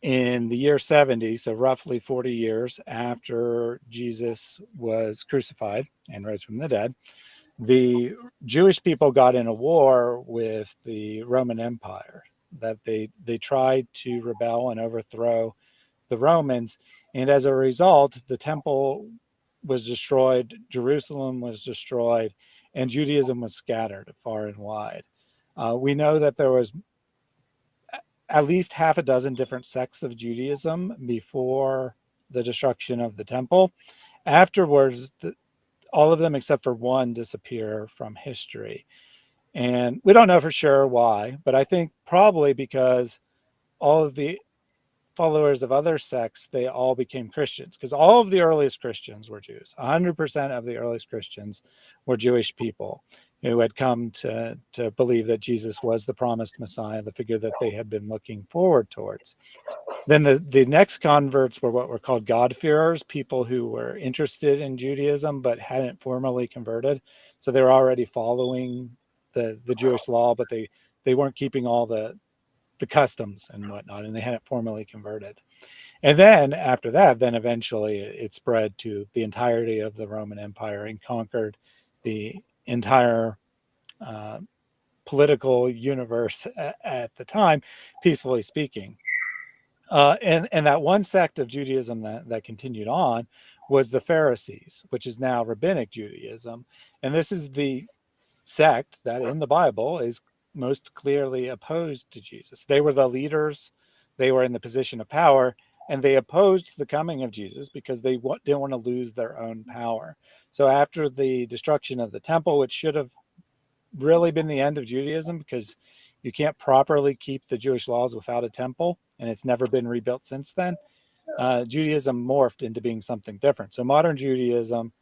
in the year 70, so roughly 40 years after Jesus was crucified and rose from the dead, the Jewish people got in a war with the Roman Empire, that they tried to rebel and overthrow the Romans. And as a result, the temple was destroyed, Jerusalem was destroyed, and Judaism was scattered far and wide. We know that there was at least half a dozen different sects of Judaism before the destruction of the temple. Afterwards, all of them except for one disappear from history. And we don't know for sure why, but I think probably because all of the followers of other sects, they all became Christians, because all of the earliest Christians were Jews. 100% of the earliest Christians were Jewish people who had come to believe that Jesus was the promised Messiah, the figure that they had been looking forward towards. Then the next converts were what were called God-fearers, people who were interested in Judaism but hadn't formally converted. So they were already following the Jewish law, but they weren't keeping all the customs and whatnot, and they hadn't formally converted. And then after that, then eventually it spread to the entirety of the Roman Empire and conquered the entire political universe at the time, peacefully speaking. And that one sect of Judaism that continued on was the Pharisees, which is now Rabbinic Judaism. And this is the sect that in the Bible is most clearly opposed to Jesus. They were the leaders, they were in the position of power, and they opposed the coming of Jesus because they didn't want to lose their own power. So after the destruction of the temple, which should have really been the end of Judaism, because you can't properly keep the Jewish laws without a temple, and it's never been rebuilt since then, Judaism morphed into being something different. So modern Judaism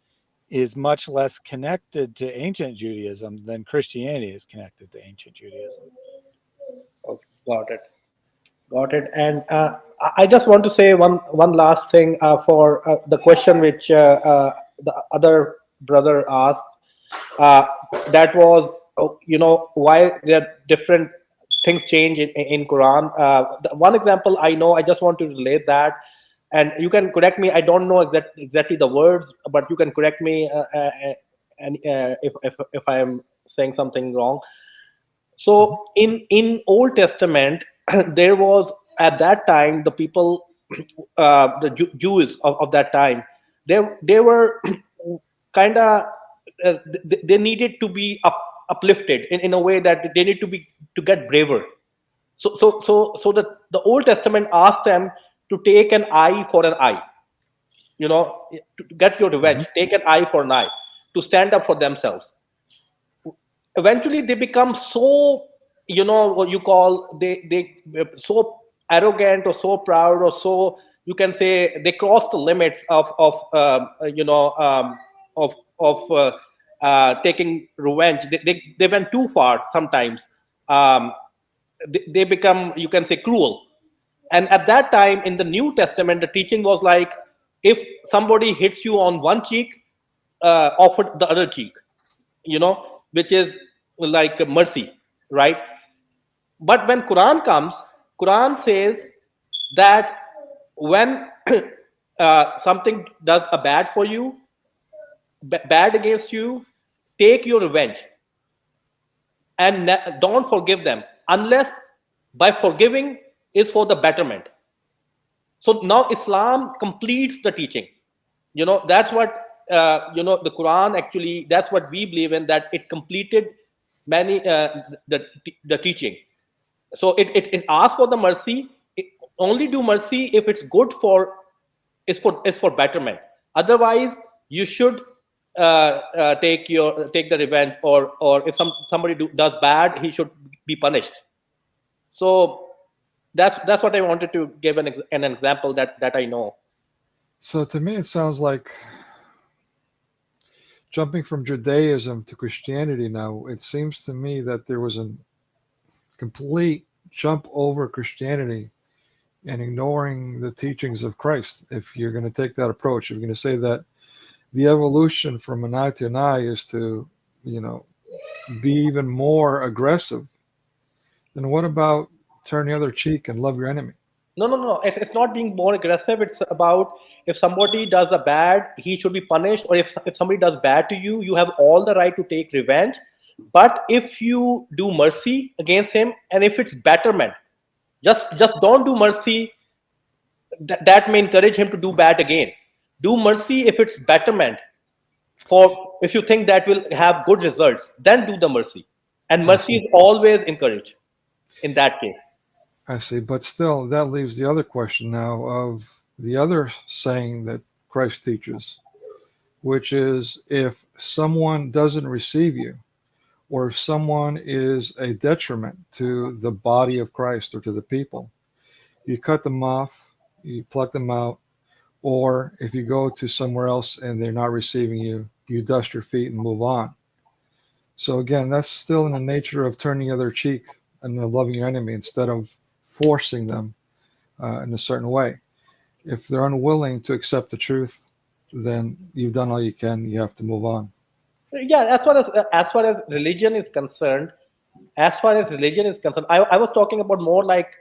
is much less connected to ancient Judaism than Christianity is connected to ancient Judaism. Oh, got it. Got it. And I just want to say one last thing for the question which the other brother asked. That was, why there are different things change in Quran. One example I know, I just want to relate that, and you can correct me. I don't know exactly the words, but you can correct me and if I am saying something wrong. So in Old Testament, there was at that time the people, the Jews of that time, they were kind of they needed to be uplifted in a way that they need to get braver. So the Old Testament asked them to take an eye for an eye, to get your revenge. Take an eye for an eye, to stand up for themselves. Eventually they become so, what you call, they so arrogant or so proud, or so, you can say, they cross the limits of taking revenge. They went too far sometimes. They become, you can say, cruel. And at that time in the New Testament, the teaching was like, if somebody hits you on one cheek, offer the other cheek, which is like mercy, right? But when Quran comes, Quran says that when something does a bad for you, bad against you, take your revenge and don't forgive them unless by forgiving is for the betterment. So now Islam completes the teaching. That's what the Quran actually. That's what we believe in. That it completed many the teaching. So it asks for the mercy. It only do mercy if it's good it's for betterment. Otherwise, you should take the revenge, or if somebody does bad, he should be punished. So that's what I wanted to give an example that I know. So to me, it sounds like jumping from Judaism to Christianity now. It seems to me that there was a complete jump over Christianity and ignoring the teachings of Christ. If you're going to take that approach, if you're going to say that the evolution from an eye to an eye is to, be even more aggressive, then what about turn the other cheek and love your enemy? No. It's not being more aggressive. It's about, if somebody does a bad, he should be punished. Or if somebody does bad to you, you have all the right to take revenge. But if you do mercy against him, and if it's betterment, just don't do mercy. That may encourage him to do bad again. Do mercy if it's betterment. If you think that will have good results, then do the mercy. And mercy is always encouraged in that case. I see, but still, that leaves the other question now of the other saying that Christ teaches, which is if someone doesn't receive you, or if someone is a detriment to the body of Christ or to the people, you cut them off, you pluck them out, or if you go to somewhere else and they're not receiving you, you dust your feet and move on. So again, that's still in the nature of turning the other cheek and loving your enemy instead of forcing them in a certain way. If they're unwilling to accept the truth, then you've done all you can. You have to move on. Yeah, as far as religion is concerned, I was talking about more like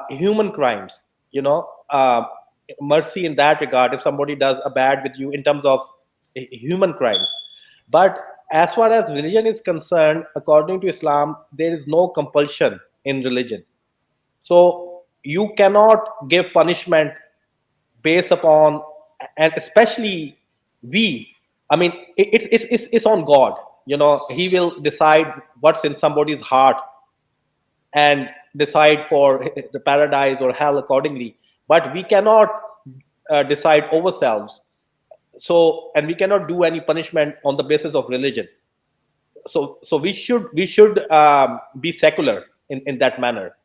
human crimes. Mercy in that regard. If somebody does a bad with you in terms of human crimes, but as far as religion is concerned, according to Islam, there is no compulsion in religion. So you cannot give punishment based upon, and especially it's on God. He will decide what's in somebody's heart and decide for the paradise or hell accordingly. But we cannot decide ourselves. So, and we cannot do any punishment on the basis of religion. So we should be secular in that manner.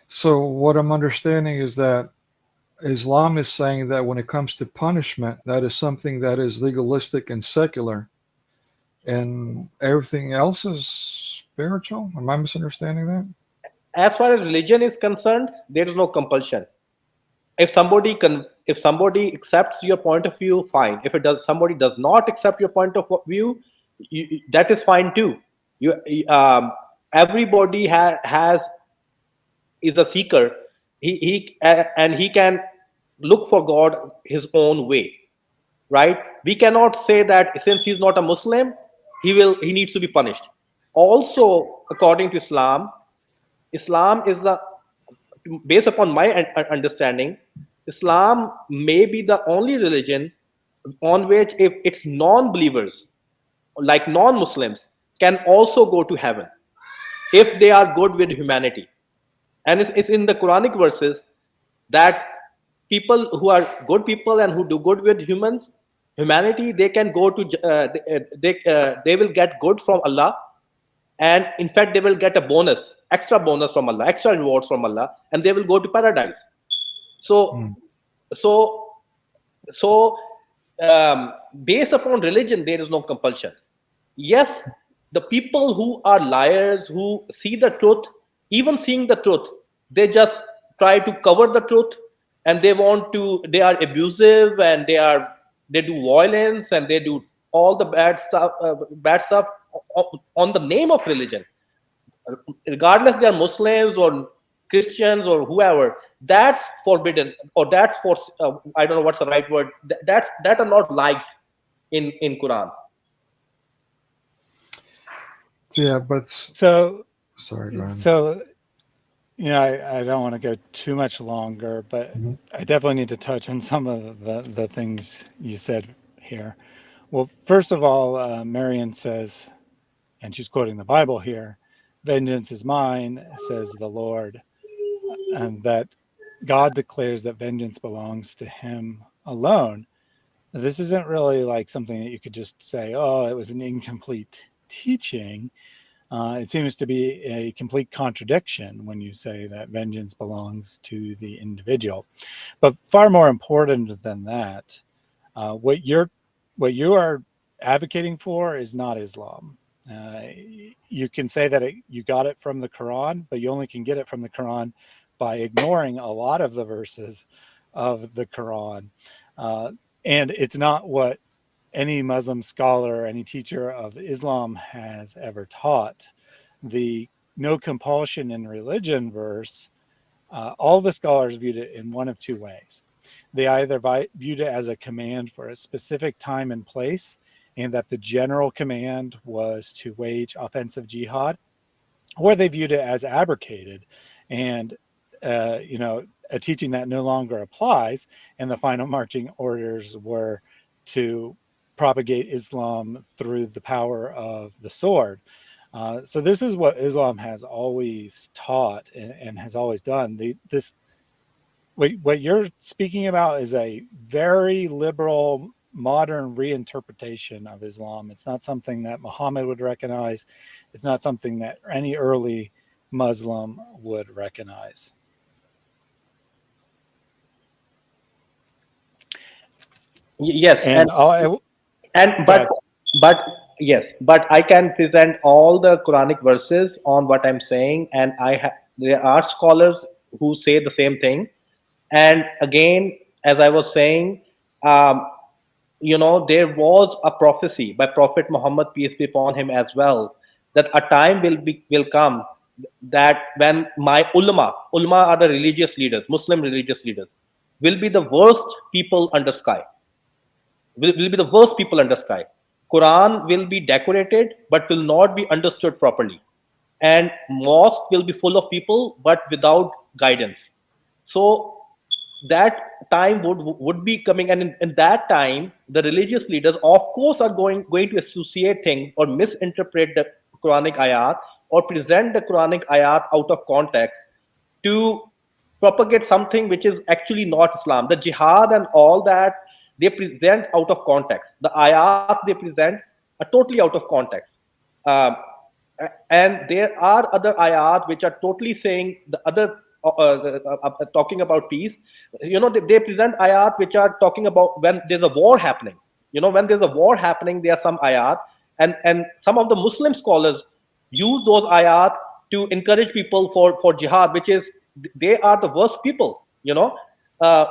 So what I'm understanding is that Islam is saying that when it comes to punishment, that is something that is legalistic and secular, and everything else is spiritual. Am I misunderstanding that? As far as religion is concerned, there is no compulsion. If somebody accepts your point of view, fine. If somebody does not accept your point of view, that is fine too. Everybody has is a seeker. And he can look for God his own way, right? We cannot say that since he's not a Muslim, he needs to be punished. Also, according to Islam is a, based upon my understanding, Islam may be the only religion on which if its non-believers, like non-Muslims, can also go to heaven if they are good with humanity. And it's in the Quranic verses that people who are good people and who do good with humanity, they can go to they will get good from Allah, and in fact they will get a extra bonus from Allah, extra rewards from Allah, and they will go to paradise. So so so based upon religion, there is no compulsion. Yes, the people who are liars, who see the truth, even seeing the truth, they just try to cover the truth, and they are abusive, and they do violence, and they do all the bad stuff on the name of religion, regardless they are Muslims or Christians or whoever. That's forbidden, or that's for I don't know what's the right word. That are not liked in Quran. Yeah, but So, sorry, go ahead. so I don't want to go too much longer, but I definitely need to touch on some of the things you said here. Well, first of all, Marion says, and she's quoting the Bible here, "Vengeance is mine, says the Lord," and that God declares that vengeance belongs to him alone. This isn't really like something that you could just say, oh, it was an incomplete teaching. It seems to be a complete contradiction when you say that vengeance belongs to the individual. But far more important than that, what you are advocating for is not Islam. You can say that you got it from the Quran, but you only can get it from the Quran by ignoring a lot of the verses of the Quran. And it's not what any Muslim scholar, any teacher of Islam has ever taught. The no compulsion in religion verse, all the scholars viewed it in one of two ways. They either viewed it as a command for a specific time and place, and that the general command was to wage offensive jihad, or they viewed it as abrogated and a teaching that no longer applies, and the final marching orders were to propagate Islam through the power of the sword. So this is what Islam has always taught and has always done. What you're speaking about is a very liberal, modern reinterpretation of Islam. It's not something that Muhammad would recognize. It's not something that any early Muslim would recognize. Yes, but I can present all the Quranic verses on what I'm saying, and there are scholars who say the same thing. And again, as I was saying, there was a prophecy by Prophet Muhammad, peace be upon him, as well, that a time will come that when my ulama are the religious leaders, Muslim religious leaders, will be the worst people under sky. Will be the worst people under sky. Quran will be decorated but will not be understood properly, and mosque will be full of people but without guidance. So that time would be coming, and in that time the religious leaders, of course, are going to associate things or misinterpret the Quranic ayat or present the Quranic ayat out of context to propagate something which is actually not Islam. The jihad and all that they present out of context. The ayat they present are totally out of context. And there are other ayat which are totally saying the other talking about peace. They present ayat which are talking about when there's a war happening. When there's a war happening, there are some ayat, and some of the Muslim scholars use those ayat to encourage people for jihad, which is, they are the worst people. Uh,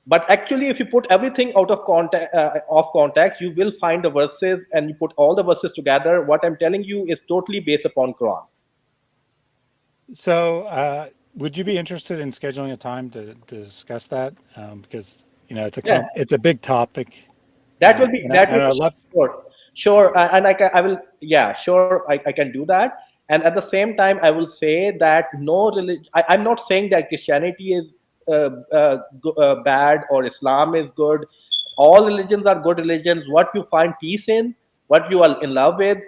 but actually, if you put everything out of context, you will find the verses, and you put all the verses together. What I'm telling you is totally based upon Quran. So, would you be interested in scheduling a time to discuss that? Because Yeah, it's a big topic, that will be and I love. sure, and I will, yeah, sure, I can do that. And at the same time, I will say that no religion. I'm not saying that Christianity is bad or Islam is good. All religions are good religions. What you find peace in, what you are in love with,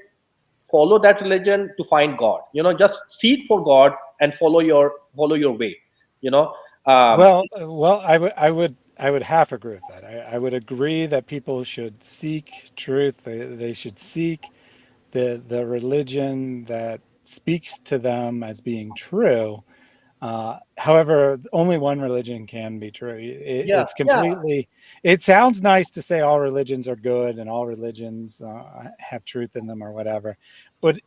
follow that religion to find God. Just seek for God and follow your way. You know, um, Well, I would half agree with that. I would agree that people should seek truth. They should seek the religion that speaks to them as being true. However, only one religion can be true. yeah, It's yeah. completely. It sounds nice to say all religions are good and all religions have truth in them or whatever, but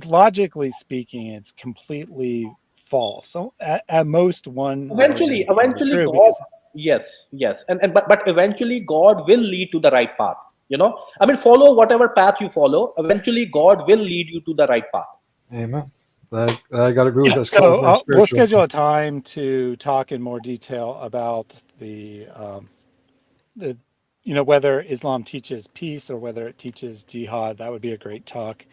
logically speaking, it's completely false. So at most, one religion can be Eventually, true God. because Yes, and but eventually, God will lead to the right path. I mean, follow whatever path you follow. Eventually, God will lead you to the right path. Amen. I got to agree with yeah. this. So Very we'll spiritual. schedule a time to talk in more detail about the whether Islam teaches peace or whether it teaches jihad. That would be a great talk.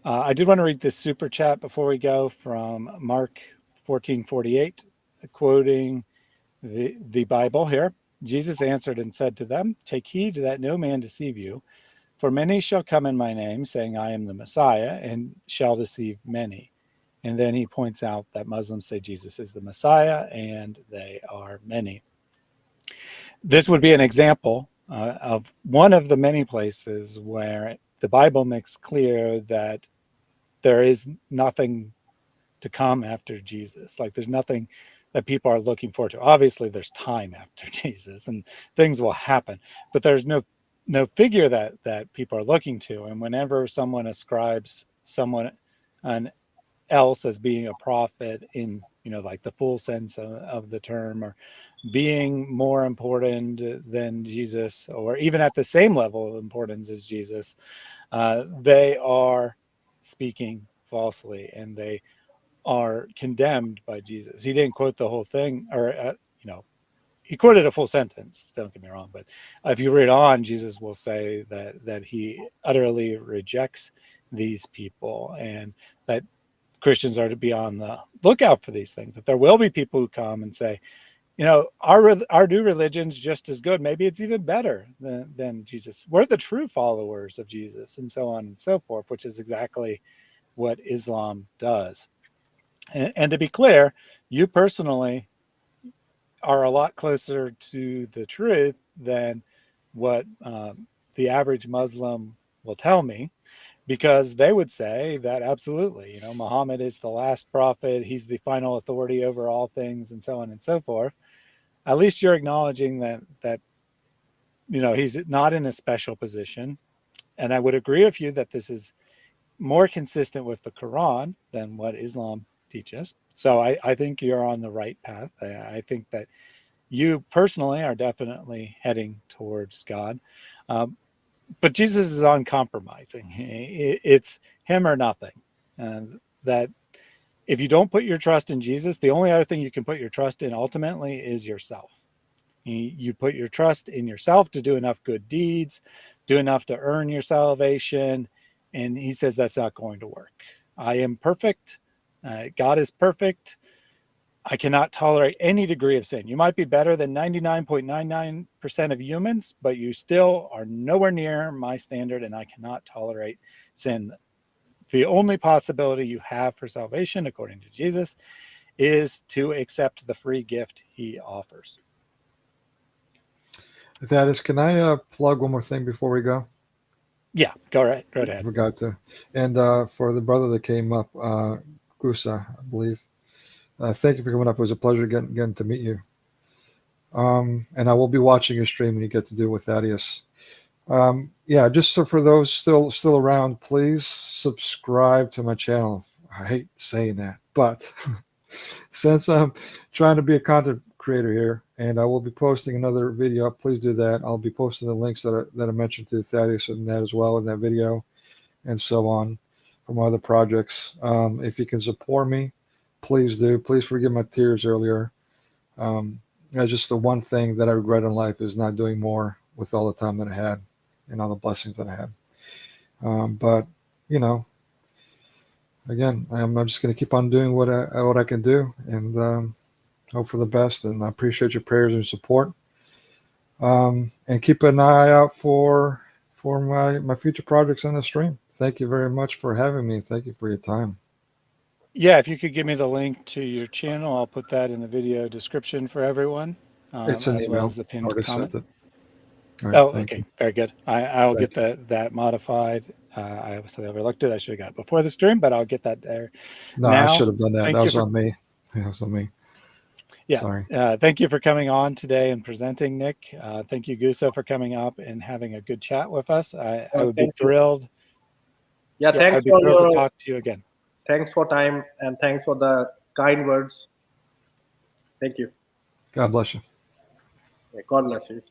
I did want to read this super chat before we go from Mark 14:48, quoting the Bible here. Jesus answered and said to them, "Take heed that no man deceive you, for many shall come in my name, saying, I am the Messiah, and shall deceive many." And then he points out that Muslims say Jesus is the Messiah, and they are many. This would be an example of one of the many places where the Bible makes clear that there is nothing to come after Jesus. Like there's nothing that people are looking forward to. Obviously, there's time after Jesus, and things will happen, but there's no figure that people are looking to. And whenever someone ascribes someone else as being a prophet in like the full sense of the term, or being more important than Jesus, or even at the same level of importance as Jesus, they are speaking falsely, and they are condemned by Jesus. He didn't quote the whole thing, or he quoted a full sentence. Don't get me wrong, but if you read on, Jesus will say that he utterly rejects these people, and that Christians are to be on the lookout for these things. That there will be people who come and say, our new religion's just as good. Maybe it's even better than Jesus. We're the true followers of Jesus, and so on and so forth, which is exactly what Islam does. And to be clear, you personally are a lot closer to the truth than what the average Muslim will tell me, because they would say that absolutely, Muhammad is the last prophet, he's the final authority over all things, and so on and so forth. At least you're acknowledging that he's not in a special position. And I would agree with you that this is more consistent with the Quran than what Islam teaches. So I think you're on the right path. I think that you personally are definitely heading towards God. But Jesus is uncompromising. It's him or nothing. And that if you don't put your trust in Jesus, the only other thing you can put your trust in ultimately is yourself. You put your trust in yourself to do enough good deeds, do enough to earn your salvation. And he says that's not going to work. I am perfect. God is perfect. I cannot tolerate any degree of sin. You might be better than 99.99% of humans, but you still are nowhere near my standard, and I cannot tolerate sin. The only possibility you have for salvation, according to Jesus, is to accept the free gift he offers. Thaddeus, can I plug one more thing before we go? Yeah, go right I ahead. forgot to. And for the brother that came up, Ghussa, I believe. Thank you for coming up. It was a pleasure getting to meet you. And I will be watching your stream when you get to do it with Thaddeus. Yeah, just so for those still around, please subscribe to my channel. I hate saying that, but since I'm trying to be a content creator here, and I will be posting another video, please do that. I'll be posting the links that I mentioned to Thaddeus and that as well in that video, and so on from other projects. If you can support me, please do. Please forgive my tears earlier. That's just the one thing that I regret in life is not doing more with all the time that I had and all the blessings that I had. But you know, again, I'm just going to keep on doing what I can do, and hope for the best. And I appreciate your prayers and support. And keep an eye out for my future projects on the stream. Thank you very much for having me. Thank you for your time. Yeah, if you could give me the link to your channel, I'll put that in the video description for everyone, It's an as email. well as the pinned Already comment. sent it. All right, Oh, thank okay, you. very good. I'll Thank get that modified. I obviously overlooked it. I should have got before the stream, but I'll get that there. No, now. I should have done that. Thank That you was for, on me. That was on me. yeah. Sorry. Thank you for coming on today and presenting, Nick. Thank you, Ghussa, for coming up and having a good chat with us. I would be Thank you. thrilled. Yeah, thanks I'd be for thrilled to your talk to you again. thanks for time and thanks for the kind words. Thank you. God bless you. God bless you.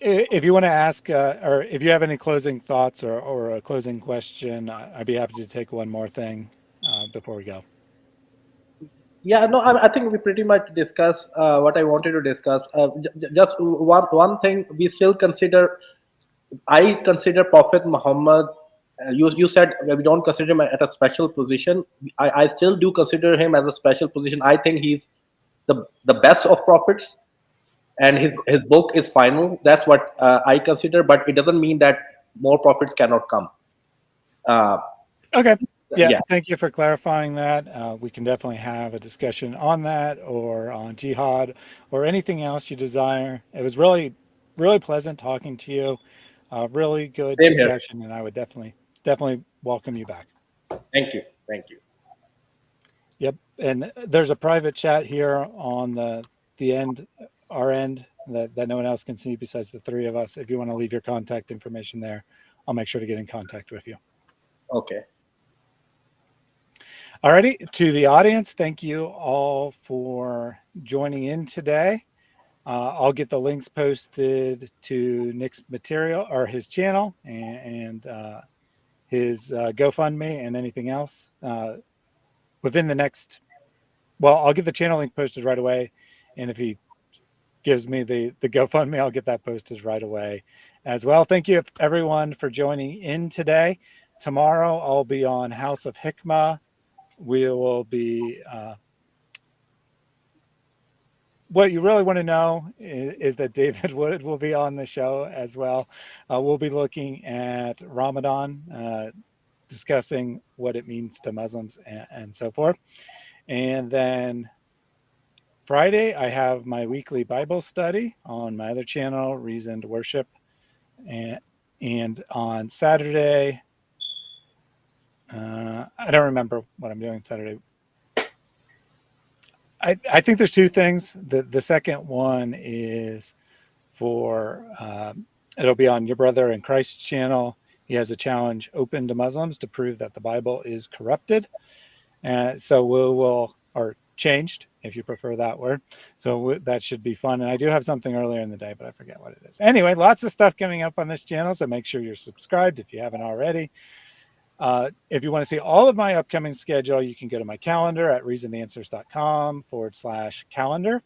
If you want to ask, or if you have any closing thoughts or a closing question, I'd be happy to take one more thing before we go. Yeah, no, I think we pretty much discussed what I wanted to discuss. Just one thing, I consider Prophet Muhammad. You said we don't consider him at a special position. I still do consider him as a special position. I think he's the best of prophets, and his book is final. That's what I consider. But it doesn't mean that more prophets cannot come. Okay. Yeah, Yeah. thank you for clarifying that. We can definitely have a discussion on that or on jihad or anything else you desire. It was really, really pleasant talking to you. Really good Same here. discussion, and I would definitely welcome you back. Thank you. Thank you. Yep. And there's a private chat here on the end, our end, that no one else can see besides the three of us. If you want to leave your contact information there, I'll make sure to get in contact with you. Okay. Alrighty, to the audience, thank you all for joining in today. I'll get the links posted to Nick's material or his channel and his GoFundMe and anything else within the next. Well, I'll get the channel link posted right away, and if he gives me the GoFundMe, I'll get that posted right away as well. Thank you everyone for joining in today. Tomorrow I'll be on House of Hikmah. We will be, what you really want to know is that David Wood will be on the show as well. We'll be looking at Ramadan, discussing what it means to Muslims and so forth. And then Friday, I have my weekly Bible study on my other channel, Reasoned Worship. And on Saturday, I don't remember what I'm doing Saturday. I think there's two things. The second one is for, it'll be on Your Brother in Christ channel. He has a challenge open to Muslims to prove that the Bible is corrupted. So or changed, if you prefer that word. So that should be fun. And I do have something earlier in the day, but I forget what it is. Anyway, lots of stuff coming up on this channel. So make sure you're subscribed if you haven't already. If you want to see all of my upcoming schedule, you can go to my calendar at reasonedanswers.com/calendar.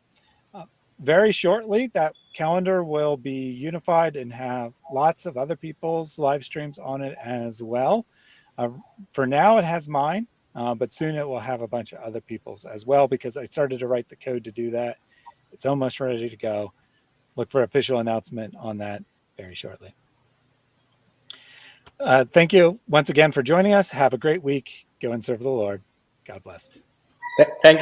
Very shortly, that calendar will be unified and have lots of other people's live streams on it as well. For now, it has mine, but soon it will have a bunch of other people's as well, because I started to write the code to do that. It's almost ready to go. Look for official announcement on that very shortly. Thank you once again for joining us. Have a great week. Go and serve the Lord. God bless. Thank you.